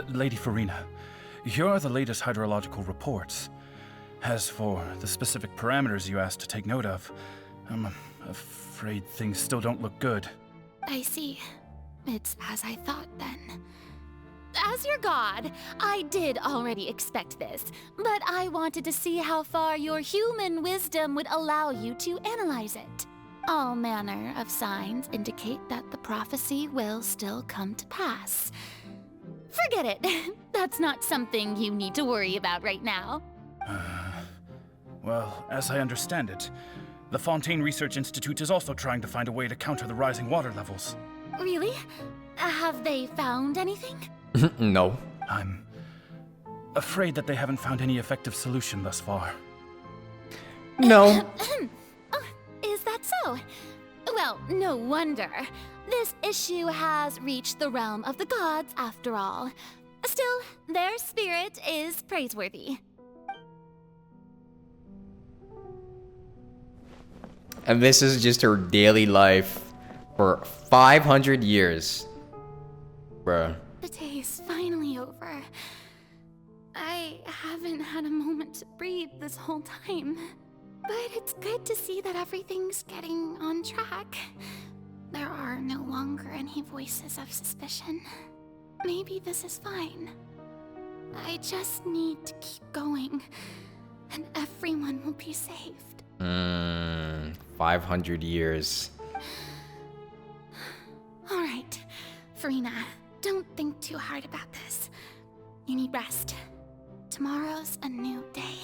Lady Farina, here are the latest hydrological reports. As for the specific parameters you asked to take note of, I'm afraid things still don't look good. I see. It's as I thought then. As your god, I did already expect this, but I wanted to see how far your human wisdom would allow you to analyze it. All manner of signs indicate that the prophecy will still come to pass. Forget it. That's not something you need to worry about right now. Well, as I understand it, the Fontaine Research Institute is also trying to find a way to counter the rising water levels. Really? Have they found anything? No. I'm afraid that they haven't found any effective solution thus far. No. Oh, is that so? Well, no wonder. This issue has reached the realm of the gods after all. Still, their spirit is praiseworthy. And this is just her daily life for 500 years. Bruh. The day is finally over. I haven't had a moment to breathe this whole time. But it's good to see that everything's getting on track. There are no longer any voices of suspicion. Maybe this is fine. I just need to keep going, and everyone will be saved. 500 years. All right, Farina, don't think too hard about this. You need rest. Tomorrow's a new day.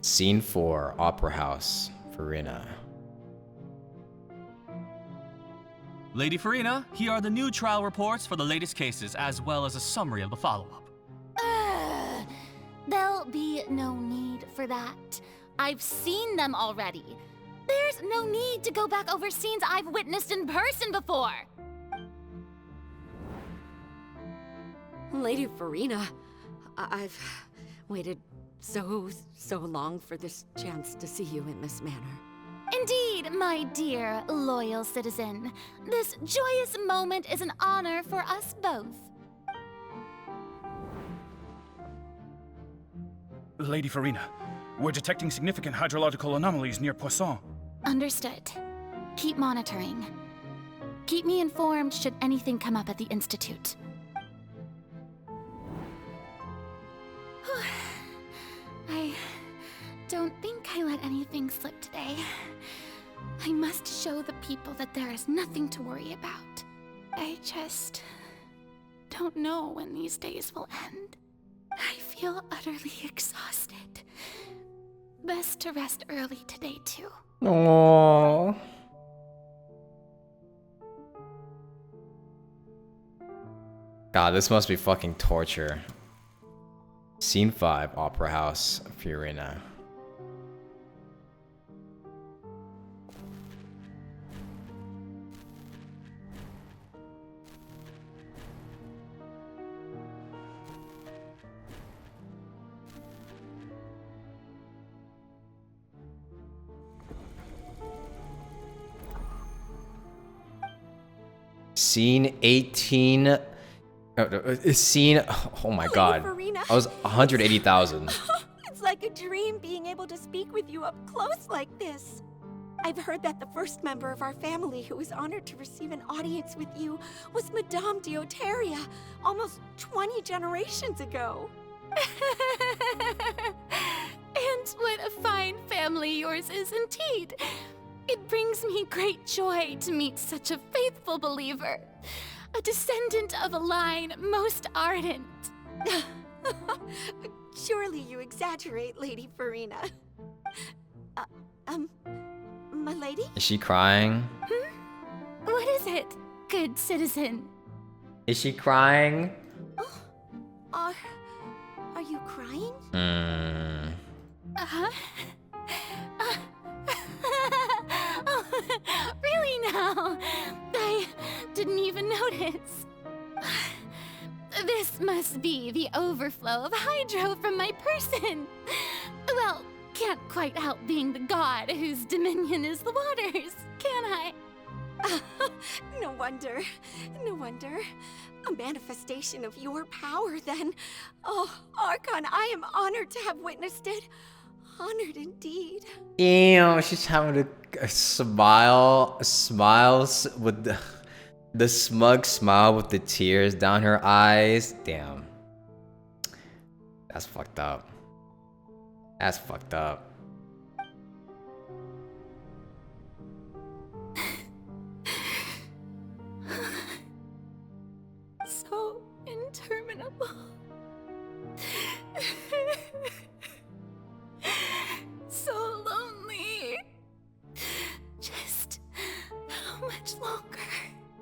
Scene 4, Opera House, Farina. Lady Farina, here are the new trial reports for the latest cases, as well as a summary of the follow-up. There'll be no need for that. I've seen them already. There's no need to go back over scenes I've witnessed in person before. Lady Farina, I've waited so long for this chance to see you in this manner. Indeed, my dear, loyal citizen. This joyous moment is an honor for us both. Lady Farina, we're detecting significant hydrological anomalies near Poisson. Understood. Keep monitoring. Keep me informed should anything come up at the Institute. I don't think I let anything slip today. I must show the people that there is nothing to worry about. I just don't know when these days will end. I feel utterly exhausted. Best to rest early today, too. Aww. God, this must be fucking torture. Scene 5, Opera House, Farina. Scene 18. Scene. Oh my god. Farina. I was 180,000. It's like a dream being able to speak with you up close like this. I've heard that the first member of our family who was honored to receive an audience with you was Madame Deoteria, almost 20 generations ago. And what a fine family yours is indeed. It brings me great joy to meet such a faithful believer, a descendant of a line most ardent. Surely you exaggerate, Lady Farina. My lady? Is she crying? What is it, good citizen? Is she crying? Are you crying? Uh-huh. Oh, really now? I didn't even notice. This must be the overflow of hydro from my person. Well, can't quite help being the god whose dominion is the waters, can I? No wonder. No wonder. A manifestation of your power, then. Oh, Archon, I am honored to have witnessed it. Honored indeed. Ew, she's having a smiles with the smug smile with the tears down her eyes. Damn. That's fucked up. That's fucked up. So interminable. So lonely. Just how much longer?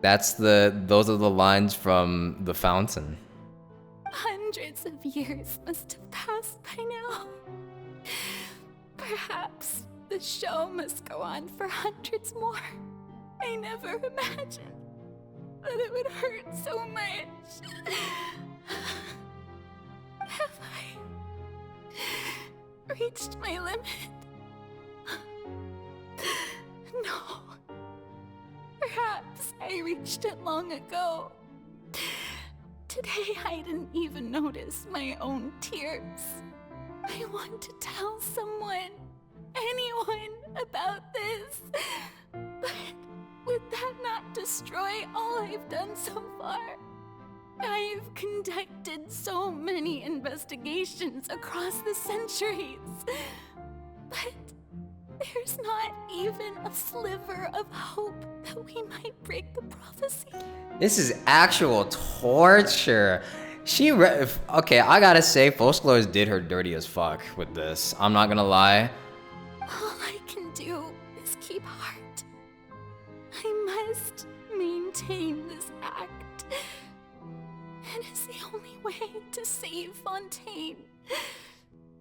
Those are the lines from The Fountain. Hundreds of years must have passed by now. Perhaps the show must go on for hundreds more. I never imagined that it would hurt so much. Have I reached my limit? No. Perhaps I reached it long ago. Today I didn't even notice my own tears. I want to tell someone, anyone, about this. But would that not destroy all I've done so far? I've conducted so many investigations across the centuries. But there's not even a sliver of hope that we might break the prophecy. This is actual torture. Okay, I gotta say, Fosclores did her dirty as fuck with this. I'm not gonna lie. All I can do is keep heart. I must maintain this act. It is the only way to save Fontaine.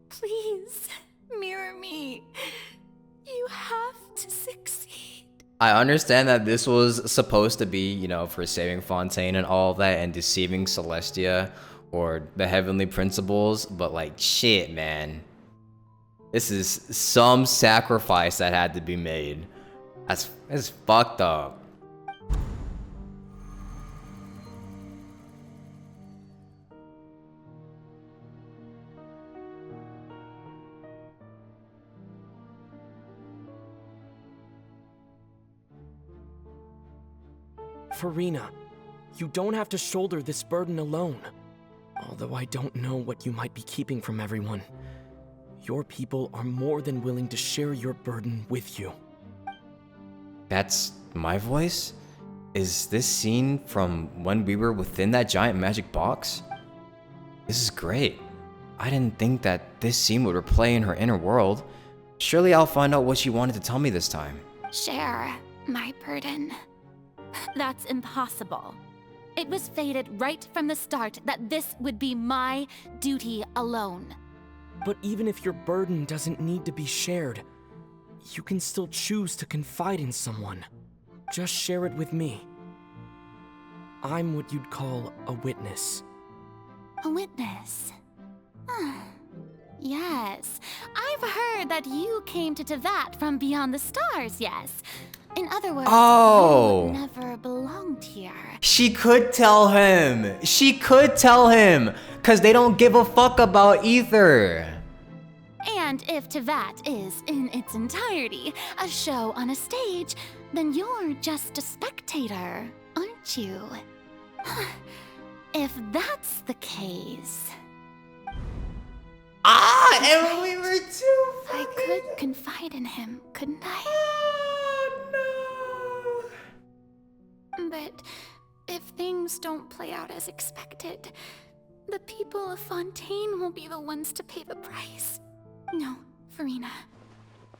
Please, mirror me. You have to succeed. I understand that this was supposed to be, you know, for saving Fontaine and all that and deceiving Celestia or the heavenly principles, but like, shit, man. This is some sacrifice that had to be made. It's fucked up. Farina, you don't have to shoulder this burden alone. Although I don't know what you might be keeping from everyone. Your people are more than willing to share your burden with you. That's my voice? Is this scene from when we were within that giant magic box? This is great. I didn't think that this scene would replay in her inner world. Surely I'll find out what she wanted to tell me this time. Share my burden. That's impossible. It was fated right from the start that this would be my duty alone. But even if your burden doesn't need to be shared, you can still choose to confide in someone. Just share it with me. I'm what you'd call a witness. A witness? Yes. I've heard that you came to Tevat from beyond the stars, yes. In other words, you never belonged here. She could tell him. She could tell him. Because they don't give a fuck about either. And if Tevat is, in its entirety, a show on a stage, then you're just a spectator, aren't you? If that's the case... And we were too I could confide in him, couldn't I? Oh, no. But if things don't play out as expected, the people of Fontaine will be the ones to pay the price. No, Farina.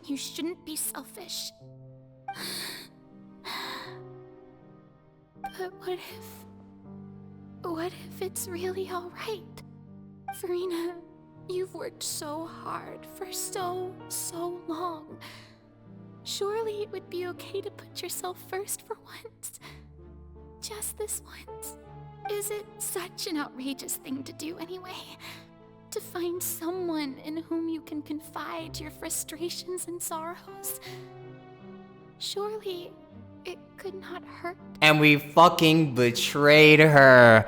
You shouldn't be selfish. But what if it's really alright? Farina, you've worked so hard for so long. Surely it would be okay to put yourself first for once. Just this once. Is it such an outrageous thing to do anyway? To find someone in whom you can confide your frustrations and sorrows? Surely it could not hurt. And we fucking betrayed her.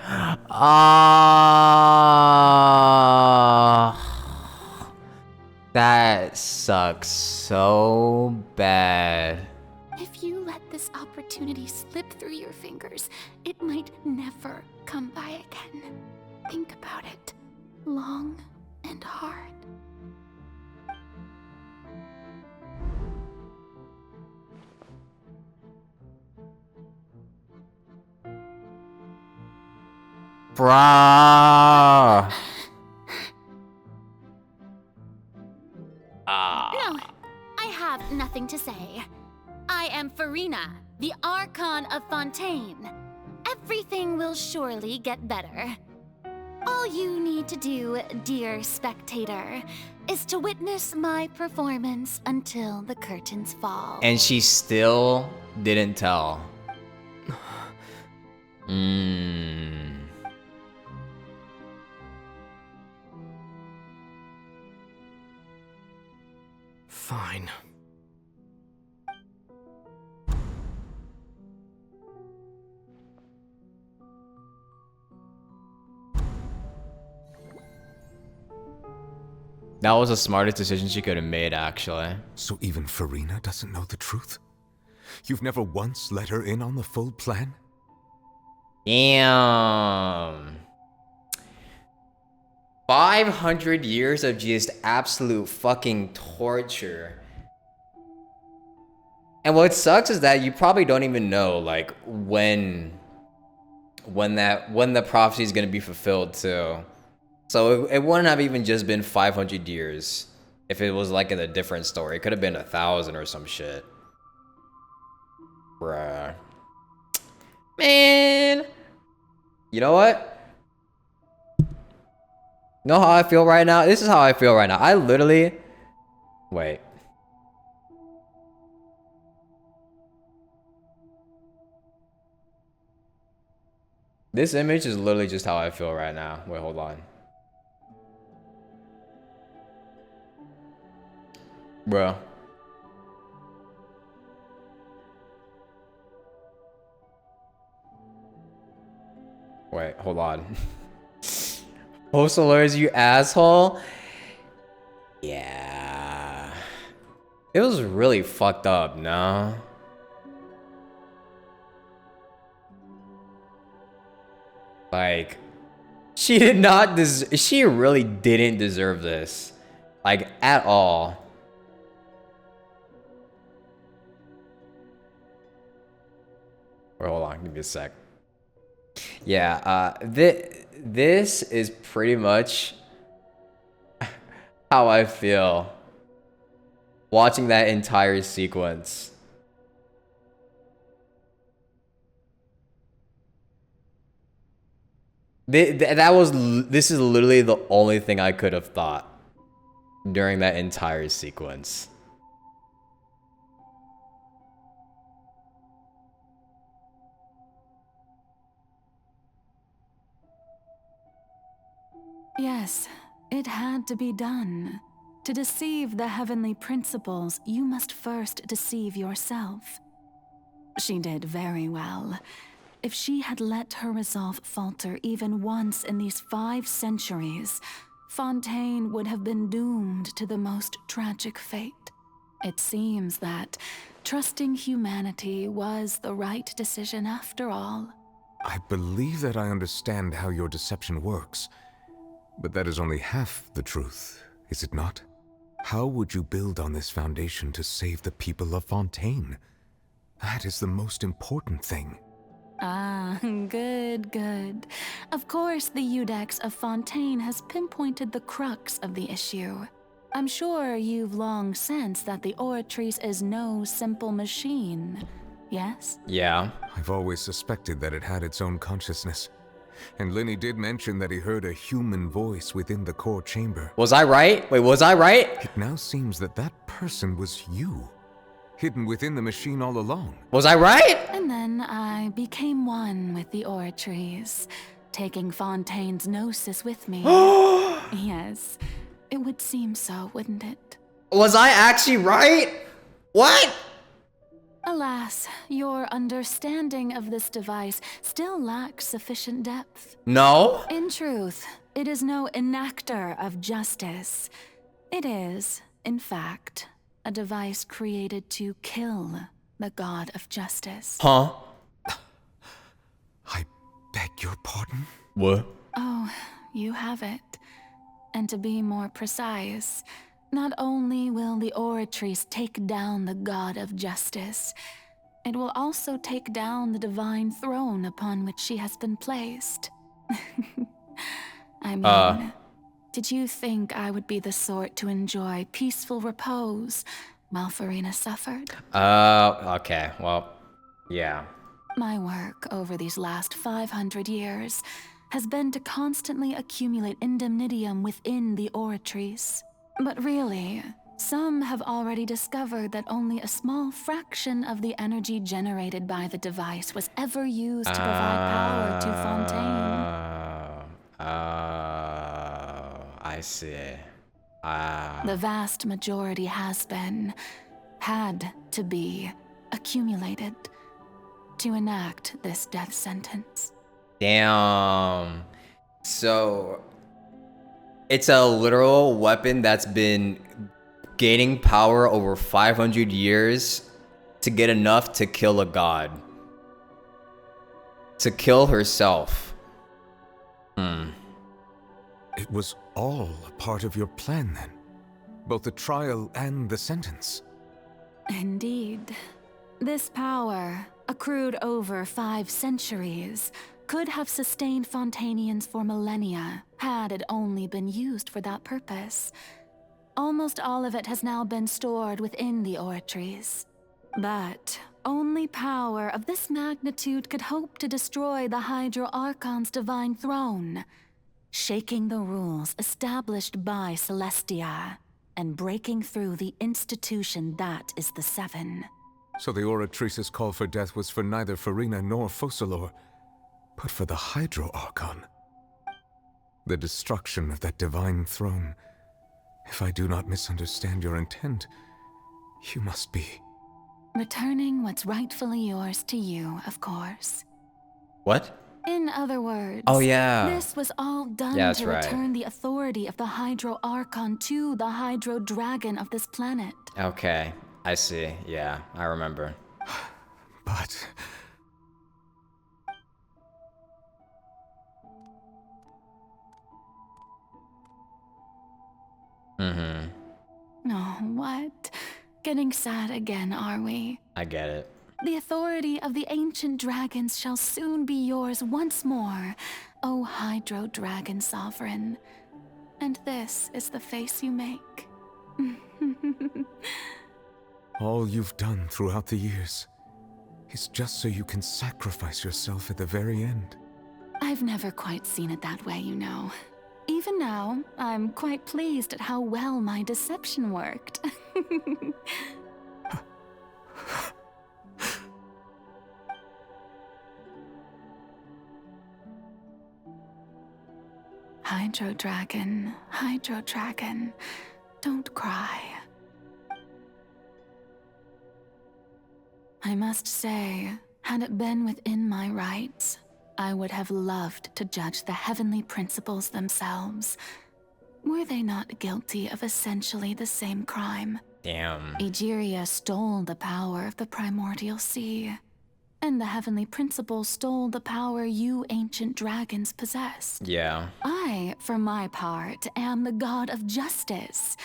That sucks so bad. If you let this opportunity slip through your fingers, it might never come by again. Think about it. Long and hard. Bruh. No, I have nothing to say. I am Farina, the Archon of Fontaine. Everything will surely get better. All you need to do, dear spectator, is to witness my performance until the curtains fall. And she still didn't tell. Fine. That was the smartest decision she could have made, actually. So even Farina doesn't know the truth? You've never once let her in on the full plan? Damn. 500 years of just absolute fucking torture. And what sucks is that you probably don't even know, like, when the prophecy is gonna be fulfilled too. So it wouldn't have even just been 500 years if it was like in a different story. It could have been 1,000 or some shit. Bruh. Man. You know what? You know how I feel right now? This is how I feel right now. I literally... Wait. This image is literally just how I feel right now. Wait, hold on. Bro. Wait, hold on. Post alerts, you asshole. Yeah. It was really fucked up, no? Like, she did not she really didn't deserve this. Like, at all. Wait, hold on, give me a sec. Yeah, this is pretty much how I feel watching that entire sequence. This is literally the only thing I could have thought during that entire sequence. Yes, it had to be done. To deceive the heavenly principles, you must first deceive yourself. She did very well. If she had let her resolve falter even once in these 5 centuries, Fontaine would have been doomed to the most tragic fate. It seems that trusting humanity was the right decision after all. I believe that I understand how your deception works, but that is only half the truth, is it not? How would you build on this foundation to save the people of Fontaine? That is the most important thing. Ah, good, good. Of course, the Udex of Fontaine has pinpointed the crux of the issue. I'm sure you've long sensed that the Oratrice is no simple machine, yes? Yeah. I've always suspected that it had its own consciousness. And Lenny did mention that he heard a human voice within the core chamber. Was I right? Wait, was I right? It now seems that that person was you, hidden within the machine all along. Was I right? And then I became one with the Oratrice, taking Fontaine's gnosis with me. Yes. It would seem so, wouldn't it? Was I actually right? What? Alas, your understanding of this device still lacks sufficient depth. No? In truth, it is no enactor of justice. It is, in fact, a device created to kill the god of justice. Huh? I beg your pardon? What? Oh, you have it. And to be more precise, not only will the Oratrice take down the god of justice, it will also take down the divine throne upon which she has been placed. I mean, did you think I would be the sort to enjoy peaceful repose while Farina suffered? Okay, well, yeah. My work over these last 500 years has been to constantly accumulate indemnitium within the Oratrice. But really, some have already discovered that only a small fraction of the energy generated by the device was ever used to provide power to Fontaine. I see. The vast majority has been, had to be, accumulated to enact this death sentence. Damn. So, it's a literal weapon that's been gaining power over 500 years to get enough to kill a god. To kill herself. It was all a part of your plan then? Both the trial and the sentence? Indeed. This power, accrued over 5 centuries, could have sustained Fontainians for millennia, had it only been used for that purpose. Almost all of it has now been stored within the Oratrice. But only power of this magnitude could hope to destroy the Hydro Archon's divine throne, shaking the rules established by Celestia, and breaking through the institution that is the Seven. So the Oratrice's call for death was for neither Farina nor Focalor, but for the Hydro Archon. The destruction of that divine throne. If I do not misunderstand your intent, you must be... Returning what's rightfully yours to you, of course. What? In other words, oh yeah, this was all done to return the authority of the Hydro Archon to the Hydro Dragon of this planet. Okay, I see. Yeah, I remember. But... Oh, what? Getting sad again, are we? I get it. The authority of the ancient dragons shall soon be yours once more, O Hydro Dragon Sovereign. And this is the face you make. All you've done throughout the years is just so you can sacrifice yourself at the very end. I've never quite seen it that way, you know. Even now, I'm quite pleased at how well my deception worked. Hydro Dragon, don't cry. I must say, had it been within my rights, I would have loved to judge the heavenly principles themselves. Were they not guilty of essentially the same crime? Damn. Egeria stole the power of the primordial sea, and the heavenly principle stole the power you ancient dragons possessed. Yeah. I, for my part, am the god of justice.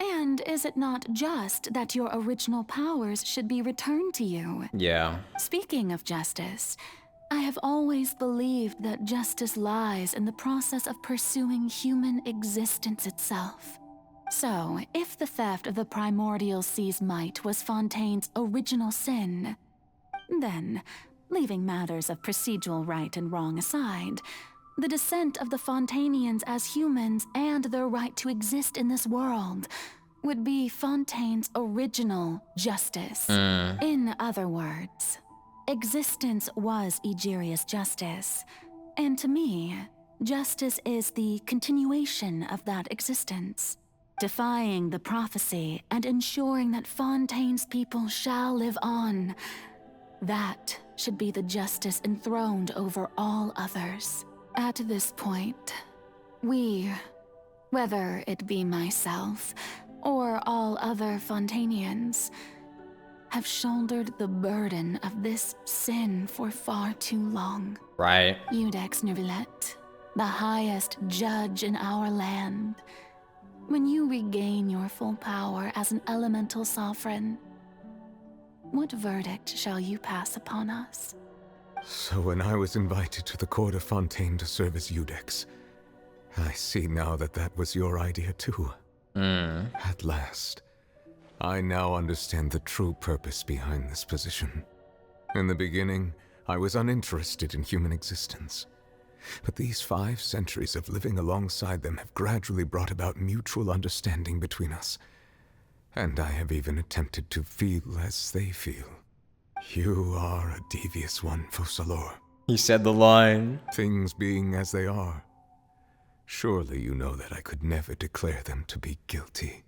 And is it not just that your original powers should be returned to you? Yeah. Speaking of justice, I have always believed that justice lies in the process of pursuing human existence itself. So, if the theft of the primordial sea's might was Fontaine's original sin, then, leaving matters of procedural right and wrong aside, the descent of the Fontainians as humans and their right to exist in this world would be Fontaine's original justice. In other words, existence was Egeria's justice, and to me, justice is the continuation of that existence, defying the prophecy and ensuring that Fontaine's people shall live on. That should be the justice enthroned over all others. At this point, we, whether it be myself or all other Fontainians, have shouldered the burden of this sin for far too long. Right. Iudex Neuvillette, the highest judge in our land, when you regain your full power as an elemental sovereign, what verdict shall you pass upon us? So when I was invited to the court of Fontaine to serve as Iudex, I see now that that was your idea too. At last, I now understand the true purpose behind this position. In the beginning, I was uninterested in human existence. But these 5 centuries of living alongside them have gradually brought about mutual understanding between us. And I have even attempted to feel as they feel. You are a devious one, Focalors. He said the line. Things being as they are, surely you know that I could never declare them to be guilty.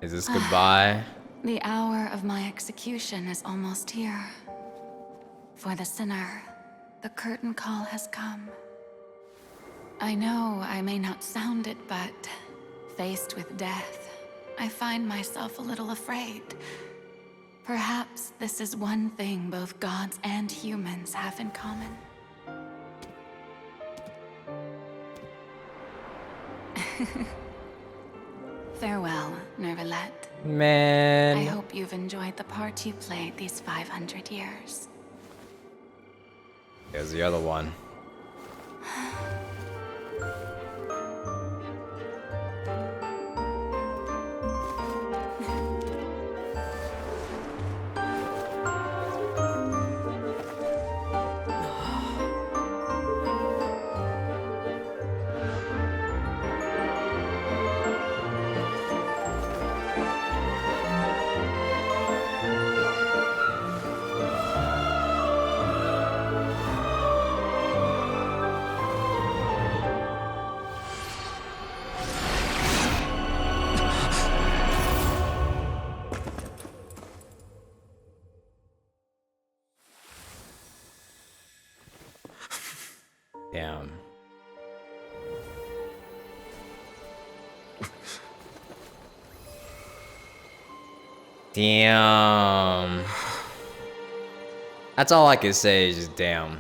Is this goodbye? The hour of my execution is almost here. For the sinner, the curtain call has come. I know I may not sound it, but faced with death, I find myself a little afraid. Perhaps this is one thing both gods and humans have in common. Farewell, Neuvillette. Man. I hope you've enjoyed the part you played these 500 years. There's the other one. Damn. Damn. That's all I can say is just damn.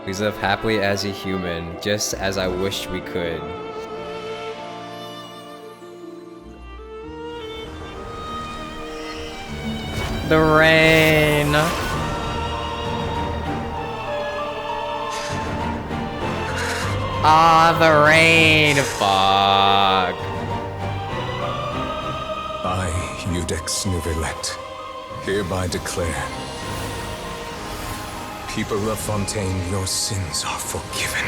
We live happily as a human, just as I wished we could. The rain. Ah, the rain. Fuck. I, Iudex Neuvillette, hereby declare, people of Fontaine, your sins are forgiven.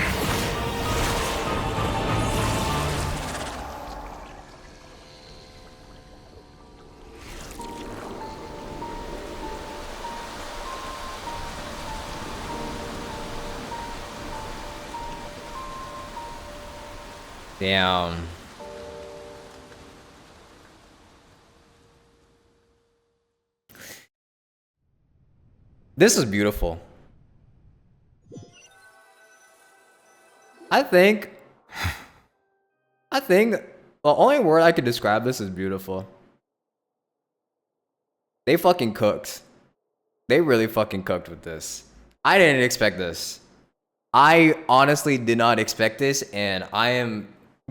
Damn. This is beautiful. I think the only word I could describe this is beautiful. They fucking cooked. They really fucking cooked with this. I didn't expect this. I honestly did not expect this, and I am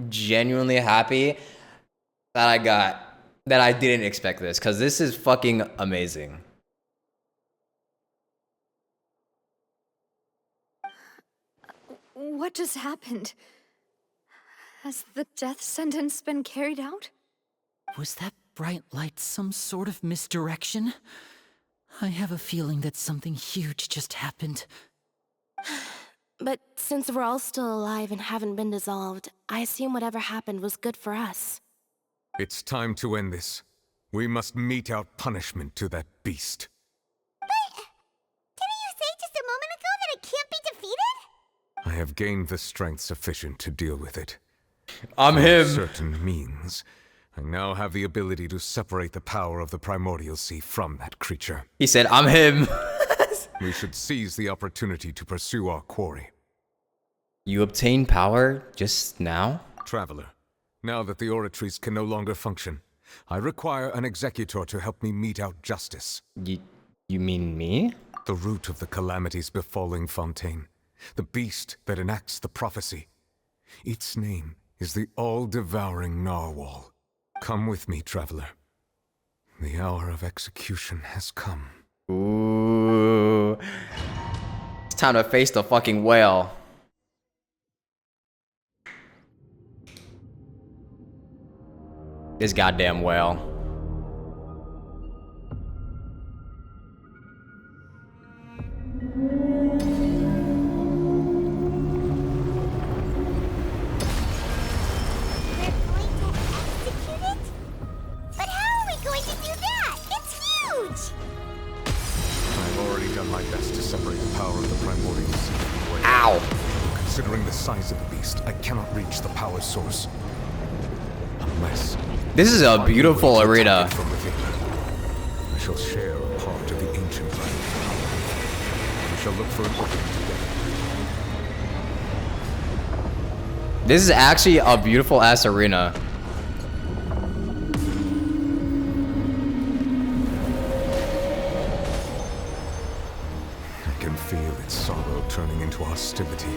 genuinely happy that I didn't expect this, because this is fucking amazing. What just happened? Has the death sentence been carried out? Was that bright light some sort of misdirection? I have a feeling that something huge just happened. But since we're all still alive and haven't been dissolved, I assume whatever happened was good for us. It's time to end this. We must mete out punishment to that beast. Didn't you say just a moment ago that it can't be defeated? I have gained the strength sufficient to deal with it. I'm Through him. certain means, I now have the ability to separate the power of the primordial sea from that creature. He said, I'm him. We should seize the opportunity to pursue our quarry. You obtained power just now? Traveler, now that the oratories can no longer function, I require an executor to help me mete out justice. You mean me? The root of the calamities befalling Fontaine. The beast that enacts the prophecy. Its name is the all-devouring narwhal. Come with me, traveler. The hour of execution has come. Ooh. It's time to face the fucking whale. This goddamn whale. But how are we going to do that? It's huge! I've already done my best to separate the power of the primordial sea from the whale. Ow! Considering the size of the beast, I cannot reach the power source. Unless... This is a beautiful arena. From within. I shall share a part of the ancient land. We shall look for an opening together. This is actually a beautiful ass arena. I can feel its sorrow turning into hostility.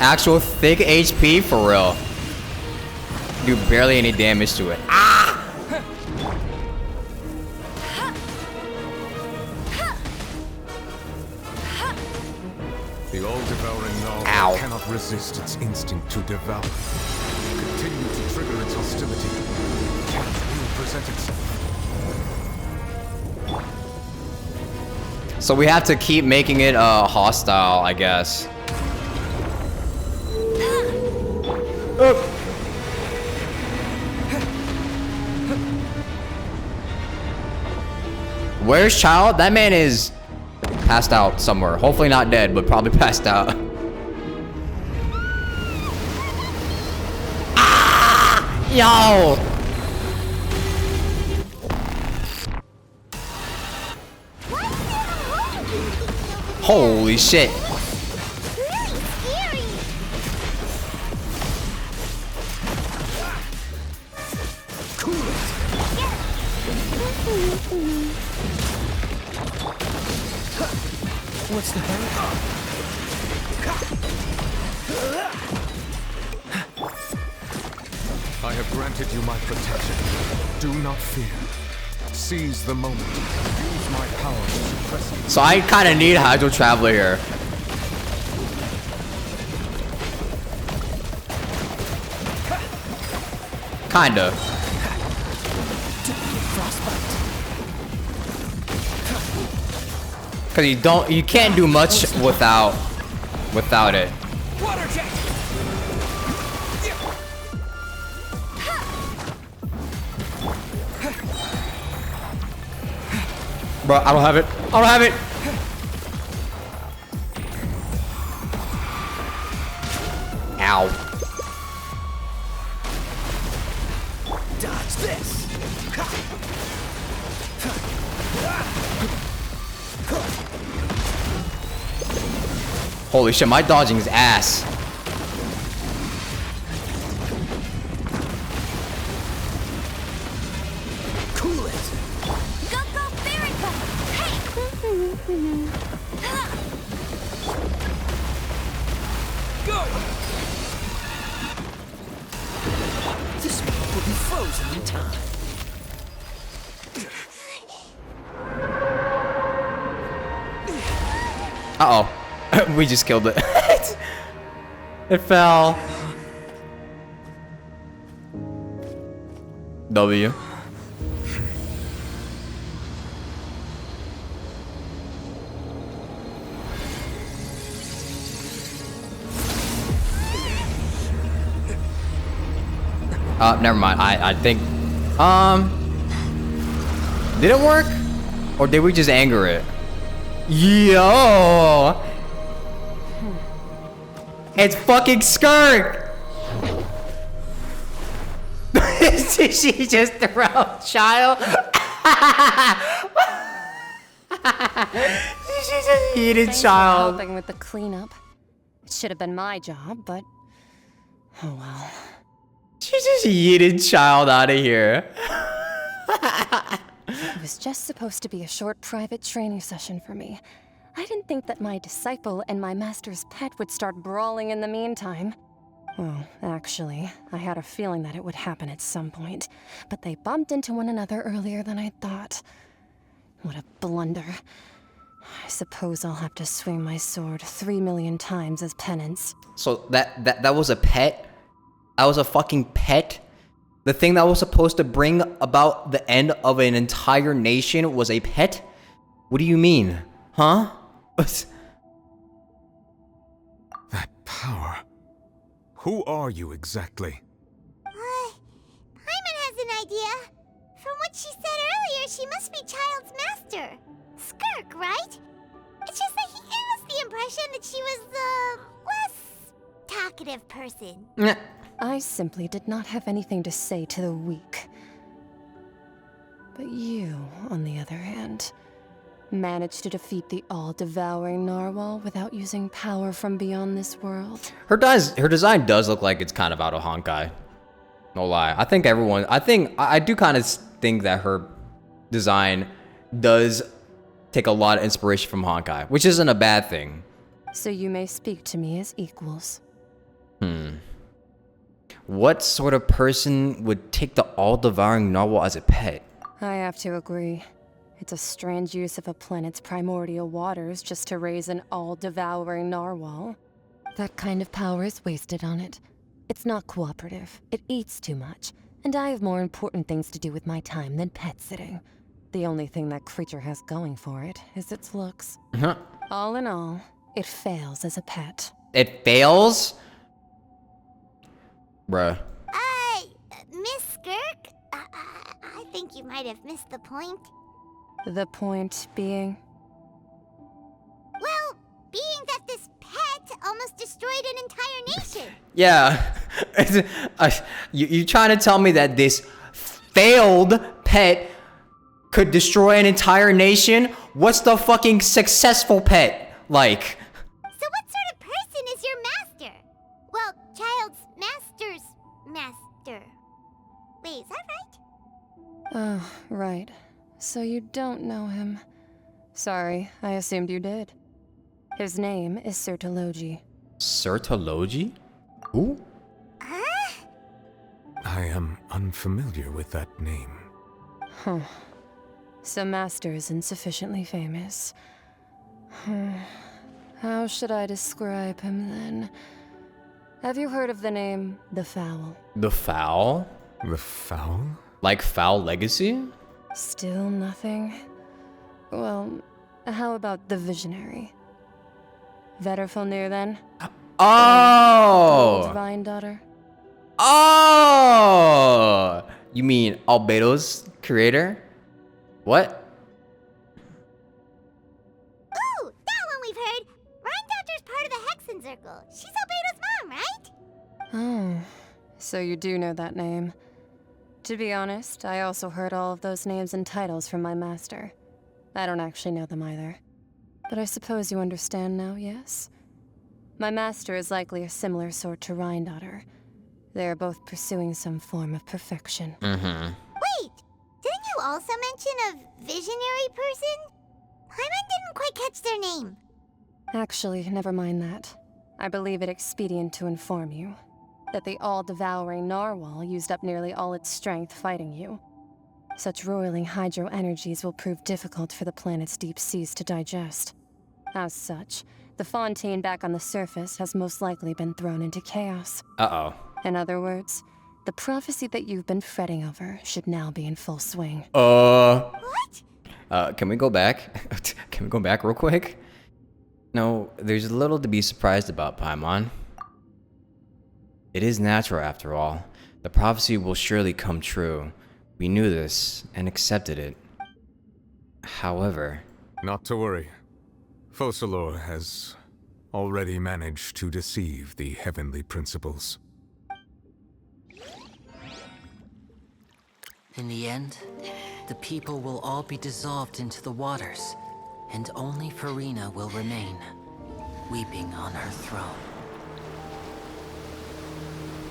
Actual thick HP for real. Do barely any damage to it. Ah! The all-devouring narwhal cannot resist its instinct to devour. Continue to trigger its hostility. Chance will present itself. So we have to keep making it hostile, I guess. Where's Child? That man is passed out somewhere. Hopefully not dead, but probably passed out. Ah! Yo! Holy shit. What's the hurry? I have granted you my protection. Do not fear. Seize the moment. Use my power to suppress it. So I kind of need Hydro Traveler here. Kinda. Cause you can't do much without it. Bro, I don't have it. I don't have it. Ow. Dodge this. Holy shit, my dodging is ass. Cool it. Go, go, fairy go! Hey! Go! This will be frozen in time. Uh-oh. We just killed it. It fell. W. Never mind. I think, did it work? Or did we just anger it? Yo! It's fucking Skirk! Did she just throw a child? She just eated Thanks child. for helping with the cleanup. It should have been my job, but oh well. She just yeeted child out of here. It was just supposed to be a short private training session for me. I didn't think that my disciple and my master's pet would start brawling in the meantime. Well, actually, I had a feeling that it would happen at some point, but they bumped into one another earlier than I thought. What a blunder. I suppose I'll have to swing my sword 3 million times as penance. So that was a pet? That was a fucking pet? The thing that was supposed to bring about the end of an entire nation was a pet? What do you mean? Huh? That power. Who are you exactly? Paimon has an idea. From what she said earlier, she must be Child's master. Skirk, right? It's just that he gave us the impression that she was the less talkative person. I simply did not have anything to say to the weak. But you, on the other hand, managed to defeat the all-devouring narwhal without using power from beyond this world. Her design does look like it's kind of out of Honkai. No lie. I do kind of think that her design does take a lot of inspiration from Honkai, which isn't a bad thing. So you may speak to me as equals. What sort of person would take the all-devouring narwhal as a pet? I have to agree. It's a strange use of a planet's primordial waters just to raise an all-devouring narwhal. That kind of power is wasted on it. It's not cooperative. It eats too much. And I have more important things to do with my time than pet sitting. The only thing that creature has going for it is its looks. All in all, it fails as a pet. It fails? Bruh. Miss Skirk? I think you might have missed the point. The point being? Well, being that this pet almost destroyed an entire nation. Yeah. You trying to tell me that this failed pet could destroy an entire nation? What's the fucking successful pet like? So what sort of person is your master? Well, Child's master's master. Wait, is that right? Oh, right. So you don't know him. Sorry, I assumed you did. His name is Sertologi. Sertologi? Who? I am unfamiliar with that name. Huh. So Master isn't sufficiently famous. How should I describe him then? Have you heard of the name The Fowl? The Fowl? The Fowl? Like Fowl Legacy? Still nothing? Well, how about the Visionary? Vetterfulnir then? Oh! Old Vine Daughter? Oh! You mean Albedo's creator? What? Albedo. She's Albedo's mom, right? Oh, so you do know that name. To be honest, I also heard all of those names and titles from my master. I don't actually know them either. But I suppose you understand now, yes? My master is likely a similar sort to Rhindaughter. They are both pursuing some form of perfection. Wait! Didn't you also mention a visionary person? Paimon didn't quite catch their name. Actually, never mind that. I believe it expedient to inform you that the all-devouring narwhal used up nearly all its strength fighting you. Such roiling hydro energies will prove difficult for the planet's deep seas to digest. As such, the Fontaine back on the surface has most likely been thrown into chaos. Uh-oh. In other words, the prophecy that you've been fretting over should now be in full swing. What? Can we go back? Can we go back real quick? No, there's little to be surprised about, Paimon. It is natural after all. The prophecy will surely come true. We knew this and accepted it. However... Not to worry. Focalor has already managed to deceive the heavenly principles. In the end, the people will all be dissolved into the waters, and only Farina will remain, weeping on her throne.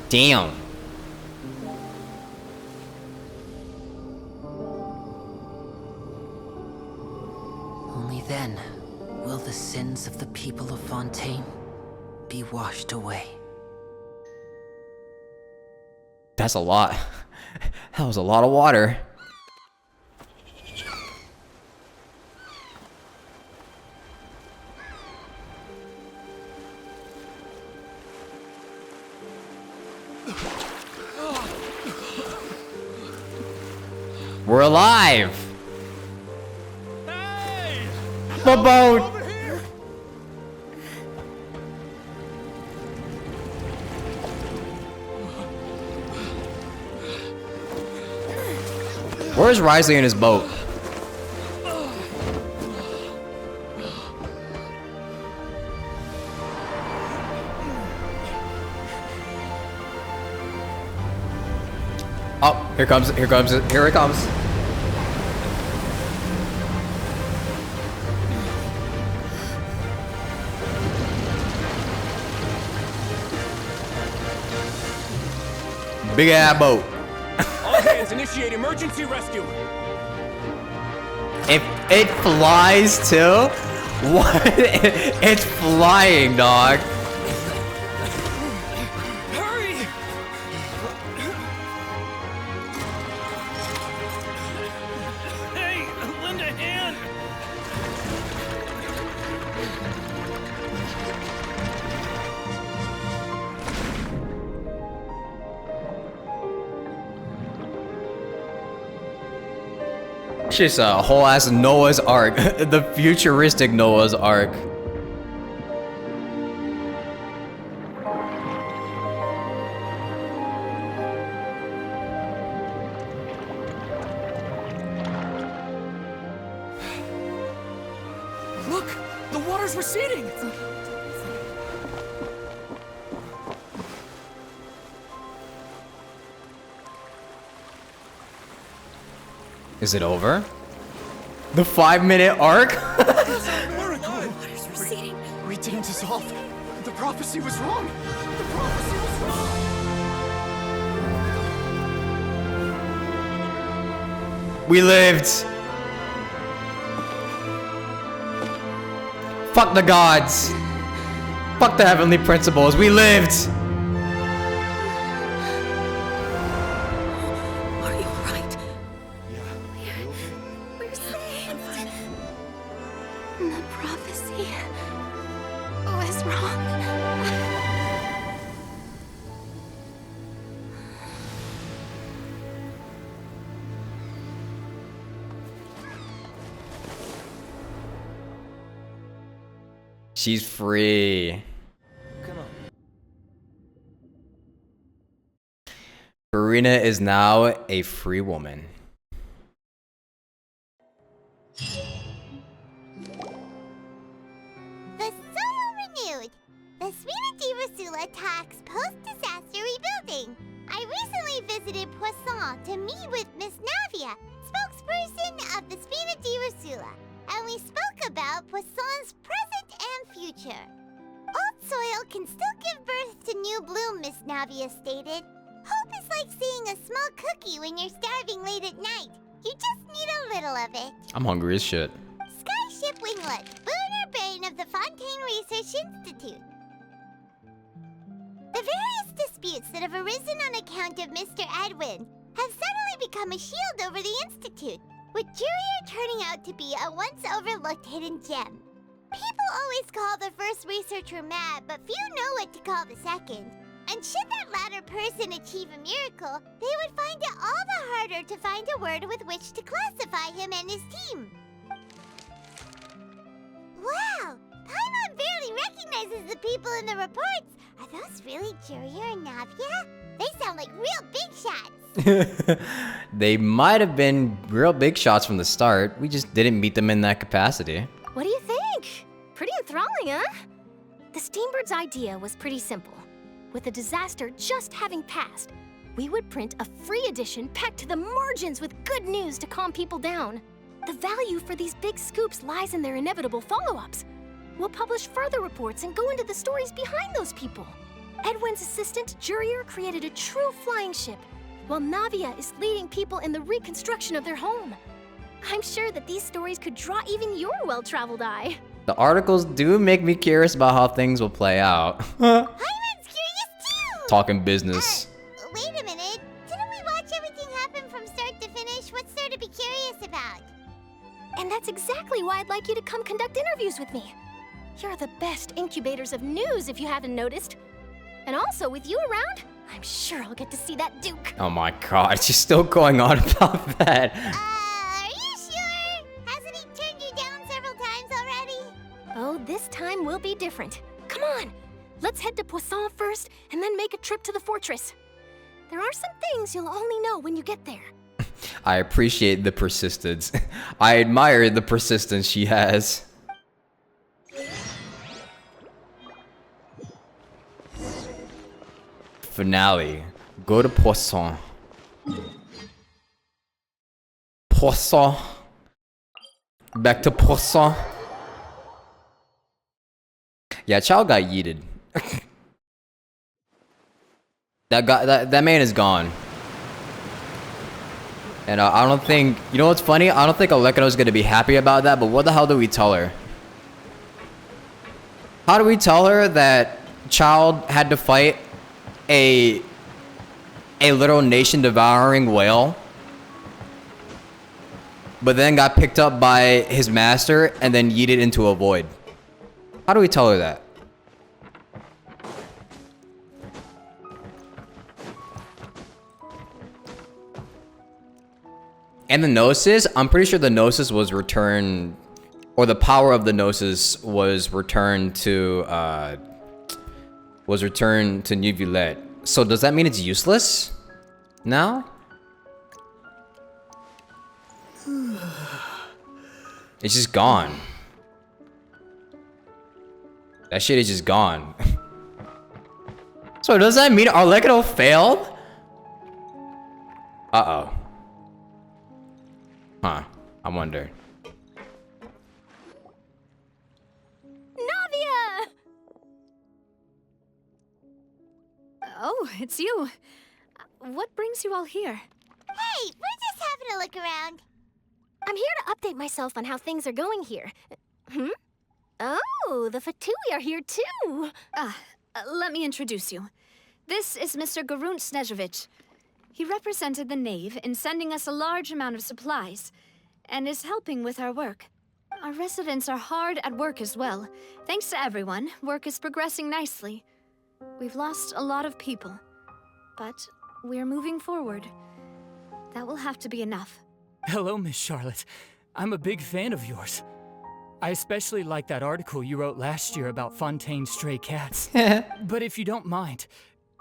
Damn. Only then will the sins of the people of Fontaine be washed away. That's a lot. That was a lot of water. We're alive! Hey! The boat! Over here! Where's Risley in his boat? Oh, here it comes. Big ass boat. All hands initiate emergency rescue. It flies too? What? It's flying, dog. Hurry! Hey, lend a hand. Just a whole ass Noah's Ark. The futuristic Noah's Ark. Look, the water's receding. Is it over? The 5-minute arc? Water's receding. We didn't dissolve. The prophecy was wrong. The prophecy was wrong. We lived. Fuck the gods. Fuck the heavenly principles. We lived. Are you alright? We're saved. The prophecy was wrong. She's free. Come on. Farina is now a free woman. The soul renewed. The Svina Hall to meet with Miss Navia, spokesperson of the Spina di Rosula, and we spoke about Poisson's present and future. Old soil can still give birth to new bloom, Miss Navia stated. Hope is like seeing a small cookie when you're starving late at night. You just need a little of it. I'm hungry as shit. Skyship Winglet, lunar brain of the Fontaine Research Institute. The various disputes that have arisen on account of Mr. Edwin have suddenly become a shield over the Institute, with Jurier turning out to be a once overlooked hidden gem. People always call the first researcher mad, but few know what to call the second. And should that latter person achieve a miracle, they would find it all the harder to find a word with which to classify him and his team. Wow! Paimon barely recognizes the people in the reports. Are those really Jurier and Navia? They sound like real big shots. They might have been real big shots from the start. We just didn't meet them in that capacity. What do you think? Pretty enthralling, huh? The Steambird's idea was pretty simple. With the disaster just having passed, we would print a free edition packed to the margins with good news to calm people down. The value for these big scoops lies in their inevitable follow-ups. We'll publish further reports and go into the stories behind those people. Edwin's assistant, Jurier, created a true flying ship, while Navia is leading people in the reconstruction of their home. I'm sure that these stories could draw even your well-traveled eye. The articles do make me curious about how things will play out. Paimon's curious too! Talking business. Wait a minute. Didn't we watch everything happen from start to finish? What's there to be curious about? And that's exactly why I'd like you to come conduct interviews with me. You're the best incubators of news, if you haven't noticed. And also, with you around, I'm sure I'll get to see that Duke. Oh my god, she's still going on about that. Are you sure? Hasn't he turned you down several times already? Oh, this time will be different. Come on, let's head to Poisson first, and then make a trip to the fortress. There are some things you'll only know when you get there. I appreciate the persistence. I admire the persistence she has. Finale. Go to Poisson. Poisson. Back to Poisson. Yeah, Chow got yeeted. that man is gone. And I don't think, you know what's funny? I don't think Alekano's gonna be happy about that, but what the hell do we tell her? How do we tell her that Child had to fight a literal nation-devouring whale, but then got picked up by his master and then yeeted into a void? How do we tell her that? And the Gnosis, I'm pretty sure the Gnosis was returned, or the power of the Gnosis was returned to New Villette. So does that mean it's useless now? It's just gone. That shit is just gone. So does that mean Arlecano failed? Uh-oh. Huh. I wonder. Navia! Oh, it's you. What brings you all here? Hey, we're just having a look around. I'm here to update myself on how things are going here. Oh, the Fatui are here too. Let me introduce you. This is Mr. Garunt Snežević. He represented the Knave in sending us a large amount of supplies, and is helping with our work. Our residents are hard at work as well. Thanks to everyone, work is progressing nicely. We've lost a lot of people, but we're moving forward. That will have to be enough. Hello, Miss Charlotte. I'm a big fan of yours. I especially like that article you wrote last year about Fontaine's stray cats. But if you don't mind,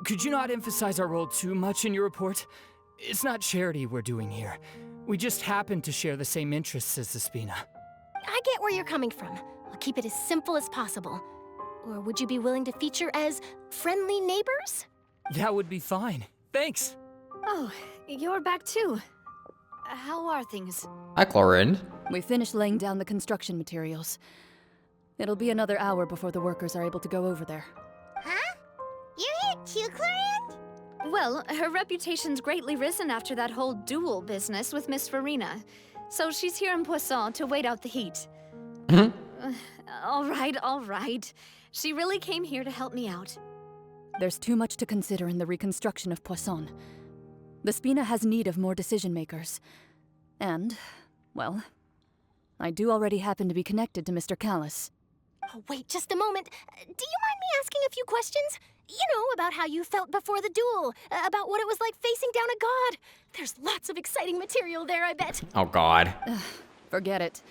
could you not emphasize our role too much in your report? It's not charity we're doing here. We just happen to share the same interests as the Spina. I get where you're coming from. I'll keep it as simple as possible. Or would you be willing to feature as friendly neighbors? That would be fine. Thanks. Oh, you're back too. How are things? Hi, Chlorine. We finished laying down the construction materials. It'll be another hour before the workers are able to go over there. Huh? You're here too, Clarant? Well, her reputation's greatly risen after that whole duel business with Miss Farina. So she's here in Poisson to wait out the heat. All right. She really came here to help me out. There's too much to consider in the reconstruction of Poisson. The Spina has need of more decision-makers. And, well, I do already happen to be connected to Mr. Callis. Oh, wait just a moment. Do you mind me asking a few questions? You know, about how you felt before the duel, about what it was like facing down a god. There's lots of exciting material there, I bet. Oh, God. Forget it.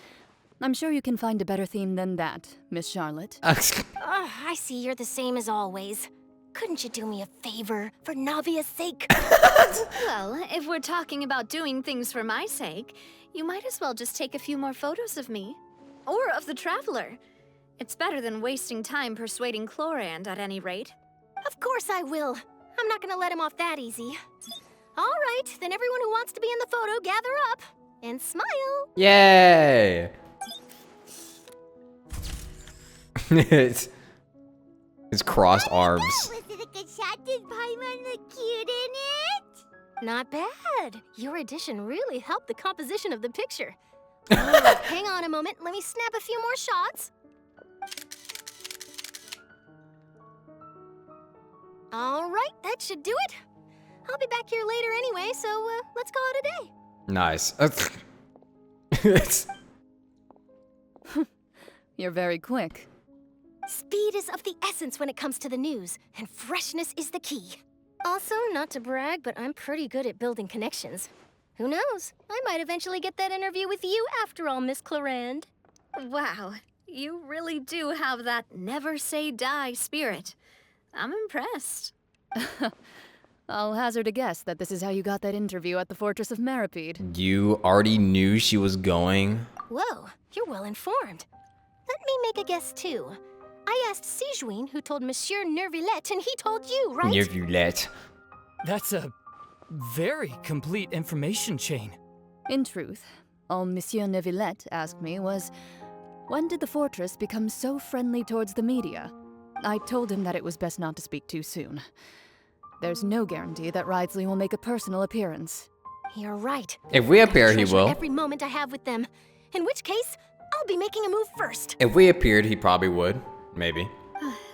I'm sure you can find a better theme than that, Miss Charlotte. I see you're the same as always. Couldn't you do me a favor, for Navia's sake? Well, if we're talking about doing things for my sake, you might as well just take a few more photos of me. Or of the Traveler. It's better than wasting time persuading Chlorand, at any rate. Of course I will. I'm not gonna let him off that easy. All right, then everyone who wants to be in the photo, gather up. And smile. Yay! It's crossed arms. Was it a good shot? Did Paimon look cute in it? Not bad. Your addition really helped the composition of the picture. Hang on a moment. Let me snap a few more shots. All right, that should do it. I'll be back here later anyway, so let's call it a day. Nice. You're very quick. Speed is of the essence when it comes to the news, and freshness is the key. Also, not to brag, but I'm pretty good at building connections. Who knows? I might eventually get that interview with you after all, Miss Chlorand. Wow, you really do have that never say die spirit. I'm impressed. I'll hazard a guess that this is how you got that interview at the Fortress of Meripede. You already knew she was going? Whoa, you're well informed. Let me make a guess too. I asked Sijuin, who told Monsieur Nervillette, and he told you, right? Nervillette. That's a very complete information chain. In truth, all Monsieur Nervillette asked me was, when did the fortress become so friendly towards the media? I told him that it was best not to speak too soon. There's no guarantee that Ridsley will make a personal appearance. You're right. If we appear, he Treasure will. every moment I have with them. In which case, I'll be making a move first. If we appeared, he probably would. Maybe.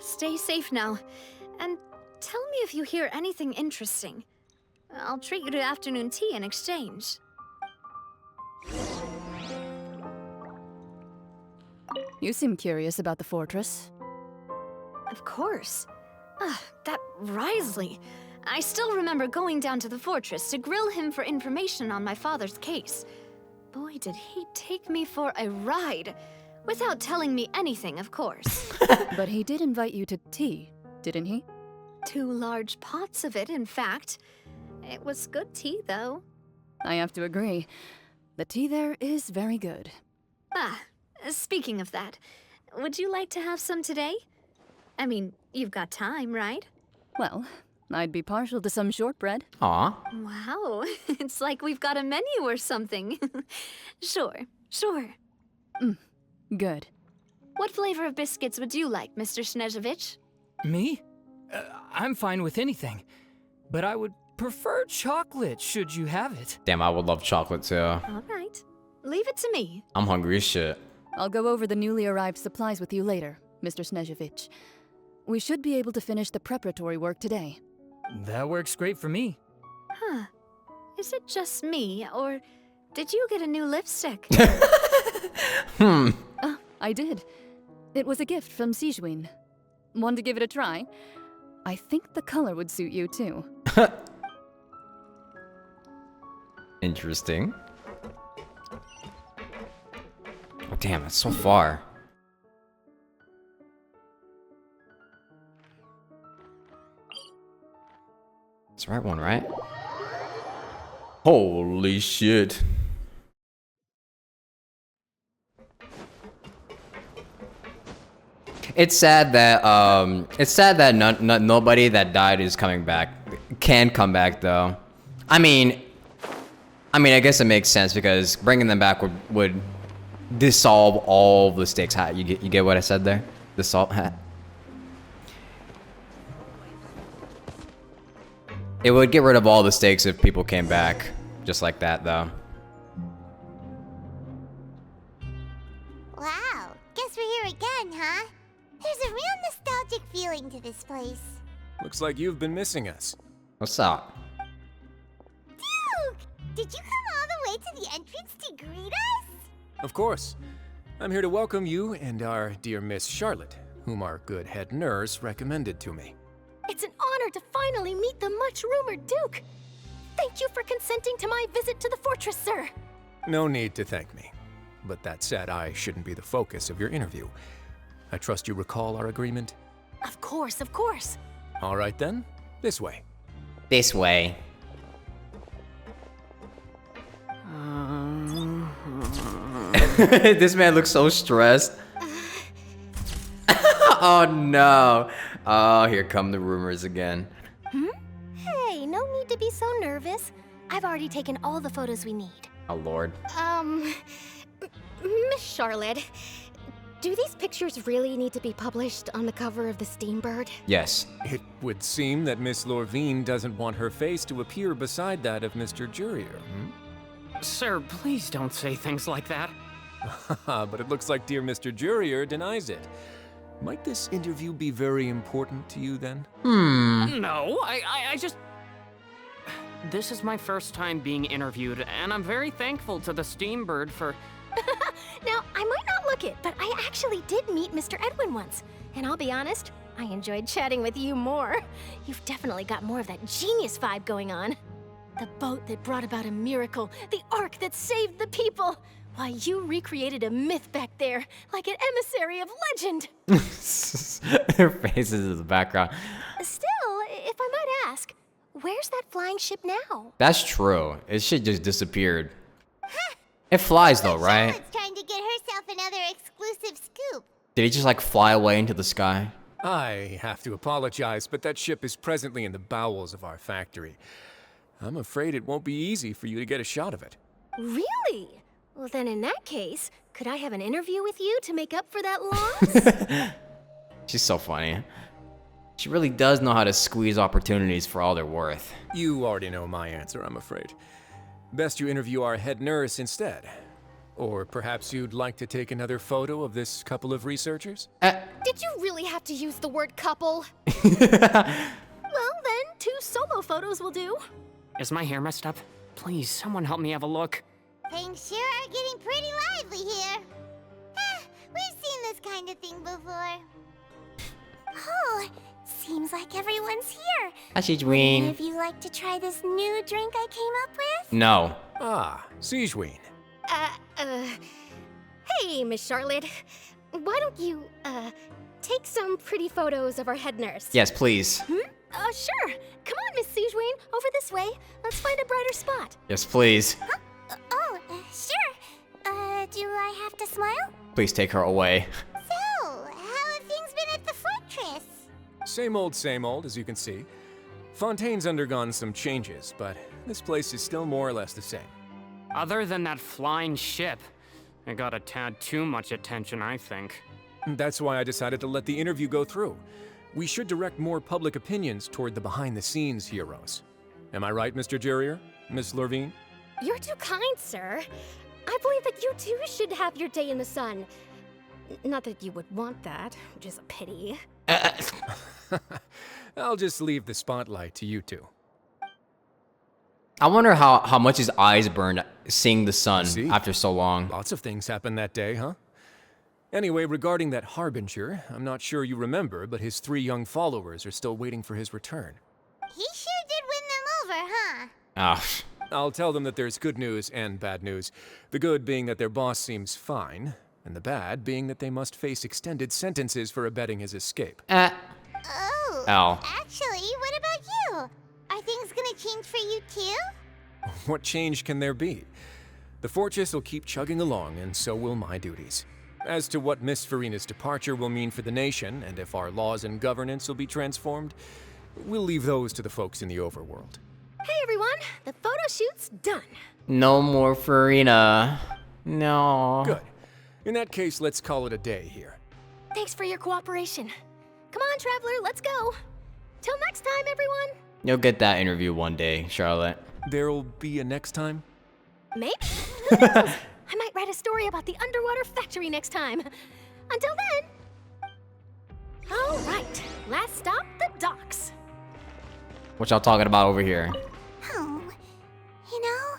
Stay safe now. And tell me if you hear anything interesting. I'll treat you to afternoon tea in exchange. You seem curious about the fortress. Of course. That Wriothesley. I still remember going down to the fortress to grill him for information on my father's case. Boy, did he take me for a ride. Without telling me anything, of course. But he did invite you to tea, didn't he? 2 large pots of it, in fact. It was good tea, though. I have to agree. The tea there is very good. Speaking of that, would you like to have some today? I mean, you've got time, right? Well, I'd be partial to some shortbread. Aw. Wow, it's like we've got a menu or something. Sure. Good. What flavor of biscuits would you like, Mr. Snezhevich? Me? I'm fine with anything. But I would prefer chocolate, should you have it. Damn, I would love chocolate too. All right. Leave it to me. I'm hungry as shit. I'll go over the newly arrived supplies with you later, Mr. Snezhevich. We should be able to finish the preparatory work today. That works great for me. Huh. Is it just me, or did you get a new lipstick? I did. It was a gift from Sijuin. Want to give it a try? I think the color would suit you too. Interesting. Oh, damn, it's so far. It's the right one, right? Holy shit. It's sad that nobody that died is coming back. Can come back though. I mean, I guess it makes sense because bringing them back would dissolve all the stakes. You get what I said there? Dissolve. It would get rid of all the stakes if people came back just like that, though. Wow, guess we're here again, huh? There's a real nostalgic feeling to this place. Looks like you've been missing us. What's up? Duke! Did you come all the way to the entrance to greet us? Of course. I'm here to welcome you and our dear Miss Charlotte, whom our good head nurse recommended to me. It's an honor to finally meet the much-rumored Duke. Thank you for consenting to my visit to the fortress, sir. No need to thank me. But that said, I shouldn't be the focus of your interview. I trust you recall our agreement? Of course, of course. All right then, this way. This way. This man looks so stressed. Oh no. Oh, here come the rumors again. Hey, no need to be so nervous. I've already taken all the photos we need. Oh lord. Miss Charlotte, do these pictures really need to be published on the cover of the Steambird? Yes. It would seem that Miss Lorvine doesn't want her face to appear beside that of Mr. Jurier, Sir, please don't say things like that. But it looks like dear Mr. Jurier denies it. Might this interview be very important to you then? No, I just... This is my first time being interviewed, and I'm very thankful to the Steambird for... Now, I might not look it, but I actually did meet Mr. Edwin once. And I'll be honest, I enjoyed chatting with you more. You've definitely got more of that genius vibe going on. The boat that brought about a miracle, the ark that saved the people. Why, you recreated a myth back there, like an emissary of legend. Her face is in the background. Still, if I might ask, where's that flying ship now? That's true. It should just disappeared. It flies though, right? Charlotte's trying to get herself another exclusive scoop. Did he just like fly away into the sky? I have to apologize, but that ship is presently in the bowels of our factory. I'm afraid it won't be easy for you to get a shot of it. Really? Well, then in that case, could I have an interview with you to make up for that loss? She's so funny. She really does know how to squeeze opportunities for all they're worth. You already know my answer, I'm afraid. Best you interview our head nurse instead. Or perhaps you'd like to take another photo of this couple of researchers? Did you really have to use the word couple? Well, then, 2 solo photos will do. Is my hair messed up? Please, someone help me have a look. Things sure are getting pretty lively here. We've seen this kind of thing before. Oh, seems like everyone's here. Hi, Would any Sigeween. of you like to try this new drink I came up with? No. Ah, Sigeween. Hey, Miss Charlotte. Why don't you, take some pretty photos of our head nurse? Yes, please. Sure. Come on, Miss Sigeween. Over this way. Let's find a brighter spot. Yes, please. Sure. Do I have to smile? Please take her away. So, how have things been at the fortress? Same old, as you can see. Fontaine's undergone some changes, but this place is still more or less the same. Other than that flying ship, it got a tad too much attention, I think. That's why I decided to let the interview go through. We should direct more public opinions toward the behind-the-scenes heroes. Am I right, Mr. Jurier? Miss Lorvine? You're too kind, sir. I believe that you too should have your day in the sun. Not that you would want that, which is a pity. I'll just leave the spotlight to you two. I wonder how much his eyes burned seeing the sun after so long. Lots of things happened that day, huh? Anyway, regarding that Harbinger, I'm not sure you remember, but his 3 young followers are still waiting for his return. He sure did win them over, huh? Ah. I'll tell them that there's good news and bad news. The good being that their boss seems fine, and the bad being that they must face extended sentences for abetting his escape. Oh. Actually, what about you? Are things gonna change for you too? What change can there be? The fortress will keep chugging along, and so will my duties. As to what Miss Farina's departure will mean for the nation, and if our laws and governance will be transformed, we'll leave those to the folks in the overworld. Hey, everyone. the photo shoot's done. No more Farina. No. Good. In that case, let's call it a day here. Thanks for your cooperation. Come on, Traveler, let's go. Till next time, everyone. You'll get that interview one day, Charlotte. There'll be a next time? Maybe. Who knows? I might write a story about the underwater factory next time. Until then. All right, last stop, the docks. What y'all talking about over here? Oh, you know,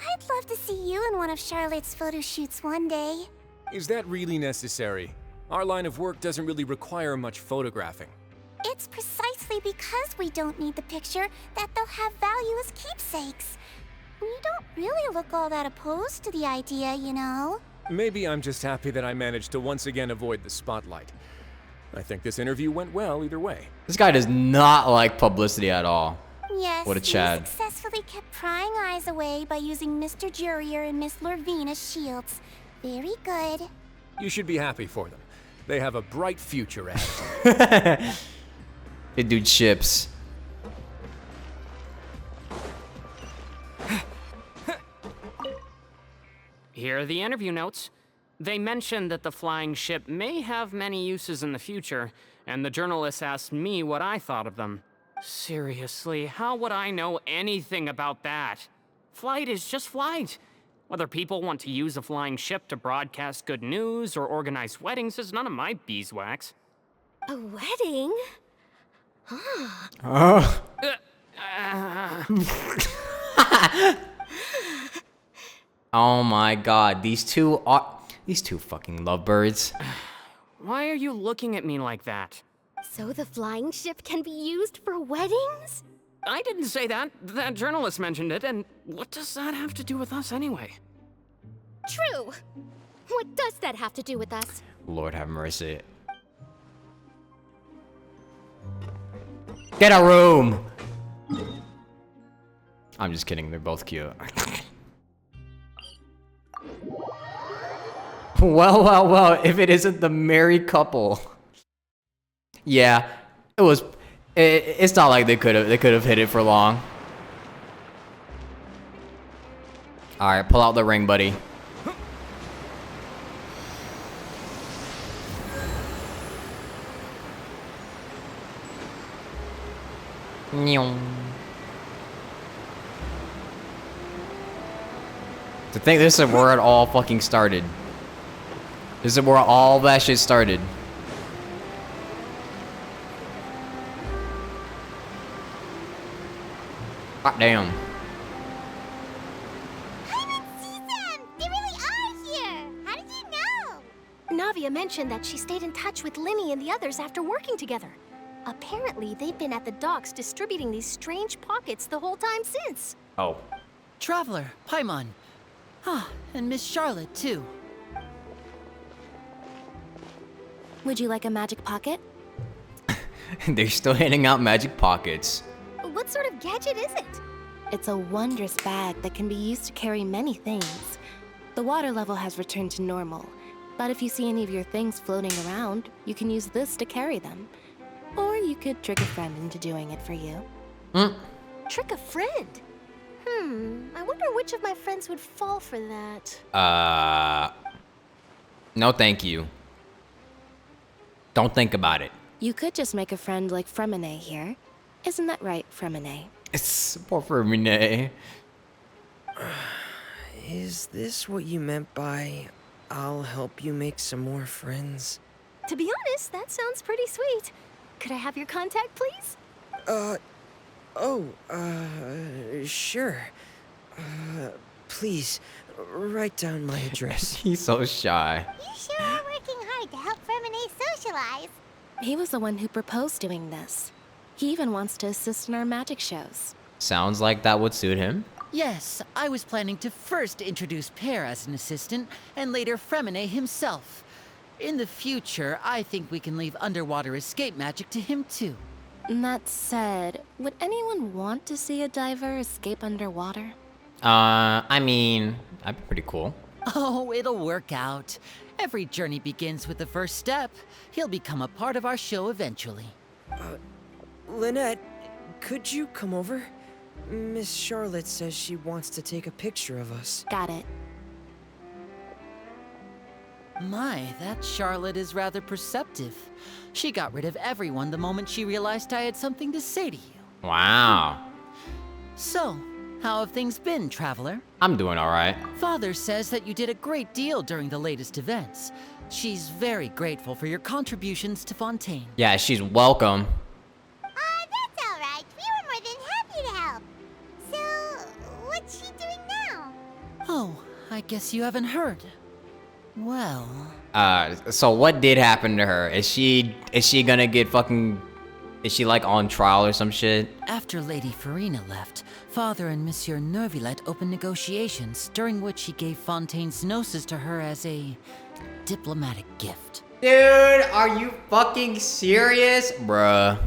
I'd love to see you in one of Charlotte's photo shoots one day. Is that really necessary? Our line of work doesn't really require much photographing. It's precisely because we don't need the picture that they'll have value as keepsakes. We don't really look all that opposed to the idea, you know. Maybe I'm just happy that I managed to once again avoid the spotlight. I think this interview went well either way. This guy does not like publicity at all. Yes, what a Chad. you successfully kept prying eyes away by using Mr. Jurier and Miss Lorvine as shields. Very good. You should be happy for them. They have a bright future ahead. It dude ships. Here are the interview notes. They mentioned that the flying ship may have many uses in the future, and the journalist asked me what I thought of them. Seriously, how would I know anything about that? Flight is just flight. Whether people want to use a flying ship to broadcast good news or organize weddings is none of my beeswax. A wedding? Huh. Oh. Oh my god, these two fucking lovebirds. Why are you looking at me like that? So the flying ship can be used for weddings? I didn't say that. That journalist mentioned it, and what does that have to do with us anyway? True. What does that have to do with us? Lord have mercy. Get a room! I'm just kidding, they're both cute. Well, if it isn't the married couple. Yeah, it was. It's not like they could have hit it for long. All right, pull out the ring, buddy. To think this is where it all fucking started. This is where all that shit started. God damn. I didn't see them! They really are here! How did you know? Navia mentioned that she stayed in touch with Linny and the others after working together. Apparently, they've been at the docks distributing these strange pockets the whole time since. Oh. Traveler, Paimon. Ah, and Miss Charlotte, too. Would you like a magic pocket? They're still handing out magic pockets. What sort of gadget is it? It's a wondrous bag that can be used to carry many things. The water level has returned to normal, but if you see any of your things floating around, you can use this to carry them. Or you could trick a friend into doing it for you. Trick a friend? I wonder which of my friends would fall for that. No thank you. Don't think about it. You could just make a friend like Fremine here. Isn't that right, Fremine? It's poor Fremine. Is this what you meant by, I'll help you make some more friends? To be honest, that sounds pretty sweet. Could I have your contact, please? Sure. Please, write down my address. He's so shy. You sure are working hard to help Fremine socialize. He was the one who proposed doing this. He even wants to assist in our magic shows. Sounds like that would suit him. Yes, I was planning to first introduce Pear as an assistant, and later Fremine himself. In the future, I think we can leave underwater escape magic to him too. That said, would anyone want to see a diver escape underwater? I mean, that'd be pretty cool. Oh, it'll work out. Every journey begins with the first step. He'll become a part of our show eventually. Lynette, could you come over? Miss Charlotte says she wants to take a picture of us. Got it. My, that Charlotte is rather perceptive. She got rid of everyone the moment she realized I had something to say to you. Wow. So, how have things been, Traveler? I'm doing alright. Father says that you did a great deal during the latest events. She's very grateful for your contributions to Fontaine. Yeah, she's welcome. That's alright. We were more than happy to help. So, what's she doing now? Oh, I guess you haven't heard. Well... So what did happen to her? Is she gonna get fucking... Is she like on trial or some shit? After Lady Farina left, Father and Monsieur Neuvillette opened negotiations, during which he gave Fontaine's gnosis to her as a diplomatic gift. Dude, are you fucking serious? Bruh.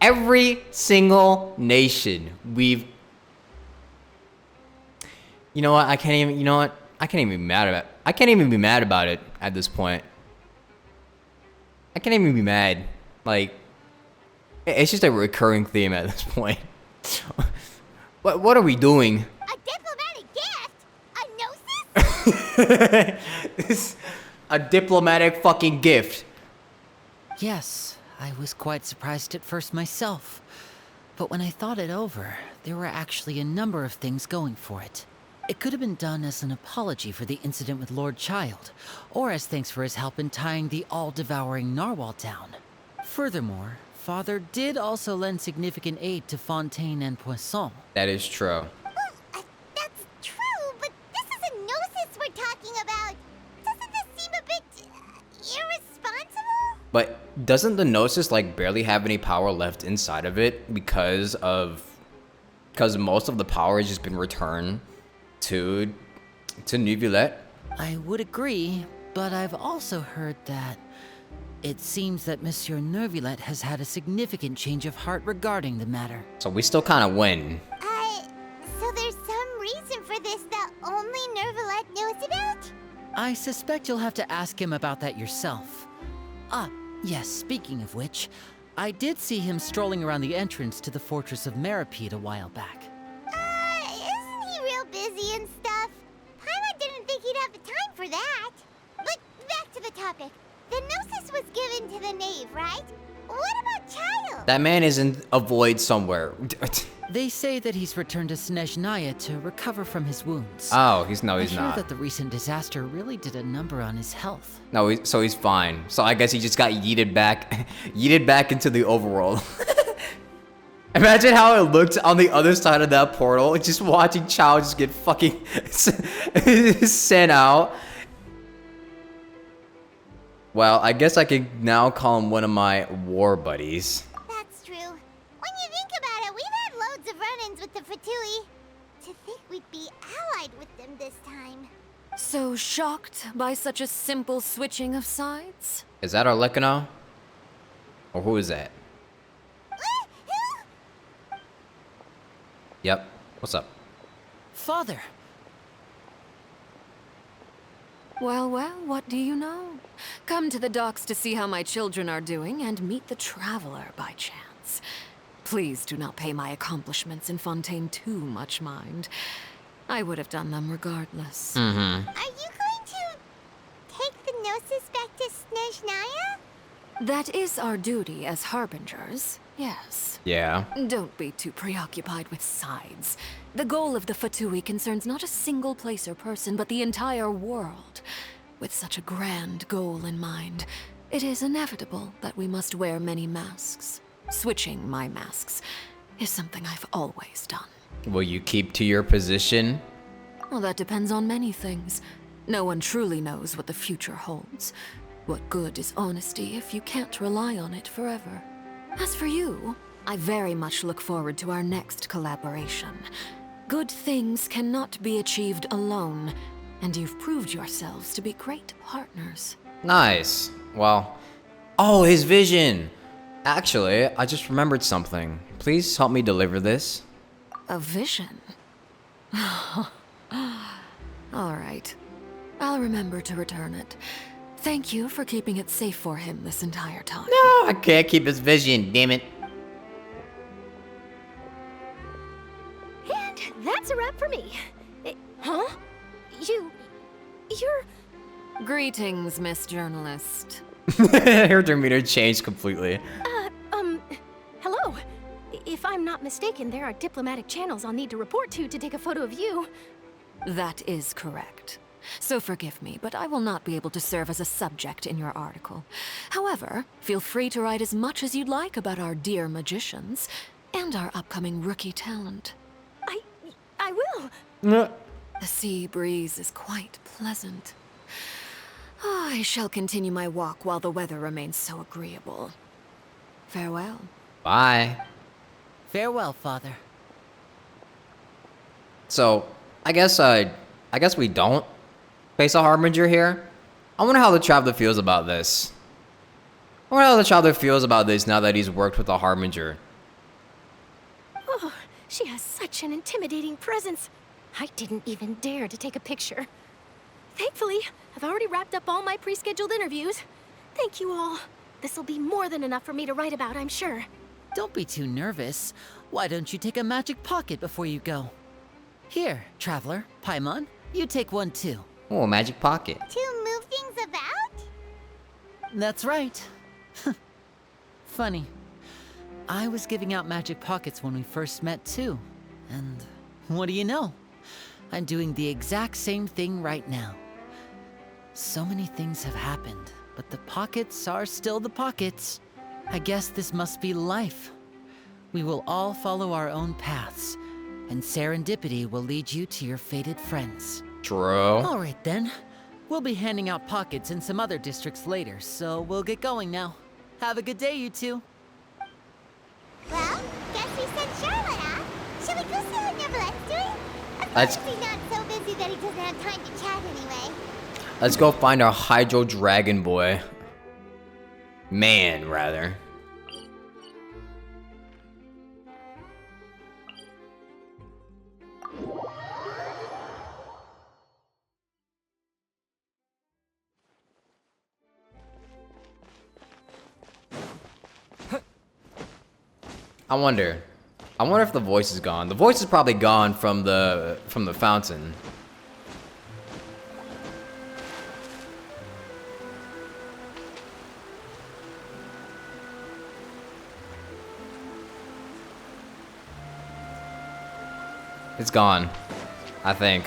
Every single nation we've... You know what? I can't even... You know what? I can't even be mad about it. I can't even be mad about it at this point. I can't even be mad. Like, it's just a recurring theme at this point. What are we doing? A diplomatic gift? A diplomatic fucking gift. Yes, I was quite surprised at first myself. But when I thought it over, there were actually a number of things going for it. It could have been done as an apology for the incident with Lord Child, or as thanks for his help in tying the all-devouring narwhal down. Furthermore, Father did also lend significant aid to Fontaine and Poisson. That is true. That's true, but this is a gnosis we're talking about. Doesn't this seem a bit irresponsible? But doesn't the Gnosis like barely have any power left inside of it because most of the power has just been returned to Neuvillette? I would agree, but I've also heard that it seems that Monsieur Neuvillette has had a significant change of heart regarding the matter. So we still kind of win. So there's some reason for this that only Neuvillette knows about? I suspect you'll have to ask him about that yourself. Yes, speaking of which, I did see him strolling around the entrance to the Fortress of Meripede a while back. Isn't he real busy and stuff? Paimon didn't think he'd have the time for that. But back to the topic. The Gnosis was given to the knave, right? What about Child? That man is in a void somewhere. They say that he's returned to Snezhnaya to recover from his wounds. Oh, he's not. I hear that the recent disaster really did a number on his health. No, so he's fine. So I guess he just got yeeted back into the overworld. Imagine how it looked on the other side of that portal, just watching Child just get fucking sent out. Well, I guess I can now call him one of my war buddies. That's true. When you think about it, we've had loads of run-ins with the Fatui. To think we'd be allied with them this time. So shocked by such a simple switching of sides? Is that Arlecano? Or who is that? Yep. What's up? Father! Well, what do you know? Come to the docks to see how my children are doing and meet the Traveler by chance. Please do not pay my accomplishments in Fontaine too much mind. I would have done them regardless. Mm-hmm. Are you going to take the Gnosis back to Snezhnaya? That is our duty as harbingers, yes. Yeah. Don't be too preoccupied with sides. The goal of the Fatui concerns not a single place or person, but the entire world. With such a grand goal in mind, it is inevitable that we must wear many masks. Switching my masks is something I've always done. Will you keep to your position? Well, that depends on many things. No one truly knows what the future holds. What good is honesty if you can't rely on it forever? As for you, I very much look forward to our next collaboration. Good things cannot be achieved alone, and you've proved yourselves to be great partners. Nice. Well, oh, his vision. Actually, I just remembered something. Please help me deliver this. A vision? All right. I'll remember to return it. Thank you for keeping it safe for him this entire time. No, I can't keep his vision, damn it. that's a wrap for me. Huh? You're... Greetings, Miss Journalist. Her demeanor changed completely. Hello. If I'm not mistaken, there are diplomatic channels I'll need to report to take a photo of you. That is correct. So forgive me, but I will not be able to serve as a subject in your article. However, feel free to write as much as you'd like about our dear magicians and our upcoming rookie talent. I will. The sea breeze is quite pleasant. I shall continue my walk while the weather remains so agreeable. Farewell. Bye. Farewell, Father. So, I guess we don't face a Harbinger here. I wonder how the Traveler feels about this. I wonder how the Traveler feels about this now that he's worked with a Harbinger. Oh, she has such an intimidating presence. I didn't even dare to take a picture. Thankfully, I've already wrapped up all my pre-scheduled interviews. Thank you all. This'll be more than enough for me to write about, I'm sure. Don't be too nervous. Why don't you take a magic pocket before you go? Here, Traveler, Paimon, you take one too. Oh, magic pocket. To move things about? That's right. Funny. I was giving out magic pockets when we first met too. And what do you know? I'm doing the exact same thing right now. So many things have happened, but the pockets are still the pockets. I guess this must be life. We will all follow our own paths, and serendipity will lead you to your fated friends. True. All right then. We'll be handing out pockets in some other districts later, so we'll get going now. Have a good day, you two. Well, guess we sent Charlotte off. Shall we go see what Neverlette's doing? Of Let's- course he's not so busy that he doesn't have time to chat anyway. Let's go find our Hydro Dragon boy. Man, rather. I wonder if the voice is gone. The voice is probably gone from the fountain. It's gone, I think.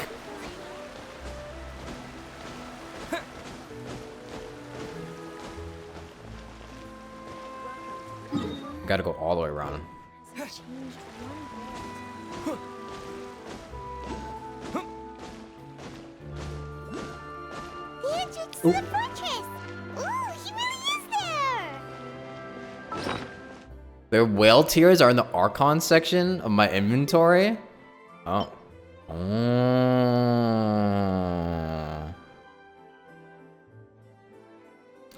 Gotta go all the way around. The entrance to the fortress! Ooh, he really is there! Their whale tears are in the Archon section of my inventory. Oh.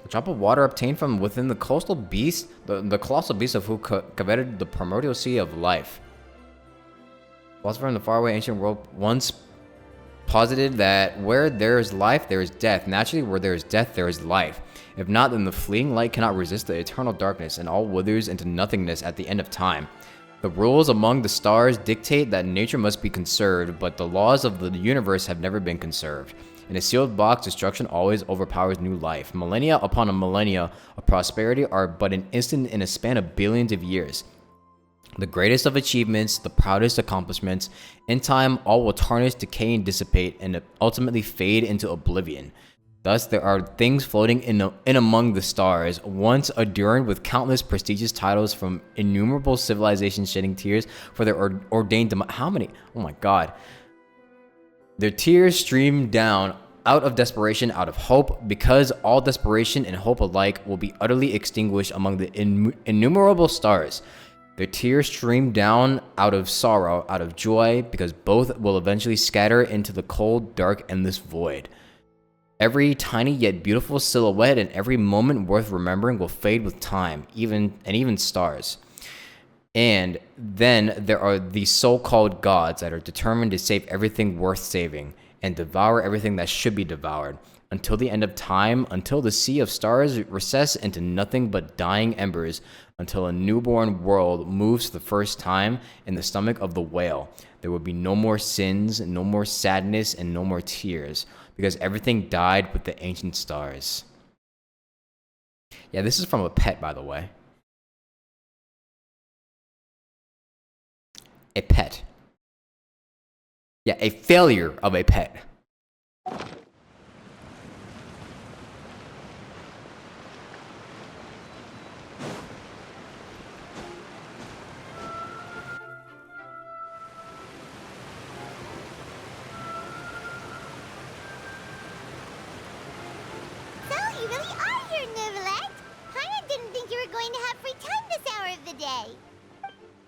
A drop of water obtained from within the coastal beast, the colossal beast of who coveted the primordial sea of life. Philosopher in the faraway ancient world once posited that where there is life, there is death. Naturally, where there is death, there is life. If not, then the fleeting light cannot resist the eternal darkness, and all withers into nothingness at the end of time. The rules among the stars dictate that nature must be conserved, but the laws of the universe have never been conserved. In a sealed box, destruction always overpowers new life. Millennia upon a millennia of prosperity are but an instant in a span of billions of years. The greatest of achievements, the proudest accomplishments, in time all will tarnish, decay, and dissipate, and ultimately fade into oblivion. Thus, there are things floating in among the stars, once adorned with countless prestigious titles from innumerable civilizations shedding tears for their ordained How many? Oh my god. Their tears stream down out of desperation, out of hope, because all desperation and hope alike will be utterly extinguished among the innumerable stars. Their tears stream down out of sorrow, out of joy, because both will eventually scatter into the cold, dark, endless void. Every tiny yet beautiful silhouette and every moment worth remembering will fade with time, even stars. And then there are the so-called gods that are determined to save everything worth saving and devour everything that should be devoured. until the end of time, until the sea of stars recess into nothing but dying embers, until a newborn world moves for the first time in the stomach of the whale. There will be no more sins, no more sadness, and no more tears, because everything died with the ancient stars. Yeah, this is from a pet, by the way. A pet. Yeah, a failure of a pet.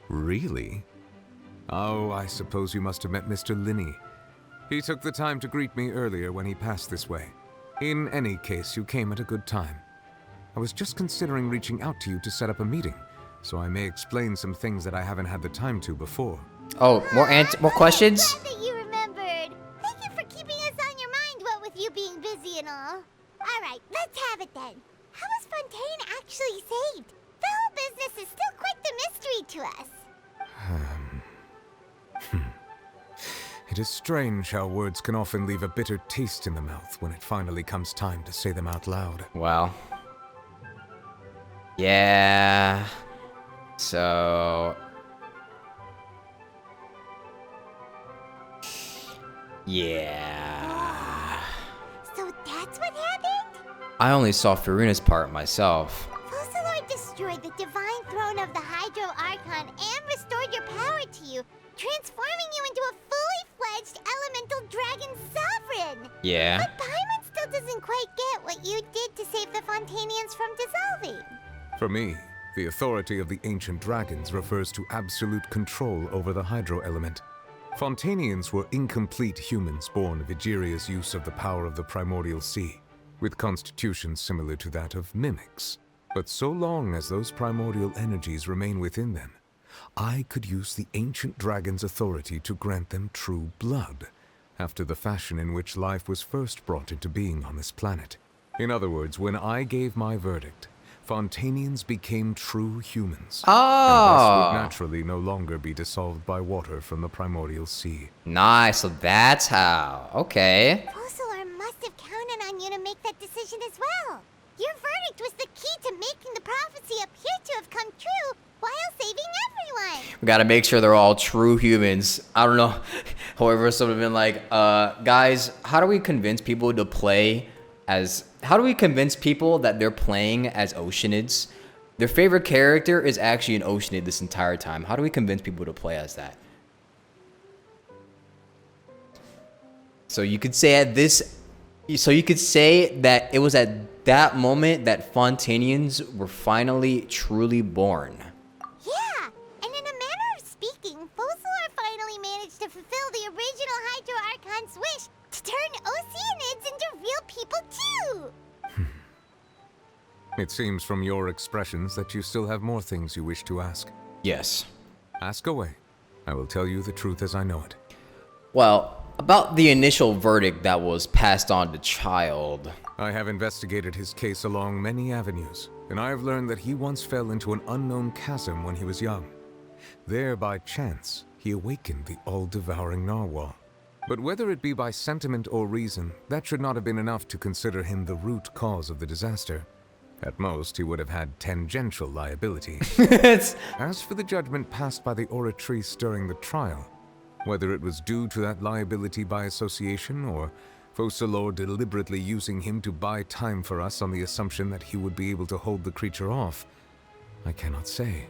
Really? Oh, I suppose you must have met Mr. Linney. He took the time to greet me earlier when he passed this way. In any case, you came at a good time. I was just considering reaching out to you to set up a meeting, so I may explain some things that I haven't had the time to before. Oh, more questions? Glad that you remembered. Thank you for keeping us on your mind, what with you being busy and all. All right, let's have it then. How was Fontaine actually saved? The whole business is still quite the mystery to us. It is strange how words can often leave a bitter taste in the mouth when it finally comes time to say them out loud. Wow. Yeah. So... yeah. So that's what happened? I only saw Firuna's part myself. Focalor destroyed the divine throne of the Hydro Archon and restored your power to you, transforming you into a fully fledged elemental dragon sovereign. Yeah. But Paimon still doesn't quite get what you did to save the Fontainians from dissolving. For me, the authority of the ancient dragons refers to absolute control over the hydro element. Fontainians were incomplete humans born of Egeria's use of the power of the primordial sea, with constitutions similar to that of mimics. But so long as those primordial energies remain within them, I could use the ancient dragon's authority to grant them true blood, after the fashion in which life was first brought into being on this planet. In other words, when I gave my verdict, Fontainians became true humans. Oh. And thus would naturally no longer be dissolved by water from the primordial sea. Nice, so that's how. Okay. Focalor must have counted on you to make that decision as well. Your verdict was the key to making the prophecy appear to have come true while saving everyone. We gotta make sure they're all true humans. I don't know. However, someone have been like, guys, how do we convince people to play as... How do we convince people that they're playing as Oceanids? Their favorite character is actually an Oceanid this entire time. How do we convince people to play as that? So you could say at this... So you could say that it was at that moment that Fontainians were finally truly born. Yeah, and in a manner of speaking, Focalor finally managed to fulfill the original Hydro Archon's wish to turn Oceanids into real people too! It seems from your expressions that you still have more things you wish to ask. Yes. Ask away. I will tell you the truth as I know it. Well, about the initial verdict that was passed on to Child. I have investigated his case along many avenues, and I have learned that he once fell into an unknown chasm when he was young. There, by chance, he awakened the all-devouring narwhal. But whether it be by sentiment or reason, that should not have been enough to consider him the root cause of the disaster. At most, he would have had tangential liability. As for the judgment passed by the Oratrice during the trial, whether it was due to that liability by association or Focalor deliberately using him to buy time for us on the assumption that he would be able to hold the creature off, I cannot say.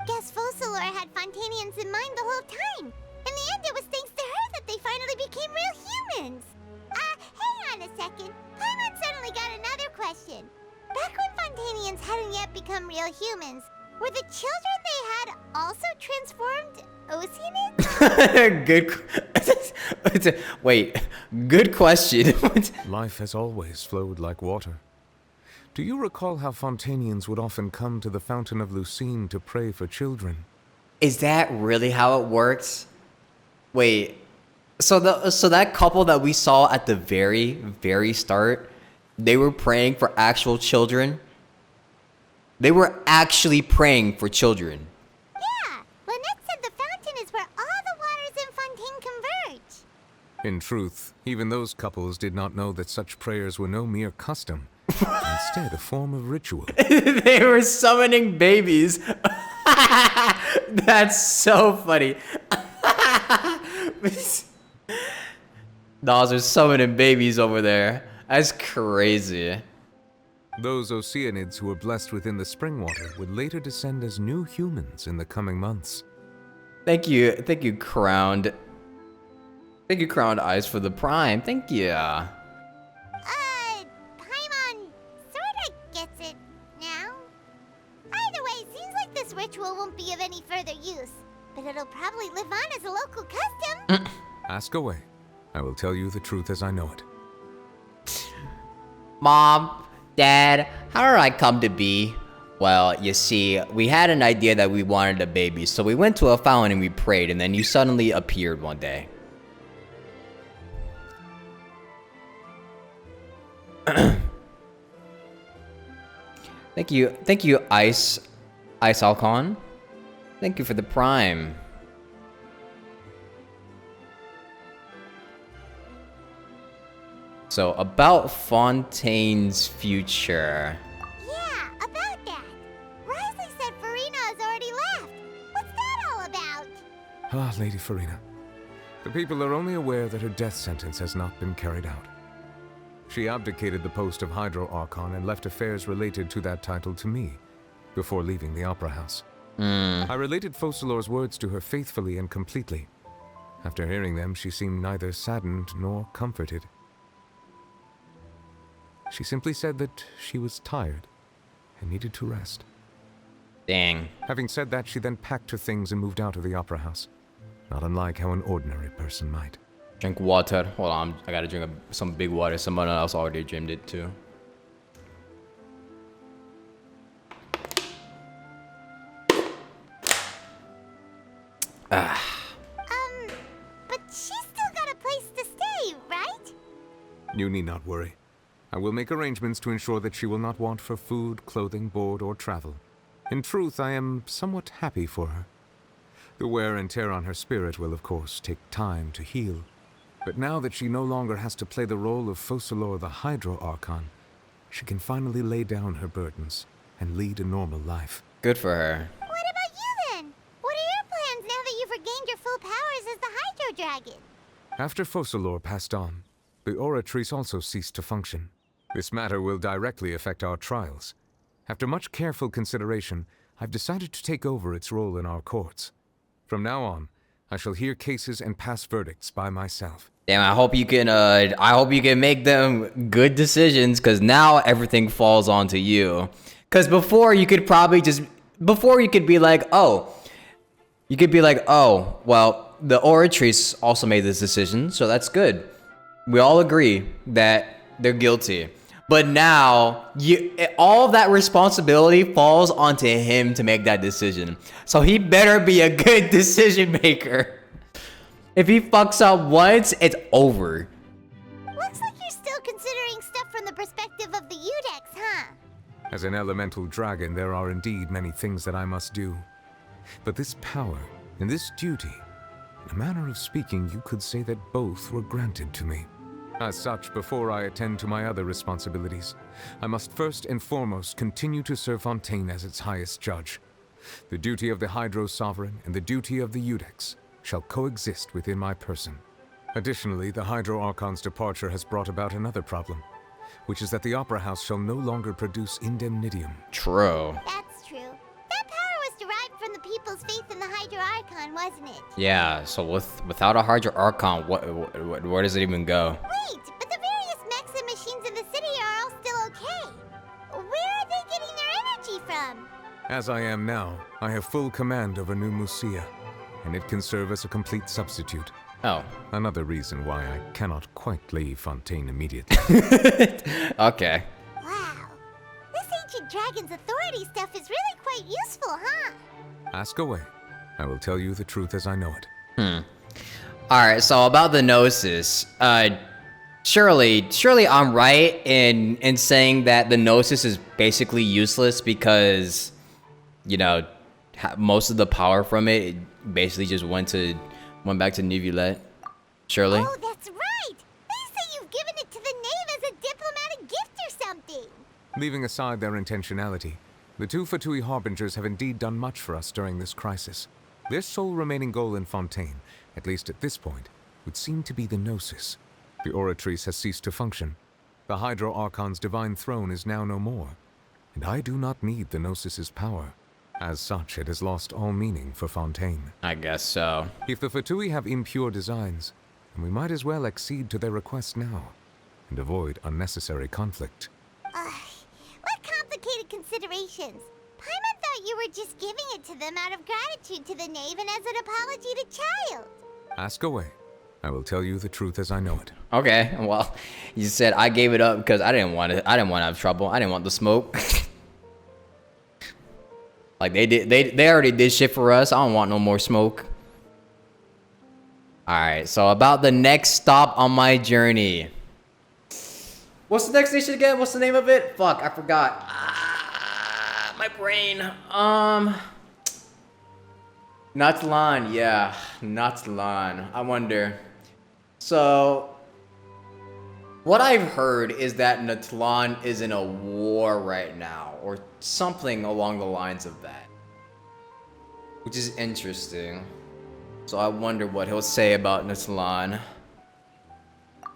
Guess Focalor had Fontainians in mind the whole time. In the end, it was thanks to her that they finally became real humans. Hang on a second. Paimon suddenly got another question. Back when Fontainians hadn't yet become real humans, were the children they had also transformed Oceanids? Good. Wait. Good question. Life has always flowed like water. Do you recall how Fontainians would often come to the Fountain of Lucine to pray for children? Is that really how it works? Wait. So that couple that we saw at the very, very start, they were praying for actual children. They were actually praying for children. Yeah, Lynette said the fountain is where all the waters in Fontaine converge. In truth, even those couples did not know that such prayers were no mere custom, instead a form of ritual. They were summoning babies. That's so funny. Nas are summoning babies over there. That's crazy. Those Oceanids who were blessed within the spring water would later descend as new humans in the coming months. Thank you, Crowned. Thank you, Crowned Eyes, for the prime. Thank you. Paimon sorta gets it now. Either way, seems like this ritual won't be of any further use, but it'll probably live on as a local custom. Ask away. I will tell you the truth as I know it. Mom, Dad, how did I come to be? Well, you see, we had an idea that we wanted a baby, so we went to a fountain and we prayed, and then you suddenly appeared one day. Thank you, Ice Alcon. Thank you for the prime. So, about Fontaine's future. Yeah, about that. Risley said Farina has already left. What's that all about? Ah, Lady Farina. The people are only aware that her death sentence has not been carried out. She abdicated the post of Hydro Archon and left affairs related to that title to me, before leaving the Opera House. I related Focalor's words to her faithfully and completely. After hearing them, she seemed neither saddened nor comforted. She simply said that she was tired and needed to rest. Dang. Having said that, she then packed her things and moved out of the Opera House, not unlike how an ordinary person might. Drink water. Hold on, I gotta drink some big water. Someone else already dreamed it too. But she's still got a place to stay, right? You need not worry. I will make arrangements to ensure that she will not want for food, clothing, board, or travel. In truth, I am somewhat happy for her. The wear and tear on her spirit will, of course, take time to heal. But now that she no longer has to play the role of Focalor the Hydro Archon, she can finally lay down her burdens and lead a normal life. Good for her. What about you then? What are your plans now that you've regained your full powers as the Hydro Dragon? After Focalor passed on, the Oratrice also ceased to function. This matter will directly affect our trials. After much careful consideration, I've decided to take over its role in our courts. From now on, I shall hear cases and pass verdicts by myself. Damn, I hope you can make them good decisions, because now everything falls onto you. Because before you could probably be like, oh, well, the Oratrice also made this decision, so that's good. We all agree that they're guilty. But now, all of that responsibility falls onto him to make that decision. So he better be a good decision maker. If he fucks up once, it's over. Looks like you're still considering stuff from the perspective of the Udex, huh? As an elemental dragon, there are indeed many things that I must do. But this power and this duty, in a manner of speaking, you could say that both were granted to me. As such, before I attend to my other responsibilities, I must first and foremost continue to serve Fontaine as its highest judge. The duty of the Hydro Sovereign and the duty of the Udex shall coexist within my person. Additionally, the Hydro Archon's departure has brought about another problem, which is that the Opera House shall no longer produce indemnitium. True. That's true. That power was derived from the people's faith in the Hydro Archon, wasn't it? Yeah, so without a Hydro Archon, where does it even go? Wait, but the various mechs and machines in the city are all still okay. Where are they getting their energy from? As I am now, I have full command over New Musia, and it can serve as a complete substitute. Oh. Another reason why I cannot quite leave Fontaine immediately. Okay. Wow. This ancient dragon's authority stuff is really quite useful, huh? Ask away. I will tell you the truth as I know it. Alright, so about the Gnosis. surely I'm right in saying that the Gnosis is basically useless because, you know, most of the power from it basically just went back to Neuvillette. Surely. Oh, that's right. They say you've given it to the Knave as a diplomatic gift or something. Leaving aside their intentionality, the two Fatui Harbingers have indeed done much for us during this crisis. Their sole remaining goal in Fontaine, at least at this point, would seem to be the Gnosis. The Oratrice has ceased to function. The Hydro Archon's divine throne is now no more, and I do not need the Gnosis's power. As such, it has lost all meaning for Fontaine. I guess so. If the Fatui have impure designs, then we might as well accede to their request now, and avoid unnecessary conflict. What complicated considerations? Paimon thought you were just giving it to them out of gratitude to the Knave and as an apology to Child. Ask away. I will tell you the truth as I know it. Okay, well, you said I gave it up because I didn't want to have trouble. I didn't want the smoke. Like they already did shit for us. I don't want no more smoke. Alright, so about the next stop on my journey. What's the next station again? What's the name of it? Fuck, I forgot. My brain. Natlan, yeah. Natlan. I wonder. So, what I've heard is that Natlan is in a war right now, or something along the lines of that. Which is interesting. So I wonder what he'll say about Natlan.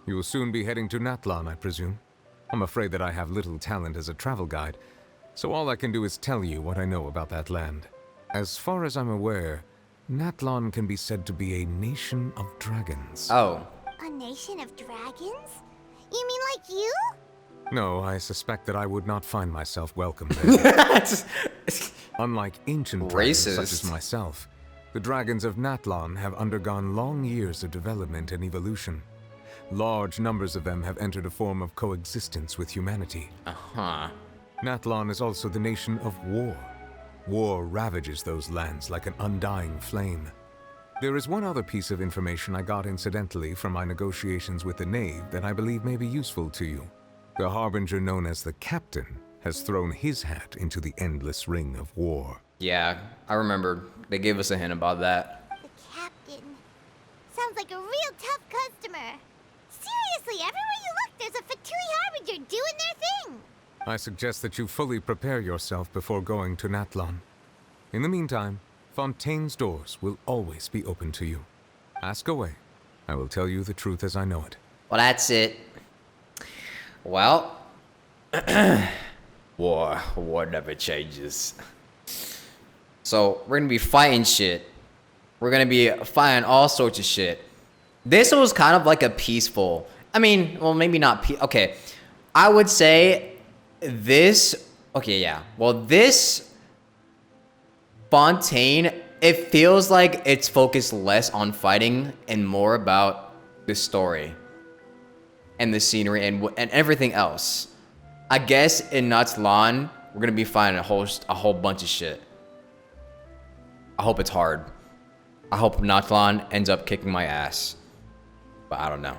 You will soon be heading to Natlan, I presume. I'm afraid that I have little talent as a travel guide, so all I can do is tell you what I know about that land. As far as I'm aware, Natlan can be said to be a nation of dragons. Oh. A nation of dragons? You mean like you? No, I suspect that I would not find myself welcome there. Unlike ancient dragons such as myself, the dragons of Natlan have undergone long years of development and evolution. Large numbers of them have entered a form of coexistence with humanity. Uh-huh. Natlan is also the nation of war. War ravages those lands like an undying flame. There is one other piece of information I got incidentally from my negotiations with the Knave that I believe may be useful to you. The Harbinger known as the Captain has thrown his hat into the endless ring of war. Yeah, I remember. They gave us a hint about that. The Captain. Sounds like a real tough customer. Seriously, everywhere you look, there's a Fatui Harbinger doing their thing. I suggest that you fully prepare yourself before going to Natlan. In the meantime, Fontaine's doors will always be open to you. Ask away. I will tell you the truth as I know it. Well, that's it. Well, war never changes. So we're gonna be fighting shit. We're gonna be fighting all sorts of shit. This was kind of like a peaceful. I mean, well, maybe not. Okay, I would say this. Okay, yeah. Well, this Fontaine, it feels like it's focused less on fighting and more about the story and the scenery and everything else. I guess in Natlan, we're gonna be fighting a whole bunch of shit. I hope it's hard. I hope Natlan ends up kicking my ass. But I don't know.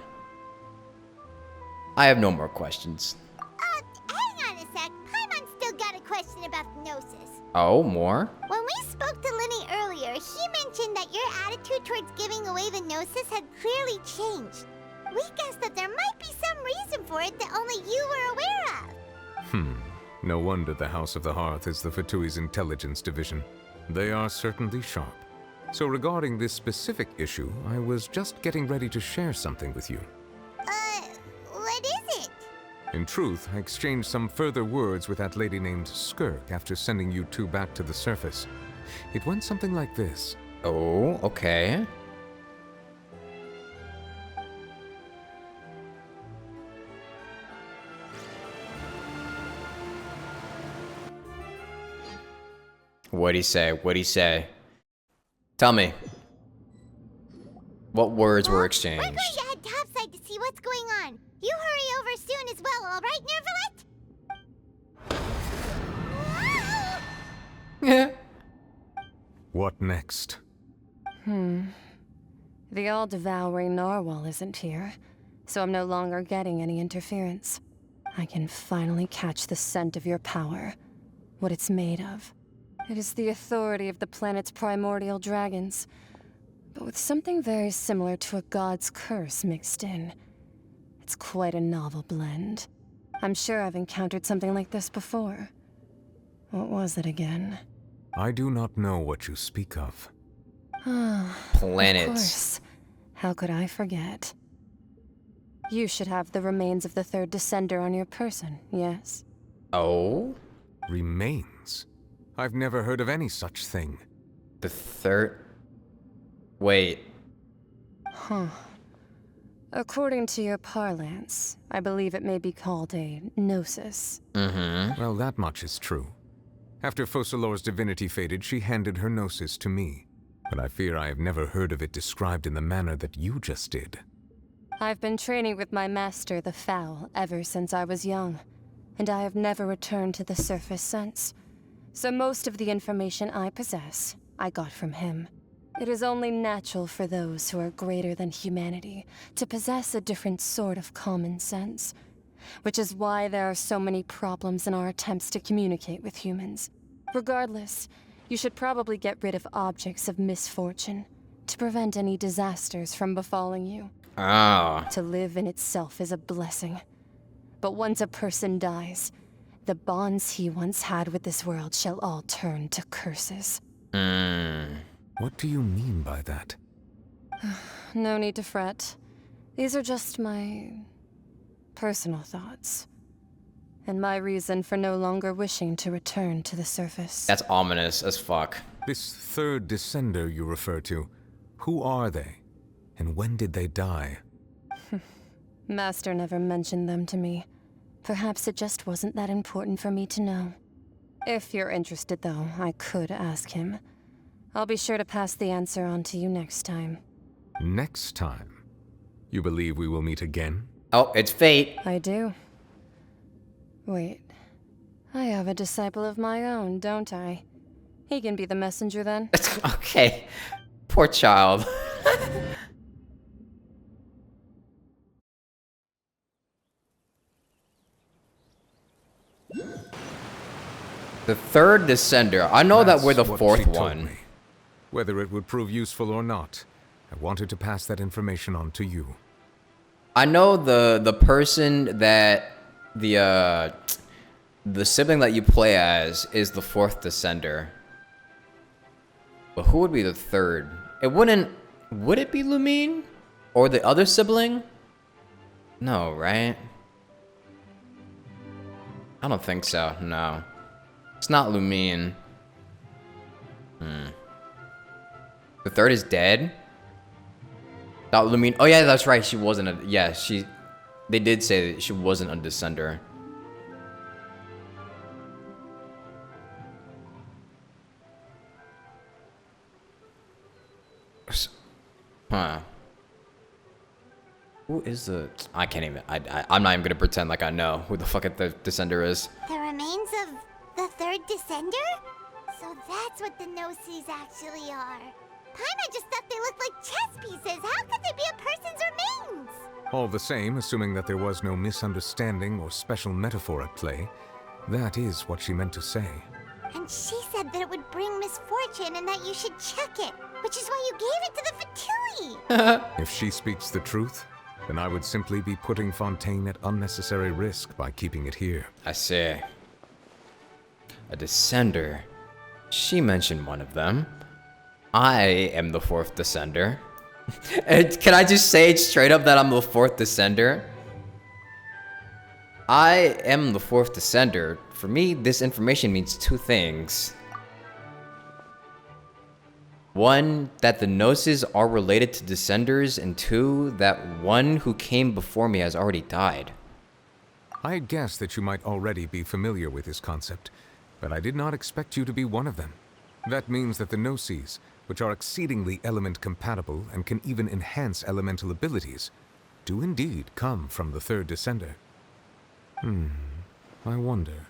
I have no more questions. Hang on a sec. Paimon's still got a question about the Gnosis. Oh, more? When we spoke to Linny earlier, he mentioned that your attitude towards giving away the Gnosis had clearly changed. We guessed that there might be some reason for it that only you were aware of. No wonder the House of the Hearth is the Fatui's intelligence division. They are certainly sharp. So regarding this specific issue, I was just getting ready to share something with you. What is it? In truth, I exchanged some further words with that lady named Skirk after sending you two back to the surface. It went something like this. Oh, okay. What'd he say? What'd he say? Tell me. What words were exchanged? We're going to head topside to see what's going on. You hurry over soon as well, all right, Neuvillette? What next? The all-devouring narwhal isn't here. so I'm no longer getting any interference. I can finally catch the scent of your power, what it's made of. It is the authority of the planet's primordial dragons, but with something very similar to a god's curse mixed in. It's quite a novel blend. I'm sure I've encountered something like this before. What was it again? I do not know what you speak of. Planets. Of course. How could I forget? You should have the remains of the third descender on your person, yes? Oh? Remains? I've never heard of any such thing. The third... Wait. Huh. According to your parlance, I believe it may be called a gnosis. Mm-hmm. Well, that much is true. After Focalor's divinity faded, she handed her gnosis to me. But I fear I have never heard of it described in the manner that you just did. I've been training with my master, the Foul, ever since I was young, and I have never returned to the surface since. So most of the information I possess, I got from him. It is only natural for those who are greater than humanity to possess a different sort of common sense, which is why there are so many problems in our attempts to communicate with humans. Regardless, you should probably get rid of objects of misfortune to prevent any disasters from befalling you. Ah. To live in itself is a blessing. But once a person dies, the bonds he once had with this world shall all turn to curses. What do you mean by that? No need to fret. These are just my personal thoughts. And my reason for no longer wishing to return to the surface. That's ominous as fuck. This third descender you refer to, who are they? And when did they die? Master never mentioned them to me. Perhaps it just wasn't that important for me to know. If you're interested, though, I could ask him. I'll be sure to pass the answer on to you next time. Next time? You believe we will meet again? Oh, it's fate. I do. Wait. I have a disciple of my own, don't I? He can be the messenger then. Okay. Poor child. The third descender. I know that we're the fourth one. Whether it would prove useful or not, I wanted to pass that information on to you. I know the person that the sibling that you play as is the fourth descender. But who would be the third? It wouldn't. Would it be Lumine? Or the other sibling? No, right? I don't think so. No. It's not Lumine. The third is dead? Not Lumine. Oh yeah, that's right. She wasn't a... Yeah, they did say that she wasn't a descender. Huh. Who is the... I can't even... I'm not even gonna pretend like I know who the fuck the descender is. The remains of the third descender? So that's what the Gnosis actually are. Paimon just thought they looked like chess pieces. How could they be a person's remains? All the same, assuming that there was no misunderstanding or special metaphor at play, that is what she meant to say. And she said that it would bring misfortune and that you should check it, which is why you gave it to the Fatui. If she speaks the truth, then I would simply be putting Fontaine at unnecessary risk by keeping it here. I see. A descender. She mentioned one of them. I am the fourth descender. Can I just say it straight up that I'm the fourth descender? I am the fourth descender. For me, this information means two things. One, that the Gnosis are related to descenders, and two, that one who came before me has already died. I had guessed that you might already be familiar with this concept, but I did not expect you to be one of them. That means that the Gnosis, which are exceedingly element compatible and can even enhance elemental abilities, do indeed come from the third descender. I wonder,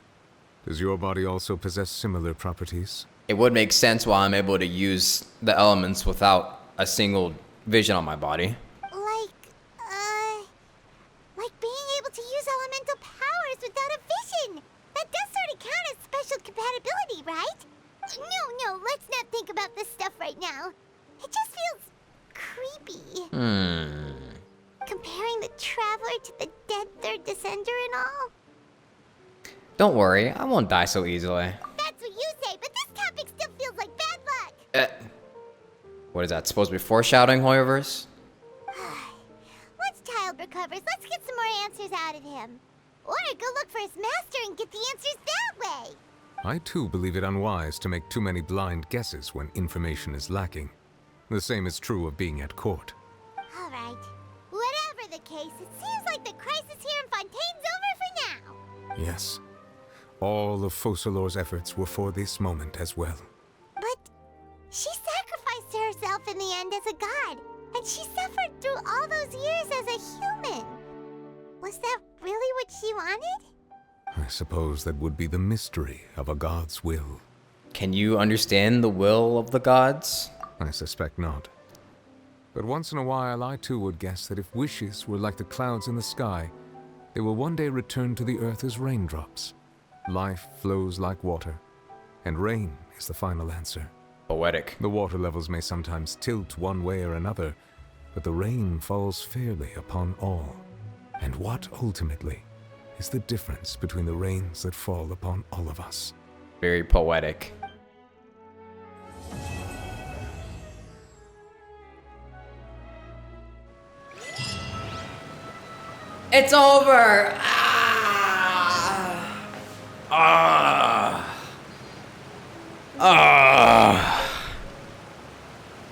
does your body also possess similar properties? It would make sense why I'm able to use the elements without a single vision on my body. Like, Comparing the Traveler to the dead third Descender and all? Don't worry, I won't die so easily. That's what you say, but this topic still feels like bad luck. What is that, supposed to be foreshadowing, Hoyoverse? Once Child recovers, let's get some more answers out of him. Or go look for his master and get the answers that way. I too believe it unwise to make too many blind guesses when information is lacking. The same is true of being at court. All right. Whatever the case, it seems like the crisis here in Fontaine's over for now. Yes. All of Focalor's efforts were for this moment as well. But she sacrificed herself in the end as a god, and she suffered through all those years as a human. Was that really what she wanted? I suppose that would be the mystery of a god's will. Can you understand the will of the gods? I suspect not. But once in a while, I too would guess that if wishes were like the clouds in the sky, they will one day return to the earth as raindrops. Life flows like water, and rain is the final answer. Poetic. The water levels may sometimes tilt one way or another, but the rain falls fairly upon all. And what, ultimately, is the difference between the rains that fall upon all of us? Very poetic. It's over!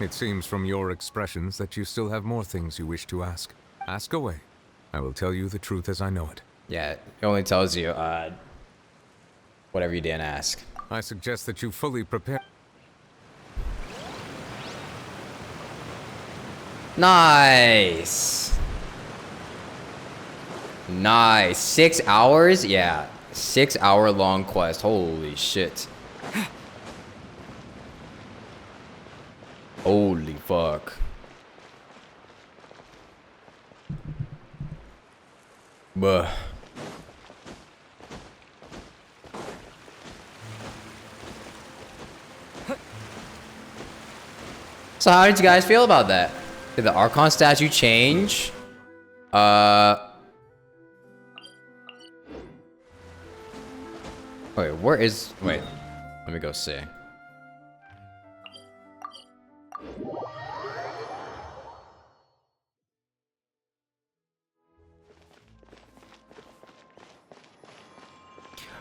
It seems from your expressions that you still have more things you wish to ask. Ask away. I will tell you the truth as I know it. Yeah, it only tells you, whatever you didn't ask. I suggest that you fully prepare. Nice. Nice. 6 hours? Yeah. 6 hour long quest. Holy shit. Holy fuck. Buh. So how did you guys feel about that? Did the Archon statue change? Wait, where is... Wait, let me go see.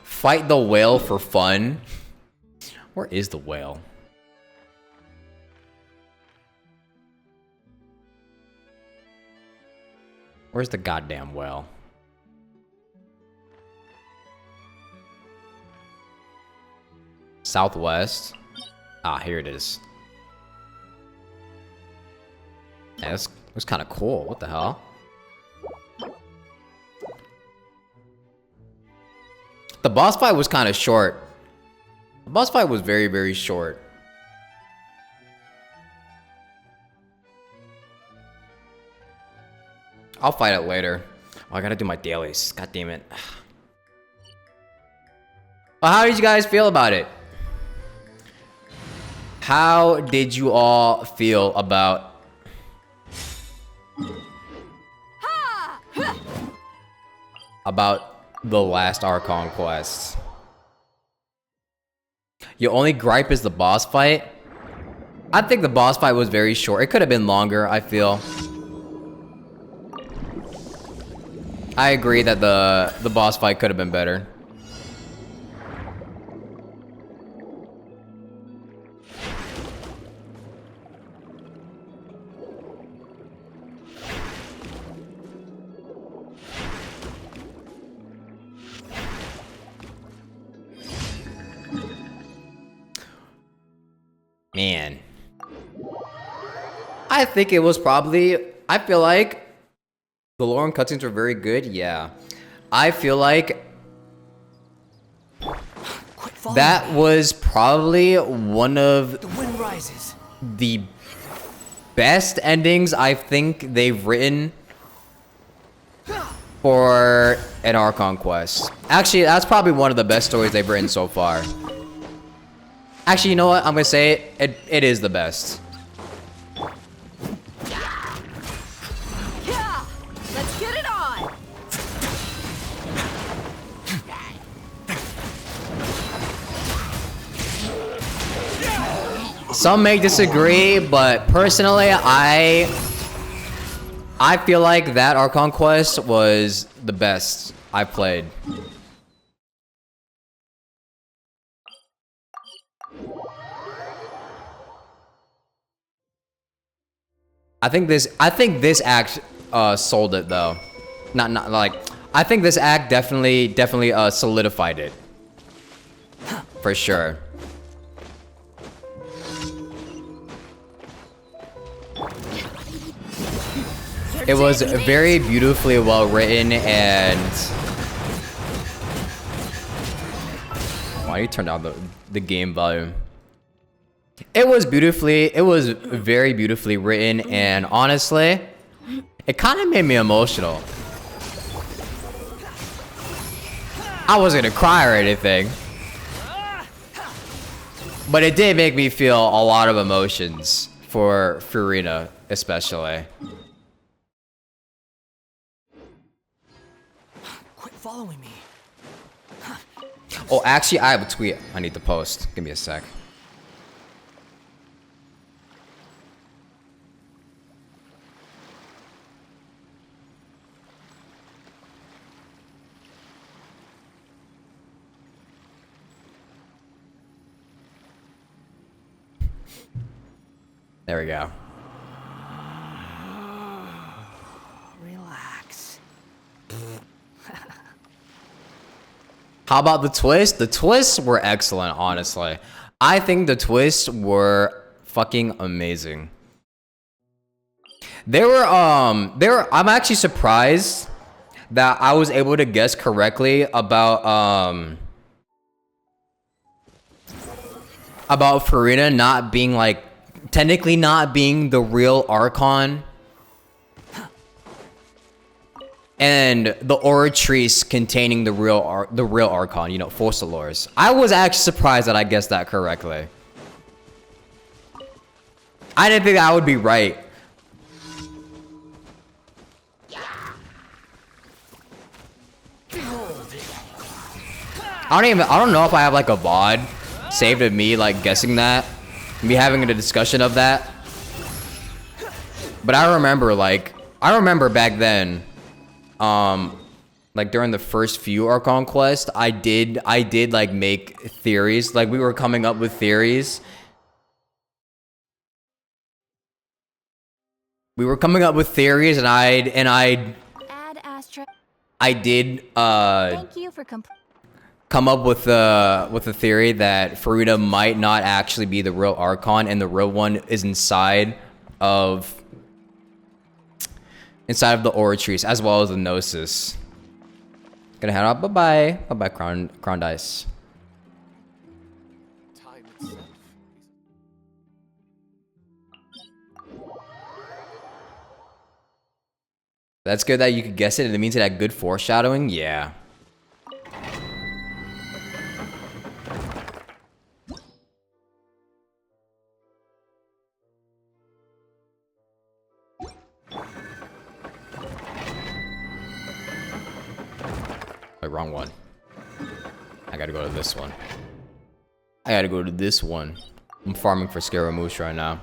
Fight the whale for fun? Where is the whale? Where's the goddamn whale? Southwest. Ah, here it is. Yeah, this was kind of cool. What the hell? The boss fight was kind of short. The boss fight was very, very short. I'll fight it later. Oh, I gotta do my dailies. God damn it. Well, how did you guys feel about it? How did you all feel about... about the last Archon quest? Your only gripe is the boss fight? I think the boss fight was very short. It could have been longer, I feel. I agree that the boss fight could have been better. Man. I think it was probably... I feel like the lore and cutscenes were very good, yeah. I feel like that was probably one of The wind rises. the best endings I think they've written for an Archon quest. Actually, that's probably one of the best stories they've written so far. Actually, you know what? I'm gonna say it. It is the best. Some may disagree, but personally, I feel like that Archon quest was the best I played. I think this act sold it though. Not like I think this act definitely solidified it. For sure. It was very beautifully well written and why do you turn down the game volume? It was very beautifully written, and honestly, it kind of made me emotional. I wasn't gonna cry or anything, but it did make me feel a lot of emotions for Furina, especially. Quit following me. Oh, actually, I have a tweet I need to post. Give me a sec. There we go. Relax. How about the twist? The twists were excellent, honestly. I think the twists were fucking amazing. I'm actually surprised that I was able to guess correctly about Furina not being like technically not being the real Archon, and the Oratrice containing the real Archon, you know, Fossilors. I was actually surprised that I guessed that correctly. I didn't think I would be right. I don't know if I have like a VOD saved of me like guessing that, me having a discussion of that. But I remember back then, like during the first few Archon quests, I did like make theories. Like we were coming up with theories. We were coming up with theories, and I did Thank you for come up with a theory that Furina might not actually be the real Archon, and the real one is inside of the Oratrice as well as the Gnosis. Gonna head out. Bye bye, Crown Dice. That's good that you could guess it, and it means it had good foreshadowing. Yeah. Wait, wrong one. I gotta go to this one. I'm farming for Scaramouche right now.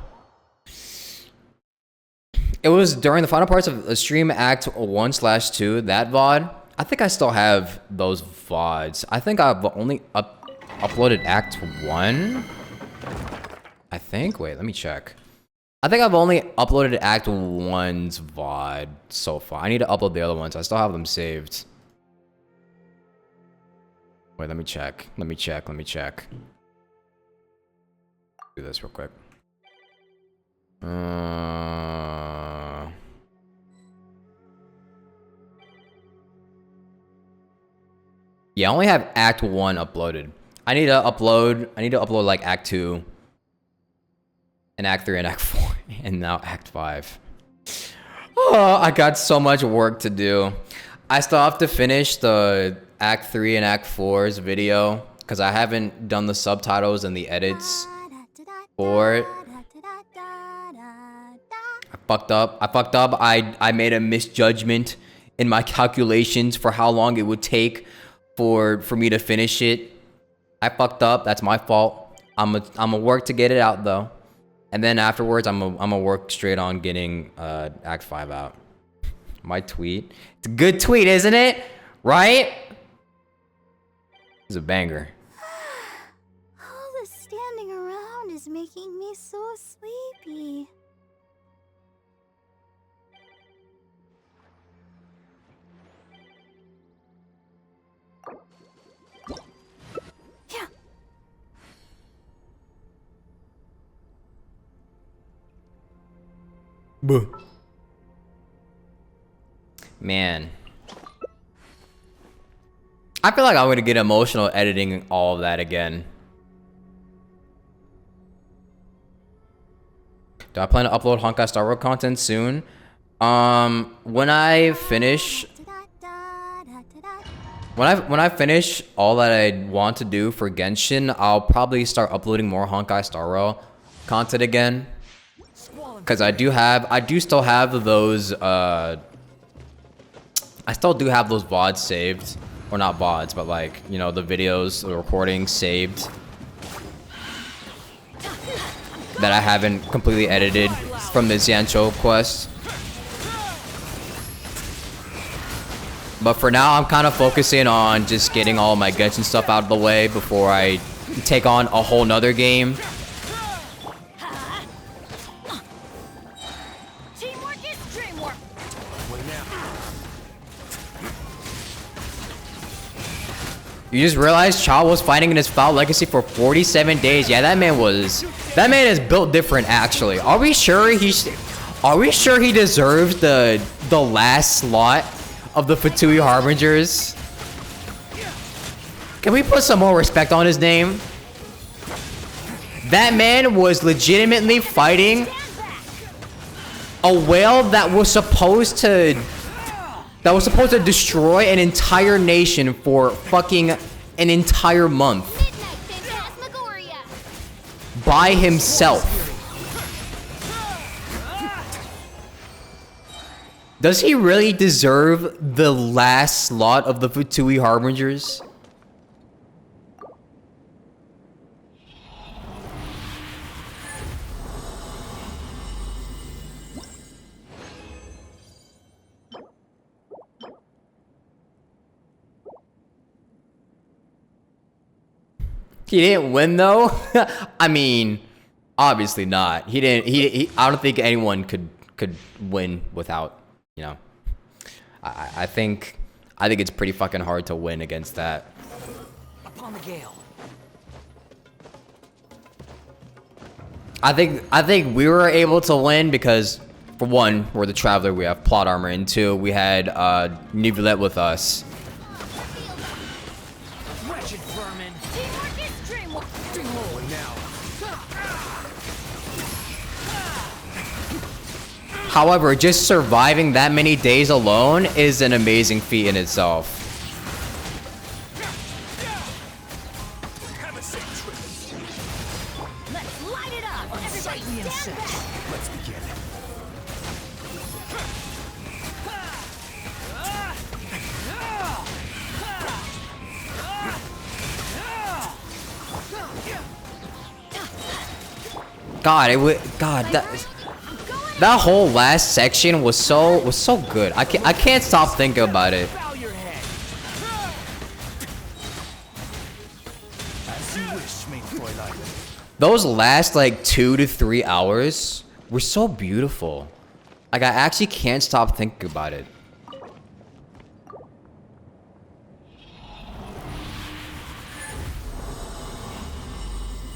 It was during the final parts of the stream Act 1/2, that VOD. I think I still have those VODs. I think I've only uploaded Act 1. I think. Wait, let me check. I think I've only uploaded Act 1's VOD so far. I need to upload the other ones. I still have them saved. Wait, let me check. Do this real quick. Yeah, I only have Act 1 uploaded. I need to upload like Act 2 and Act 3 and Act 4 and now Act 5. Oh, I got so much work to do. I still have to finish the Act 3 and Act 4's video because I haven't done the subtitles and the edits for it. I fucked up. I made a misjudgment in my calculations for how long it would take for me to finish it. I fucked up. That's my fault. I'm a work to get it out though. And then afterwards, I'm gonna work straight on getting Act 5 out. My tweet. It's a good tweet, isn't it? Right? It's a banger. All this standing around is making me so sleepy. Buh. Man. I feel like I'm gonna get emotional editing all of that again. Do I plan to upload Honkai Star Rail content soon? When I finish all that I want to do for Genshin, I'll probably start uploading more Honkai Star Rail content again. Cause I do still have those I still do have those VODs saved. Or not VODs, but like, you know, the videos, the recordings saved that I haven't completely edited from the Xianzhou quest. But for now, I'm kind of focusing on just getting all my Genshin stuff out of the way before I take on a whole nother game. You just realized Chow was fighting in his foul legacy for 47 days. Yeah, that man is built different actually. Are we sure he deserves the last slot of the Fatui Harbingers? Can we put some more respect on his name? That man was legitimately fighting a whale that was supposed to destroy an entire nation for fucking an entire month by himself. Does he really deserve the last slot of the Fatui Harbingers? He didn't win though. I mean, obviously not. He didn't. I don't think anyone could win without, you know. I think it's pretty fucking hard to win against that. Upon the gale. I think we were able to win because, for one, we're the Traveler. We have plot armor, and two, we had Neuvillette with us. However, just surviving that many days alone is an amazing feat in itself. Let's light it up. Everybody stand back. Let's begin. That whole last section was so good. I can't stop thinking about it. Those last like 2 to 3 hours were so beautiful. Like I actually can't stop thinking about it.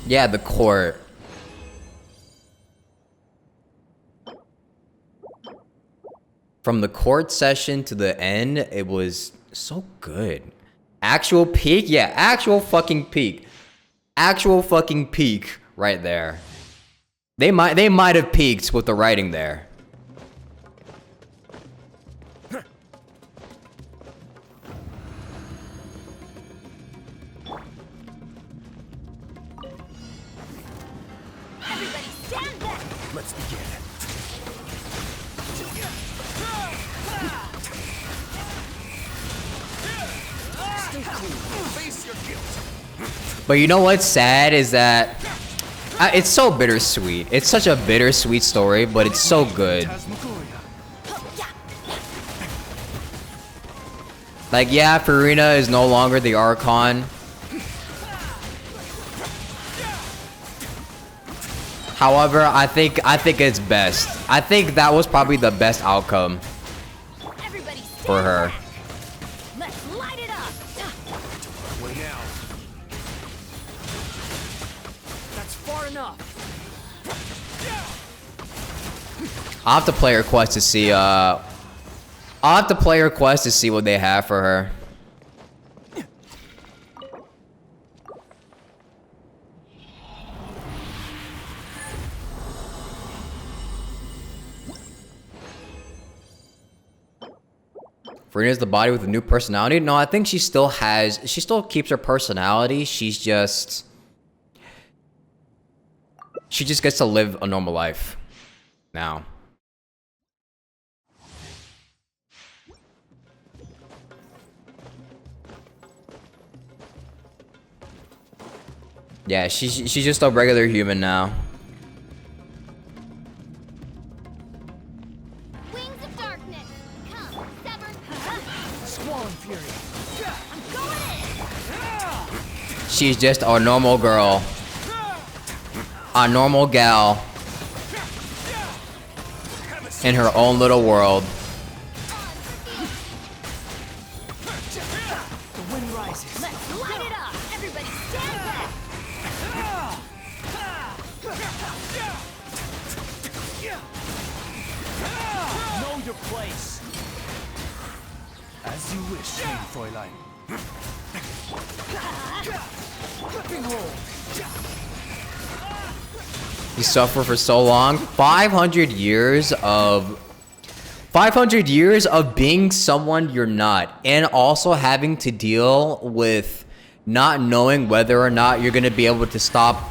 Yeah, the court. From the court session to the end, it was so good. Actual peak? Yeah, actual fucking peak. Actual fucking peak right there. They might have peaked with the writing there. Everybody stand back. Let's begin. But you know what's sad is that It's so bittersweet. It's such a bittersweet story, but it's so good. Like, yeah, Farina is no longer the Archon. However, I think it's best. I think that was probably the best outcome for her. Let's light it up. Way now. That's far enough. I'll have to play her quest to see what they have for her. Farina's the body with a new personality. No, I think she still keeps her personality. She just gets to live a normal life now. Yeah, she's just a regular human now. She's just a normal girl. A normal gal. In her own little world. The wind rises. Let's light it up. Everybody stand back. Know your place. As you wish, Lady Fräulein. You suffer for so long. 500 years of being someone you're not, and also having to deal with not knowing whether or not you're gonna be able to stop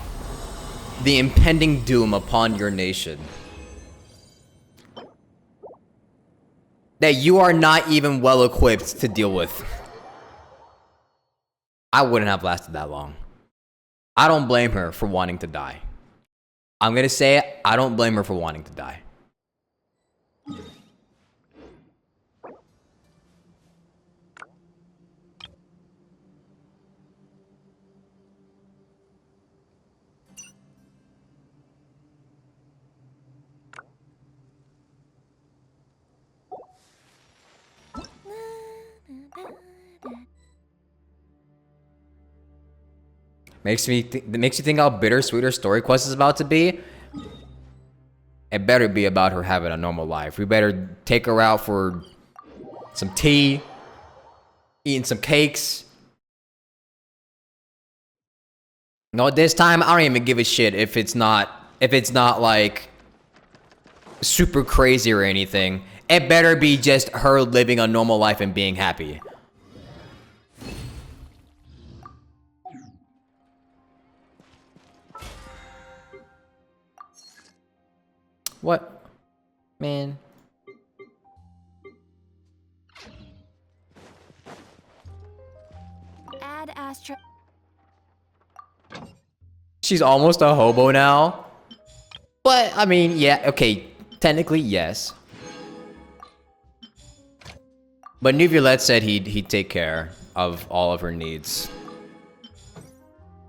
the impending doom upon your nation. That you are not even well equipped to deal with. I wouldn't have lasted that long. I don't blame her for wanting to die. I'm gonna say it, I don't blame her for wanting to die. Makes you think how bittersweet her story quest is about to be. It better be about her having a normal life. We better take her out for some tea, eating some cakes. No, this time I don't even give a shit if it's not like super crazy or anything. It better be just her living a normal life and being happy. What? Man. Add Astra. She's almost a hobo now. But, I mean, yeah, okay. Technically, yes. But Neuvillette said he'd take care of all of her needs.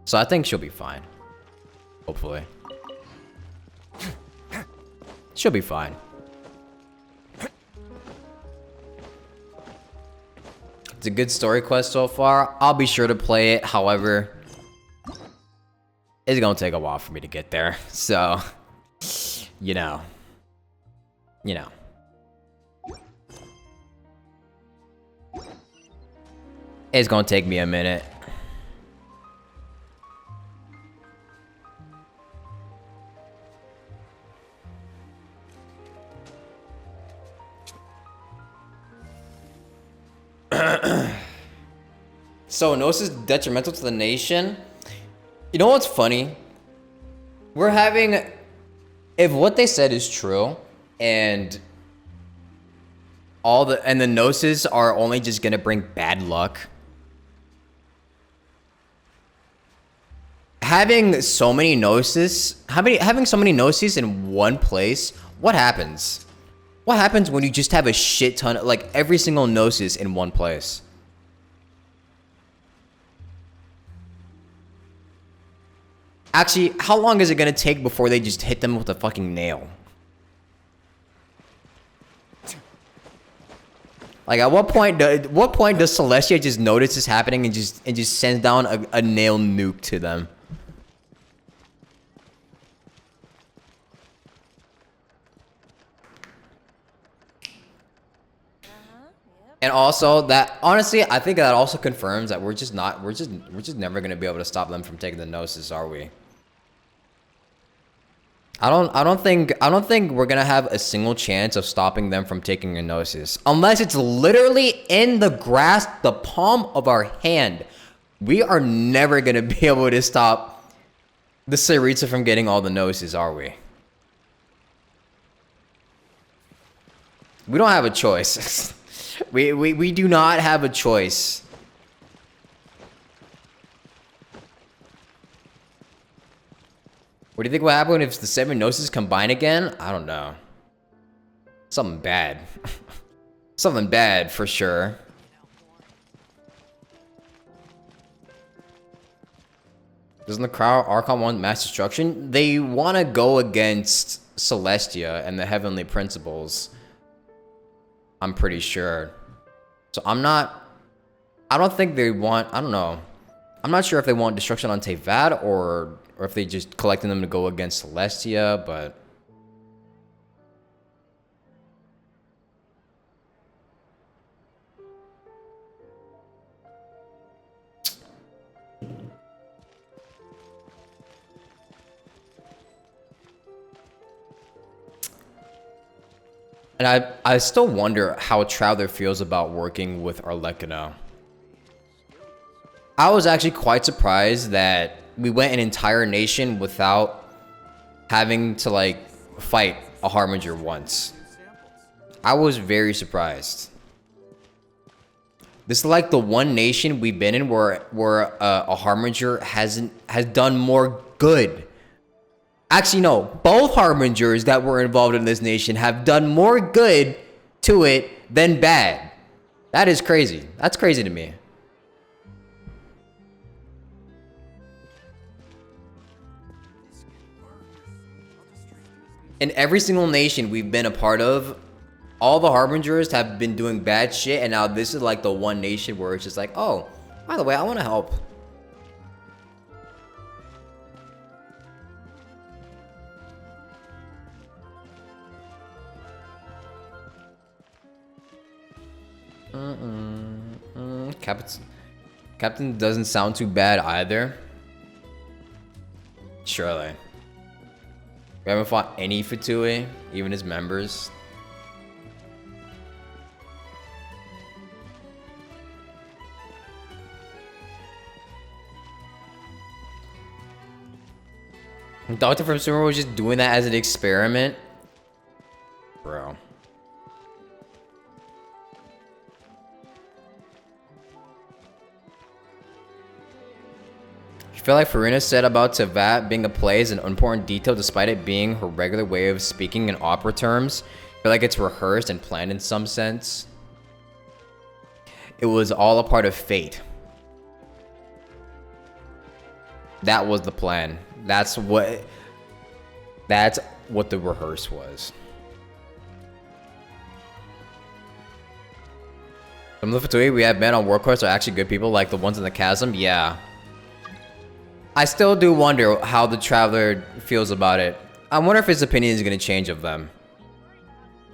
So I think she'll be fine. Hopefully. She'll be fine. It's a good story quest so far. I'll be sure to play it. However, it's gonna take a while for me to get there. So, you know. It's gonna take me a minute. So, Gnosis is detrimental to the nation. You know what's funny? We're having... If what they said is true, and... the Gnosis are only just gonna bring bad luck. having so many gnosis, having so many gnosis in one place, what happens? What happens when you just have a shit ton of, like, every single gnosis in one place? Actually, how long is it gonna take before they just hit them with a fucking nail? Like, at what point does Celestia just notice this happening and just sends down a nail nuke to them? And also that, honestly, I think that also confirms that we're just never gonna be able to stop them from taking the Gnosis, are we? I don't think we're gonna have a single chance of stopping them from taking a Gnosis. Unless it's literally in the grasp, the palm of our hand. We are never gonna be able to stop the Tsaritsa from getting all the Gnosis, are we? We don't have a choice. we do not have a choice. What do you think will happen if the 7 Gnosis combine again? I don't know. Something bad. Something bad for sure. Doesn't the crowd Archon want mass destruction? They want to go against Celestia and the Heavenly Principles. I'm pretty sure. So I don't think they want, I don't know. I'm not sure if they want destruction on Teyvat or if they just collecting them to go against Celestia, but and I still wonder how Traveler feels about working with Arlecchino. I was actually quite surprised that we went an entire nation without having to, like, fight a Harbinger once. I was very surprised. This is like the one nation we've been in where a Harbinger has done more good. Actually, no. Both Harbingers that were involved in this nation have done more good to it than bad. That is crazy. That's crazy to me. In every single nation we've been a part of, all the Harbingers have been doing bad shit, and now this is like the one nation where it's just like, oh, by the way, I want to help. Captain doesn't sound too bad either. Surely. We haven't fought any Fatui, even his members. Doctor from Sumer was just doing that as an experiment. Bro. I feel like Farina said about Teyvat being a play is an important detail despite it being her regular way of speaking in opera terms. I feel like it's rehearsed and planned in some sense. It was all a part of fate. That was the plan. That's what the rehearse was. Some of the Fatui we have met on Warquest are actually good people, like the ones in the chasm. Yeah. I still do wonder how the Traveler feels about it. I wonder if his opinion is going to change of them.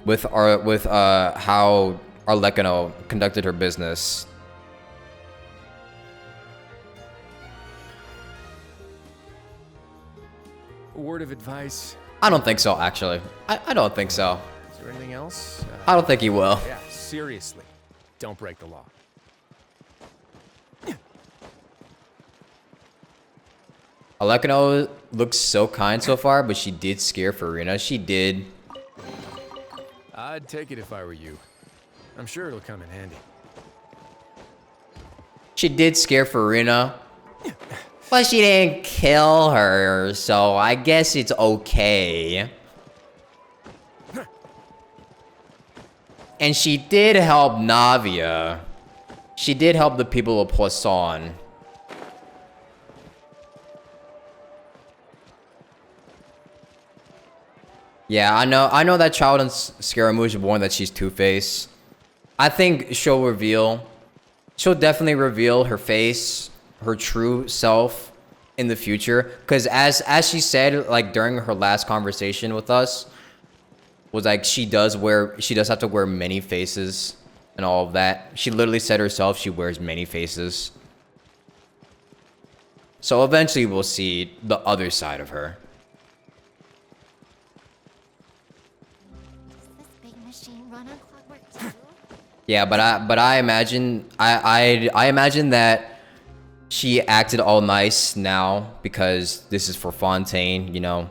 With how Arlecchino conducted her business. A word of advice. I don't think so, actually. I don't think so. Is there anything else? I don't think he will. Yeah, seriously. Don't break the law. Arlecchino looks so kind so far, but she did scare Farina. She did. I'd take it if I were you. I'm sure it'll come in handy. She did scare Farina. But she didn't kill her, so I guess it's okay. And she did help Navia. She did help the people of Poisson. Yeah, I know that child in Scaramouche born that she's Two-Face. I think she'll definitely reveal her face, her true self in the future. Cause as she said, like during her last conversation with us, was like she does have to wear many faces and all of that. She literally said herself she wears many faces. So eventually we'll see the other side of her. Yeah, but I imagine I imagine that she acted all nice now because this is for Fontaine, you know,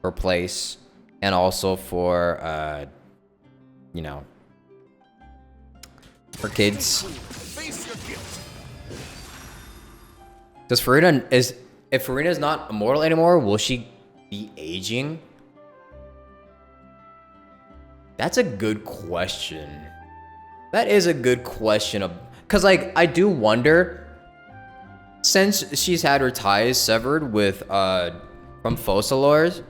her place, and also for you know, her kids. Does Farina if Farina is not immortal anymore, will she be aging? That's a good question. That is a good question. Cause like I do wonder, since she's had her ties severed with from Focalors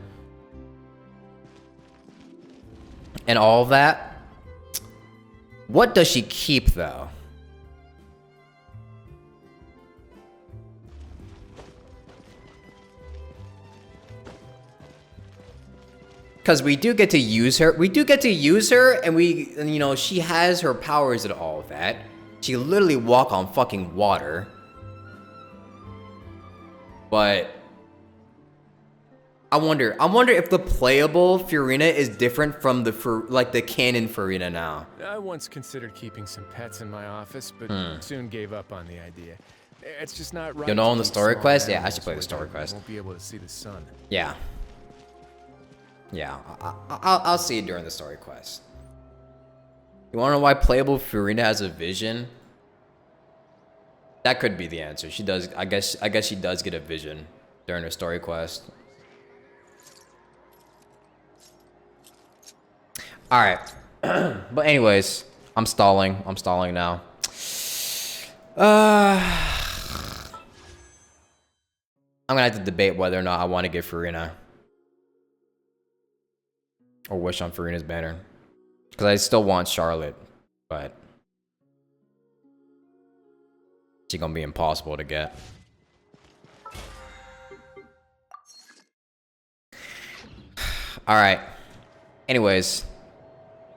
and all of that, what does she keep though? Because we do get to use her. And you know, she has her powers and all of that. She literally walk on fucking water. But I wonder if the playable Furina is different from the canon Furina now. I once considered keeping some pets in my office, but soon gave up on the idea. It's just not right. You know, on the story quest? Yeah, I should play the story quest. Won't be able to see the sun. Yeah. Yeah, I'll see it during the story quest. You wanna know why playable Furina has a vision? That could be the answer. She does. I guess she does get a vision during her story quest. All right. But anyways, I'm stalling now. I'm gonna have to debate whether or not I want to get Furina. Or wish on Furina's banner. Because I still want Charlotte. But she's gonna be impossible to get. Alright. Anyways.